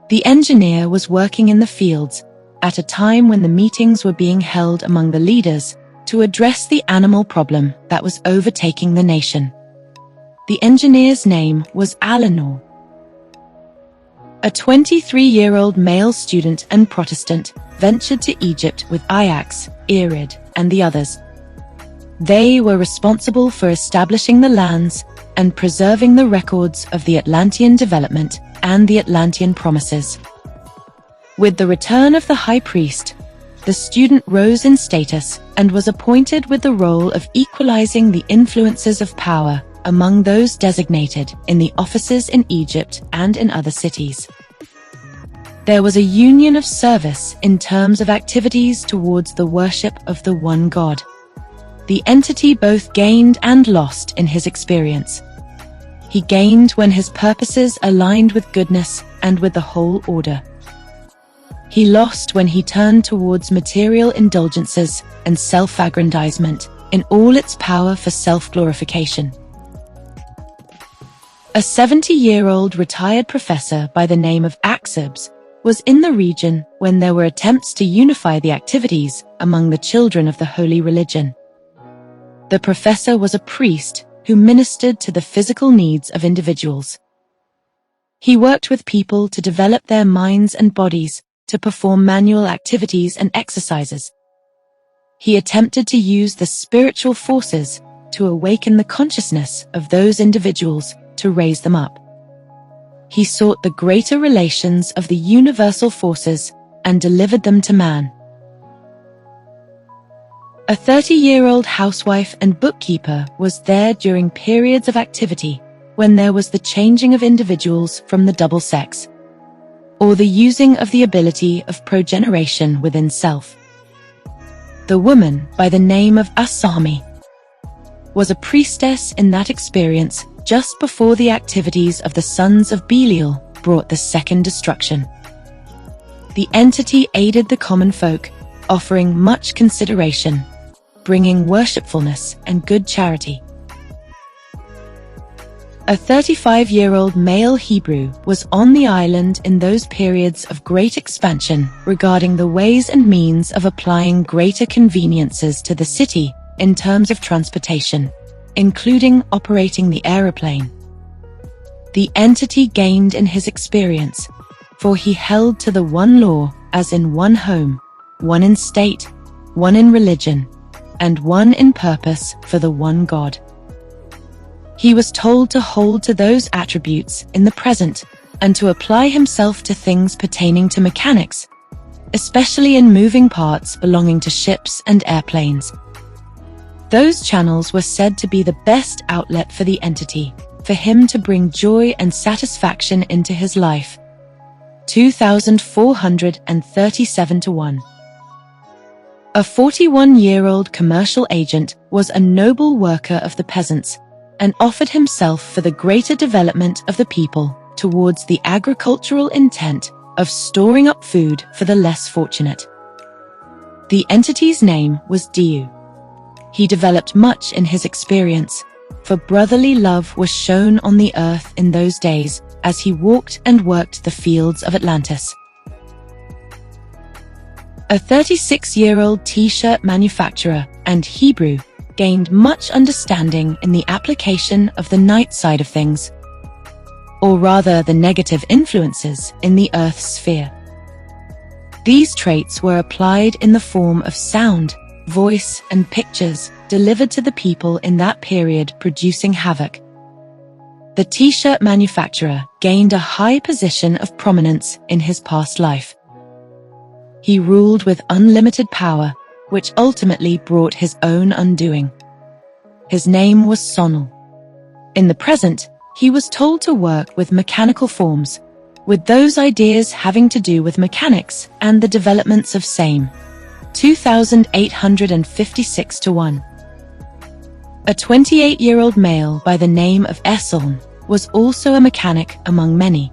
The engineer was working in the fields at a time when the meetings were being held among the leaders to address the animal problem that was overtaking the nation. The engineer's name was Eleanor. A 23-year-old male student and Protestant ventured to Egypt with Ajax, Erid, and the others. They were responsible for establishing the lands and preserving the records of the Atlantean development and the Atlantean promises. With the return of the high priest, the student rose in status and was appointed with the role of equalizing the influences of power among those designated in the offices in Egypt and in other cities. There was a union of service in terms of activities towards the worship of the one God. The entity both gained and lost in his experience. He gained when his purposes aligned with goodness and with the whole order. He lost when he turned towards material indulgences and self-aggrandizement in all its power for self-glorification. A 70-year-old retired professor by the name of Axibs was in the region when there were attempts to unify the activities among the children of the holy religion. The professor was a priest who ministered to the physical needs of individuals. He worked with people to develop their minds and bodies to perform manual activities and exercises. He attempted to use the spiritual forces to awaken the consciousness of those individuals to raise them up. He sought the greater relations of the universal forces and delivered them to man. A 30-year-old housewife and bookkeeper was there during periods of activity when there was the changing of individuals from the double sex, or the using of the ability of progeneration within self. The woman, by the name of Asami, was a priestess in that experience just before the activities of the sons of Belial brought the second destruction. The entity aided the common folk, offering much consideration, bringing worshipfulness and good charity. A 35-year-old male Hebrew was on the island in those periods of great expansion regarding the ways and means of applying greater conveniences to the city in terms of transportation, including operating the aeroplane. The entity gained in his experience, for he held to the one law as in one home, one in state, one in religion, and one in purpose for the one God. He was told to hold to those attributes in the present and to apply himself to things pertaining to mechanics, especially in moving parts belonging to ships and airplanes. Those channels were said to be the best outlet for the entity, for him to bring joy and satisfaction into his life. 2,437 to 1. A 41-year-old commercial agent was a noble worker of the peasants and offered himself for the greater development of the people towards the agricultural intent of storing up food for the less fortunate. The entity's name was Diu. He developed much in his experience, for brotherly love was shown on the earth in those days as he walked and worked the fields of Atlantis. A 36-year-old t-shirt manufacturer and Hebrew gained much understanding in the application of the night side of things. or rather the negative influences in the Earth's sphere. These traits were applied in the form of sound, voice, and pictures delivered to the people in that period, producing havoc. The t-shirt manufacturer gained a high position of prominence in his past life. He ruled with unlimited power, which ultimately brought his own undoing. His name was Sonal. In the present, he was told to work with mechanical forms, with those ideas having to do with mechanics and the developments of same. 2856 to 1. A 28-year-old male by the name of Esoln was also a mechanic among many.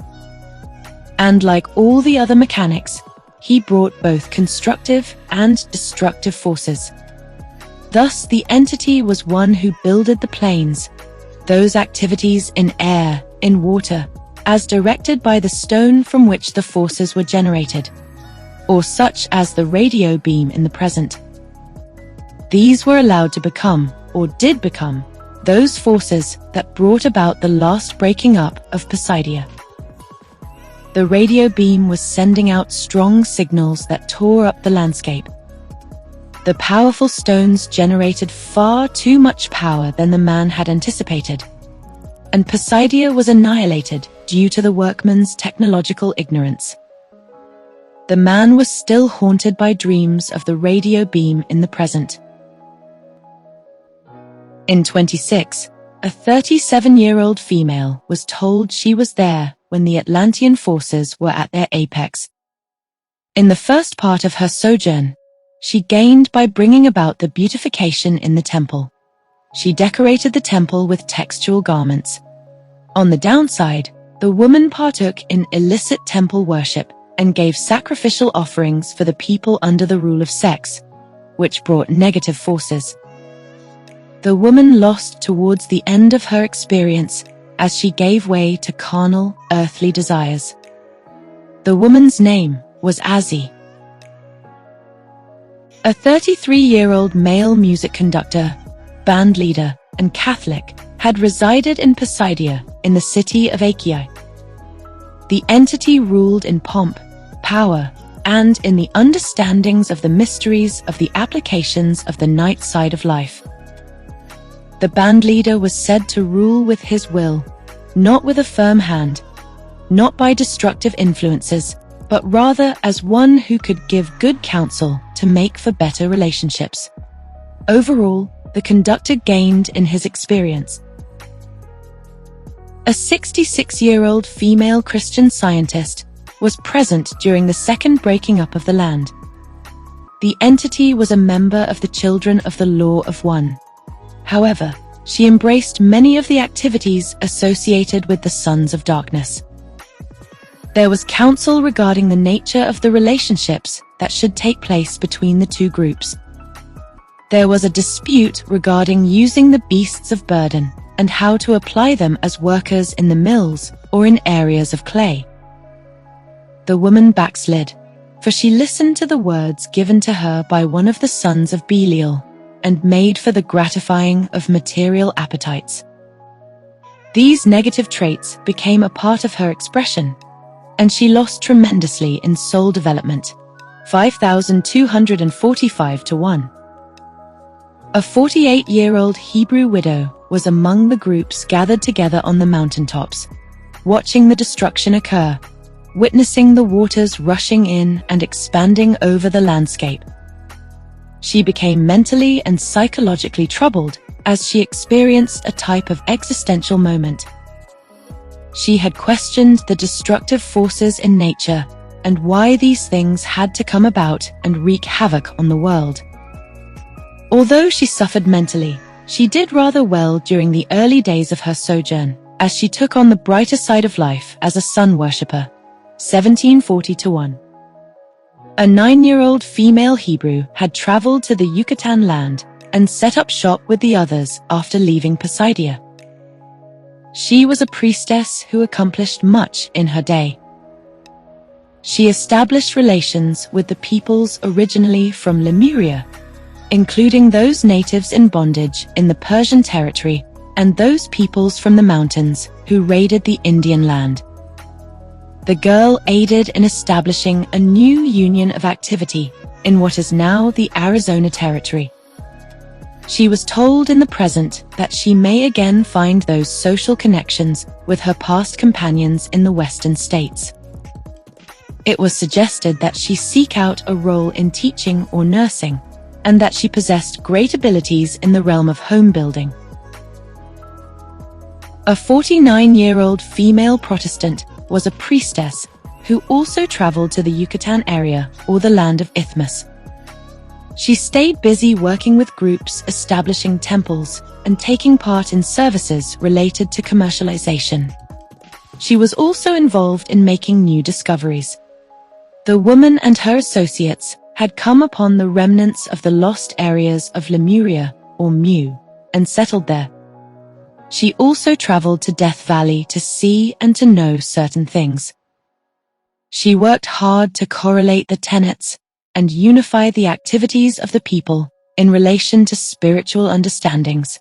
And like all the other mechanics, he brought both constructive and destructive forces. Thus, the entity was one who builded the planes, those activities in air, in water, as directed by the stone from which the forces were generated, or such as the radio beam in the present. These were allowed to become, or did become, those forces that brought about the last breaking up of Poseidia. The radio beam was sending out strong signals that tore up the landscape. The powerful stones generated far too much power than the man had anticipated, and Poseidia was annihilated due to the workman's technological ignorance. The man was still haunted by dreams of the radio beam in the present. In 26, a 37-year-old female was told she was there when the Atlantean forces were at their apex. In the first part of her sojourn, she gained by bringing about the beautification in the temple. She decorated the temple with textual garments. On the downside, the woman partook in illicit temple worship and gave sacrificial offerings for the people under the rule of sex, which brought negative forces. The woman lost towards the end of her experience as she gave way to carnal, earthly desires. The woman's name was Azzy. A 33-year-old male music conductor, band leader, and Catholic had resided in Poseidia in the city of Achaia. The entity ruled in pomp, power, and in the understandings of the mysteries of the applications of the night side of life. The band leader was said to rule with his will, not with a firm hand, not by destructive influences, but rather as one who could give good counsel to make for better relationships. Overall, the conductor gained in his experience. A 66-year-old female Christian Scientist was present during the second breaking up of the land. The entity was a member of the Children of the Law of One. However, she embraced many of the activities associated with the Sons of Darkness. There was counsel regarding the nature of the relationships that should take place between the two groups. There was a dispute regarding using the beasts of burden and how to apply them as workers in the mills or in areas of clay. The woman backslid, for she listened to the words given to her by one of the sons of Belial, and made for the gratifying of material appetites. These negative traits became a part of her expression, and she lost tremendously in soul development, 5,245 to 1. A 48-year-old Hebrew widow was among the groups gathered together on the mountaintops, watching the destruction occur, witnessing the waters rushing in and expanding over the landscape. She became mentally and psychologically troubled as she experienced a type of existential moment. She had questioned the destructive forces in nature and why these things had to come about and wreak havoc on the world. Although she suffered mentally, she did rather well during the early days of her sojourn, as she took on the brighter side of life as a sun worshipper, 1740 to 1. A 9-year-old female Hebrew had traveled to the Yucatan land and set up shop with the others after leaving Poseidia. She was a priestess who accomplished much in her day. She established relations with the peoples originally from Lemuria, including those natives in bondage in the Persian territory, and those peoples from the mountains who raided the Indian land. The girl aided in establishing a new union of activity in what is now the Arizona Territory. She was told in the present that she may again find those social connections with her past companions in the western states. It was suggested that she seek out a role in teaching or nursing, and that she possessed great abilities in the realm of home building. A 49-year-old female Protestant was a priestess who also traveled to the Yucatan area or the land of Isthmus. She stayed busy working with groups, establishing temples, and taking part in services related to commercialization. She was also involved in making new discoveries. The woman and her associates had come upon the remnants of the lost areas of Lemuria, or Mu, and settled there. She also traveled to Death Valley to see and to know certain things. She worked hard to correlate the tenets and unify the activities of the people in relation to spiritual understandings,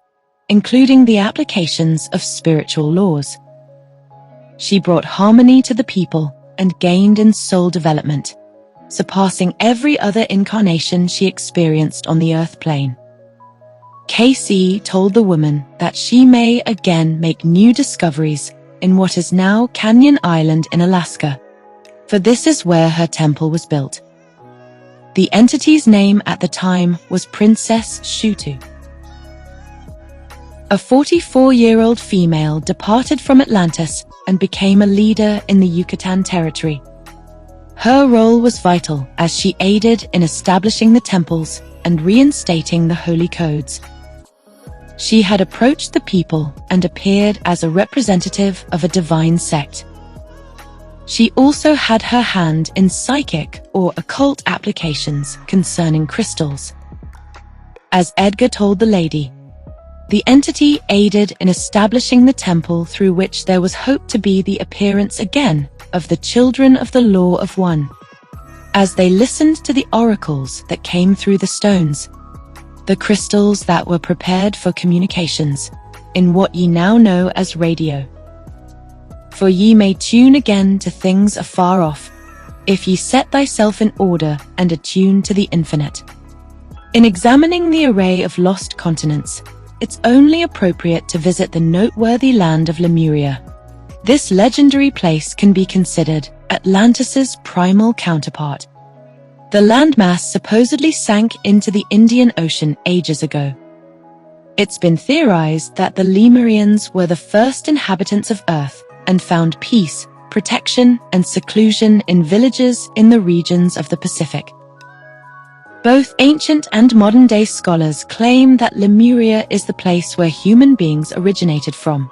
including the applications of spiritual laws. She brought harmony to the people and gained in soul development, surpassing every other incarnation she experienced on the earth plane. Cayce told the woman that she may again make new discoveries in what is now Canyon Island in Alaska, for this is where her temple was built. The entity's name at the time was Princess Shutu. A 44-year-old female departed from Atlantis and became a leader in the Yucatan Territory. Her role was vital as she aided in establishing the temples and reinstating the holy codes. She had approached the people and appeared as a representative of a divine sect. She also had her hand in psychic or occult applications concerning crystals. As Edgar told the lady, the entity aided in establishing the temple through which there was hope to be the appearance again of the children of the Law of One. As they listened to the oracles that came through the stones, the crystals that were prepared for communications, in what ye now know as radio. For ye may tune again to things afar off, if ye set thyself in order and attune to the infinite. In examining the array of lost continents, it's only appropriate to visit the noteworthy land of Lemuria. This legendary place can be considered Atlantis's primal counterpart. The landmass supposedly sank into the Indian Ocean ages ago. It's been theorized that the Lemurians were the first inhabitants of Earth and found peace, protection, and seclusion in villages in the regions of the Pacific. Both ancient and modern-day scholars claim that Lemuria is the place where human beings originated from.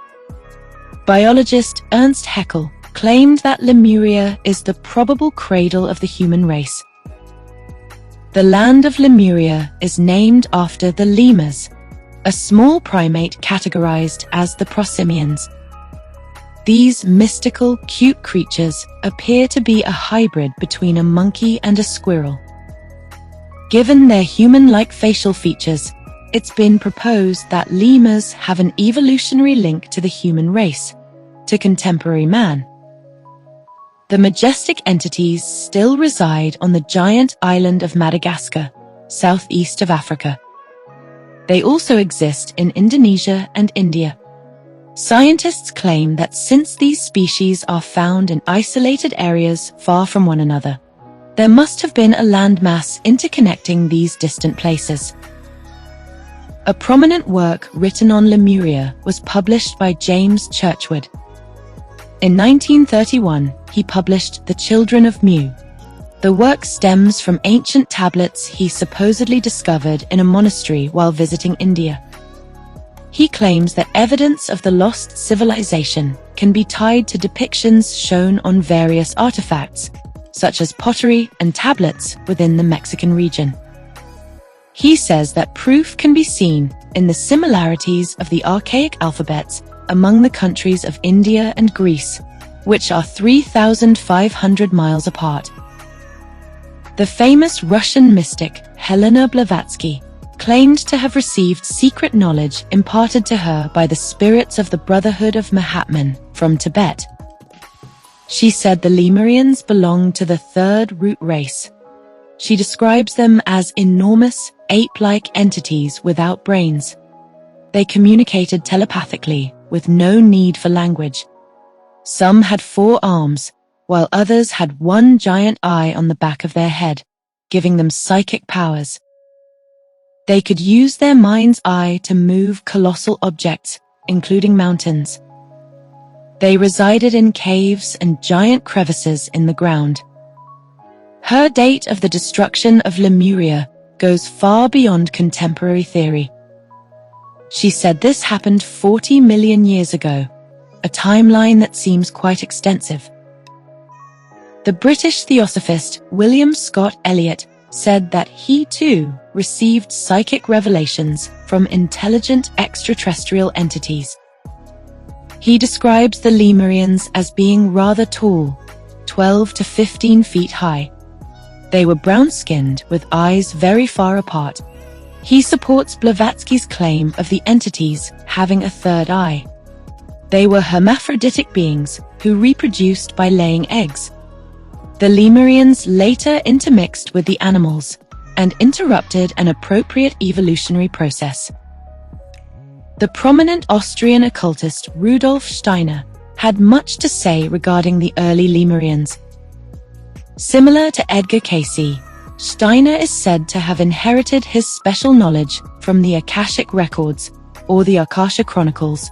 Biologist Ernst Haeckel claimed that Lemuria is the probable cradle of the human race. The land of Lemuria is named after the lemurs, a small primate categorized as the prosimians. These mystical, cute creatures appear to be a hybrid between a monkey and a squirrel. Given their human-like facial features, it's been proposed that lemurs have an evolutionary link to the human race, to contemporary man. The majestic entities still reside on the giant island of Madagascar, southeast of Africa. They also exist in Indonesia and India. Scientists claim that since these species are found in isolated areas far from one another, there must have been a landmass interconnecting these distant places. A prominent work written on Lemuria was published by James Churchward. In 1931, he published The Children of Mu. The work stems from ancient tablets he supposedly discovered in a monastery while visiting India. He claims that evidence of the lost civilization can be tied to depictions shown on various artifacts, such as pottery and tablets within the Mexican region. He says that proof can be seen in the similarities of the archaic alphabets among the countries of India and Greece, which are 3,500 miles apart. The famous Russian mystic Helena Blavatsky claimed to have received secret knowledge imparted to her by the spirits of the Brotherhood of Mahatman from Tibet. She said the Lemurians belonged to the third root race. She describes them as enormous, ape-like entities without brains. They communicated telepathically, with no need for language. Some had 4 arms, while others had 1 giant eye on the back of their head, giving them psychic powers. They could use their mind's eye to move colossal objects, including mountains. They resided in caves and giant crevices in the ground. Her date of the destruction of Lemuria goes far beyond contemporary theory. She said this happened 40 million years ago, a timeline that seems quite extensive. The British theosophist William Scott Elliot said that he too received psychic revelations from intelligent extraterrestrial entities. He describes the Lemurians as being rather tall, 12 to 15 feet high. They were brown-skinned with eyes very far apart. He supports Blavatsky's claim of the entities having a third eye. They were hermaphroditic beings who reproduced by laying eggs. The Lemurians later intermixed with the animals and interrupted an appropriate evolutionary process. The prominent Austrian occultist Rudolf Steiner had much to say regarding the early Lemurians. Similar to Edgar Cayce, Steiner is said to have inherited his special knowledge from the Akashic Records, or the Akasha Chronicles.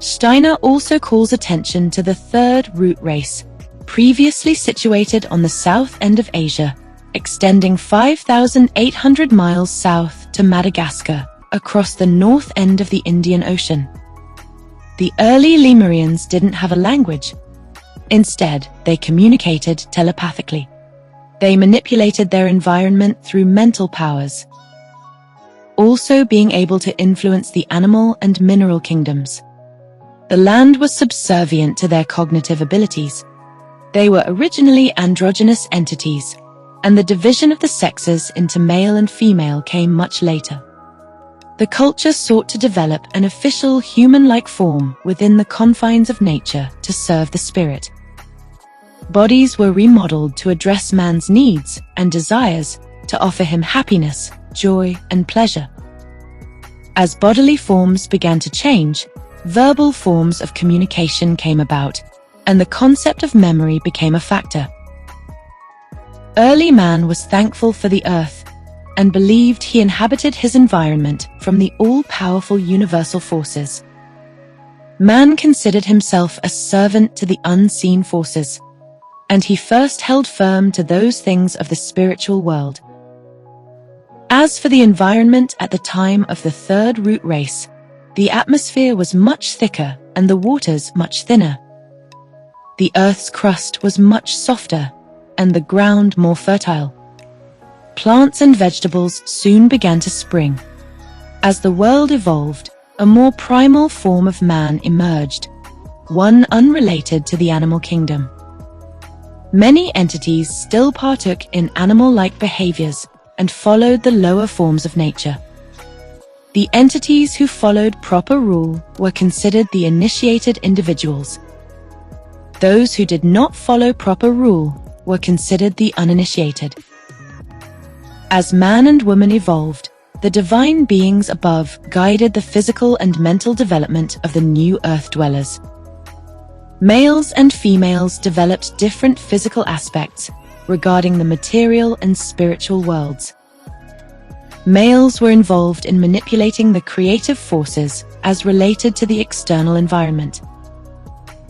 Steiner also calls attention to the third root race, previously situated on the south end of Asia, extending 5,800 miles south to Madagascar, across the north end of the Indian Ocean. The early Lemurians didn't have a language. Instead, they communicated telepathically. They manipulated their environment through mental powers, also being able to influence the animal and mineral kingdoms. The land was subservient to their cognitive abilities. They were originally androgynous entities, and the division of the sexes into male and female came much later. The culture sought to develop an official human-like form within the confines of nature to serve the spirit. Bodies were remodeled to address man's needs and desires, to offer him happiness, joy, and pleasure. As bodily forms began to change, verbal forms of communication came about, and the concept of memory became a factor. Early man was thankful for the earth, and believed he inhabited his environment from the all-powerful universal forces. Man considered himself a servant to the unseen forces, and he first held firm to those things of the spiritual world. As for the environment at the time of the third root race, the atmosphere was much thicker and the waters much thinner. The earth's crust was much softer, and the ground more fertile. Plants and vegetables soon began to spring. As the world evolved, a more primal form of man emerged, one unrelated to the animal kingdom. Many entities still partook in animal-like behaviors and followed the lower forms of nature. The entities who followed proper rule were considered the initiated individuals. Those who did not follow proper rule were considered the uninitiated. As man and woman evolved, the divine beings above guided the physical and mental development of the new earth dwellers. Males and females developed different physical aspects regarding the material and spiritual worlds. Males were involved in manipulating the creative forces as related to the external environment.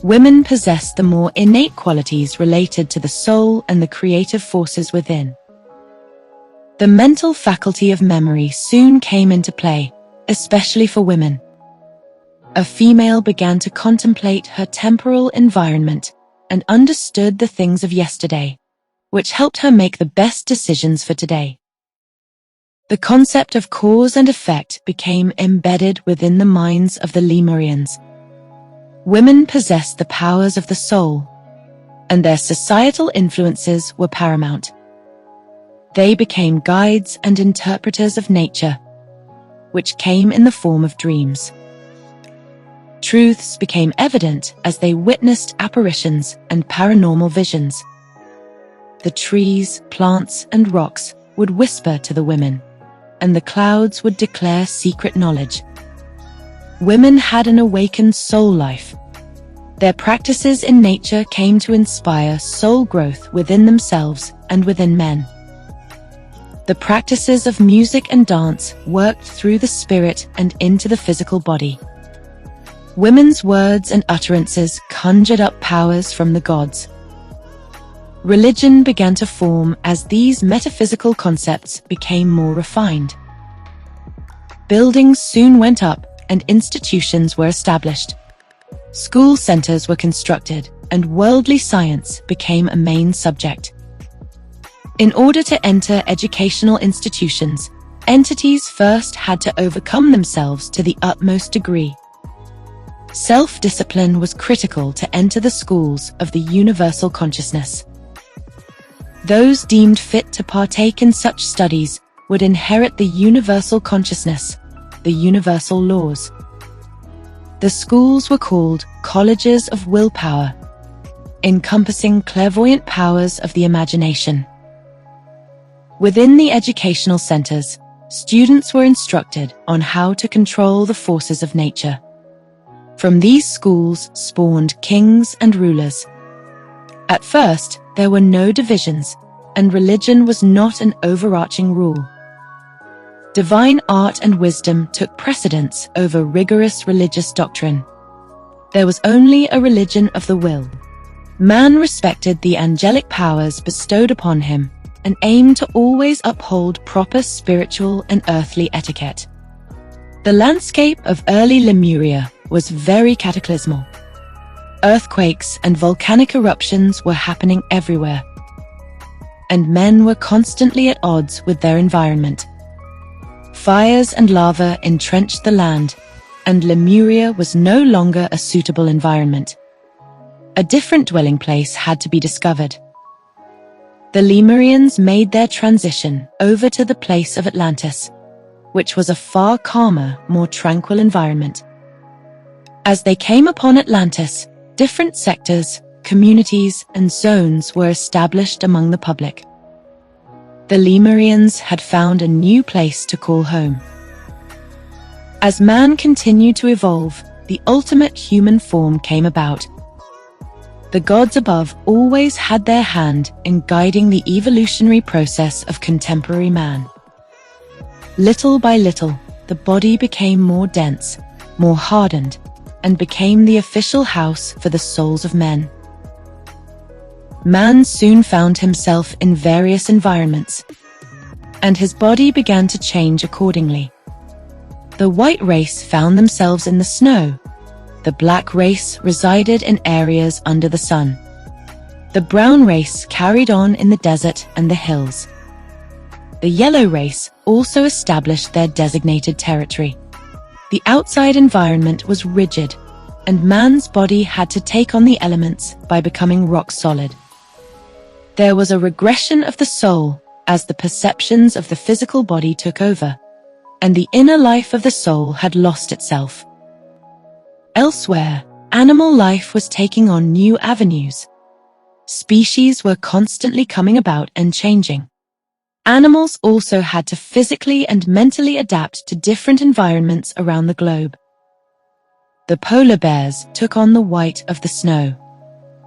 Women possessed the more innate qualities related to the soul and the creative forces within. The mental faculty of memory soon came into play, especially for women. A female began to contemplate her temporal environment and understood the things of yesterday, which helped her make the best decisions for today. The concept of cause and effect became embedded within the minds of the Lemurians. Women possessed the powers of the soul, and their societal influences were paramount. They became guides and interpreters of nature, which came in the form of dreams. Truths became evident as they witnessed apparitions and paranormal visions. The trees, plants, and rocks would whisper to the women, and the clouds would declare secret knowledge. Women had an awakened soul life. Their practices in nature came to inspire soul growth within themselves and within men. The practices of music and dance worked through the spirit and into the physical body. Women's words and utterances conjured up powers from the gods. Religion began to form as these metaphysical concepts became more refined. Buildings soon went up and institutions were established. School centers were constructed and worldly science became a main subject. In order to enter educational institutions, entities first had to overcome themselves to the utmost degree. Self-discipline was critical to enter the schools of the universal consciousness. Those deemed fit to partake in such studies would inherit the universal consciousness, the universal laws. The schools were called colleges of willpower, encompassing clairvoyant powers of the imagination. Within the educational centers, students were instructed on how to control the forces of nature. From these schools spawned kings and rulers. At first, there were no divisions, and religion was not an overarching rule. Divine art and wisdom took precedence over rigorous religious doctrine. There was only a religion of the will. Man respected the angelic powers bestowed upon him and aimed to always uphold proper spiritual and earthly etiquette. The landscape of early Lemuria was very cataclysmal. Earthquakes and volcanic eruptions were happening everywhere, and men were constantly at odds with their environment. Fires and lava entrenched the land, and Lemuria was no longer a suitable environment. A different dwelling place had to be discovered. The Lemurians made their transition over to the place of Atlantis, which was a far calmer, more tranquil environment. As they came upon Atlantis, different sectors, communities, and zones were established among the public. The Lemurians had found a new place to call home. As man continued to evolve, the ultimate human form came about. The gods above always had their hand in guiding the evolutionary process of contemporary man. Little by little, the body became more dense, more hardened, and became the official house for the souls of men. Man soon found himself in various environments, and his body began to change accordingly. The white race found themselves in the snow. The black race resided in areas under the sun. The brown race carried on in the desert and the hills. The yellow race also established their designated territory. The outside environment was rigid, and man's body had to take on the elements by becoming rock solid. There was a regression of the soul as the perceptions of the physical body took over, and the inner life of the soul had lost itself. Elsewhere, animal life was taking on new avenues. Species were constantly coming about and changing. Animals also had to physically and mentally adapt to different environments around the globe. The polar bears took on the white of the snow.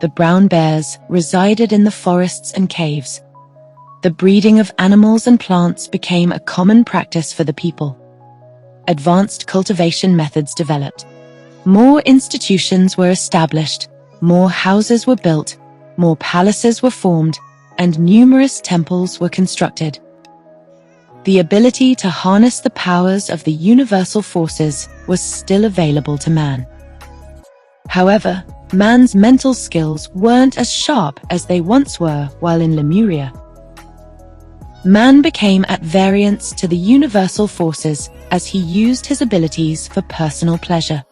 The brown bears resided in the forests and caves. The breeding of animals and plants became a common practice for the people. Advanced cultivation methods developed. More institutions were established, more houses were built, more palaces were formed, and numerous temples were constructed. The ability to harness the powers of the universal forces was still available to man. However, man's mental skills weren't as sharp as they once were while in Lemuria. Man became at variance to the universal forces as he used his abilities for personal pleasure.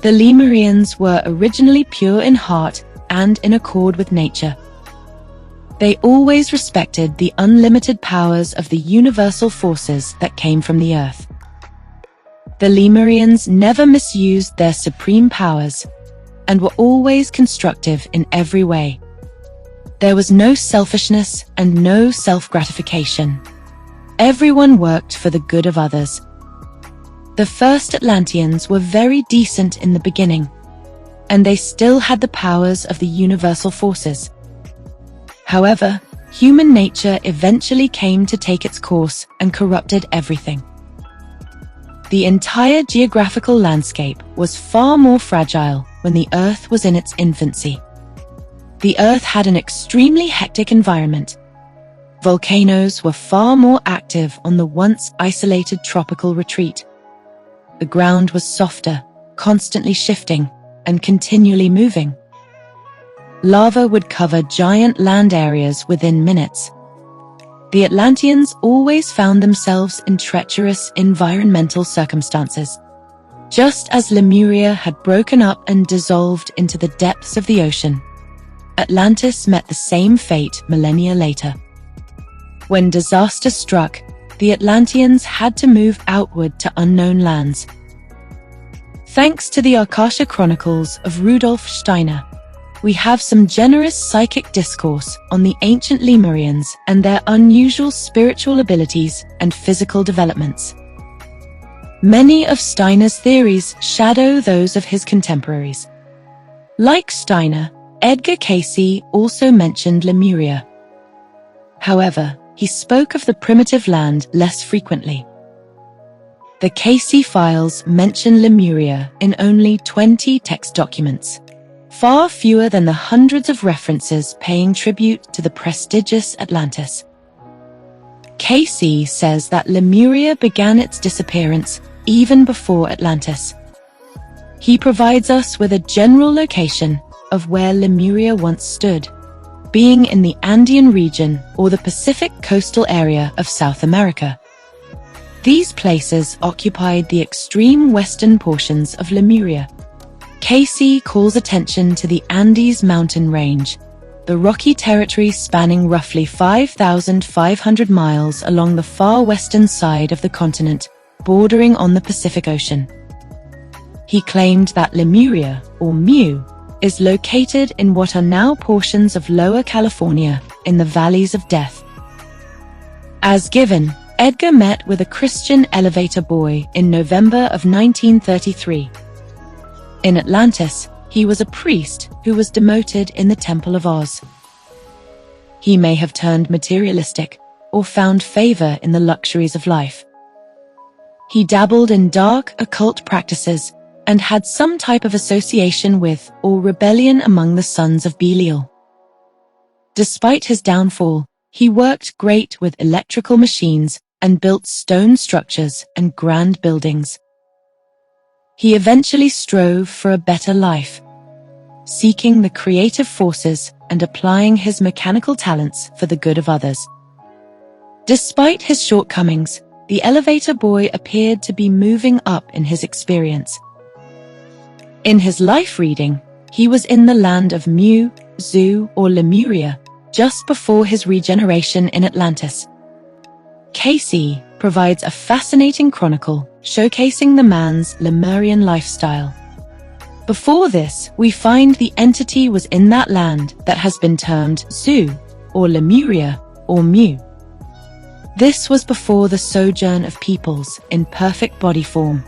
The Lemurians were originally pure in heart and in accord with nature. They always respected the unlimited powers of the universal forces that came from the earth. The Lemurians never misused their supreme powers and were always constructive in every way. There was no selfishness and no self-gratification. Everyone worked for the good of others. The first Atlanteans were very decent in the beginning, and they still had the powers of the universal forces. However, human nature eventually came to take its course and corrupted everything. The entire geographical landscape was far more fragile when the Earth was in its infancy. The Earth had an extremely hectic environment. Volcanoes were far more active on the once isolated tropical retreat. The ground was softer, constantly shifting, and continually moving. Lava would cover giant land areas within minutes. The Atlanteans always found themselves in treacherous environmental circumstances. Just as Lemuria had broken up and dissolved into the depths of the ocean, Atlantis met the same fate millennia later. When disaster struck, the Atlanteans had to move outward to unknown lands. Thanks to the Akasha Chronicles of Rudolf Steiner, we have some generous psychic discourse on the ancient Lemurians and their unusual spiritual abilities and physical developments. Many of Steiner's theories shadow those of his contemporaries. Like Steiner, Edgar Cayce also mentioned Lemuria. However, he spoke of the primitive land less frequently. The Cayce files mention Lemuria in only 20 text documents, far fewer than the hundreds of references paying tribute to the prestigious Atlantis. Cayce says that Lemuria began its disappearance even before Atlantis. He provides us with a general location of where Lemuria once stood, being in the Andean region or the Pacific coastal area of South America. These places occupied the extreme western portions of Lemuria. Cayce calls attention to the Andes mountain range, the rocky territory spanning roughly 5,500 miles along the far western side of the continent, bordering on the Pacific Ocean. He claimed that Lemuria, or Mu, is located in what are now portions of Lower California in the Valleys of Death. As given, Edgar met with a Christian elevator boy in November of 1933. In Atlantis, he was a priest who was demoted in the Temple of Oz. He may have turned materialistic or found favor in the luxuries of life. He dabbled in dark occult practices and had some type of association with or rebellion among the sons of Belial. Despite his downfall, he worked great with electrical machines and built stone structures and grand buildings. He eventually strove for a better life, seeking the creative forces and applying his mechanical talents for the good of others. Despite his shortcomings, the elevator boy appeared to be moving up in his experience. In his life reading, he was in the land of Mu, Zu, or Lemuria, just before his regeneration in Atlantis. Cayce provides a fascinating chronicle showcasing the man's Lemurian lifestyle. Before this, we find the entity was in that land that has been termed Zu, or Lemuria, or Mu. This was before the sojourn of peoples in perfect body form,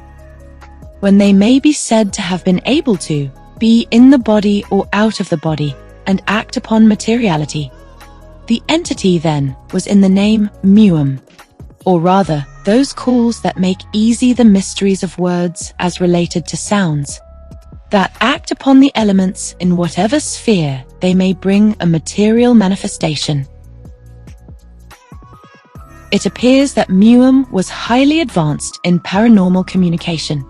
when they may be said to have been able to be in the body or out of the body and act upon materiality. The entity then was in the name Muum, or rather, those calls that make easy the mysteries of words as related to sounds, that act upon the elements in whatever sphere they may bring a material manifestation. It appears that Muum was highly advanced in paranormal communication.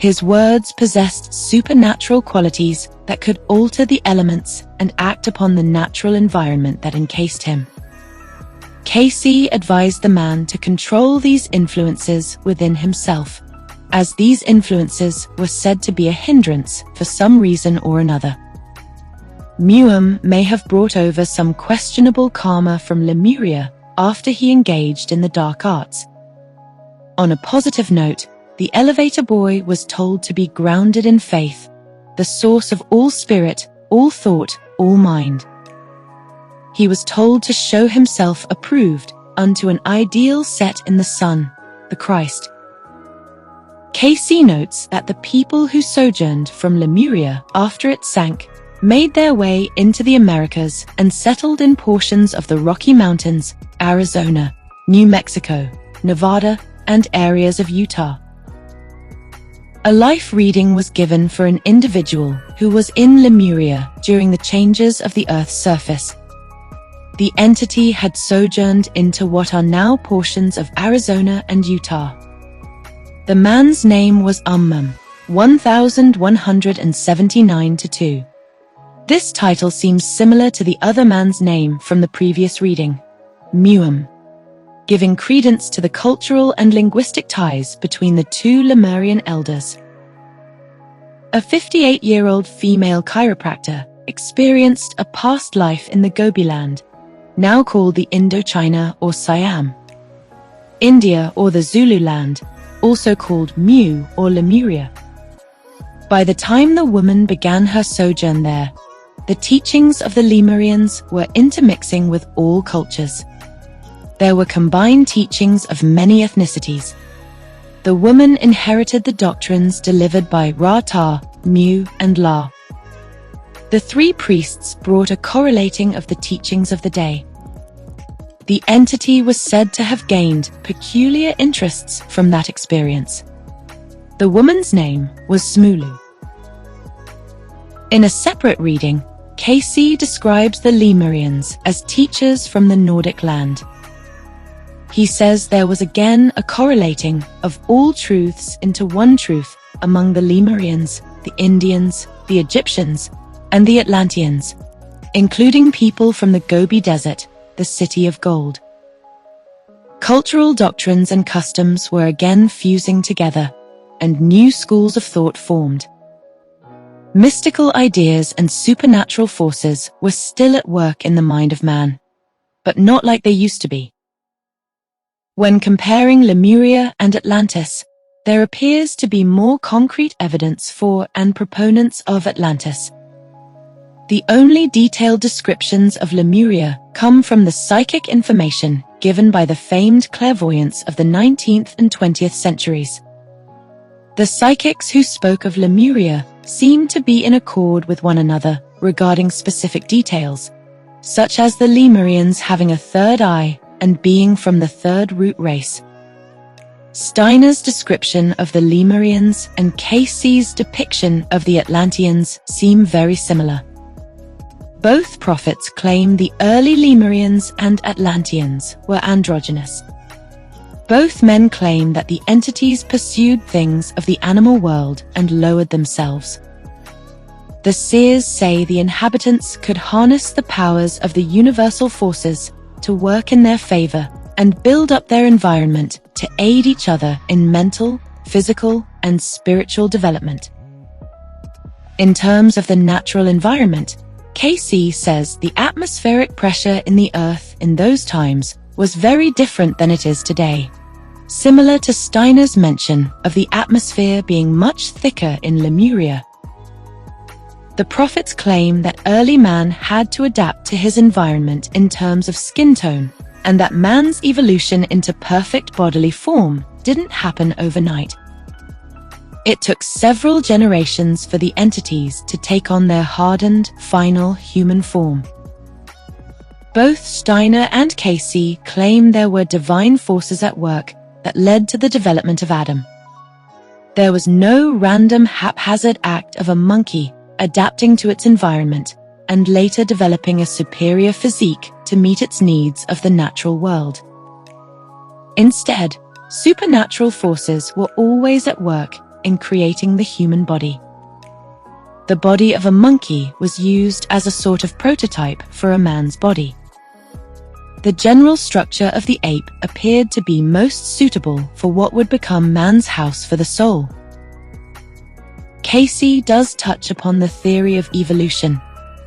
His words possessed supernatural qualities that could alter the elements and act upon the natural environment that encased him. Cayce advised the man to control these influences within himself, as these influences were said to be a hindrance for some reason or another. Muam may have brought over some questionable karma from Lemuria after he engaged in the dark arts. On a positive note, the elevator boy was told to be grounded in faith, the source of all spirit, all thought, all mind. He was told to show himself approved unto an ideal set in the Son, the Christ. Cayce notes that the people who sojourned from Lemuria after it sank made their way into the Americas and settled in portions of the Rocky Mountains, Arizona, New Mexico, Nevada, and areas of Utah. A life reading was given for an individual who was in Lemuria during the changes of the Earth's surface. The entity had sojourned into what are now portions of Arizona and Utah. The man's name was 1179-2. This title seems similar to the other man's name from the previous reading, Muam, giving credence to the cultural and linguistic ties between the two Lemurian elders. A 58-year-old female chiropractor experienced a past life in the Gobi land, now called the Indochina or Siam, India or the Zulu land, also called Mu or Lemuria. By the time the woman began her sojourn there, the teachings of the Lemurians were intermixing with all cultures. There were combined teachings of many ethnicities. The woman inherited the doctrines delivered by Ra-Ta, Mu, and La. The three priests brought a correlating of the teachings of the day. The entity was said to have gained peculiar interests from that experience. The woman's name was Smulu. In a separate reading, Cayce describes the Lemurians as teachers from the Nordic land. He says there was again a correlating of all truths into one truth among the Lemurians, the Indians, the Egyptians, and the Atlanteans, including people from the Gobi Desert, the City of Gold. Cultural doctrines and customs were again fusing together, and new schools of thought formed. Mystical ideas and supernatural forces were still at work in the mind of man, but not like they used to be. When comparing Lemuria and Atlantis, there appears to be more concrete evidence for and proponents of Atlantis. The only detailed descriptions of Lemuria come from the psychic information given by the famed clairvoyants of the 19th and 20th centuries. The psychics who spoke of Lemuria seemed to be in accord with one another regarding specific details, such as the Lemurians having a third eye and being from the third root race. Steiner's description of the Lemurians and Cayce's depiction of the Atlanteans seem very similar. Both prophets claim the early Lemurians and Atlanteans were androgynous. Both men claim that the entities pursued things of the animal world and lowered themselves. The seers say the inhabitants could harness the powers of the universal forces to work in their favor and build up their environment to aid each other in mental, physical, and spiritual development. In terms of the natural environment, Cayce says the atmospheric pressure in the Earth in those times was very different than it is today, similar to Steiner's mention of the atmosphere being much thicker in Lemuria. The prophets claim that early man had to adapt to his environment in terms of skin tone, and that man's evolution into perfect bodily form didn't happen overnight. It took several generations for the entities to take on their hardened, final human form. Both Steiner and Cayce claim there were divine forces at work that led to the development of Adam. There was no random haphazard act of a monkey adapting to its environment and later developing a superior physique to meet its needs of the natural world. Instead, supernatural forces were always at work in creating the human body. The body of a monkey was used as a sort of prototype for a man's body. The general structure of the ape appeared to be most suitable for what would become man's house for the soul. Cayce does touch upon the theory of evolution,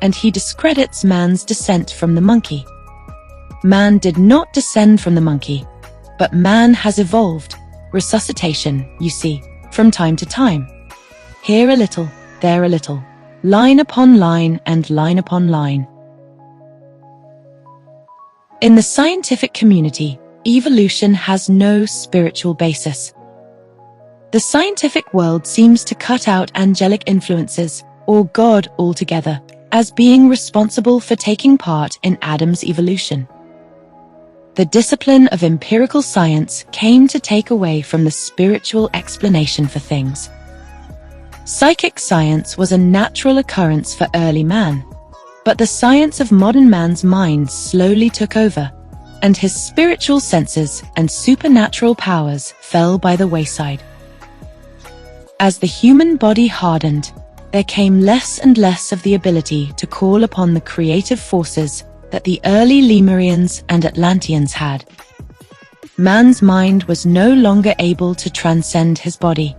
and he discredits man's descent from the monkey. Man did not descend from the monkey, but man has evolved. Resuscitation, you see, from time to time. Here a little, there a little, line upon line and line upon line. In the scientific community, evolution has no spiritual basis. The scientific world seems to cut out angelic influences, or God altogether, as being responsible for taking part in Adam's evolution. The discipline of empirical science came to take away from the spiritual explanation for things. Psychic science was a natural occurrence for early man, but the science of modern man's mind slowly took over, and his spiritual senses and supernatural powers fell by the wayside. As the human body hardened, there came less and less of the ability to call upon the creative forces that the early Lemurians and Atlanteans had. Man's mind was no longer able to transcend his body.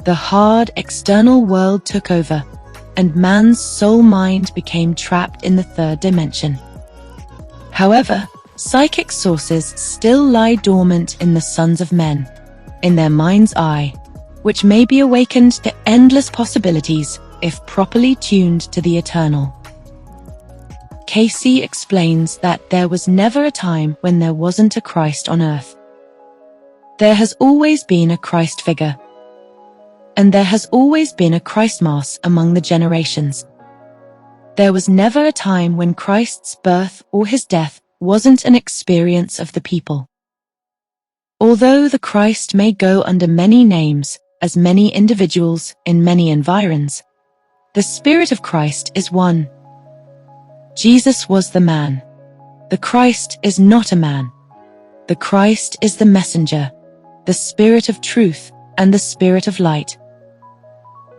The hard external world took over, and man's soul mind became trapped in the third dimension. However, psychic sources still lie dormant in the sons of men, in their mind's eye, which may be awakened to endless possibilities if properly tuned to the eternal. Cayce explains that there was never a time when there wasn't a Christ on earth. There has always been a Christ figure, and there has always been a Christmas among the generations. There was never a time when Christ's birth or his death wasn't an experience of the people. Although the Christ may go under many names, as many individuals in many environs, the Spirit of Christ is one. Jesus was the man. The Christ is not a man. The Christ is the messenger, the Spirit of truth and the Spirit of light.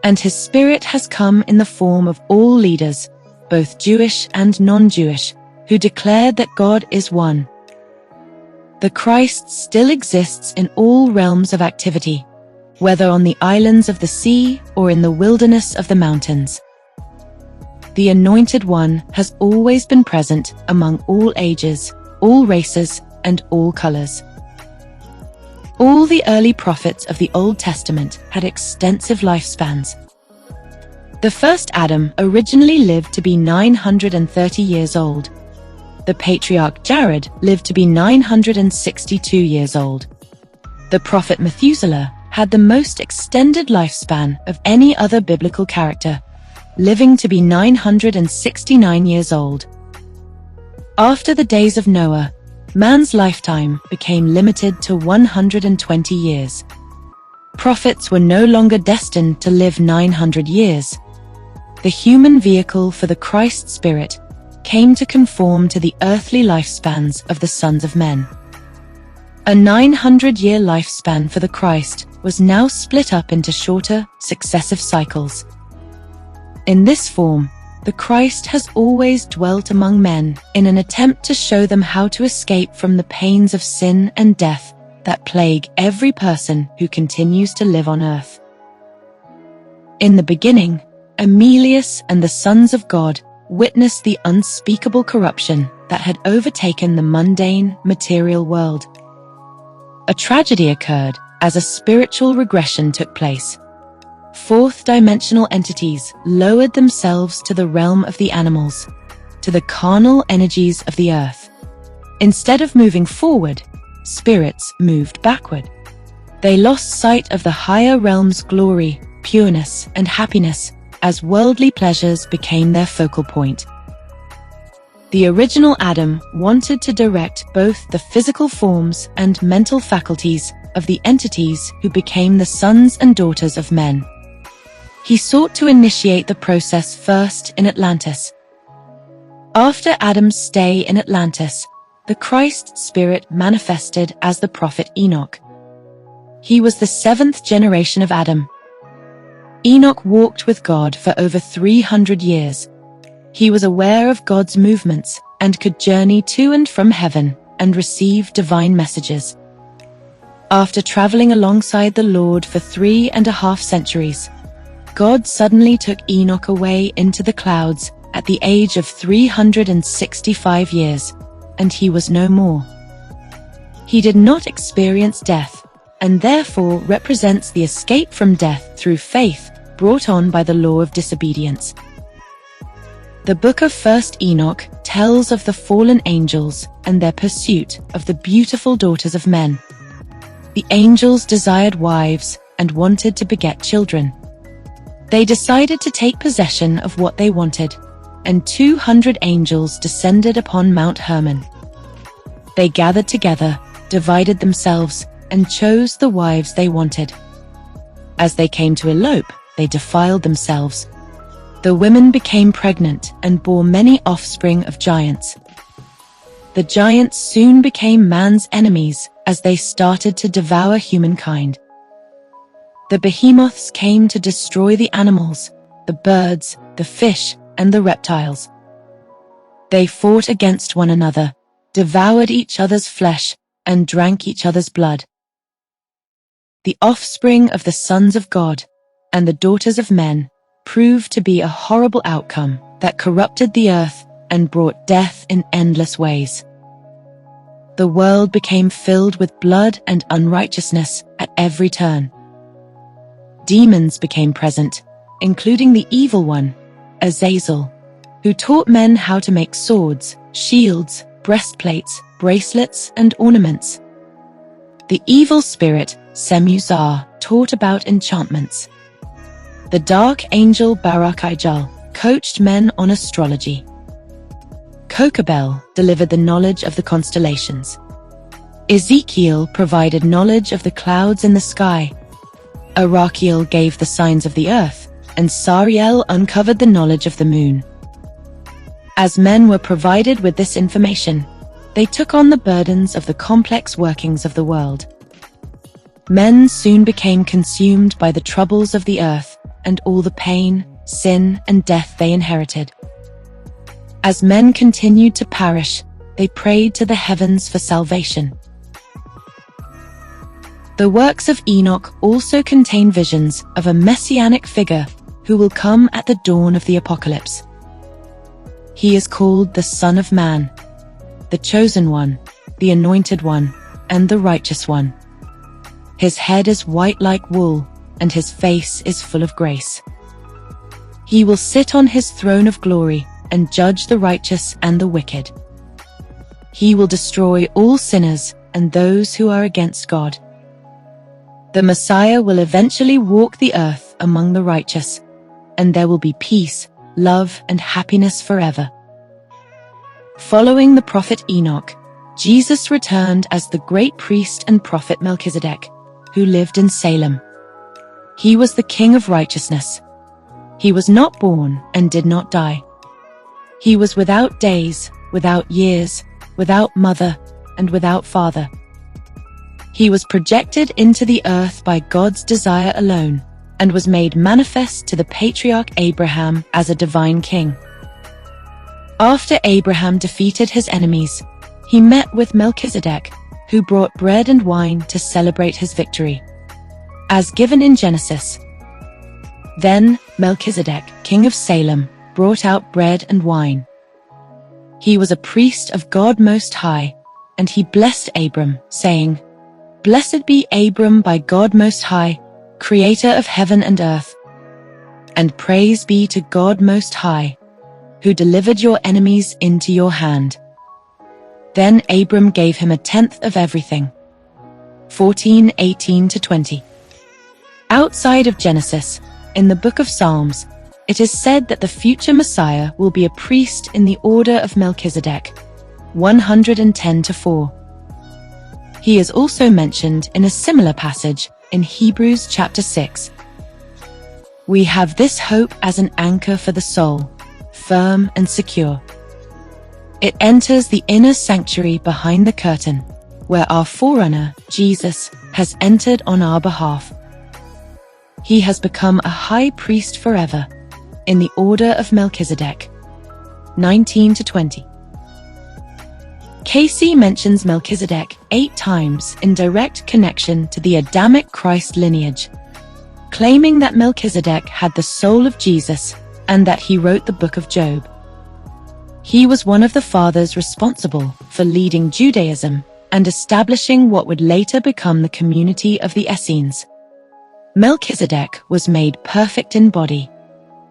And his Spirit has come in the form of all leaders, both Jewish and non-Jewish, who declared that God is one. The Christ still exists in all realms of activity, whether on the islands of the sea or in the wilderness of the mountains. The Anointed One has always been present among all ages, all races, and all colors. All the early prophets of the Old Testament had extensive lifespans. The first Adam originally lived to be 930 years old. The patriarch Jared lived to be 962 years old. The prophet Methuselah had the most extended lifespan of any other biblical character, living to be 969 years old. After the days of Noah, man's lifetime became limited to 120 years. Prophets were no longer destined to live 900 years. The human vehicle for the Christ Spirit came to conform to the earthly lifespans of the sons of men. A 900-year lifespan for the Christ was now split up into shorter, successive cycles. In this form, the Christ has always dwelt among men in an attempt to show them how to escape from the pains of sin and death that plague every person who continues to live on earth. In the beginning, Emilius and the sons of God witnessed the unspeakable corruption that had overtaken the mundane, material world. A tragedy occurred as a spiritual regression took place. Fourth-dimensional entities lowered themselves to the realm of the animals, to the carnal energies of the earth. Instead of moving forward, spirits moved backward. They lost sight of the higher realm's glory, pureness, and happiness as worldly pleasures became their focal point. The original Adam wanted to direct both the physical forms and mental faculties of the entities who became the sons and daughters of men. He sought to initiate the process first in Atlantis. After Adam's stay in Atlantis, the Christ Spirit manifested as the prophet Enoch. He was the seventh generation of Adam. Enoch walked with God for over 300 years. He was aware of God's movements and could journey to and from heaven and receive divine messages. After traveling alongside the Lord for 3.5 centuries, God suddenly took Enoch away into the clouds at the age of 365 years, and he was no more. He did not experience death, and therefore represents the escape from death through faith brought on by the law of disobedience. The book of 1st Enoch tells of the fallen angels and their pursuit of the beautiful daughters of men. The angels desired wives and wanted to beget children. They decided to take possession of what they wanted, and 200 angels descended upon Mount Hermon. They gathered together, divided themselves, and chose the wives they wanted. As they came to elope, they defiled themselves. The women became pregnant and bore many offspring of giants. The giants soon became man's enemies as they started to devour humankind. The behemoths came to destroy the animals, the birds, the fish, and the reptiles. They fought against one another, devoured each other's flesh, and drank each other's blood. The offspring of the sons of God and the daughters of men proved to be a horrible outcome that corrupted the earth and brought death in endless ways. The world became filled with blood and unrighteousness at every turn. Demons became present, including the evil one, Azazel, who taught men how to make swords, shields, breastplates, bracelets, and ornaments. The evil spirit, Semuzar, taught about enchantments. The dark angel Barakijal coached men on astrology. Kokabel delivered the knowledge of the constellations. Ezekiel provided knowledge of the clouds in the sky. Arakiel gave the signs of the earth, and Sariel uncovered the knowledge of the moon. As men were provided with this information, they took on the burdens of the complex workings of the world. Men soon became consumed by the troubles of the earth and all the pain, sin, and death they inherited. As men continued to perish, they prayed to the heavens for salvation. The works of Enoch also contain visions of a messianic figure who will come at the dawn of the apocalypse. He is called the Son of Man, the Chosen One, the Anointed One, and the Righteous One. His head is white like wool, and his face is full of grace. He will sit on his throne of glory and judge the righteous and the wicked. He will destroy all sinners and those who are against God. The Messiah will eventually walk the earth among the righteous, and there will be peace, love, and happiness forever. Following the prophet Enoch, Jesus returned as the great priest and prophet Melchizedek, who lived in Salem. He was the King of righteousness. He was not born and did not die. He was without days, without years, without mother, and without father. He was projected into the earth by God's desire alone, and was made manifest to the patriarch Abraham as a divine king. After Abraham defeated his enemies, he met with Melchizedek, who brought bread and wine to celebrate his victory, as given in Genesis. Then Melchizedek, king of Salem, brought out bread and wine. He was a priest of God Most High, and he blessed Abram, saying, "Blessed be Abram by God Most High, creator of heaven and earth. And praise be to God Most High, who delivered your enemies into your hand." Then Abram gave him a tenth of everything. 14:18-20. Outside of Genesis, in the book of Psalms, it is said that the future Messiah will be a priest in the order of Melchizedek. 110-4. He is also mentioned in a similar passage in Hebrews chapter 6. We have this hope as an anchor for the soul, firm and secure. It enters the inner sanctuary behind the curtain, where our forerunner, Jesus, has entered on our behalf. He has become a high priest forever, in the order of Melchizedek. 19-20. Cayce mentions Melchizedek 8 times in direct connection to the Adamic Christ lineage, claiming that Melchizedek had the soul of Jesus and that he wrote the book of Job. He was one of the fathers responsible for leading Judaism and establishing what would later become the community of the Essenes. Melchizedek was made perfect in body.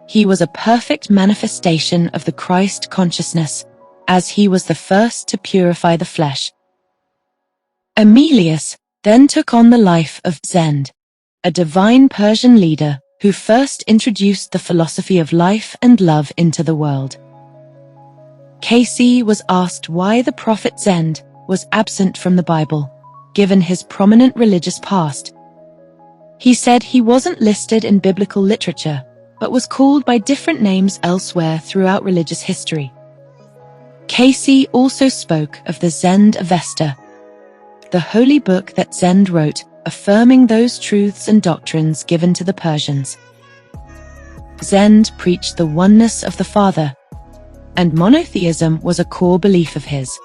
He was a perfect manifestation of the Christ consciousness, as he was the first to purify the flesh. Emilius then took on the life of Zend, a divine Persian leader who first introduced the philosophy of life and love into the world. Cayce was asked why the prophet Zend was absent from the Bible, given his prominent religious past. He said he wasn't listed in biblical literature, but was called by different names elsewhere throughout religious history. Cayce also spoke of the Zend Avesta, the holy book that Zend wrote, affirming those truths and doctrines given to the Persians. Zend preached the oneness of the Father, and monotheism was a core belief of his.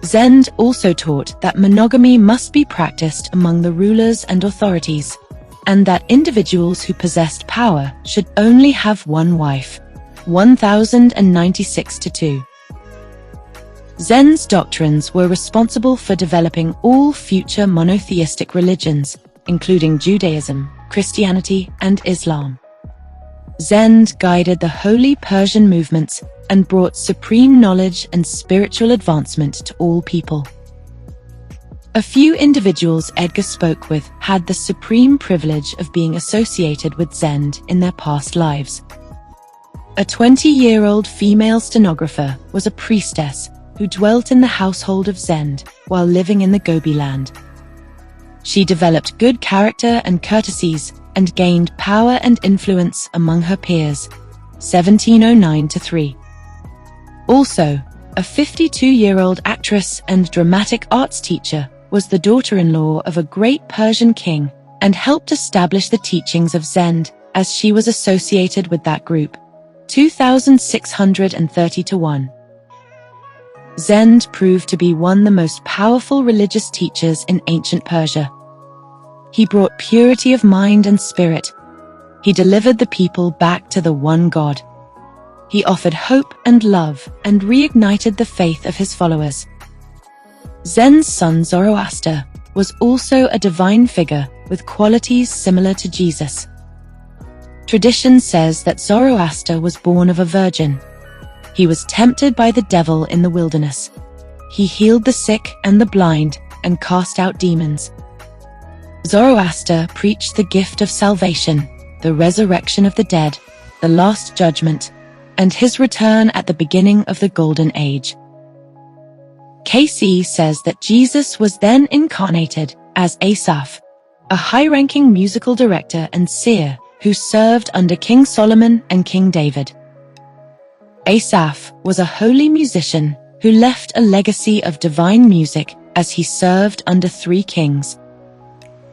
Zend also taught that monogamy must be practiced among the rulers and authorities, and that individuals who possessed power should only have one wife, 1096-2. Zend's doctrines were responsible for developing all future monotheistic religions, including Judaism, Christianity, and Islam. Zend guided the holy Persian movements and brought supreme knowledge and spiritual advancement to all people. A few individuals Edgar spoke with had the supreme privilege of being associated with Zend in their past lives. A 20-year-old female stenographer was a priestess who dwelt in the household of Zend while living in the Gobi land. She developed good character and courtesies and gained power and influence among her peers, 1709-3. Also, a 52-year-old actress and dramatic arts teacher was the daughter-in-law of a great Persian king and helped establish the teachings of Zend as she was associated with that group, 2630-1. Zend proved to be one of the most powerful religious teachers in ancient Persia. He brought purity of mind and spirit. He delivered the people back to the one God. He offered hope and love and reignited the faith of his followers. Zend's son Zoroaster was also a divine figure with qualities similar to Jesus. Tradition says that Zoroaster was born of a virgin. He was tempted by the devil in the wilderness. He healed the sick and the blind and cast out demons. Zoroaster preached the gift of salvation, the resurrection of the dead, the last judgment, and his return at the beginning of the Golden Age. Cayce says that Jesus was then incarnated as Asaph, a high-ranking musical director and seer who served under King Solomon and King David. Asaph was a holy musician who left a legacy of divine music as he served under 3 kings.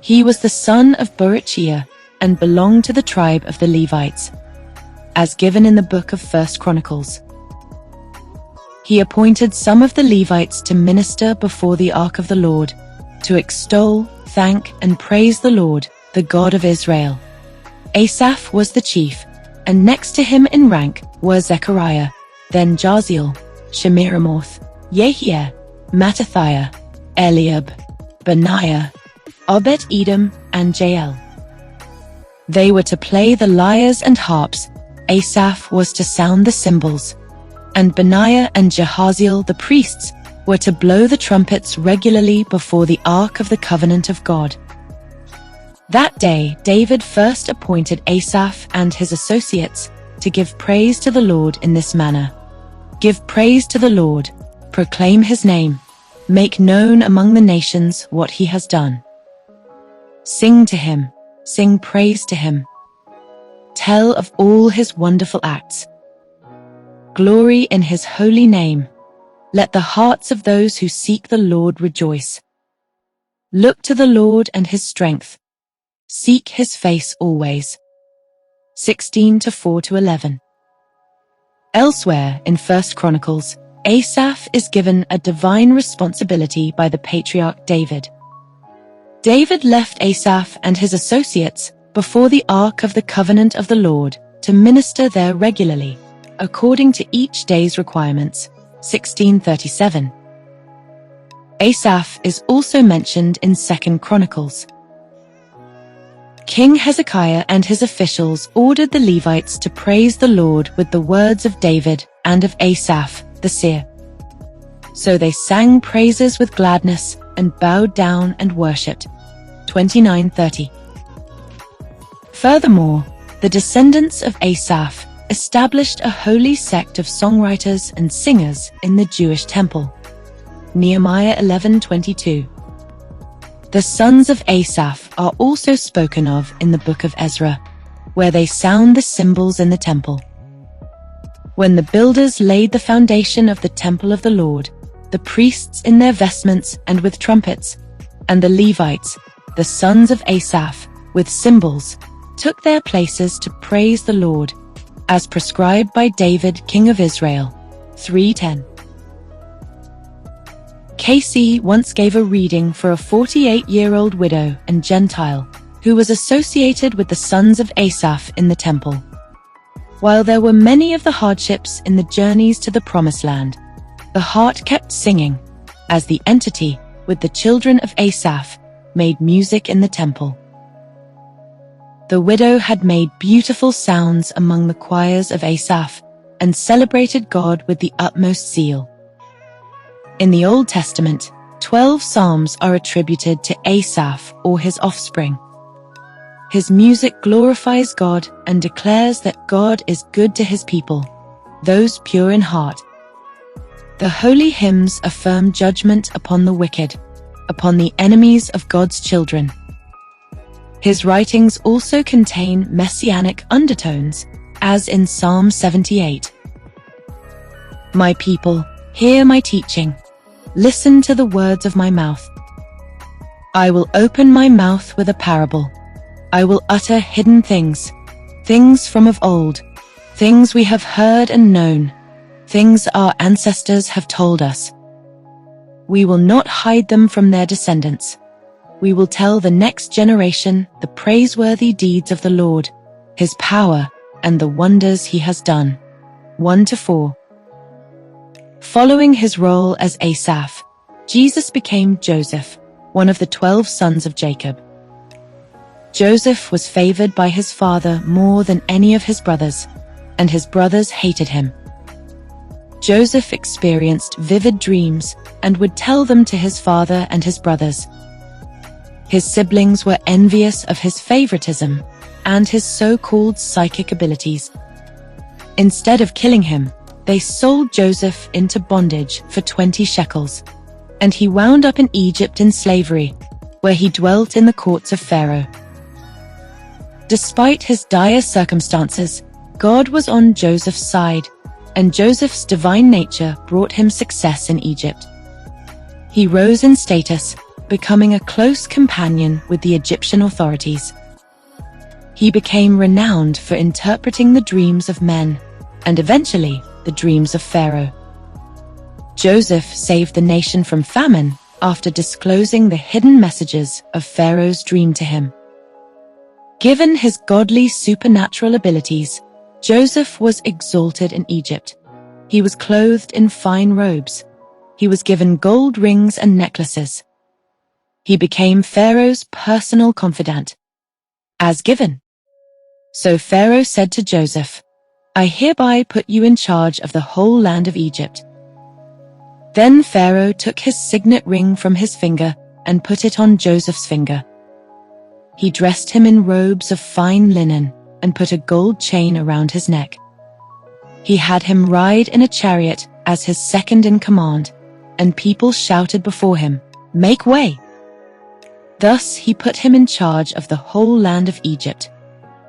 He was the son of Berechiah and belonged to the tribe of the Levites, as given in the book of 1 Chronicles. He appointed some of the Levites to minister before the ark of the Lord, to extol, thank, and praise the Lord, the God of Israel. Asaph was the chief, and next to him in rank were Zechariah, then Jaziel, Shemiramoth, Yehiah, Mattithiah, Eliab, Benaiah, Obed-Edom, and Jael. They were to play the lyres and harps, Asaph was to sound the cymbals, and Benaiah and Jehaziel the priests were to blow the trumpets regularly before the Ark of the Covenant of God. That day, David first appointed Asaph and his associates to give praise to the Lord in this manner. Give praise to the Lord, proclaim his name, make known among the nations what he has done. Sing to him, sing praise to him. Tell of all his wonderful acts. Glory in his holy name. Let the hearts of those who seek the Lord rejoice. Look to the Lord and his strength. Seek his face always. 16:4-11. Elsewhere in 1 Chronicles, Asaph is given a divine responsibility by the patriarch David. David left Asaph and his associates before the Ark of the Covenant of the Lord to minister there regularly. according to each day's requirements. 1637. Asaph is also mentioned in 2 Chronicles. King Hezekiah and his officials ordered the Levites to praise the Lord with the words of David and of Asaph, the seer. So they sang praises with gladness and bowed down and worshipped. 29:30. Furthermore, the descendants of Asaph established a holy sect of songwriters and singers in the Jewish temple. Nehemiah 11:22. The sons of Asaph are also spoken of in the book of Ezra, where they sound the cymbals in the temple. When the builders laid the foundation of the temple of the Lord, the priests in their vestments and with trumpets, and the Levites, the sons of Asaph, with cymbals, took their places to praise the Lord, as prescribed by David, king of Israel. 3:10. Cayce once gave a reading for a 48-year-old widow and Gentile who was associated with the sons of Asaph in the temple. While there were many of the hardships in the journeys to the Promised Land, the heart kept singing, as the entity, with the children of Asaph, made music in the temple. The widow had made beautiful sounds among the choirs of Asaph, and celebrated God with the utmost zeal. In the Old Testament, 12 psalms are attributed to Asaph or his offspring. His music glorifies God and declares that God is good to his people, those pure in heart. The holy hymns affirm judgment upon the wicked, upon the enemies of God's children. His writings also contain messianic undertones, as in Psalm 78. My people, hear my teaching. Listen to the words of my mouth. I will open my mouth with a parable. I will utter hidden things, things from of old, things we have heard and known, things our ancestors have told us. We will not hide them from their descendants. We will tell the next generation the praiseworthy deeds of the Lord, his power, and the wonders he has done. 1-4. Following his role as Asaph, Jesus became Joseph, one of the 12 sons of Jacob. Joseph was favored by his father more than any of his brothers, and his brothers hated him. Joseph experienced vivid dreams and would tell them to his father and his brothers. His siblings were envious of his favoritism and his so-called psychic abilities. Instead of killing him, they sold Joseph into bondage for 20 shekels, and he wound up in Egypt in slavery, where he dwelt in the courts of Pharaoh. Despite his dire circumstances, God was on Joseph's side, and Joseph's divine nature brought him success in Egypt. He rose in status, becoming a close companion with the Egyptian authorities. He became renowned for interpreting the dreams of men, and eventually the dreams of Pharaoh. Joseph saved the nation from famine after disclosing the hidden messages of Pharaoh's dream to him. Given his godly supernatural abilities, Joseph was exalted in Egypt. He was clothed in fine robes. He was given gold rings and necklaces. He became Pharaoh's personal confidant. As given. So Pharaoh said to Joseph, I hereby put you in charge of the whole land of Egypt. Then Pharaoh took his signet ring from his finger and put it on Joseph's finger. He dressed him in robes of fine linen and put a gold chain around his neck. He had him ride in a chariot as his second in command, and people shouted before him, Make way! Thus he put him in charge of the whole land of Egypt.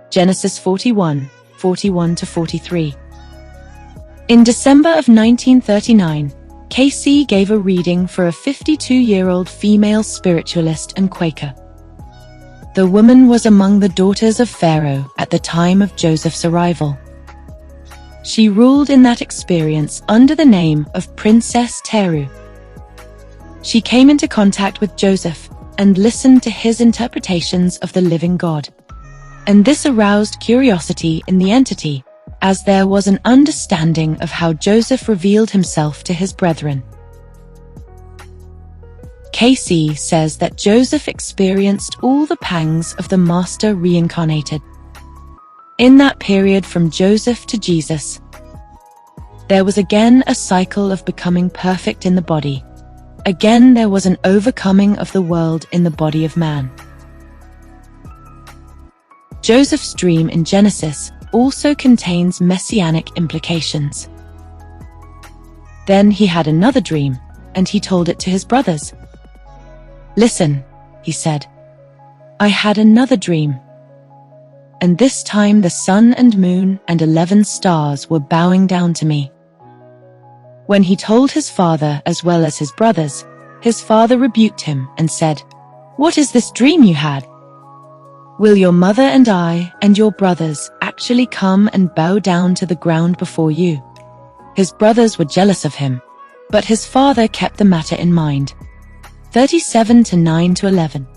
Genesis 41, 41-43. In December of 1939, Cayce gave a reading for a 52-year-old female spiritualist and Quaker. The woman was among the daughters of Pharaoh at the time of Joseph's arrival. She ruled in that experience under the name of Princess Teru. She came into contact with Joseph and listened to his interpretations of the living God. And this aroused curiosity in the entity, as there was an understanding of how Joseph revealed himself to his brethren. Cayce says that Joseph experienced all the pangs of the Master reincarnated. In that period from Joseph to Jesus, there was again a cycle of becoming perfect in the body. Again there was an overcoming of the world in the body of man. Joseph's dream in Genesis also contains messianic implications. Then he had another dream, and he told it to his brothers. "Listen," he said, "I had another dream. And this time the sun and moon and 11 stars were bowing down to me." When he told his father as well as his brothers, his father rebuked him and said, "What is this dream you had? Will your mother and I and your brothers actually come and bow down to the ground before you?" His brothers were jealous of him, but his father kept the matter in mind. 37:9-11.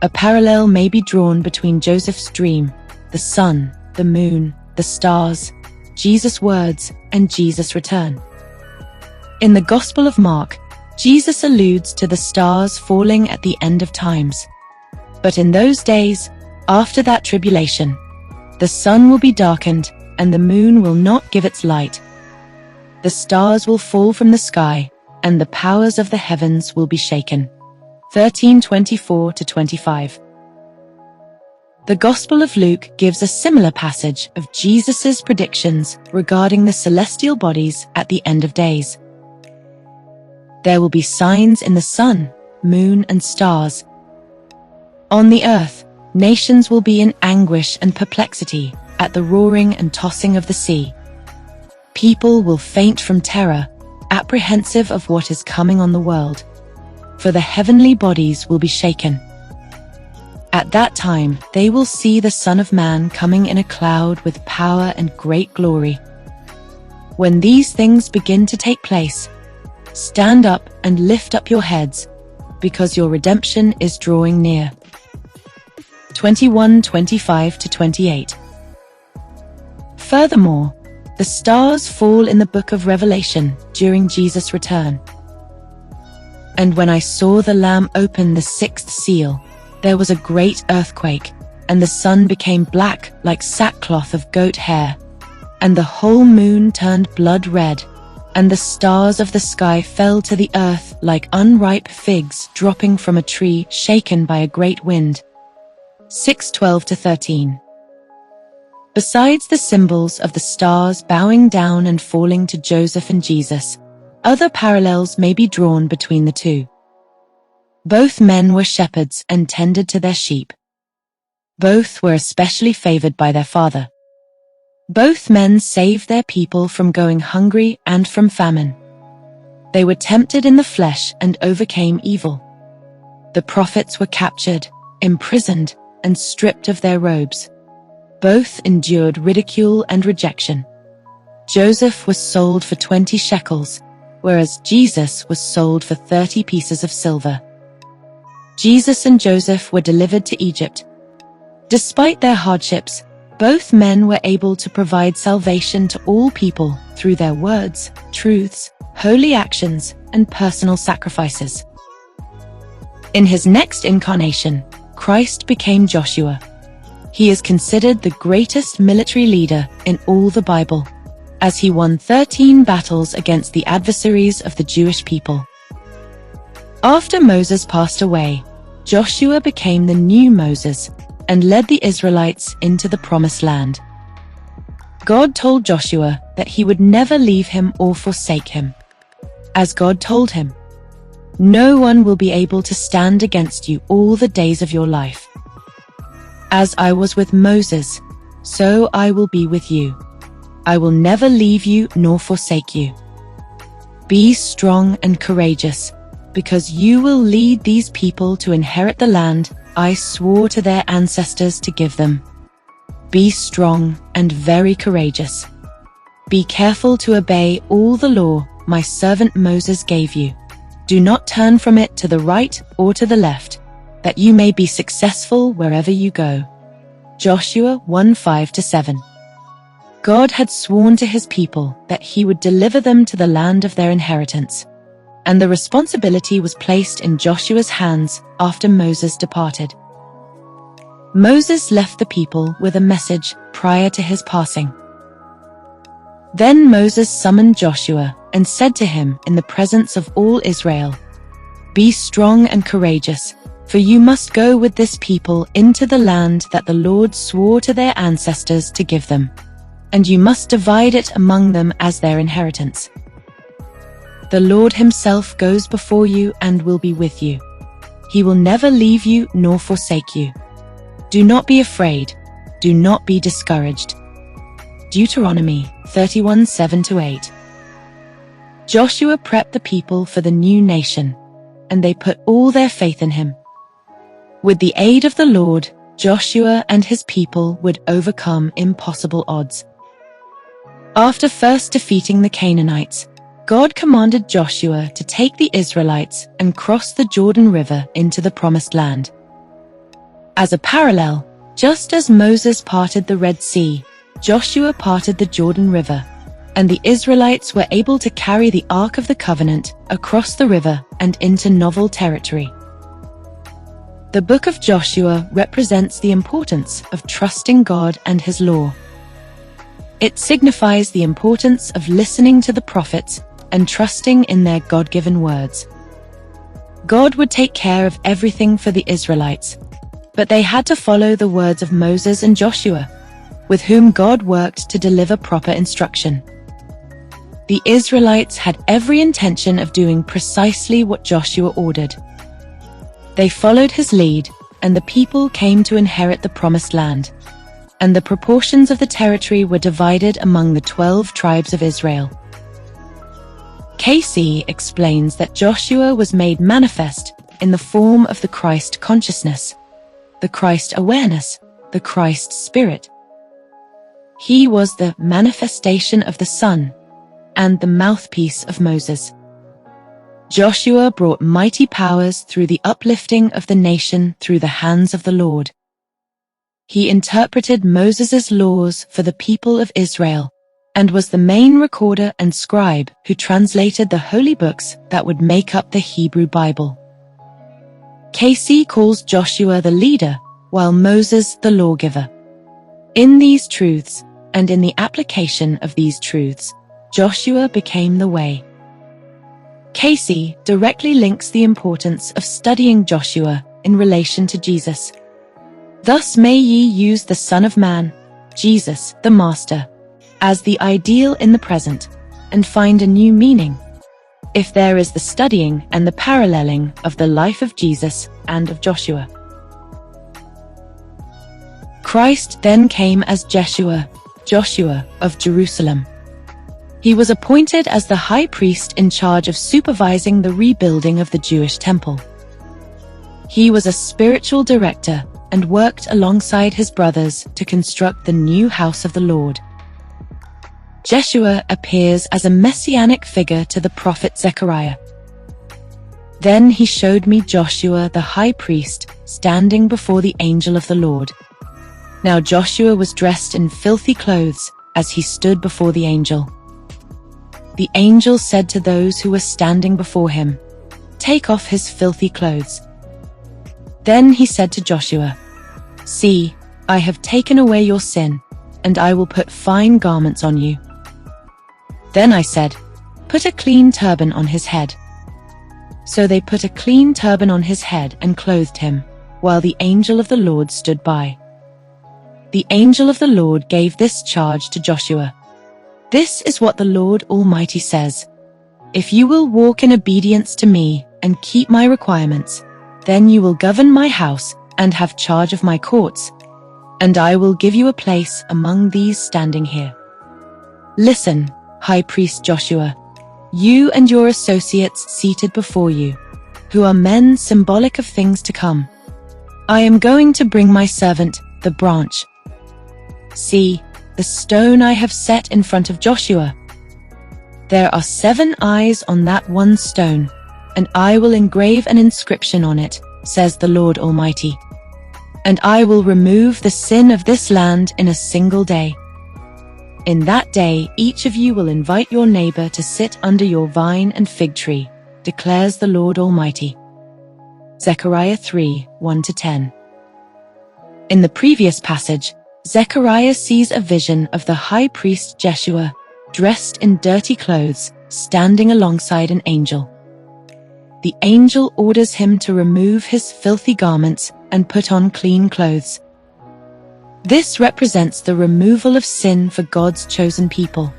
A parallel may be drawn between Joseph's dream, the sun, the moon, the stars, Jesus' words, and Jesus' return. In the Gospel of Mark, Jesus alludes to the stars falling at the end of times. But in those days, after that tribulation, the sun will be darkened, and the moon will not give its light. The stars will fall from the sky, and the powers of the heavens will be shaken. 13:24-25. The Gospel of Luke gives a similar passage of Jesus' predictions regarding the celestial bodies at the end of days. There will be signs in the sun, moon, and stars. On the earth, nations will be in anguish and perplexity at the roaring and tossing of the sea. People will faint from terror, apprehensive of what is coming on the world, for the heavenly bodies will be shaken. At that time they will see the Son of Man coming in a cloud with power and great glory. When these things begin to take place, stand up and lift up your heads, because your redemption is drawing near. 21:25-28. Furthermore, the stars fall in the book of Revelation during Jesus' return. And when I saw the Lamb open the 6th seal, there was a great earthquake, and the sun became black like sackcloth of goat hair, and the whole moon turned blood red, and the stars of the sky fell to the earth like unripe figs dropping from a tree shaken by a great wind. 6:12-13. Besides the symbols of the stars bowing down and falling to Joseph and Jesus, other parallels may be drawn between the two. Both men were shepherds and tended to their sheep. Both were especially favored by their father. Both men saved their people from going hungry and from famine. They were tempted in the flesh and overcame evil. The prophets were captured, imprisoned, and stripped of their robes. Both endured ridicule and rejection. Joseph was sold for 20 shekels, whereas Jesus was sold for 30 pieces of silver. Jesus and Joseph were delivered to Egypt. Despite their hardships, both men were able to provide salvation to all people through their words, truths, holy actions, and personal sacrifices. In his next incarnation, Christ became Joshua. He is considered the greatest military leader in all the Bible, as he won 13 battles against the adversaries of the Jewish people. After Moses passed away, Joshua became the new Moses and led the Israelites into the Promised Land. God told Joshua that he would never leave him or forsake him. As God told him, "No one will be able to stand against you all the days of your life. As I was with Moses, so I will be with you. I will never leave you nor forsake you. Be strong and courageous, because you will lead these people to inherit the land I swore to their ancestors to give them. Be strong and very courageous. Be careful to obey all the law my servant Moses gave you. Do not turn from it to the right or to the left, that you may be successful wherever you go." Joshua 1:5-7. God had sworn to his people that he would deliver them to the land of their inheritance, and the responsibility was placed in Joshua's hands after Moses departed. Moses left the people with a message prior to his passing. Then Moses summoned Joshua and said to him in the presence of all Israel, "Be strong and courageous, for you must go with this people into the land that the Lord swore to their ancestors to give them, and you must divide it among them as their inheritance. The Lord himself goes before you and will be with you. He will never leave you nor forsake you. Do not be afraid. Do not be discouraged." Deuteronomy 31:7-8. Joshua prepped the people for the new nation, and they put all their faith in him. With the aid of the Lord, Joshua and his people would overcome impossible odds. After first defeating the Canaanites, God commanded Joshua to take the Israelites and cross the Jordan River into the Promised Land. As a parallel, just as Moses parted the Red Sea, Joshua parted the Jordan River, and the Israelites were able to carry the Ark of the Covenant across the river and into novel territory. The book of Joshua represents the importance of trusting God and his law. It signifies the importance of listening to the prophets and trusting in their God-given words. God would take care of everything for the Israelites, but they had to follow the words of Moses and Joshua, with whom God worked to deliver proper instruction. The Israelites had every intention of doing precisely what Joshua ordered. They followed his lead, and the people came to inherit the Promised Land, and the proportions of the territory were divided among the 12 tribes of Israel. Cayce explains that Joshua was made manifest in the form of the Christ consciousness, the Christ awareness, the Christ spirit. He was the manifestation of the Son and the mouthpiece of Moses. Joshua brought mighty powers through the uplifting of the nation through the hands of the Lord. He interpreted Moses' laws for the people of Israel and was the main recorder and scribe who translated the holy books that would make up the Hebrew Bible. Cayce calls Joshua the leader, while Moses the lawgiver. In these truths, and in the application of these truths, Joshua became the way. Cayce directly links the importance of studying Joshua in relation to Jesus. Thus may ye use the Son of Man, Jesus, the Master, as the ideal in the present, and find a new meaning, if there is the studying and the paralleling of the life of Jesus and of Joshua. Christ then came as Joshua of Jerusalem. He was appointed as the high priest in charge of supervising the rebuilding of the Jewish temple. He was a spiritual director and worked alongside his brothers to construct the new house of the Lord. Joshua appears as a messianic figure to the prophet Zechariah. Then he showed me Joshua the high priest standing before the angel of the Lord. Now Joshua was dressed in filthy clothes as he stood before the angel. The angel said to those who were standing before him, "Take off his filthy clothes." Then he said to Joshua, "See, I have taken away your sin, and I will put fine garments on you." Then I said, "Put a clean turban on his head." So they put a clean turban on his head and clothed him, while the angel of the Lord stood by. The angel of the Lord gave this charge to Joshua. "This is what the Lord Almighty says. If you will walk in obedience to me and keep my requirements, then you will govern my house and have charge of my courts, and I will give you a place among these standing here. Listen, High Priest Joshua, you and your associates seated before you, who are men symbolic of things to come. I am going to bring my servant, the branch. See, the stone I have set in front of Joshua. There are 7 eyes on that one stone, and I will engrave an inscription on it, says the Lord Almighty. And I will remove the sin of this land in a single day. In that day, each of you will invite your neighbor to sit under your vine and fig tree, declares the Lord Almighty. Zechariah 3, 1-10. In the previous passage, Zechariah sees a vision of the high priest Jeshua, dressed in dirty clothes, standing alongside an angel. The angel orders him to remove his filthy garments and put on clean clothes. This represents the removal of sin for God's chosen people.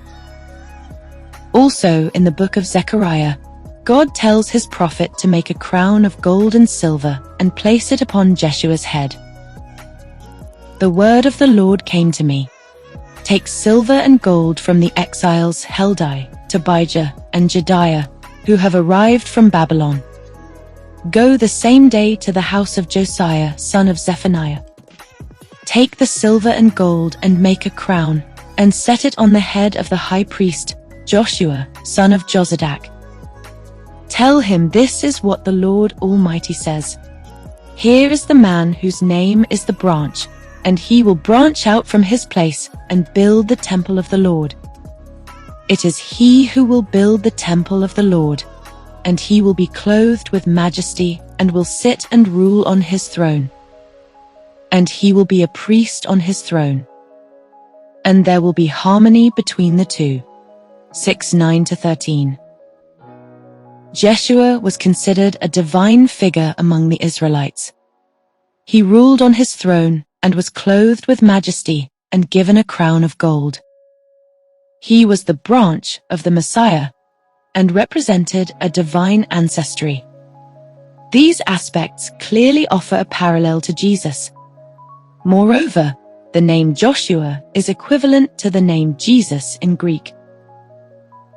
Also, in the book of Zechariah, God tells his prophet to make a crown of gold and silver and place it upon Jeshua's head. The word of the Lord came to me. Take silver and gold from the exiles Heldai, Tobijah, and Jediah, who have arrived from Babylon. Go the same day to the house of Josiah, son of Zephaniah. Take the silver and gold and make a crown, and set it on the head of the high priest, Joshua, son of Jozadak. Tell him this is what the Lord Almighty says. Here is the man whose name is the branch, and he will branch out from his place and build the temple of the Lord. It is he who will build the temple of the Lord, and he will be clothed with majesty and will sit and rule on his throne. And he will be a priest on his throne. And there will be harmony between the two. 6:9-13. Jeshua was considered a divine figure among the Israelites. He ruled on his throne and was clothed with majesty and given a crown of gold. He was the branch of the Messiah and represented a divine ancestry. These aspects clearly offer a parallel to Jesus. Moreover, the name Joshua is equivalent to the name Jesus in Greek.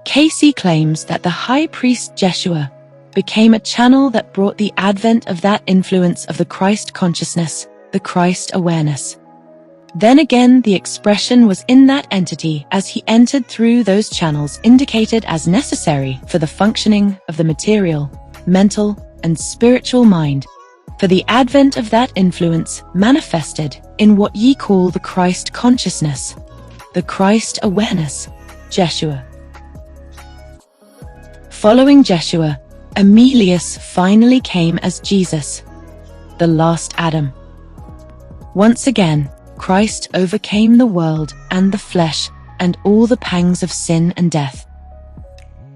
Cayce claims that the high priest Jeshua became a channel that brought the advent of that influence of the Christ consciousness, the Christ awareness. Then again, the expression was in that entity as he entered through those channels indicated as necessary for the functioning of the material, mental, and spiritual mind, for the advent of that influence manifested in what ye call the Christ consciousness, the Christ awareness, Jeshua. Following Jeshua, Emilius finally came as Jesus, the last Adam. Once again, Christ overcame the world and the flesh and all the pangs of sin and death.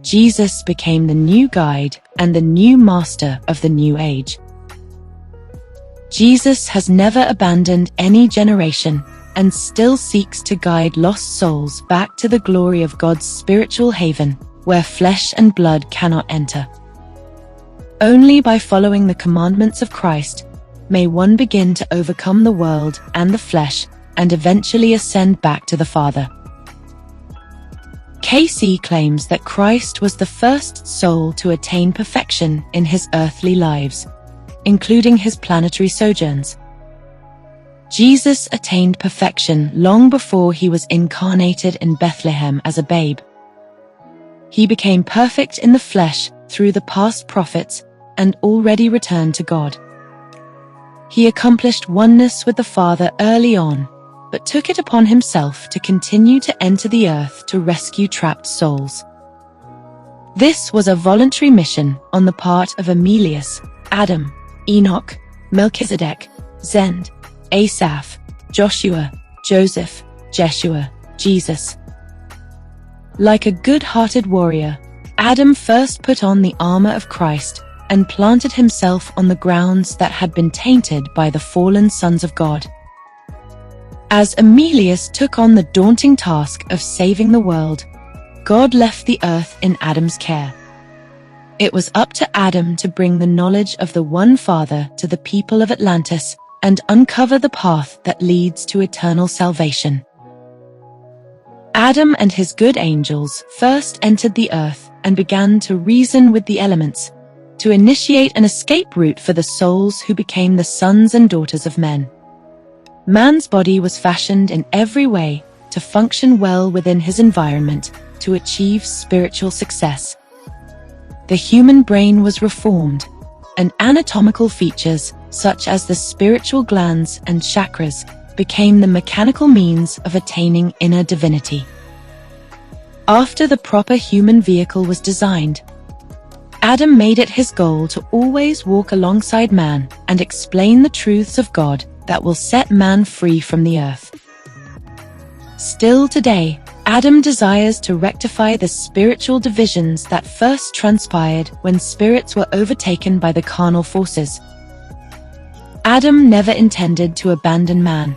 Jesus became the new guide and the new master of the new age. Jesus has never abandoned any generation and still seeks to guide lost souls back to the glory of God's spiritual haven, where flesh and blood cannot enter. Only by following the commandments of Christ may one begin to overcome the world and the flesh and eventually ascend back to the Father. Cayce claims that Christ was the first soul to attain perfection in his earthly lives, including his planetary sojourns. Jesus attained perfection long before he was incarnated in Bethlehem as a babe. He became perfect in the flesh through the past prophets and already returned to God. He accomplished oneness with the Father early on, but took it upon himself to continue to enter the earth to rescue trapped souls. This was a voluntary mission on the part of Emilius, Adam, Enoch, Melchizedek, Zend, Asaph, Joshua, Joseph, Jeshua, Jesus. Like a good-hearted warrior, Adam first put on the armor of Christ and planted himself on the grounds that had been tainted by the fallen sons of God. As Emilius took on the daunting task of saving the world, God left the earth in Adam's care. It was up to Adam to bring the knowledge of the one Father to the people of Atlantis and uncover the path that leads to eternal salvation. Adam and his good angels first entered the earth and began to reason with the elements, to initiate an escape route for the souls who became the sons and daughters of men. Man's body was fashioned in every way to function well within his environment to achieve spiritual success. The human brain was reformed, and anatomical features such as the spiritual glands and chakras became the mechanical means of attaining inner divinity. After the proper human vehicle was designed, Adam made it his goal to always walk alongside man and explain the truths of God that will set man free from the earth. Still today, Adam desires to rectify the spiritual divisions that first transpired when spirits were overtaken by the carnal forces. Adam never intended to abandon man,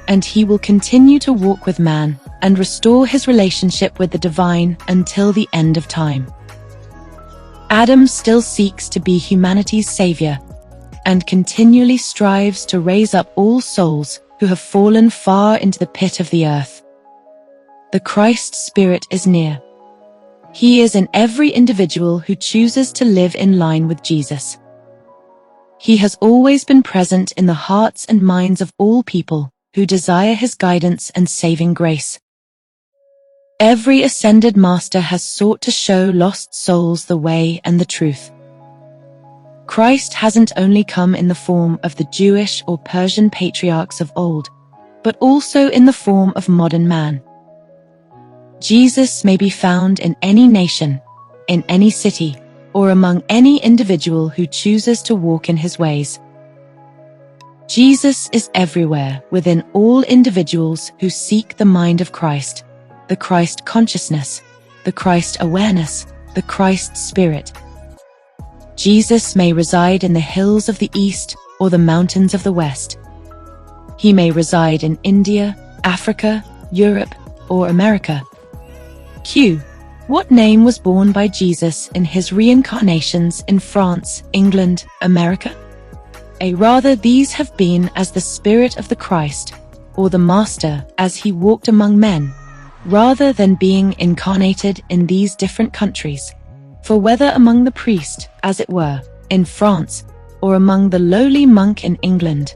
and he will continue to walk with man and restore his relationship with the divine until the end of time. Adam still seeks to be humanity's savior and continually strives to raise up all souls who have fallen far into the pit of the earth. The Christ Spirit is near. He is in every individual who chooses to live in line with Jesus. He has always been present in the hearts and minds of all people who desire his guidance and saving grace. Every ascended master has sought to show lost souls the way and the truth. Christ hasn't only come in the form of the Jewish or Persian patriarchs of old, but also in the form of modern man. Jesus may be found in any nation, in any city, or among any individual who chooses to walk in his ways. Jesus is everywhere within all individuals who seek the mind of Christ, the Christ consciousness, the Christ awareness, the Christ Spirit. Jesus may reside in the hills of the east or the mountains of the west. He may reside in India, Africa, Europe, or America. What name was borne by Jesus in his reincarnations in France, England, America? Rather, these have been as the Spirit of the Christ, or the Master as he walked among men, rather than being incarnated in these different countries. For whether among the priest, as it were, in France, or among the lowly monk in England,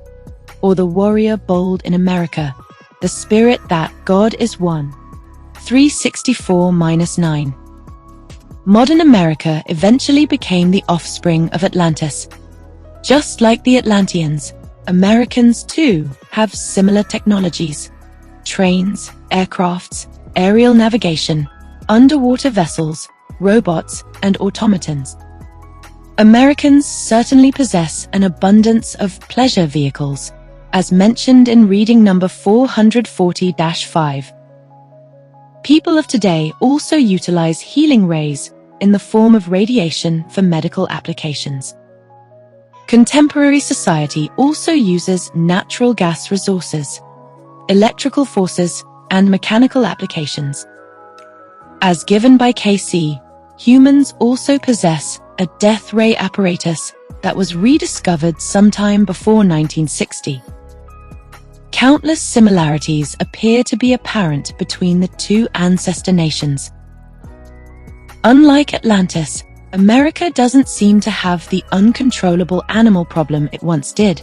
or the warrior bold in America, the Spirit that God is one. 364-9. Modern America eventually became the offspring of Atlantis. Just like the Atlanteans, Americans too have similar technologies: trains, aircrafts, aerial navigation, underwater vessels, robots, and automatons. Americans certainly possess an abundance of pleasure vehicles, as mentioned in reading number 440-5. People of today also utilize healing rays in the form of radiation for medical applications. Contemporary society also uses natural gas resources, electrical forces, and mechanical applications. As given by cayce, humans also possess a death ray apparatus that was rediscovered sometime before 1960. Countless similarities appear to be apparent between the two ancestor nations. Unlike Atlantis, America doesn't seem to have the uncontrollable animal problem it once did.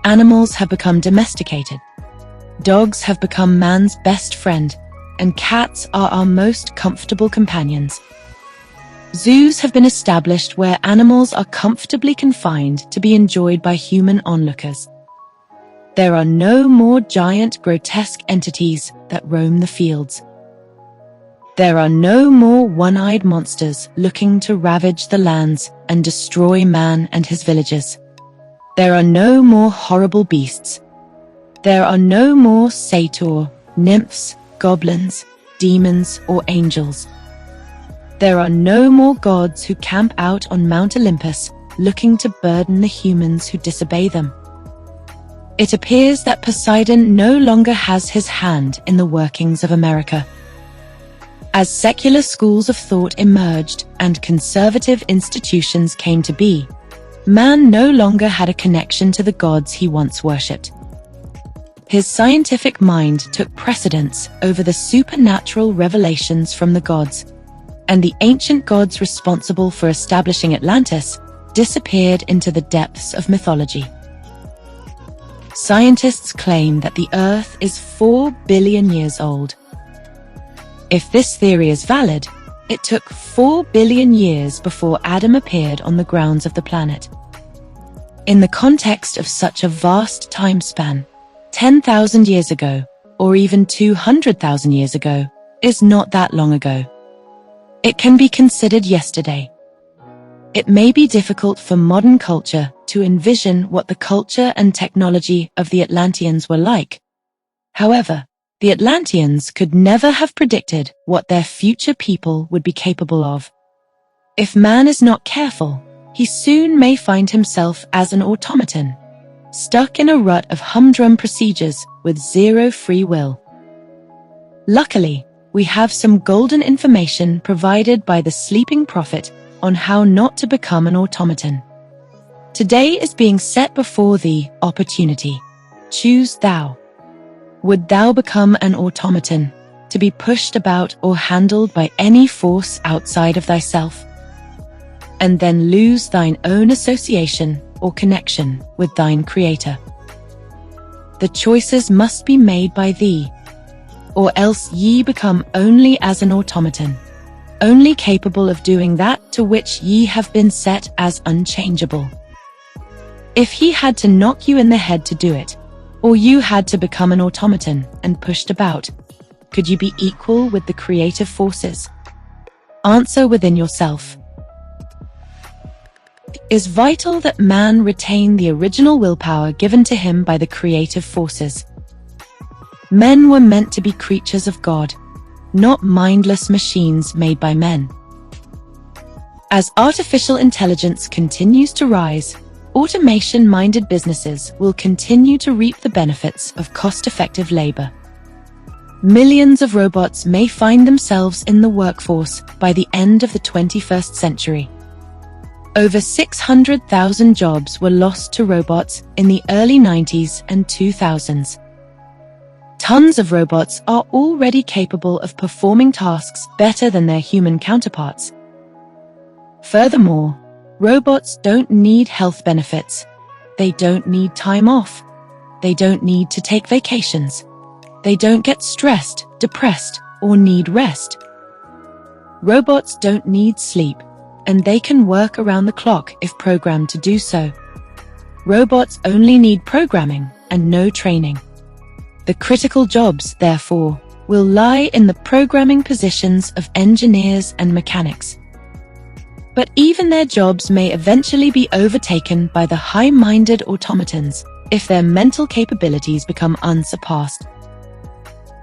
Animals have become domesticated. Dogs have become man's best friend, and cats are our most comfortable companions. Zoos have been established where animals are comfortably confined to be enjoyed by human onlookers. There are no more giant, grotesque entities that roam the fields. There are no more one-eyed monsters looking to ravage the lands and destroy man and his villages. There are no more horrible beasts. There are no more satyr, nymphs, goblins, demons, or angels. There are no more gods who camp out on Mount Olympus looking to burden the humans who disobey them. It appears that Poseidon no longer has his hand in the workings of America. As secular schools of thought emerged and conservative institutions came to be, man no longer had a connection to the gods he once worshipped. His scientific mind took precedence over the supernatural revelations from the gods, and the ancient gods responsible for establishing Atlantis disappeared into the depths of mythology. Scientists claim that the Earth is 4 billion years old. If this theory is valid, it took 4 billion years before Adam appeared on the grounds of the planet. In the context of such a vast time span, 10,000 years ago, or even 200,000 years ago, is not that long ago. It can be considered yesterday. It may be difficult for modern culture to envision what the culture and technology of the Atlanteans were like. However, the Atlanteans could never have predicted what their future people would be capable of. If man is not careful, he soon may find himself as an automaton, stuck in a rut of humdrum procedures with zero free will. Luckily, we have some golden information provided by the sleeping prophet on how not to become an automaton. Today is being set before thee opportunity. Choose thou. Would thou become an automaton, to be pushed about or handled by any force outside of thyself, and then lose thine own association or connection with thine Creator? The choices must be made by thee, or else ye become only as an automaton, only capable of doing that to which ye have been set as unchangeable. If he had to knock you in the head to do it, or you had to become an automaton and pushed about, could you be equal with the creative forces? Answer within yourself. It is vital that man retain the original willpower given to him by the creative forces. Men were meant to be creatures of God, not mindless machines made by men. As artificial intelligence continues to rise, automation-minded businesses will continue to reap the benefits of cost-effective labor. Millions of robots may find themselves in the workforce by the end of the 21st century. Over 600,000 jobs were lost to robots in the early 90s and 2000s. Tons of robots are already capable of performing tasks better than their human counterparts. Furthermore, robots don't need health benefits. They don't need time off. They don't need to take vacations. They don't get stressed, depressed, or need rest. Robots don't need sleep, and they can work around the clock if programmed to do so. Robots only need programming and no training. The critical jobs, therefore, will lie in the programming positions of engineers and mechanics. But even their jobs may eventually be overtaken by the high-minded automatons if their mental capabilities become unsurpassed.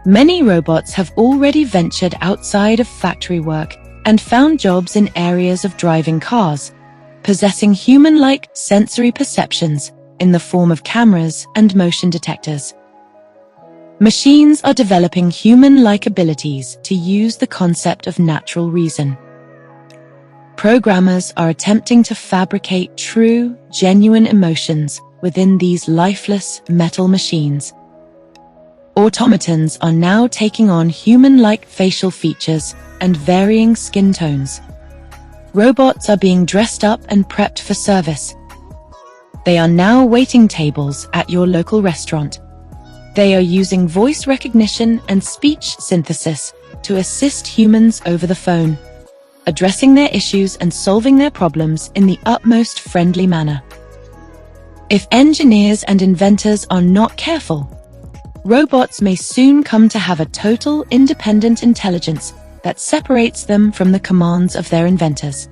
Many robots have already ventured outside of factory work and found jobs in areas of driving cars, possessing human-like sensory perceptions in the form of cameras and motion detectors. Machines are developing human-like abilities to use the concept of natural reason. Programmers are attempting to fabricate true, genuine emotions within these lifeless metal machines. Automatons are now taking on human-like facial features and varying skin tones. Robots are being dressed up and prepped for service. They are now waiting tables at your local restaurant. They are using voice recognition and speech synthesis to assist humans over the phone, addressing their issues and solving their problems in the utmost friendly manner. If engineers and inventors are not careful, robots may soon come to have a total independent intelligence that separates them from the commands of their inventors.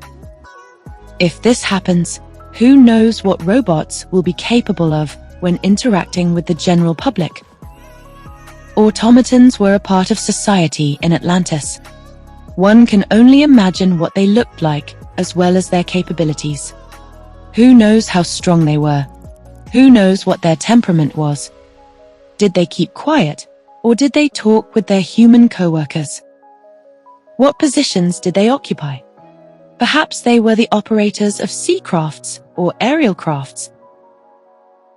If this happens, who knows what robots will be capable of when interacting with the general public? Automatons were a part of society in Atlantis. One can only imagine what they looked like, as well as their capabilities. Who knows how strong they were? Who knows what their temperament was? Did they keep quiet, or did they talk with their human co-workers? What positions did they occupy? Perhaps they were the operators of sea crafts or aerial crafts.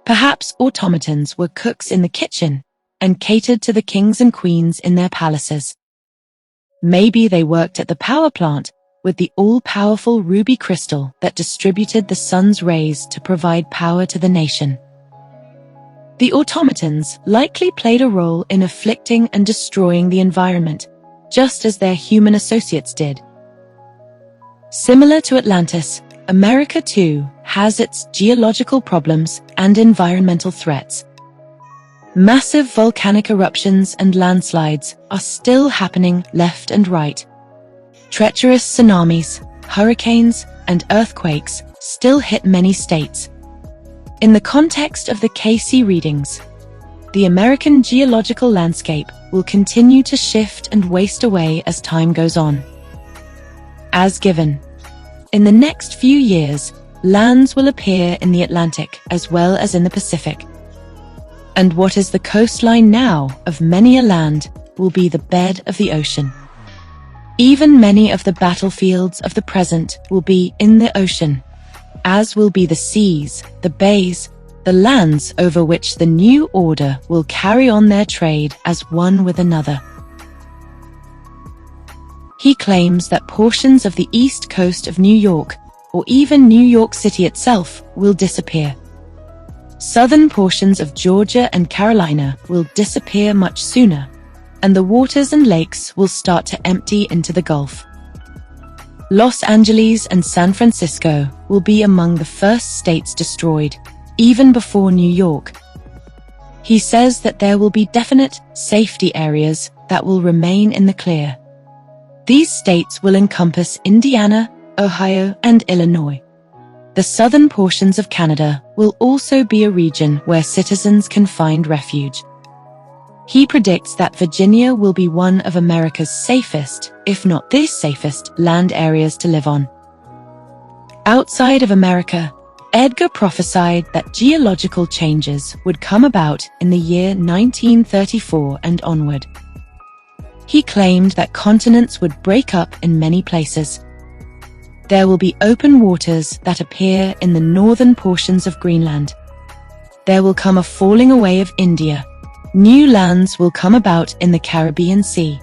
Perhaps automatons were cooks in the kitchen and catered to the kings and queens in their palaces. Maybe they worked at the power plant with the all-powerful ruby crystal that distributed the sun's rays to provide power to the nation. The automatons likely played a role in afflicting and destroying the environment, just as their human associates did. Similar to Atlantis, America too has its geological problems and environmental threats. Massive volcanic eruptions and landslides are still happening left and right. Treacherous tsunamis, hurricanes, and earthquakes still hit many states. In the context of the cayce readings, the American geological landscape will continue to shift and waste away as time goes on. As given, in the next few years, lands will appear in the Atlantic as well as in the Pacific. And what is the coastline now of many a land will be the bed of the ocean. Even many of the battlefields of the present will be in the ocean, as will be the seas, the bays, the lands over which the new order will carry on their trade as one with another. He claims that portions of the east coast of New York, or even New York City itself, will disappear. Southern portions of Georgia and Carolina will disappear much sooner, and the waters and lakes will start to empty into the Gulf. Los Angeles and San Francisco will be among the first states destroyed, even before New York. He says that there will be definite safety areas that will remain in the clear. These states will encompass Indiana, Ohio, and Illinois. The southern portions of Canada will also be a region where citizens can find refuge. He predicts that Virginia will be one of America's safest, if not the safest, land areas to live on. Outside of America, Edgar prophesied that geological changes would come about in the year 1934 and onward. He claimed that continents would break up in many places. There will be open waters that appear in the northern portions of Greenland. There will come a falling away of India. New lands will come about in the Caribbean Sea.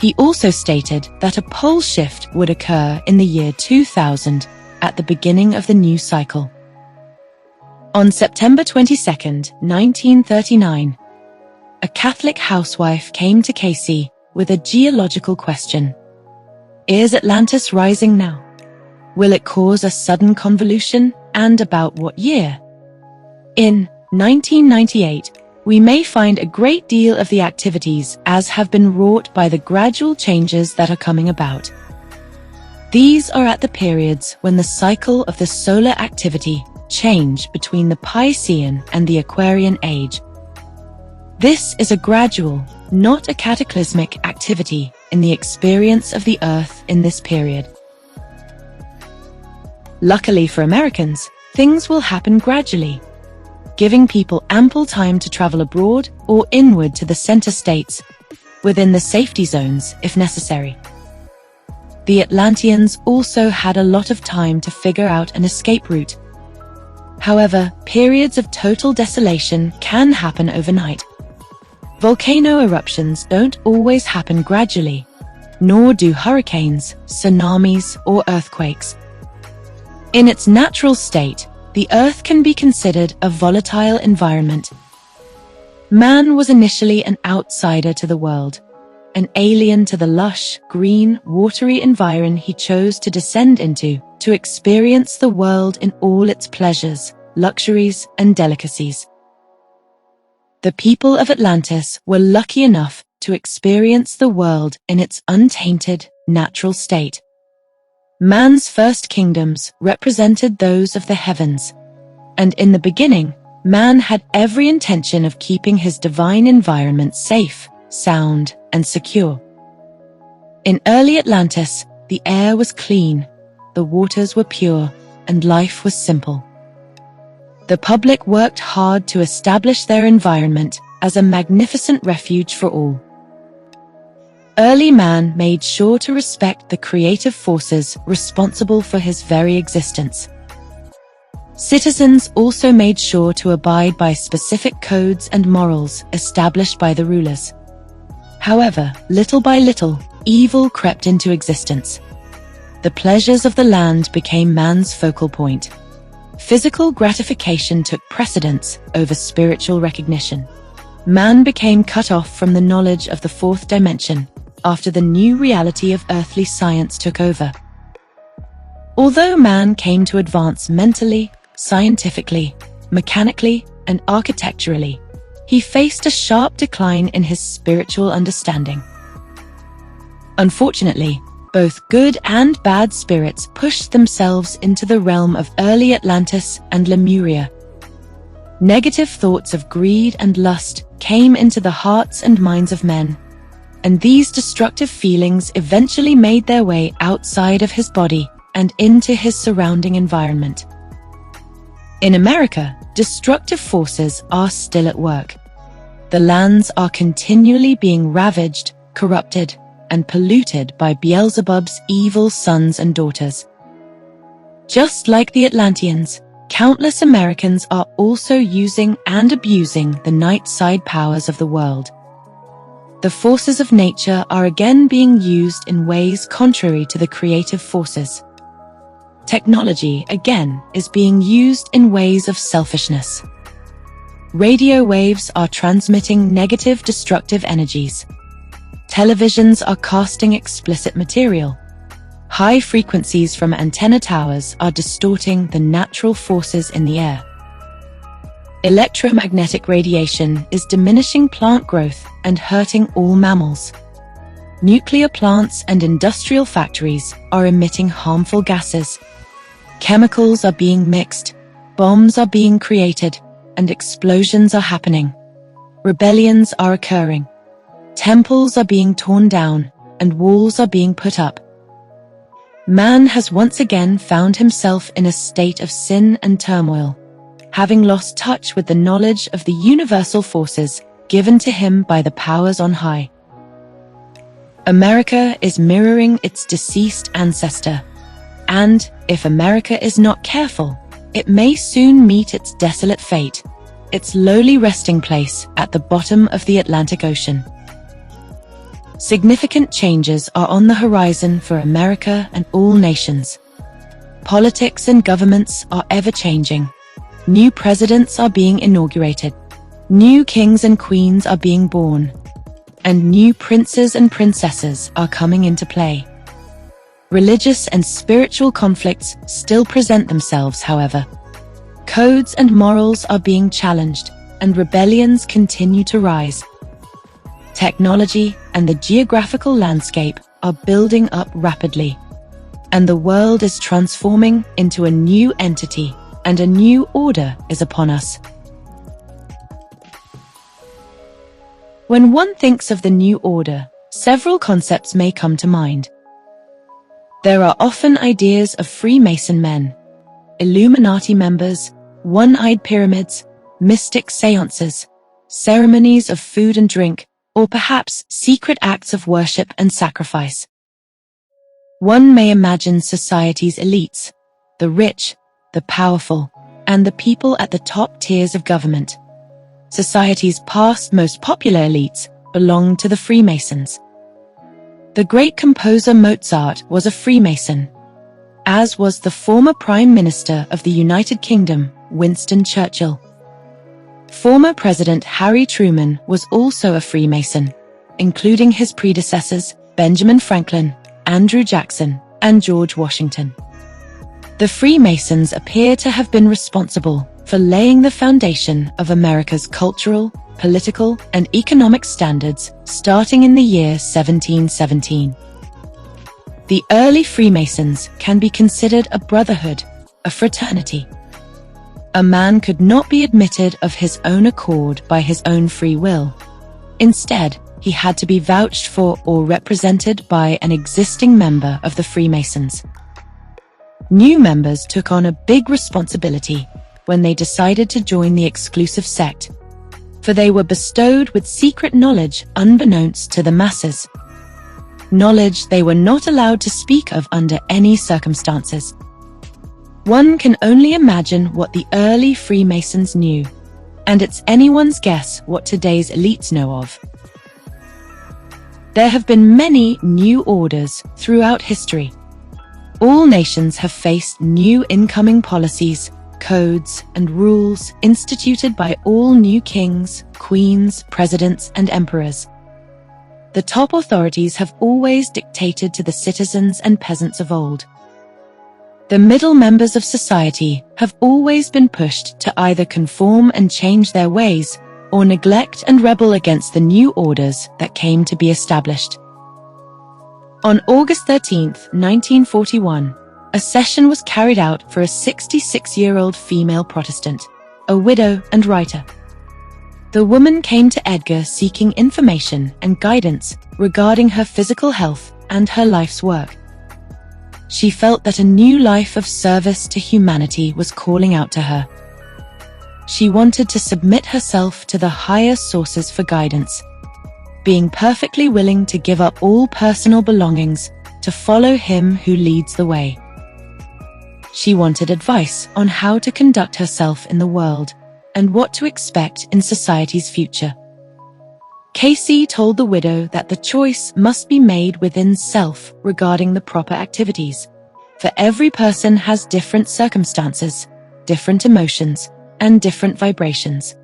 He also stated that a pole shift would occur in the year 2000, at the beginning of the new cycle. On September 22, 1939, a Catholic housewife came to cayce with a geological question. Is Atlantis rising now? Will it cause a sudden convolution, and about what year? In 1998, we may find a great deal of the activities as have been wrought by the gradual changes that are coming about. These are at the periods when the cycle of the solar activity change between the Piscean and the Aquarian age. This is a gradual, not a cataclysmic activity in the experience of the Earth in this period. Luckily for Americans, things will happen gradually, giving people ample time to travel abroad or inward to the center states, within the safety zones if necessary. The Atlanteans also had a lot of time to figure out an escape route. However, periods of total desolation can happen overnight. Volcano eruptions don't always happen gradually, nor do hurricanes, tsunamis, or earthquakes. In its natural state, the Earth can be considered a volatile environment. Man was initially an outsider to the world, an alien to the lush, green, watery environment he chose to descend into, to experience the world in all its pleasures, luxuries, and delicacies. The people of Atlantis were lucky enough to experience the world in its untainted, natural state. Man's first kingdoms represented those of the heavens, and in the beginning, man had every intention of keeping his divine environment safe, sound, and secure. In early Atlantis, the air was clean, the waters were pure, and life was simple. The public worked hard to establish their environment as a magnificent refuge for all. Early man made sure to respect the creative forces responsible for his very existence. Citizens also made sure to abide by specific codes and morals established by the rulers. However, little by little, evil crept into existence. The pleasures of the land became man's focal point. Physical gratification took precedence over spiritual recognition. Man became cut off from the knowledge of the fourth dimension, after the new reality of earthly science took over. Although man came to advance mentally, scientifically, mechanically, and architecturally, he faced a sharp decline in his spiritual understanding. Unfortunately, both good and bad spirits pushed themselves into the realm of early Atlantis and Lemuria. Negative thoughts of greed and lust came into the hearts and minds of men, and these destructive feelings eventually made their way outside of his body and into his surrounding environment. In America, destructive forces are still at work. The lands are continually being ravaged, corrupted, and polluted by Beelzebub's evil sons and daughters. Just like the Atlanteans, countless Americans are also using and abusing the night side powers of the world. The forces of nature are again being used in ways contrary to the creative forces. Technology, again, is being used in ways of selfishness. Radio waves are transmitting negative, destructive energies. Televisions are casting explicit material. High frequencies from antenna towers are distorting the natural forces in the air. Electromagnetic radiation is diminishing plant growth and hurting all mammals. Nuclear plants and industrial factories are emitting harmful gases. Chemicals are being mixed, bombs are being created, and explosions are happening. Rebellions are occurring. Temples are being torn down, and walls are being put up. Man has once again found himself in a state of sin and turmoil, having lost touch with the knowledge of the universal forces given to him by the powers on high. America is mirroring its deceased ancestor, and if America is not careful, it may soon meet its desolate fate, its lowly resting place at the bottom of the Atlantic Ocean. Significant changes are on the horizon for America and all nations. Politics and governments are ever-changing. New presidents are being inaugurated. New kings and queens are being born. And new princes and princesses are coming into play. Religious and spiritual conflicts still present themselves, however. Codes and morals are being challenged, and rebellions continue to rise. Technology and the geographical landscape are building up rapidly, and the world is transforming into a new entity, and a new order is upon us. When one thinks of the new order, several concepts may come to mind. There are often ideas of Freemason men, Illuminati members, one-eyed pyramids, mystic seances, ceremonies of food and drink, or perhaps secret acts of worship and sacrifice. One may imagine society's elites, the rich, the powerful, and the people at the top tiers of government. Society's past most popular elites belonged to the Freemasons. The great composer Mozart was a Freemason, as was the former Prime Minister of the United Kingdom, Winston Churchill. Former President Harry Truman was also a Freemason, including his predecessors Benjamin Franklin, Andrew Jackson, and George Washington. The Freemasons appear to have been responsible for laying the foundation of America's cultural, political, and economic standards starting in the year 1717. The early Freemasons can be considered a brotherhood, a fraternity. A man could not be admitted of his own accord by his own free will. Instead, he had to be vouched for or represented by an existing member of the Freemasons. New members took on a big responsibility when they decided to join the exclusive sect, for they were bestowed with secret knowledge unbeknownst to the masses. Knowledge they were not allowed to speak of under any circumstances. One can only imagine what the early Freemasons knew, and it's anyone's guess what today's elites know of. There have been many new orders throughout history. All nations have faced new incoming policies, codes, and rules instituted by all new kings, queens, presidents, and emperors. The top authorities have always dictated to the citizens and peasants of old. The middle members of society have always been pushed to either conform and change their ways, or neglect and rebel against the new orders that came to be established. On August 13, 1941, a session was carried out for a 66-year-old female Protestant, a widow and writer. The woman came to Edgar seeking information and guidance regarding her physical health and her life's work. She felt that a new life of service to humanity was calling out to her. She wanted to submit herself to the higher sources for guidance, being perfectly willing to give up all personal belongings to follow him who leads the way. She wanted advice on how to conduct herself in the world and what to expect in society's future. Cayce told the widow that the choice must be made within self regarding the proper activities, for every person has different circumstances, different emotions, and different vibrations.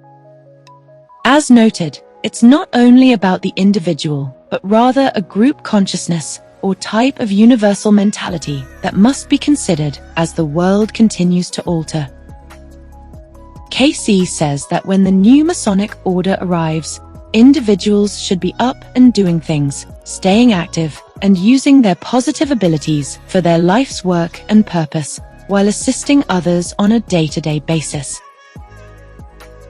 As noted, it's not only about the individual, but rather a group consciousness or type of universal mentality that must be considered as the world continues to alter. Cayce says that when the new Masonic order arrives, individuals should be up and doing things, staying active, and using their positive abilities for their life's work and purpose, while assisting others on a day-to-day basis.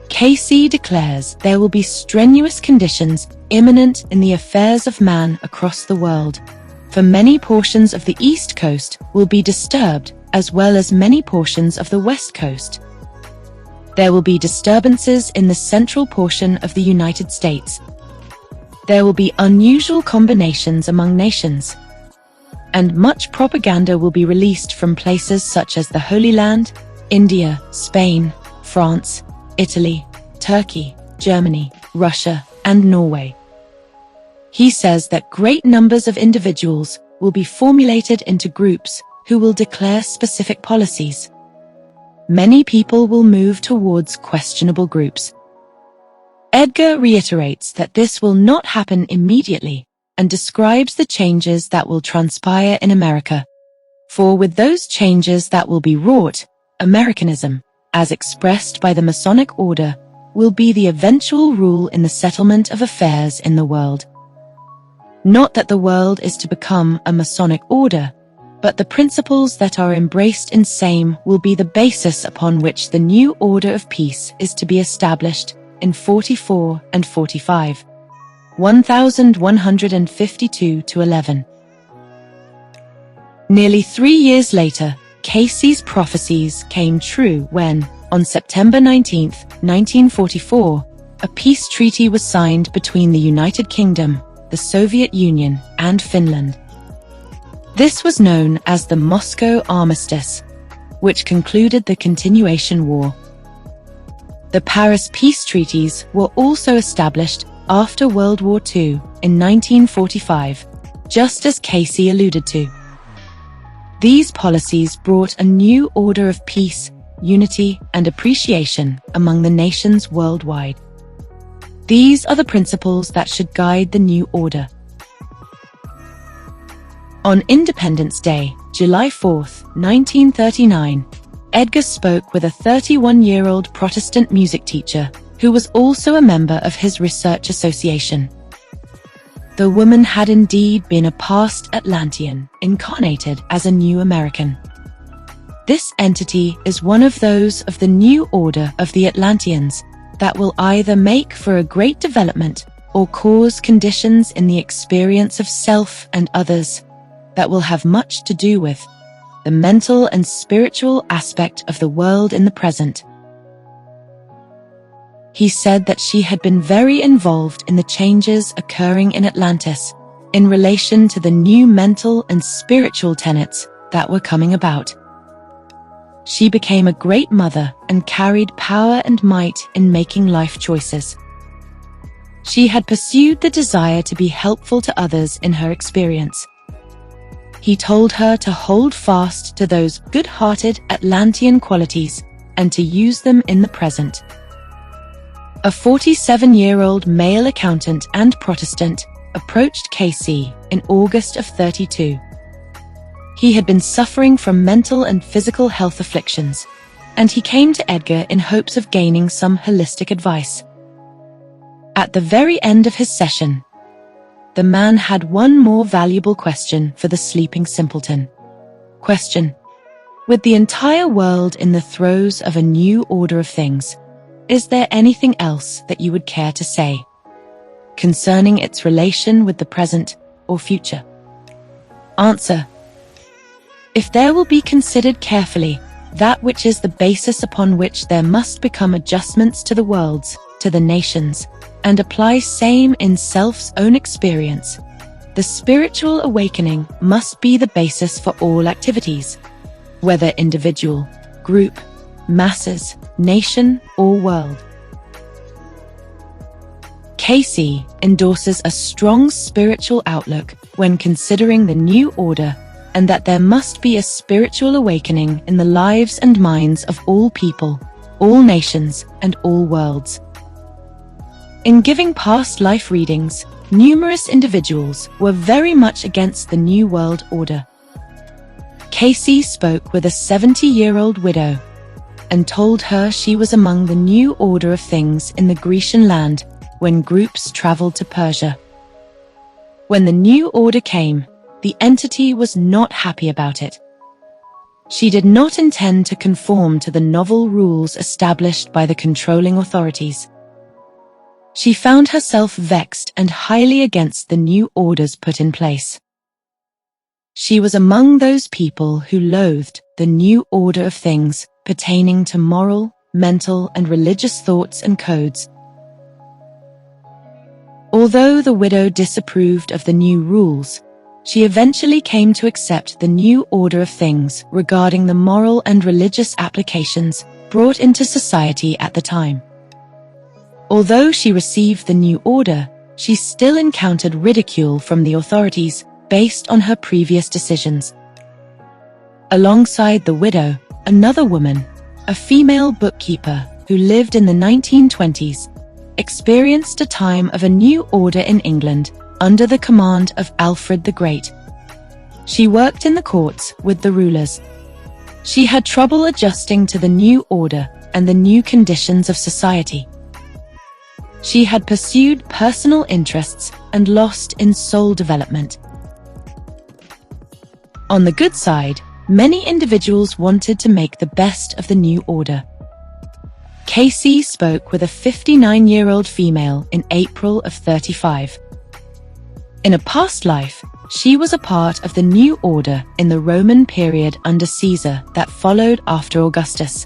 Cayce declares there will be strenuous conditions imminent in the affairs of man across the world, for many portions of the East Coast will be disturbed, as well as many portions of the West Coast. There will be disturbances in the central portion of the United States. There will be unusual combinations among nations. And much propaganda will be released from places such as the Holy Land, India, Spain, France, Italy, Turkey, Germany, Russia, and Norway. He says that great numbers of individuals will be formulated into groups who will declare specific policies. Many people will move towards questionable groups. Edgar reiterates that this will not happen immediately and describes the changes that will transpire in America. For with those changes that will be wrought, Americanism, as expressed by the Masonic order, will be the eventual rule in the settlement of affairs in the world. Not that the world is to become a Masonic order, but the principles that are embraced in same will be the basis upon which the new order of peace is to be established in 44 and 45, 1152 to 11. Nearly 3 years later, Cayce's prophecies came true when, on September 19, 1944, a peace treaty was signed between the United Kingdom, the Soviet Union, and Finland. This was known as the Moscow Armistice, which concluded the Continuation War. The Paris peace treaties were also established after World War II in 1945, just as Cayce alluded to. These policies brought a new order of peace, unity, and appreciation among the nations worldwide. These are the principles that should guide the new order. On Independence Day, July 4, 1939, Edgar spoke with a 31-year-old Protestant music teacher who was also a member of his research association. The woman had indeed been a past Atlantean, incarnated as a new American. This entity is one of those of the new order of the Atlanteans that will either make for a great development or cause conditions in the experience of self and others that will have much to do with the mental and spiritual aspect of the world in the present. He said that she had been very involved in the changes occurring in Atlantis in relation to the new mental and spiritual tenets that were coming about. She became a great mother and carried power and might in making life choices. She had pursued the desire to be helpful to others in her experience. He told her to hold fast to those good-hearted Atlantean qualities and to use them in the present. A 47-year-old male accountant and Protestant approached Cayce in August of 32. He had been suffering from mental and physical health afflictions, and he came to Edgar in hopes of gaining some holistic advice. At the very end of his session, the man had one more valuable question for the sleeping simpleton. Question: with the entire world in the throes of a new order of things, is there anything else that you would care to say concerning its relation with the present or future? Answer: if there will be considered carefully that which is the basis upon which there must become adjustments to the worlds, to the nations, and apply same in self's own experience, the spiritual awakening must be the basis for all activities, whether individual, group, masses, nation, or world. Cayce endorses a strong spiritual outlook when considering the new order, and that there must be a spiritual awakening in the lives and minds of all people, all nations, and all worlds. In giving past life readings, numerous individuals were very much against the New World Order. Cayce spoke with a 70-year-old widow and told her she was among the new order of things in the Grecian land when groups traveled to Persia. When the new order came, the entity was not happy about it. She did not intend to conform to the novel rules established by the controlling authorities. She found herself vexed and highly against the new orders put in place. She was among those people who loathed the new order of things pertaining to moral, mental, and religious thoughts and codes. Although the widow disapproved of the new rules, she eventually came to accept the new order of things regarding the moral and religious applications brought into society at the time. Although she received the new order, she still encountered ridicule from the authorities based on her previous decisions. Alongside the widow, another woman, a female bookkeeper who lived in the 1920s, experienced a time of a new order in England under the command of Alfred the Great. She worked in the courts with the rulers. She had trouble adjusting to the new order and the new conditions of society. She had pursued personal interests and lost in soul development. On the good side, many individuals wanted to make the best of the new order. Cayce spoke with a 59-year-old female in April of 35. In a past life, she was a part of the new order in the Roman period under Caesar that followed after Augustus.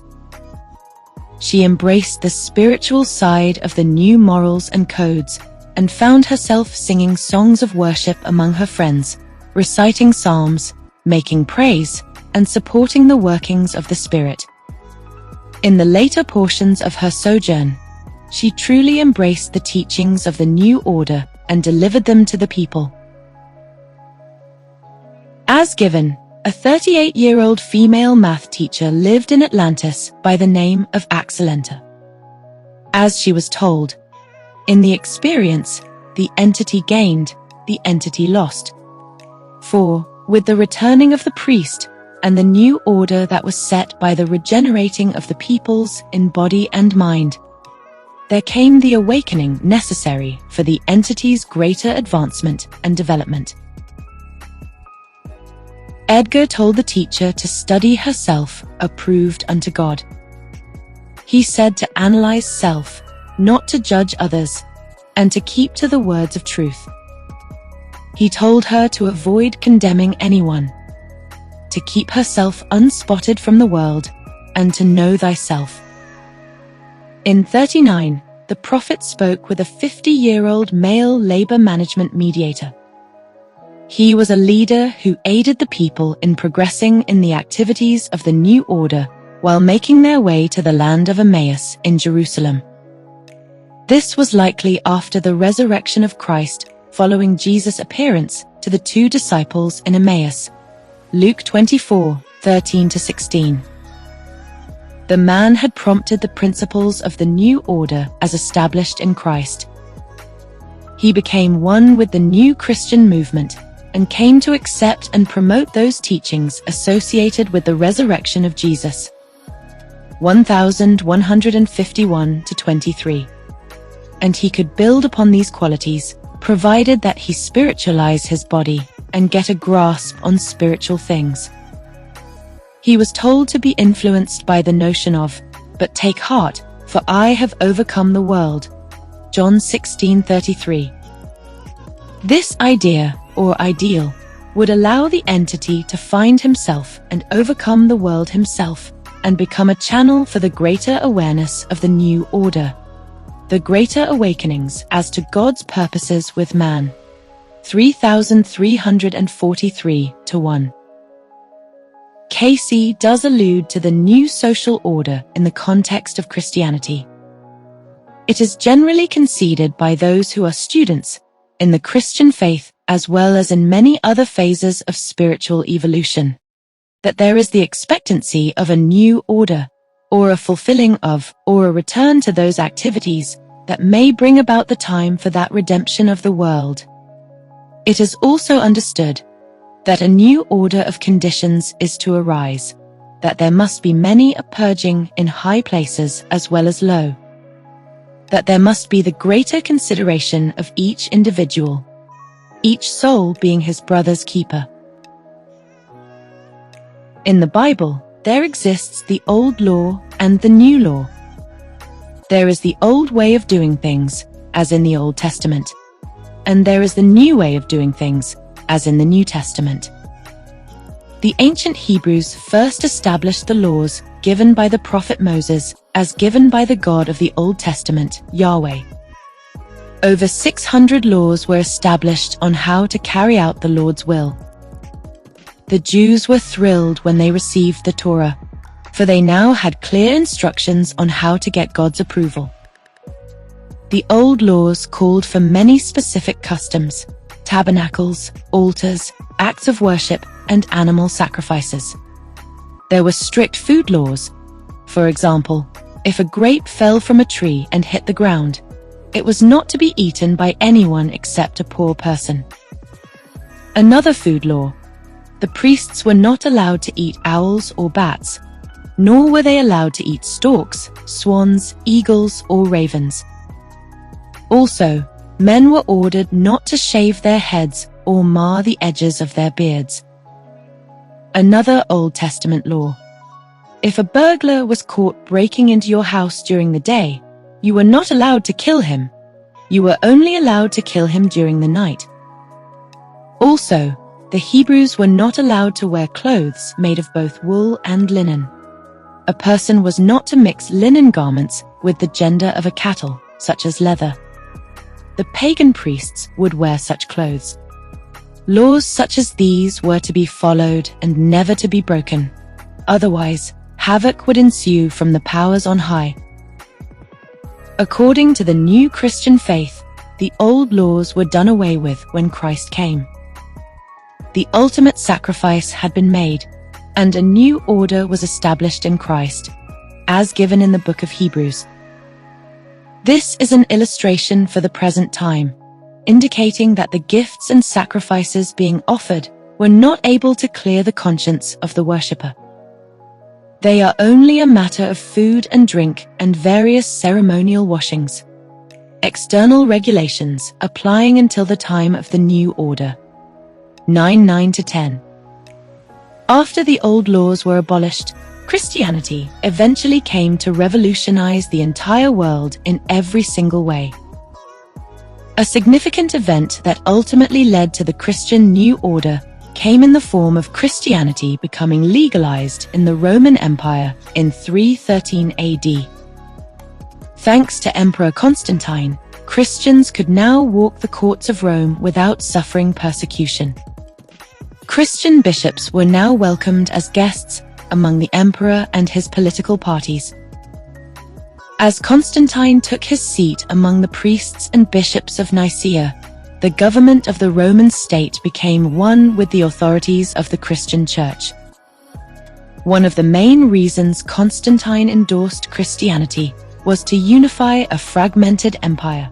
She embraced the spiritual side of the new morals and codes, and found herself singing songs of worship among her friends, reciting psalms, making praise, and supporting the workings of the Spirit. In the later portions of her sojourn, she truly embraced the teachings of the new order and delivered them to the people. As given, a 38-year-old female math teacher lived in Atlantis by the name of Axelenta. As she was told, in the experience, the entity gained, the entity lost. For, with the returning of the priest, and the new order that was set by the regenerating of the peoples in body and mind, there came the awakening necessary for the entity's greater advancement and development. Edgar told the teacher to study herself approved unto God. He said to analyze self, not to judge others, and to keep to the words of truth. He told her to avoid condemning anyone, to keep herself unspotted from the world, and to know thyself. In 39, the prophet spoke with a 50-year-old male labor management mediator. He was a leader who aided the people in progressing in the activities of the new order while making their way to the land of Emmaus in Jerusalem. This was likely after the resurrection of Christ following Jesus' appearance to the two disciples in Emmaus. Luke 24:13-16. The man had prompted the principles of the new order as established in Christ. He became one with the new Christian movement and came to accept and promote those teachings associated with the resurrection of Jesus. 1151-23. and he could build upon these qualities, provided that he spiritualize his body and get a grasp on spiritual things. He was told to be influenced by the notion of, "But take heart, for I have overcome the world." John 16:33. This idea, or ideal, would allow the entity to find himself and overcome the world himself, and become a channel for the greater awareness of the new order, the greater awakenings as to God's purposes with man. 3343-1. Cayce does allude to the new social order in the context of Christianity. It is generally conceded by those who are students in the Christian faith, as well as in many other phases of spiritual evolution, that there is the expectancy of a new order, or a fulfilling of, or a return to those activities that may bring about the time for that redemption of the world. It is also understood that a new order of conditions is to arise, that there must be many a purging in high places as well as low, that there must be the greater consideration of each individual, each soul being his brother's keeper. In the Bible, there exists the old law and the new law. There is the old way of doing things, as in the Old Testament, and there is the new way of doing things, as in the New Testament. The ancient Hebrews first established the laws given by the prophet Moses as given by the God of the Old Testament, Yahweh. Over 600 laws were established on how to carry out the Lord's will. The Jews were thrilled when they received the Torah, for they now had clear instructions on how to get God's approval. The old laws called for many specific customs, tabernacles, altars, acts of worship, and animal sacrifices. There were strict food laws. For example, if a grape fell from a tree and hit the ground, it was not to be eaten by anyone except a poor person. Another food law: the priests were not allowed to eat owls or bats, nor were they allowed to eat storks, swans, eagles, or ravens. Also, men were ordered not to shave their heads or mar the edges of their beards. Another Old Testament law: if a burglar was caught breaking into your house during the day, you were not allowed to kill him. You were only allowed to kill him during the night. Also, the Hebrews were not allowed to wear clothes made of both wool and linen. A person was not to mix linen garments with the gender of a cattle, such as leather. The pagan priests would wear such clothes. Laws such as these were to be followed and never to be broken. Otherwise, havoc would ensue from the powers on high. According to the new Christian faith, the old laws were done away with when Christ came. The ultimate sacrifice had been made, and a new order was established in Christ, as given in the book of Hebrews. This is an illustration for the present time, indicating that the gifts and sacrifices being offered were not able to clear the conscience of the worshipper. They are only a matter of food and drink and various ceremonial washings. External regulations applying until the time of the new order. 9:9-10. After the old laws were abolished, Christianity eventually came to revolutionize the entire world in every single way. A significant event that ultimately led to the Christian New Order came in the form of Christianity becoming legalized in the Roman Empire in 313 AD. Thanks to Emperor Constantine, Christians could now walk the courts of Rome without suffering persecution. Christian bishops were now welcomed as guests among the emperor and his political parties. As Constantine took his seat among the priests and bishops of Nicaea, the government of the Roman state became one with the authorities of the Christian Church. One of the main reasons Constantine endorsed Christianity was to unify a fragmented empire.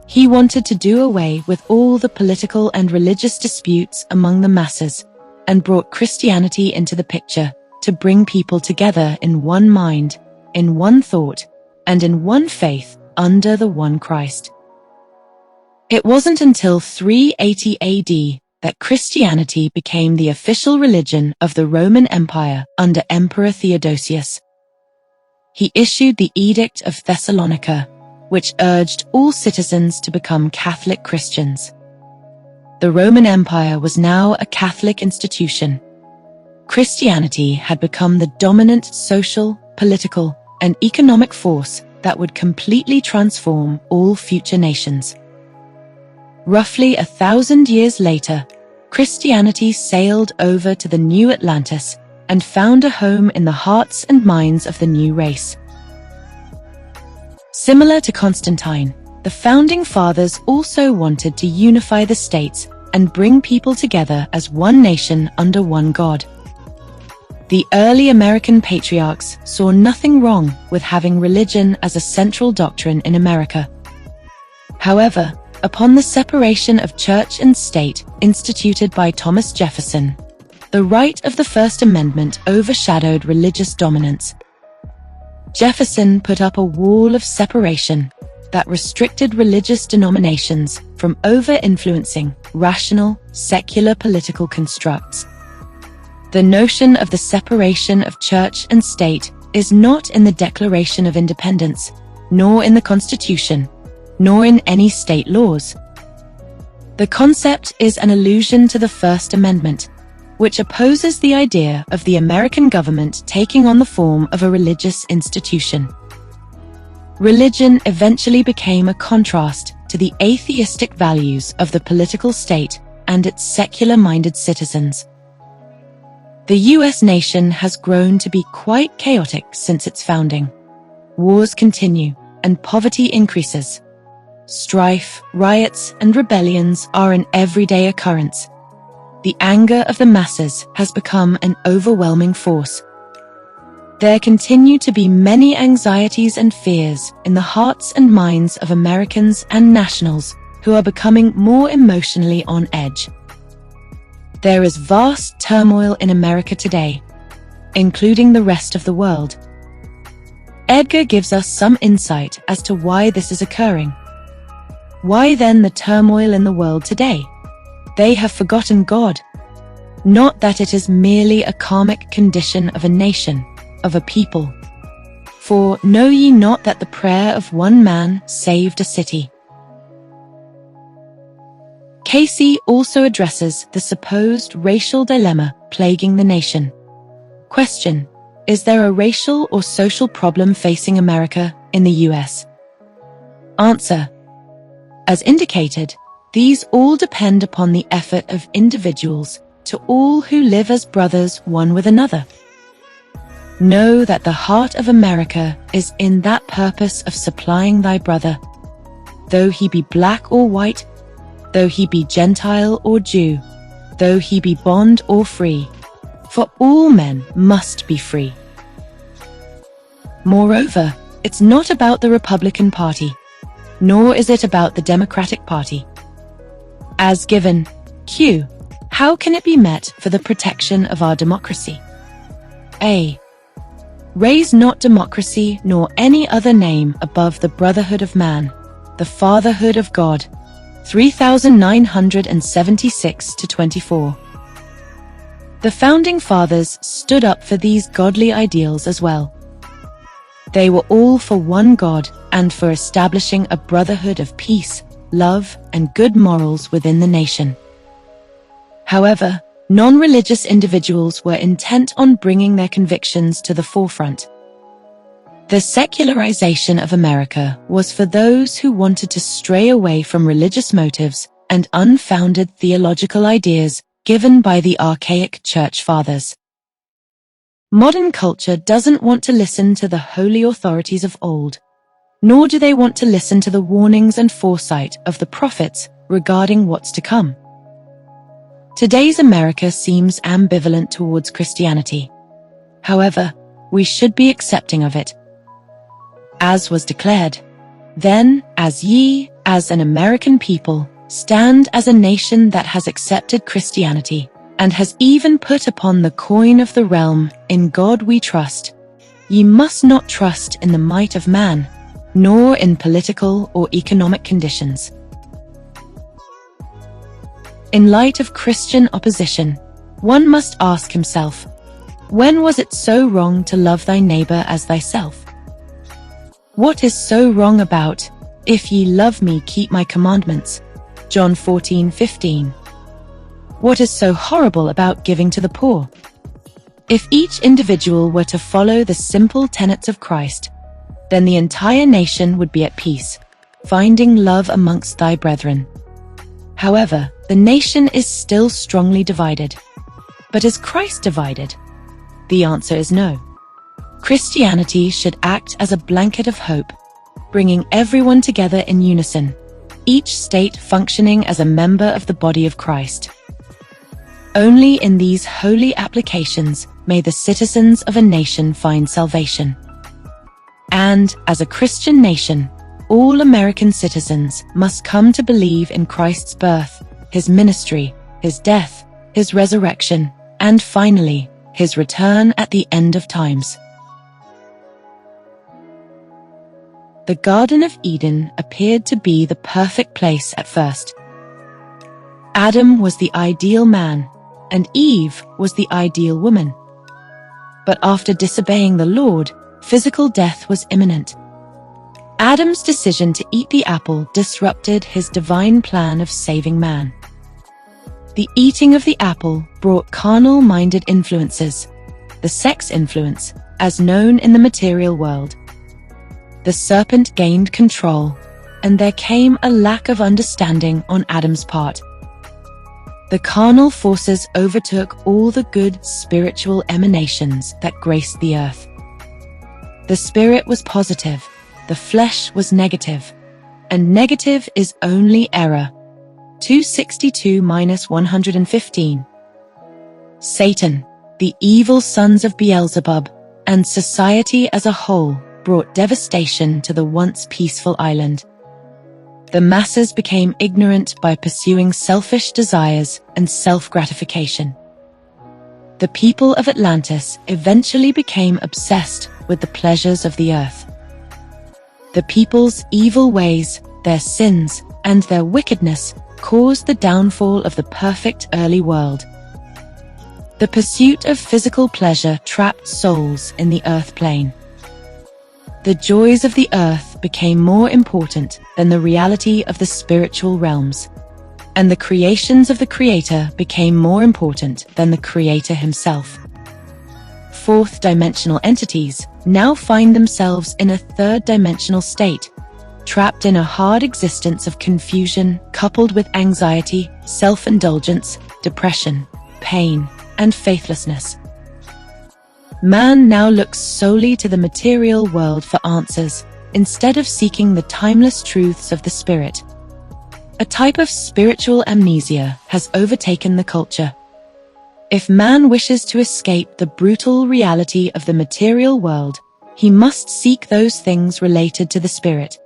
He wanted to do away with all the political and religious disputes among the masses, and brought Christianity into the picture to bring people together in one mind, in one thought, and in one faith under the one Christ. It wasn't until 380 AD that Christianity became the official religion of the Roman Empire under Emperor Theodosius. He issued the Edict of Thessalonica, which urged all citizens to become Catholic Christians. The Roman Empire was now a Catholic institution. Christianity had become the dominant social, political, and economic force that would completely transform all future nations. Roughly 1,000 years later, Christianity sailed over to the new Atlantis and found a home in the hearts and minds of the new race. Similar to Constantine, the Founding Fathers also wanted to unify the states and bring people together as one nation under one God. The early American patriarchs saw nothing wrong with having religion as a central doctrine in America. However, upon the separation of church and state instituted by Thomas Jefferson, the right of the First Amendment overshadowed religious dominance. Jefferson put up a wall of separation that restricted religious denominations from over-influencing rational, secular political constructs. The notion of the separation of church and state is not in the Declaration of Independence, nor in the Constitution, nor in any state laws. The concept is an allusion to the First Amendment, which opposes the idea of the American government taking on the form of a religious institution. Religion eventually became a contrast to the atheistic values of the political state and its secular-minded citizens. The US nation has grown to be quite chaotic since its founding. Wars continue, and poverty increases. Strife, riots, and rebellions are an everyday occurrence. The anger of the masses has become an overwhelming force. There continue to be many anxieties and fears in the hearts and minds of Americans and nationals who are becoming more emotionally on edge. There is vast turmoil in America today, including the rest of the world. Edgar gives us some insight as to why this is occurring. Why then the turmoil in the world today? They have forgotten God. Not that it is merely a karmic condition of a nation, of a people. For know ye not that the prayer of one man saved a city? Cayce also addresses the supposed racial dilemma plaguing the nation. Question: is there a racial or social problem facing America in the US? Answer: as indicated, these all depend upon the effort of individuals to all who live as brothers one with another. Know that the heart of America is in that purpose of supplying thy brother, though he be black or white, though he be Gentile or Jew, though he be bond or free, for all men must be free. Moreover, it's not about the Republican Party, nor is it about the Democratic Party. As given, Q, how can it be met for the protection of our democracy? A. Raise not democracy nor any other name above the brotherhood of man, the fatherhood of God. 3976-24. The Founding Fathers stood up for these godly ideals as well. They were all for one God and for establishing a brotherhood of peace, love, and good morals within the nation. However, non-religious individuals were intent on bringing their convictions to the forefront. The secularization of America was for those who wanted to stray away from religious motives and unfounded theological ideas given by the archaic church fathers. Modern culture doesn't want to listen to the holy authorities of old, nor do they want to listen to the warnings and foresight of the prophets regarding what's to come. Today's America seems ambivalent towards Christianity. However, we should be accepting of it. As was declared, then, as ye, as an American people, stand as a nation that has accepted Christianity, and has even put upon the coin of the realm, in God we trust. Ye must not trust in the might of man, nor in political or economic conditions. In light of Christian opposition, one must ask himself, when was it so wrong to love thy neighbor as thyself? What is so wrong about, if ye love me, keep my commandments? John 14:15. What is so horrible about giving to the poor? If each individual were to follow the simple tenets of Christ, then the entire nation would be at peace, finding love amongst thy brethren. However, the nation is still strongly divided. But is Christ divided? The answer is no. Christianity should act as a blanket of hope, bringing everyone together in unison, each state functioning as a member of the body of Christ. Only in these holy applications may the citizens of a nation find salvation. And, as a Christian nation, all American citizens must come to believe in Christ's birth, his ministry, his death, his resurrection, and finally, his return at the end of times. The Garden of Eden appeared to be the perfect place at first. Adam was the ideal man, and Eve was the ideal woman. But after disobeying the Lord, physical death was imminent. Adam's decision to eat the apple disrupted his divine plan of saving man. The eating of the apple brought carnal-minded influences, the sex influence, as known in the material world. The serpent gained control, and there came a lack of understanding on Adam's part. The carnal forces overtook all the good spiritual emanations that graced the earth. The spirit was positive, the flesh was negative, and negative is only error. 262-115. Satan, the evil sons of Beelzebub, and society as a whole brought devastation to the once peaceful island. The masses became ignorant by pursuing selfish desires and self-gratification. The people of Atlantis eventually became obsessed with the pleasures of the earth. The people's evil ways, their sins, and their wickedness caused the downfall of the perfect early world. The pursuit of physical pleasure trapped souls in the earth plane. The joys of the earth became more important than the reality of the spiritual realms, and the creations of the Creator became more important than the Creator himself. Fourth-dimensional entities now find themselves in a third-dimensional state, trapped in a hard existence of confusion coupled with anxiety, self-indulgence, depression, pain, and faithlessness. Man now looks solely to the material world for answers, instead of seeking the timeless truths of the spirit. A type of spiritual amnesia has overtaken the culture. If man wishes to escape the brutal reality of the material world, he must seek those things related to the spirit.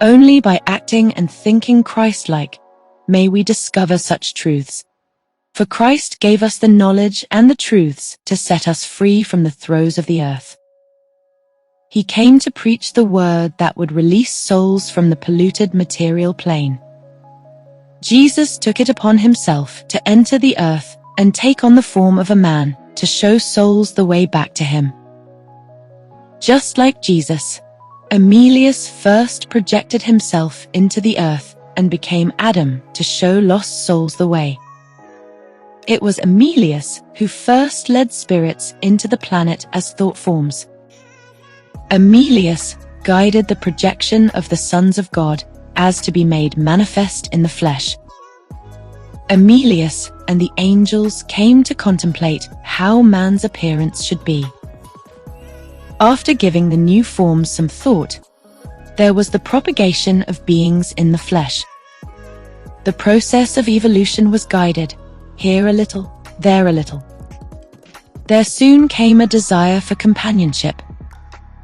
Only by acting and thinking Christ-like may we discover such truths. For Christ gave us the knowledge and the truths to set us free from the throes of the earth. He came to preach the word that would release souls from the polluted material plane. Jesus took it upon himself to enter the earth and take on the form of a man to show souls the way back to him. Just like Jesus, Emilius first projected himself into the earth and became Adam to show lost souls the way. It was Emilius who first led spirits into the planet as thought forms. Emilius guided the projection of the sons of God as to be made manifest in the flesh. Emilius and the angels came to contemplate how man's appearance should be. After giving the new forms some thought, there was the propagation of beings in the flesh. The process of evolution was guided, here a little, there a little. There soon came a desire for companionship,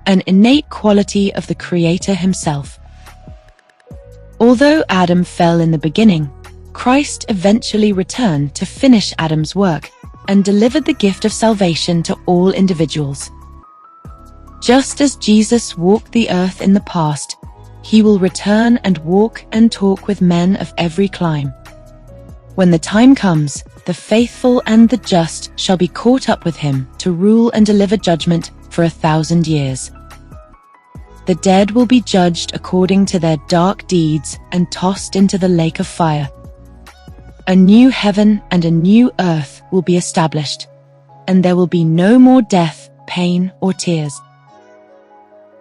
an innate quality of the Creator himself. Although Adam fell in the beginning, Christ eventually returned to finish Adam's work and delivered the gift of salvation to all individuals. Just as Jesus walked the earth in the past, he will return and walk and talk with men of every clime. When the time comes, the faithful and the just shall be caught up with him to rule and deliver judgment for 1,000 years. The dead will be judged according to their dark deeds and tossed into the lake of fire. A new heaven and a new earth will be established, and there will be no more death, pain, or tears.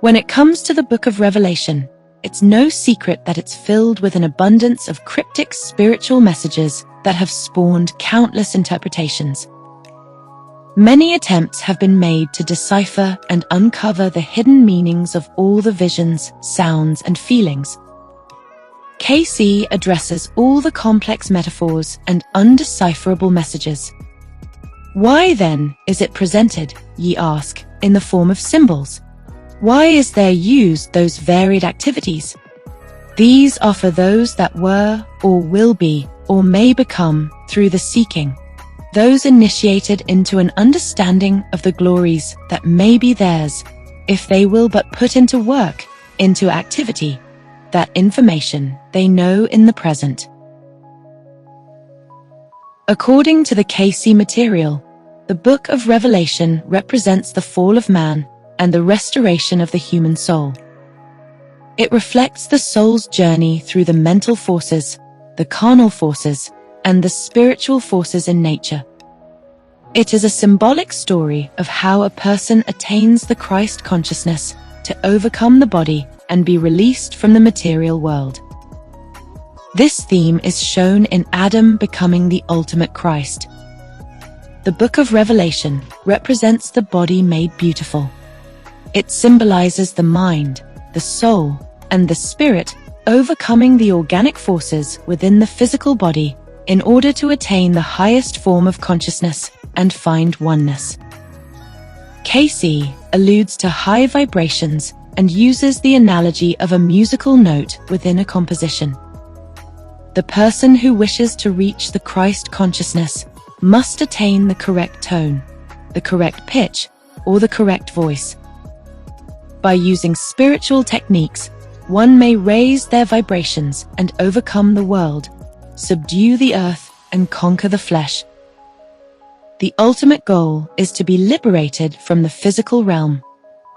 When it comes to the book of Revelation, it's no secret that it's filled with an abundance of cryptic spiritual messages that have spawned countless interpretations. Many attempts have been made to decipher and uncover the hidden meanings of all the visions, sounds, and feelings. cayce addresses all the complex metaphors and undecipherable messages. Why then is it presented, ye ask, in the form of symbols? Why is there used those varied activities? These are for those that were, or will be, or may become, through the seeking, those initiated into an understanding of the glories that may be theirs, if they will but put into work, into activity, that information they know in the present. According to the cayce material, the book of Revelation represents the fall of man and the restoration of the human soul. It reflects the soul's journey through the mental forces, the carnal forces, and the spiritual forces in nature. It is a symbolic story of how a person attains the Christ consciousness to overcome the body and be released from the material world. This theme is shown in Adam becoming the ultimate Christ. The book of Revelation represents the body made beautiful. It symbolizes the mind, the soul, and the spirit overcoming the organic forces within the physical body in order to attain the highest form of consciousness and find oneness. cayce alludes to high vibrations and uses the analogy of a musical note within a composition. The person who wishes to reach the Christ consciousness must attain the correct tone, the correct pitch, or the correct voice. By using spiritual techniques, one may raise their vibrations and overcome the world, subdue the earth, and conquer the flesh. The ultimate goal is to be liberated from the physical realm,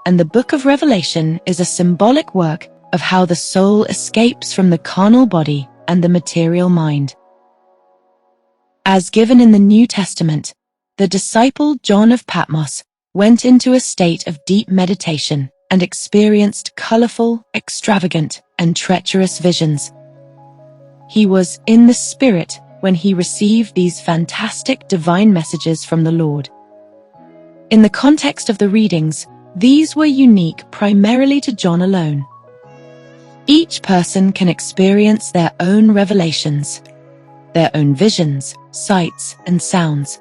and the book of Revelation is a symbolic work of how the soul escapes from the carnal body and the material mind. As given in the New Testament, the disciple John of Patmos went into a state of deep meditation and experienced colorful, extravagant, and treacherous visions. He was in the Spirit when he received these fantastic divine messages from the Lord. In the context of the readings, these were unique primarily to John alone. Each person can experience their own revelations, their own visions, sights, and sounds.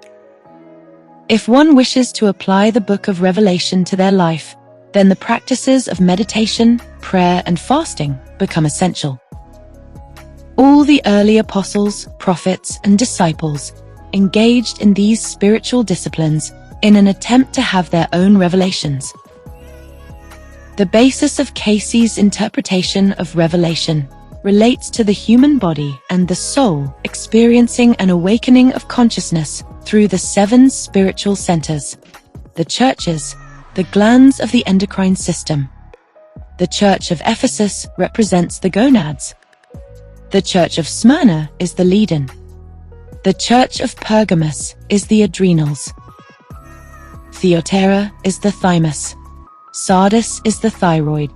If one wishes to apply the book of Revelation to their life, then the practices of meditation, prayer, and fasting become essential. All the early apostles, prophets, and disciples engaged in these spiritual disciplines in an attempt to have their own revelations. The basis of cayce's interpretation of Revelation relates to the human body and the soul experiencing an awakening of consciousness through the 7 spiritual centers, the churches, the glands of the endocrine system. The Church of Ephesus represents the gonads. The Church of Smyrna is the leaden. The Church of Pergamos is the adrenals. Thyatira is the thymus. Sardis is the thyroid.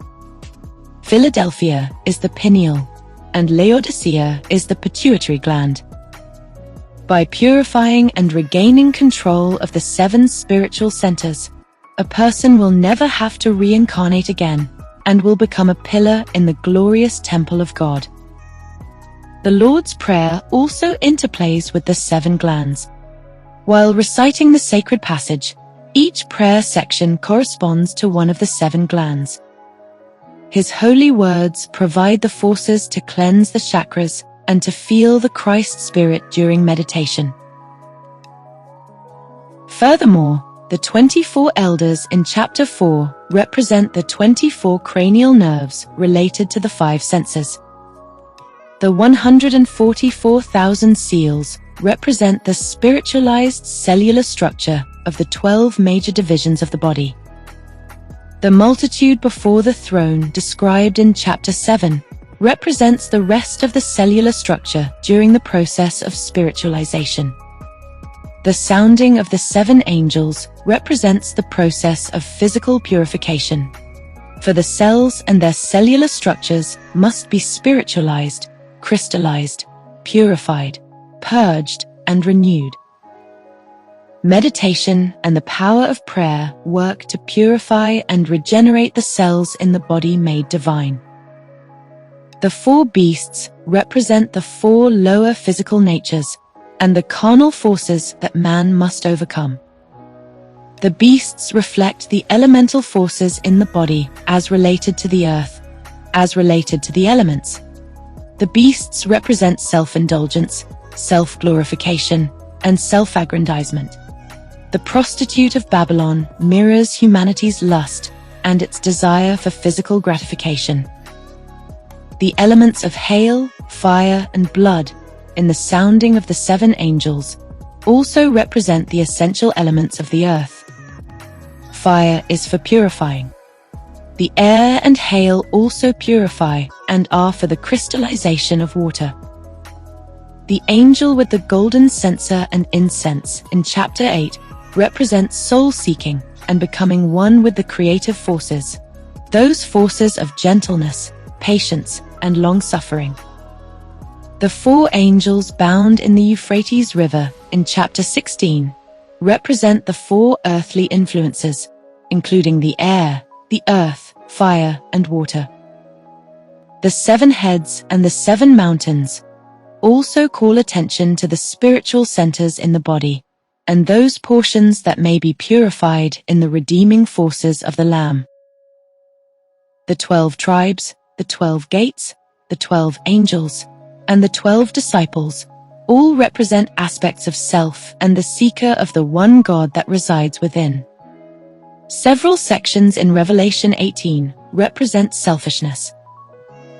Philadelphia is the pineal, and Laodicea is the pituitary gland. By purifying and regaining control of the 7 spiritual centers, a person will never have to reincarnate again and will become a pillar in the glorious temple of God. The Lord's Prayer also interplays with the 7 glands. While reciting the sacred passage, each prayer section corresponds to one of the 7 glands. His holy words provide the forces to cleanse the chakras and to feel the Christ Spirit during meditation. Furthermore, The 24 elders in chapter 4 represent the 24 cranial nerves related to the 5 senses. The 144,000 seals represent the spiritualized cellular structure of the 12 major divisions of the body. The multitude before the throne described in chapter 7 represents the rest of the cellular structure during the process of spiritualization. The sounding of the 7 angels represents the process of physical purification. For the cells and their cellular structures must be spiritualized, crystallized, purified, purged, and renewed. Meditation and the power of prayer work to purify and regenerate the cells in the body made divine. The 4 beasts represent the 4 lower physical natures and the carnal forces that man must overcome. The beasts reflect the elemental forces in the body as related to the earth, as related to the elements. The beasts represent self-indulgence, self-glorification, and self-aggrandizement. The prostitute of Babylon mirrors humanity's lust and its desire for physical gratification. The elements of hail, fire, and blood in the sounding of the 7 angels also represent the essential elements of the earth. Fire is for purifying. The air and hail also purify and are for the crystallization of water. The angel with the golden censer and incense in chapter 8 represents soul-seeking and becoming one with the creative forces, those forces of gentleness, patience, and long-suffering. The 4 angels bound in the Euphrates River in chapter 16 represent the 4 earthly influences, including the air, the earth, fire, and water. The 7 heads and the 7 mountains also call attention to the spiritual centers in the body, and those portions that may be purified in the redeeming forces of the Lamb. The 12 tribes, the 12 gates, the 12 angels, and the 12 disciples all represent aspects of self and the seeker of the one God that resides within. Several sections in Revelation 18 represent selfishness.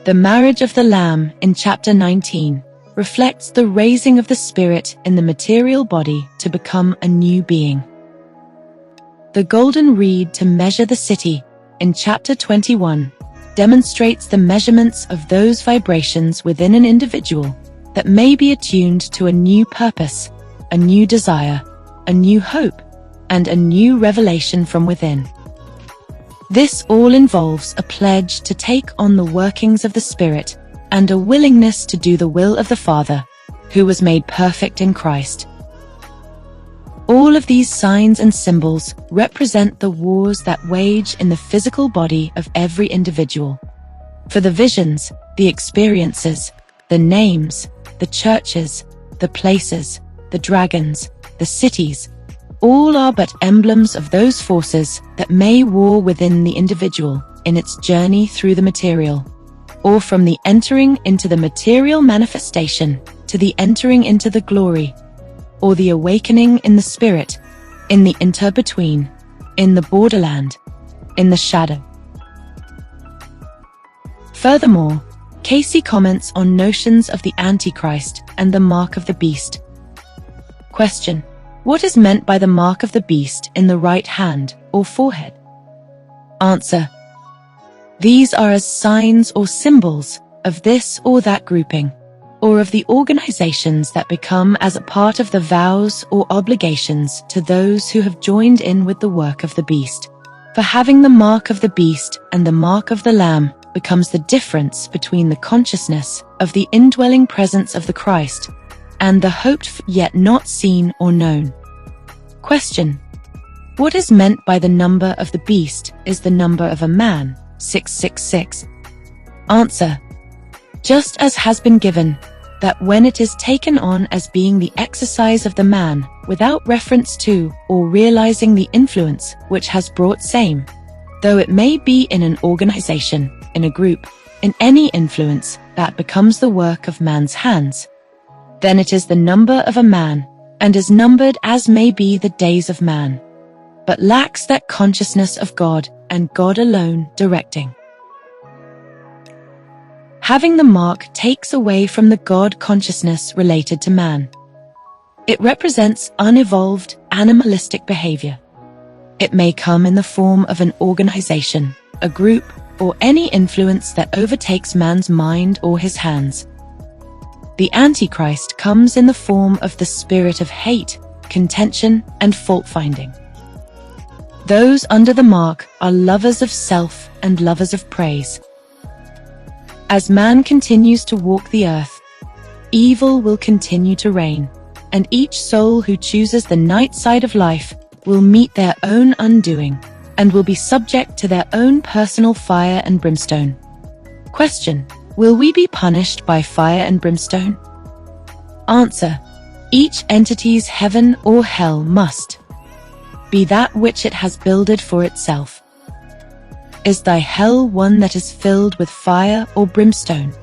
The marriage of the Lamb in chapter 19 reflects the raising of the spirit in the material body to become a new being. The golden reed to measure the city in chapter 21 demonstrates the measurements of those vibrations within an individual that may be attuned to a new purpose, a new desire, a new hope, and a new revelation from within. This all involves a pledge to take on the workings of the Spirit and a willingness to do the will of the Father, who was made perfect in Christ. All of these signs and symbols represent the wars that wage in the physical body of every individual. For the visions, the experiences, the names, the churches, the places, the dragons, the cities, all are but emblems of those forces that may war within the individual in its journey through the material, or from the entering into the material manifestation to the entering into the glory, or the awakening in the spirit, in the inter-between, in the borderland, in the shadow. Furthermore, Cayce comments on notions of the Antichrist and the mark of the beast. Question: what is meant by the mark of the beast in the right hand or forehead? Answer: these are as signs or symbols of this or that grouping, or of the organizations that become as a part of the vows or obligations to those who have joined in with the work of the beast. For having the mark of the beast and the mark of the Lamb becomes the difference between the consciousness of the indwelling presence of the Christ and the hoped yet not seen or known. Question: what is meant by the number of the beast is the number of a man, 666? Answer: just as has been given, that when it is taken on as being the exercise of the man, without reference to or realizing the influence which has brought same, though it may be in an organization, in a group, in any influence that becomes the work of man's hands, then it is the number of a man, and is numbered as may be the days of man. but lacks that consciousness of God and God alone directing. Having the mark takes away from the God consciousness related to man. It represents unevolved, animalistic behavior. It may come in the form of an organization, a group, or any influence that overtakes man's mind or his hands. The Antichrist comes in the form of the spirit of hate, contention, and fault-finding. Those under the mark are lovers of self and lovers of praise. As man continues to walk the earth, evil will continue to reign, and each soul who chooses the night side of life will meet their own undoing and will be subject to their own personal fire and brimstone. Question: will we be punished by fire and brimstone? Answer: each entity's heaven or hell must be that which it has builded for itself. Is thy hell one that is filled with fire or brimstone?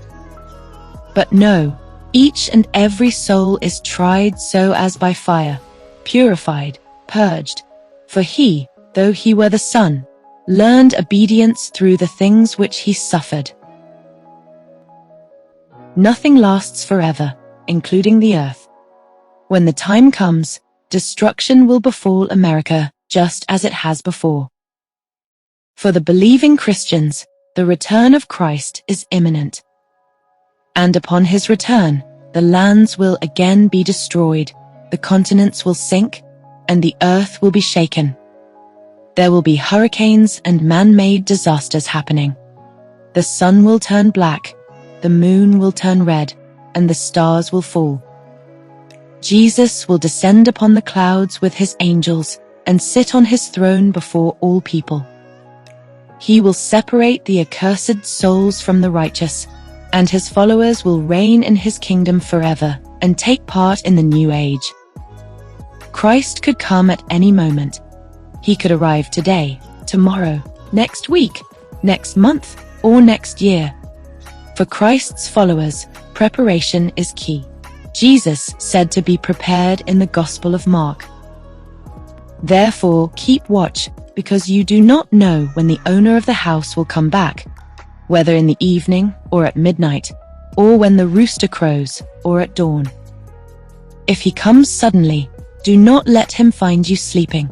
But no, each and every soul is tried so as by fire, purified, purged. For he, though he were the Son, learned obedience through the things which he suffered. Nothing lasts forever, including the earth. When the time comes, destruction will befall America just as it has before. For the believing Christians, the return of Christ is imminent. And upon his return, the lands will again be destroyed, the continents will sink, and the earth will be shaken. There will be hurricanes and man-made disasters happening. The sun will turn black, the moon will turn red, and the stars will fall. Jesus will descend upon the clouds with his angels and sit on his throne before all people. He will separate the accursed souls from the righteous, and his followers will reign in his kingdom forever and take part in the new age. Christ could come at any moment. He could arrive today, tomorrow, next week, next month, or next year. For Christ's followers, preparation is key. Jesus said to be prepared in the Gospel of Mark. Therefore, keep watch, because you do not know when the owner of the house will come back, whether in the evening or at midnight, or when the rooster crows or at dawn. If he comes suddenly, do not let him find you sleeping.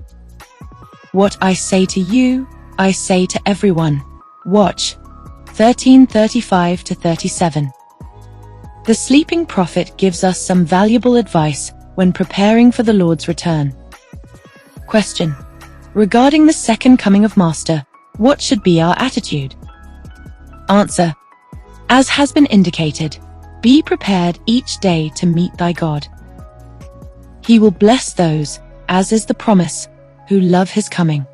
What I say to you, I say to everyone, watch. 13:35-37. The sleeping prophet gives us some valuable advice when preparing for the Lord's return. Question: regarding the second coming of Master, what should be our attitude? Answer: as has been indicated, be prepared each day to meet thy God. He will bless those, as is the promise, who love his coming.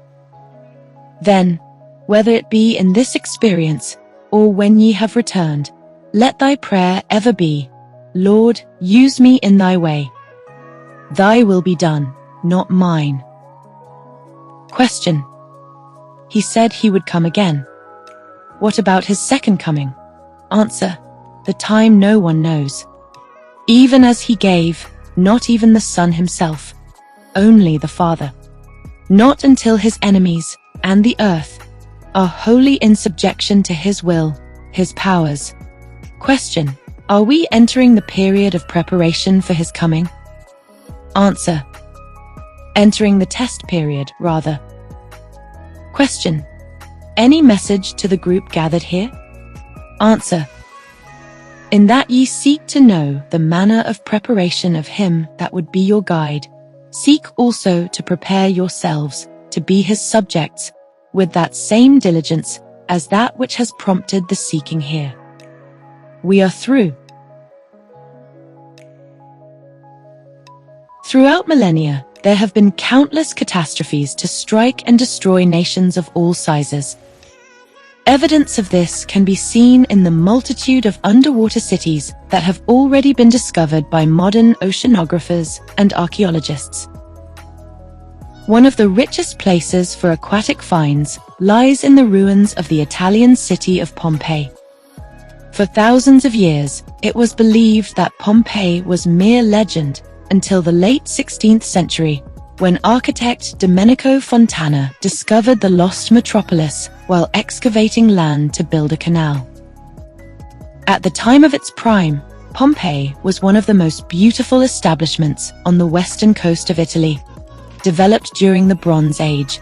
Then, whether it be in this experience, or when ye have returned, let thy prayer ever be, Lord, use me in thy way. Thy will be done, not mine. Question: he said he would come again. What about his second coming? Answer: the time no one knows. Even as he gave, not even the Son himself, only the Father. Not until his enemies, and the earth, are wholly in subjection to his will, his powers. Question: are we entering the period of preparation for his coming? Answer: entering the test period, rather. Question: any message to the group gathered here? Answer: in that ye seek to know the manner of preparation of him that would be your guide, seek also to prepare yourselves to be his subjects with that same diligence as that which has prompted the seeking here. We are through. Throughout millennia, there have been countless catastrophes to strike and destroy nations of all sizes. Evidence of this can be seen in the multitude of underwater cities that have already been discovered by modern oceanographers and archaeologists. One of the richest places for aquatic finds lies in the ruins of the Italian city of Pompeii. For thousands of years, it was believed that Pompeii was mere legend until the late 16th century, when architect Domenico Fontana discovered the lost metropolis while excavating land to build a canal. At the time of its prime, Pompeii was one of the most beautiful establishments on the western coast of Italy, developed during the Bronze Age.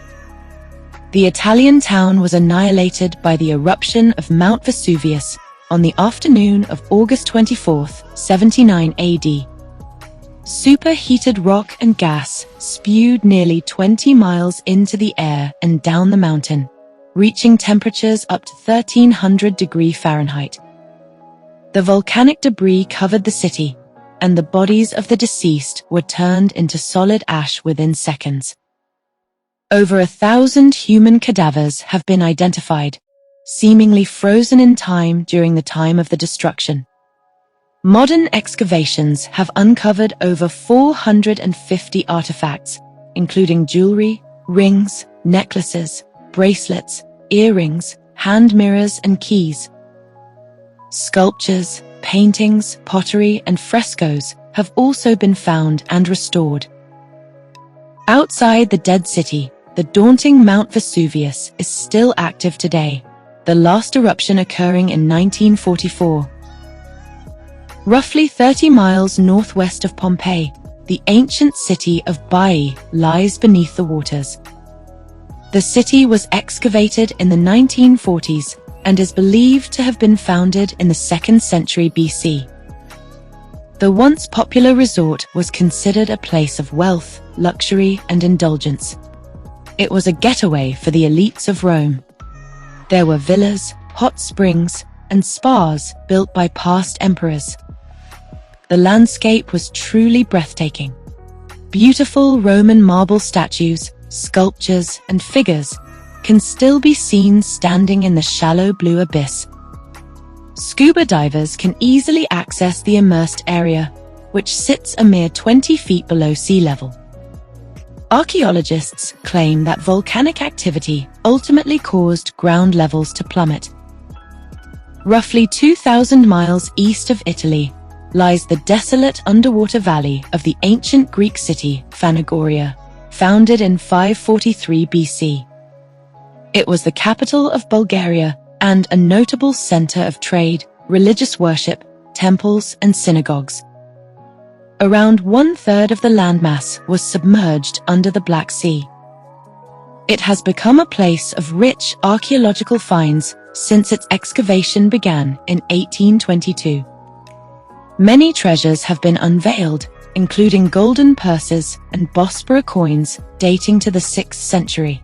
The Italian town was annihilated by the eruption of Mount Vesuvius on the afternoon of August 24, 79 AD. Superheated rock and gas spewed nearly 20 miles into the air and down the mountain, reaching temperatures up to 1300 degrees Fahrenheit. The volcanic debris covered the city, and the bodies of the deceased were turned into solid ash within seconds. Over 1,000 human cadavers have been identified, seemingly frozen in time during the time of the destruction. Modern excavations have uncovered over 450 artifacts, including jewelry, rings, necklaces, bracelets, earrings, hand mirrors, and keys. Sculptures, paintings, pottery, and frescoes have also been found and restored. Outside the dead city, the daunting Mount Vesuvius is still active today, the last eruption occurring in 1944. Roughly 30 miles northwest of Pompeii, the ancient city of Baiae lies beneath the waters. The city was excavated in the 1940s and is believed to have been founded in the 2nd century BC. The once popular resort was considered a place of wealth, luxury, and indulgence. It was a getaway for the elites of Rome. There were villas, hot springs, and spas built by past emperors. The landscape was truly breathtaking. Beautiful Roman marble statues, sculptures, and figures can still be seen standing in the shallow blue abyss. Scuba divers can easily access the immersed area, which sits a mere 20 feet below sea level. Archaeologists claim that volcanic activity ultimately caused ground levels to plummet. Roughly 2,000 miles east of Italy lies the desolate underwater valley of the ancient Greek city Phanagoria, founded in 543 BC. It was the capital of Bulgaria and a notable center of trade, religious worship, temples, and synagogues. Around 1/3 of the landmass was submerged under the Black Sea. It has become a place of rich archaeological finds since its excavation began in 1822. Many treasures have been unveiled, including golden purses and Bospora coins dating to the 6th century.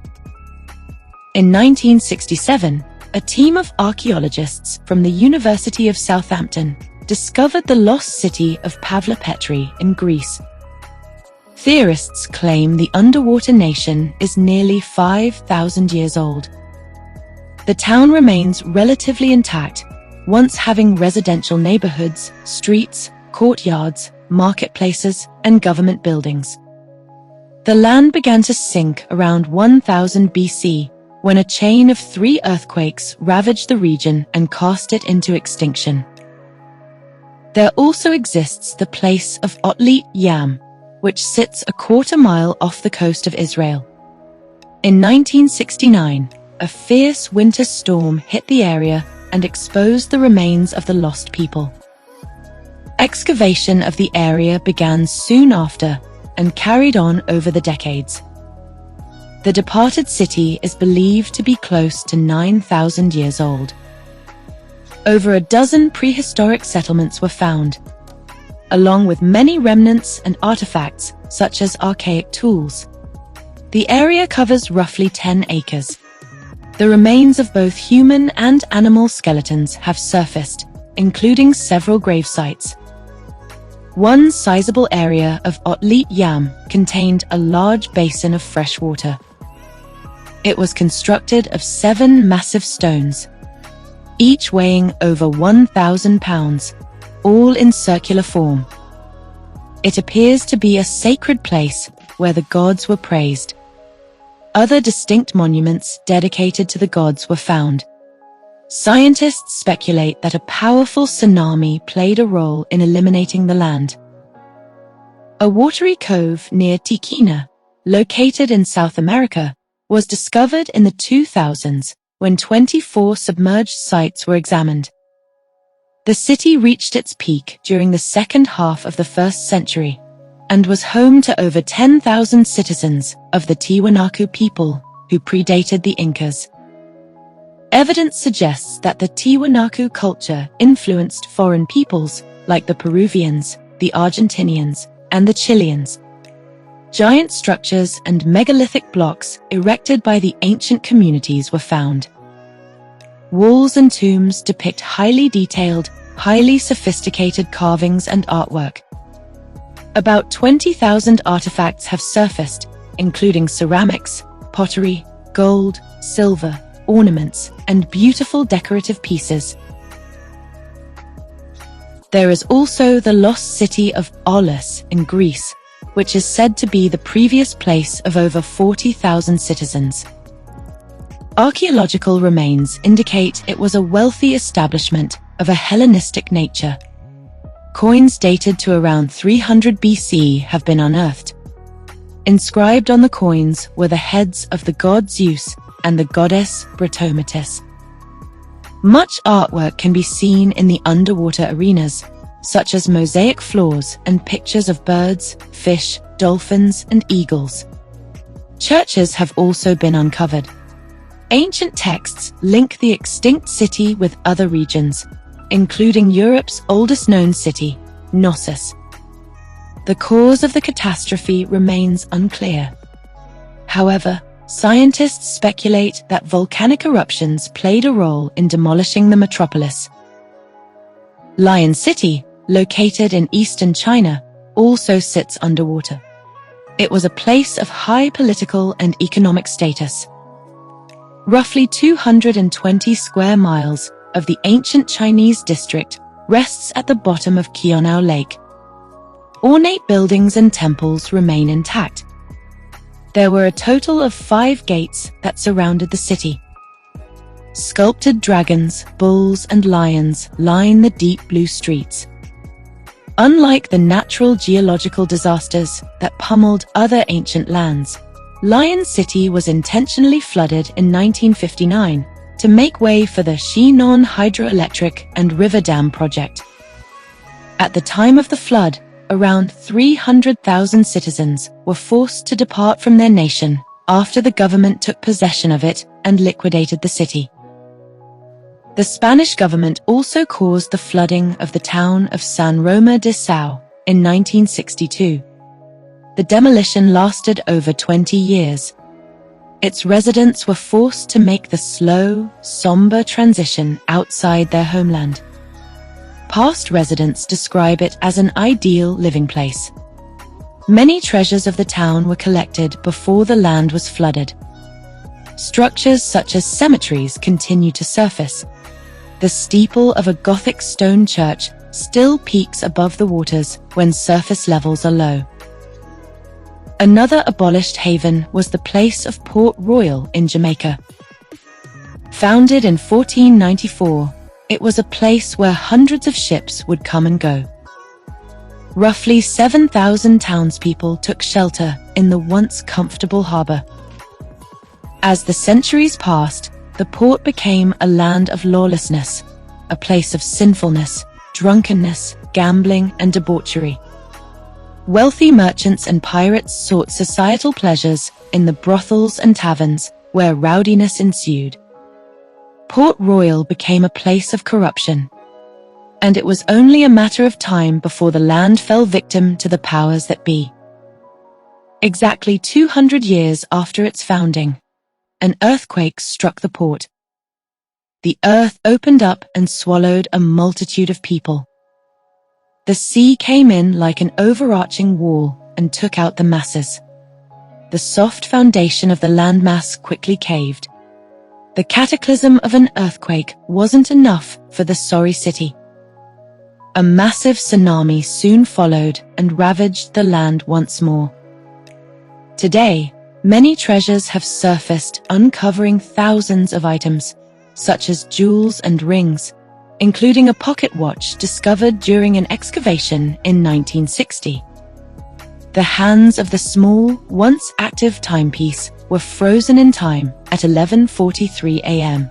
In 1967, a team of archaeologists from the University of Southampton discovered the lost city of Pavlopetri in Greece. Theorists claim the underwater nation is nearly 5,000 years old. The town remains relatively intact, once having residential neighborhoods, streets, courtyards, marketplaces, and government buildings. The land began to sink around 1000 BC, when a chain of 3 earthquakes ravaged the region and cast it into extinction. There also exists the place of Atlantis, which sits a quarter-mile off the coast of Israel. In 1969, a fierce winter storm hit the area and exposed the remains of the lost people. Excavation of the area began soon after and carried on over the decades. The departed city is believed to be close to 9,000 years old. Over a dozen prehistoric settlements were found, along with many remnants and artifacts such as archaic tools. The area covers roughly 10 acres. The remains of both human and animal skeletons have surfaced, including several grave sites. One sizable area of Atlantis contained a large basin of fresh water. It was constructed of 7 massive stones, each weighing over 1,000 pounds, all in circular form. It appears to be a sacred place where the gods were praised. Other distinct monuments dedicated to the gods were found. Scientists speculate that a powerful tsunami played a role in eliminating the land. A watery cove near Tichina, located in South America, was discovered in the 2000s when 24 submerged sites were examined. The city reached its peak during the second half of the 1st century and was home to over 10,000 citizens of the Tiwanaku people who predated the Incas. Evidence suggests that the Tiwanaku culture influenced foreign peoples like the Peruvians, the Argentinians, and the Chileans. Giant structures and megalithic blocks erected by the ancient communities were found. Walls and tombs depict highly detailed, highly sophisticated carvings and artwork. About 20,000 artifacts have surfaced, including ceramics, pottery, gold, silver, ornaments, and beautiful decorative pieces. There is also the lost city of Aulis in Greece, which is said to be the previous place of over 40,000 citizens. Archaeological remains indicate it was a wealthy establishment of a Hellenistic nature. Coins dated to around 300 BC have been unearthed. Inscribed on the coins were the heads of the god Zeus and the goddess Britometis. Much artwork can be seen in the underwater arenas, such as mosaic floors and pictures of birds, fish, dolphins, and eagles. Churches have also been uncovered. Ancient texts link the extinct city with other regions, including Europe's oldest known city, Knossos. The cause of the catastrophe remains unclear. However, scientists speculate that volcanic eruptions played a role in demolishing the metropolis. Lion City, located in eastern China, also sits underwater. It was a place of high political and economic status. Roughly 220 square miles of the ancient Chinese district rests at the bottom of Qianao Lake. Ornate buildings and temples remain intact. There were a total of 5 gates that surrounded the city. Sculpted dragons, bulls, and lions line the deep blue streets. Unlike the natural geological disasters that pummeled other ancient lands, Lion City was intentionally flooded in 1959 to make way for the Xinon hydroelectric and river dam project. At the time of the flood, around 300,000 citizens were forced to depart from their nation after the government took possession of it and liquidated the city. The Spanish government also caused the flooding of the town of San Roma de Sao in 1962. The demolition lasted over 20 years. Its residents were forced to make the slow, somber transition outside their homeland. Past residents describe it as an ideal living place. Many treasures of the town were collected before the land was flooded. Structures such as cemeteries continue to surface. The steeple of a Gothic stone church still peaks above the waters when surface levels are low. Another abolished haven was the place of Port Royal in Jamaica. Founded in 1494, it was a place where hundreds of ships would come and go. Roughly 7,000 townspeople took shelter in the once comfortable harbor. As the centuries passed, the port became a land of lawlessness, a place of sinfulness, drunkenness, gambling, and debauchery. Wealthy merchants and pirates sought societal pleasures in the brothels and taverns where rowdiness ensued. Port Royal became a place of corruption, and it was only a matter of time before the land fell victim to the powers that be. Exactly 200 years after its founding, an earthquake struck the port. The earth opened up and swallowed a multitude of people. The sea came in like an overarching wall and took out the masses. The soft foundation of the landmass quickly caved. The cataclysm of an earthquake wasn't enough for the sorry city. A massive tsunami soon followed and ravaged the land once more. Today, many treasures have surfaced, uncovering thousands of items, such as jewels and rings, including a pocket watch discovered during an excavation in 1960. The hands of the small, once active timepiece were frozen in time at 11:43 a.m.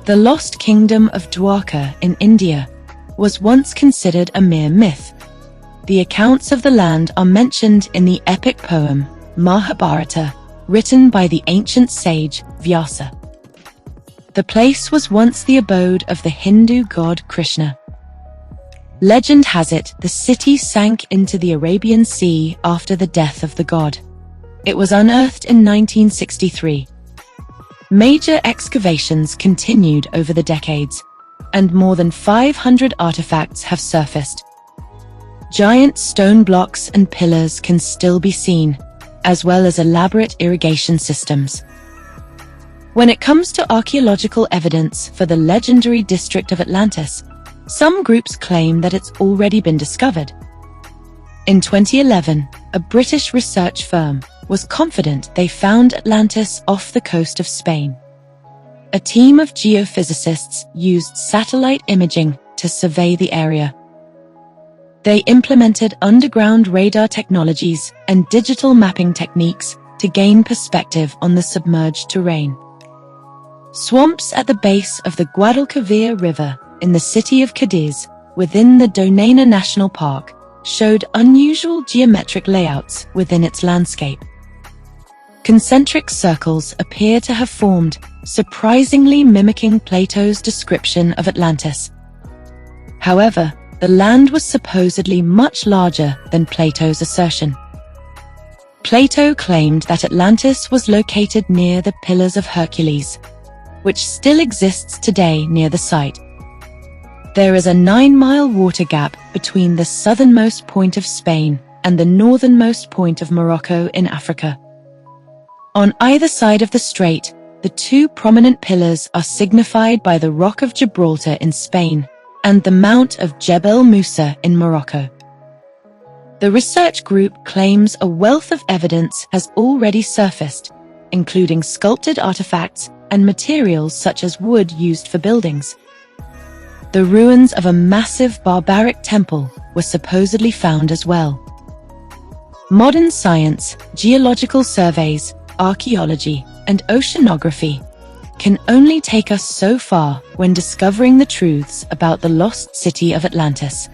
The lost kingdom of Dwarka in India was once considered a mere myth. The accounts of the land are mentioned in the epic poem Mahabharata, written by the ancient sage Vyasa. The place was once the abode of the Hindu god Krishna. Legend has it the city sank into the Arabian Sea after the death of the god. It was unearthed in 1963. Major excavations continued over the decades, and more than 500 artifacts have surfaced. Giant stone blocks and pillars can still be seen, as well as elaborate irrigation systems. When it comes to archaeological evidence for the legendary district of Atlantis, some groups claim that it's already been discovered. In 2011, a British research firm was confident they found Atlantis off the coast of Spain. A team of geophysicists used satellite imaging to survey the area. They implemented underground radar technologies and digital mapping techniques to gain perspective on the submerged terrain. Swamps at the base of the Guadalquivir River in the city of Cadiz, within the Doñana National Park, showed unusual geometric layouts within its landscape. Concentric circles appear to have formed, surprisingly mimicking Plato's description of Atlantis. However, the land was supposedly much larger than Plato's assertion. Plato claimed that Atlantis was located near the Pillars of Hercules, which still exists today near the site. There is a 9-mile water gap between the southernmost point of Spain and the northernmost point of Morocco in Africa. On either side of the strait, the two prominent pillars are signified by the Rock of Gibraltar in Spain and the Mount of Jebel Musa in Morocco. The research group claims a wealth of evidence has already surfaced, including sculpted artifacts and materials such as wood used for buildings. The ruins of a massive barbaric temple were supposedly found as well. Modern science, geological surveys, archaeology, and oceanography can only take us so far when discovering the truths about the lost city of Atlantis.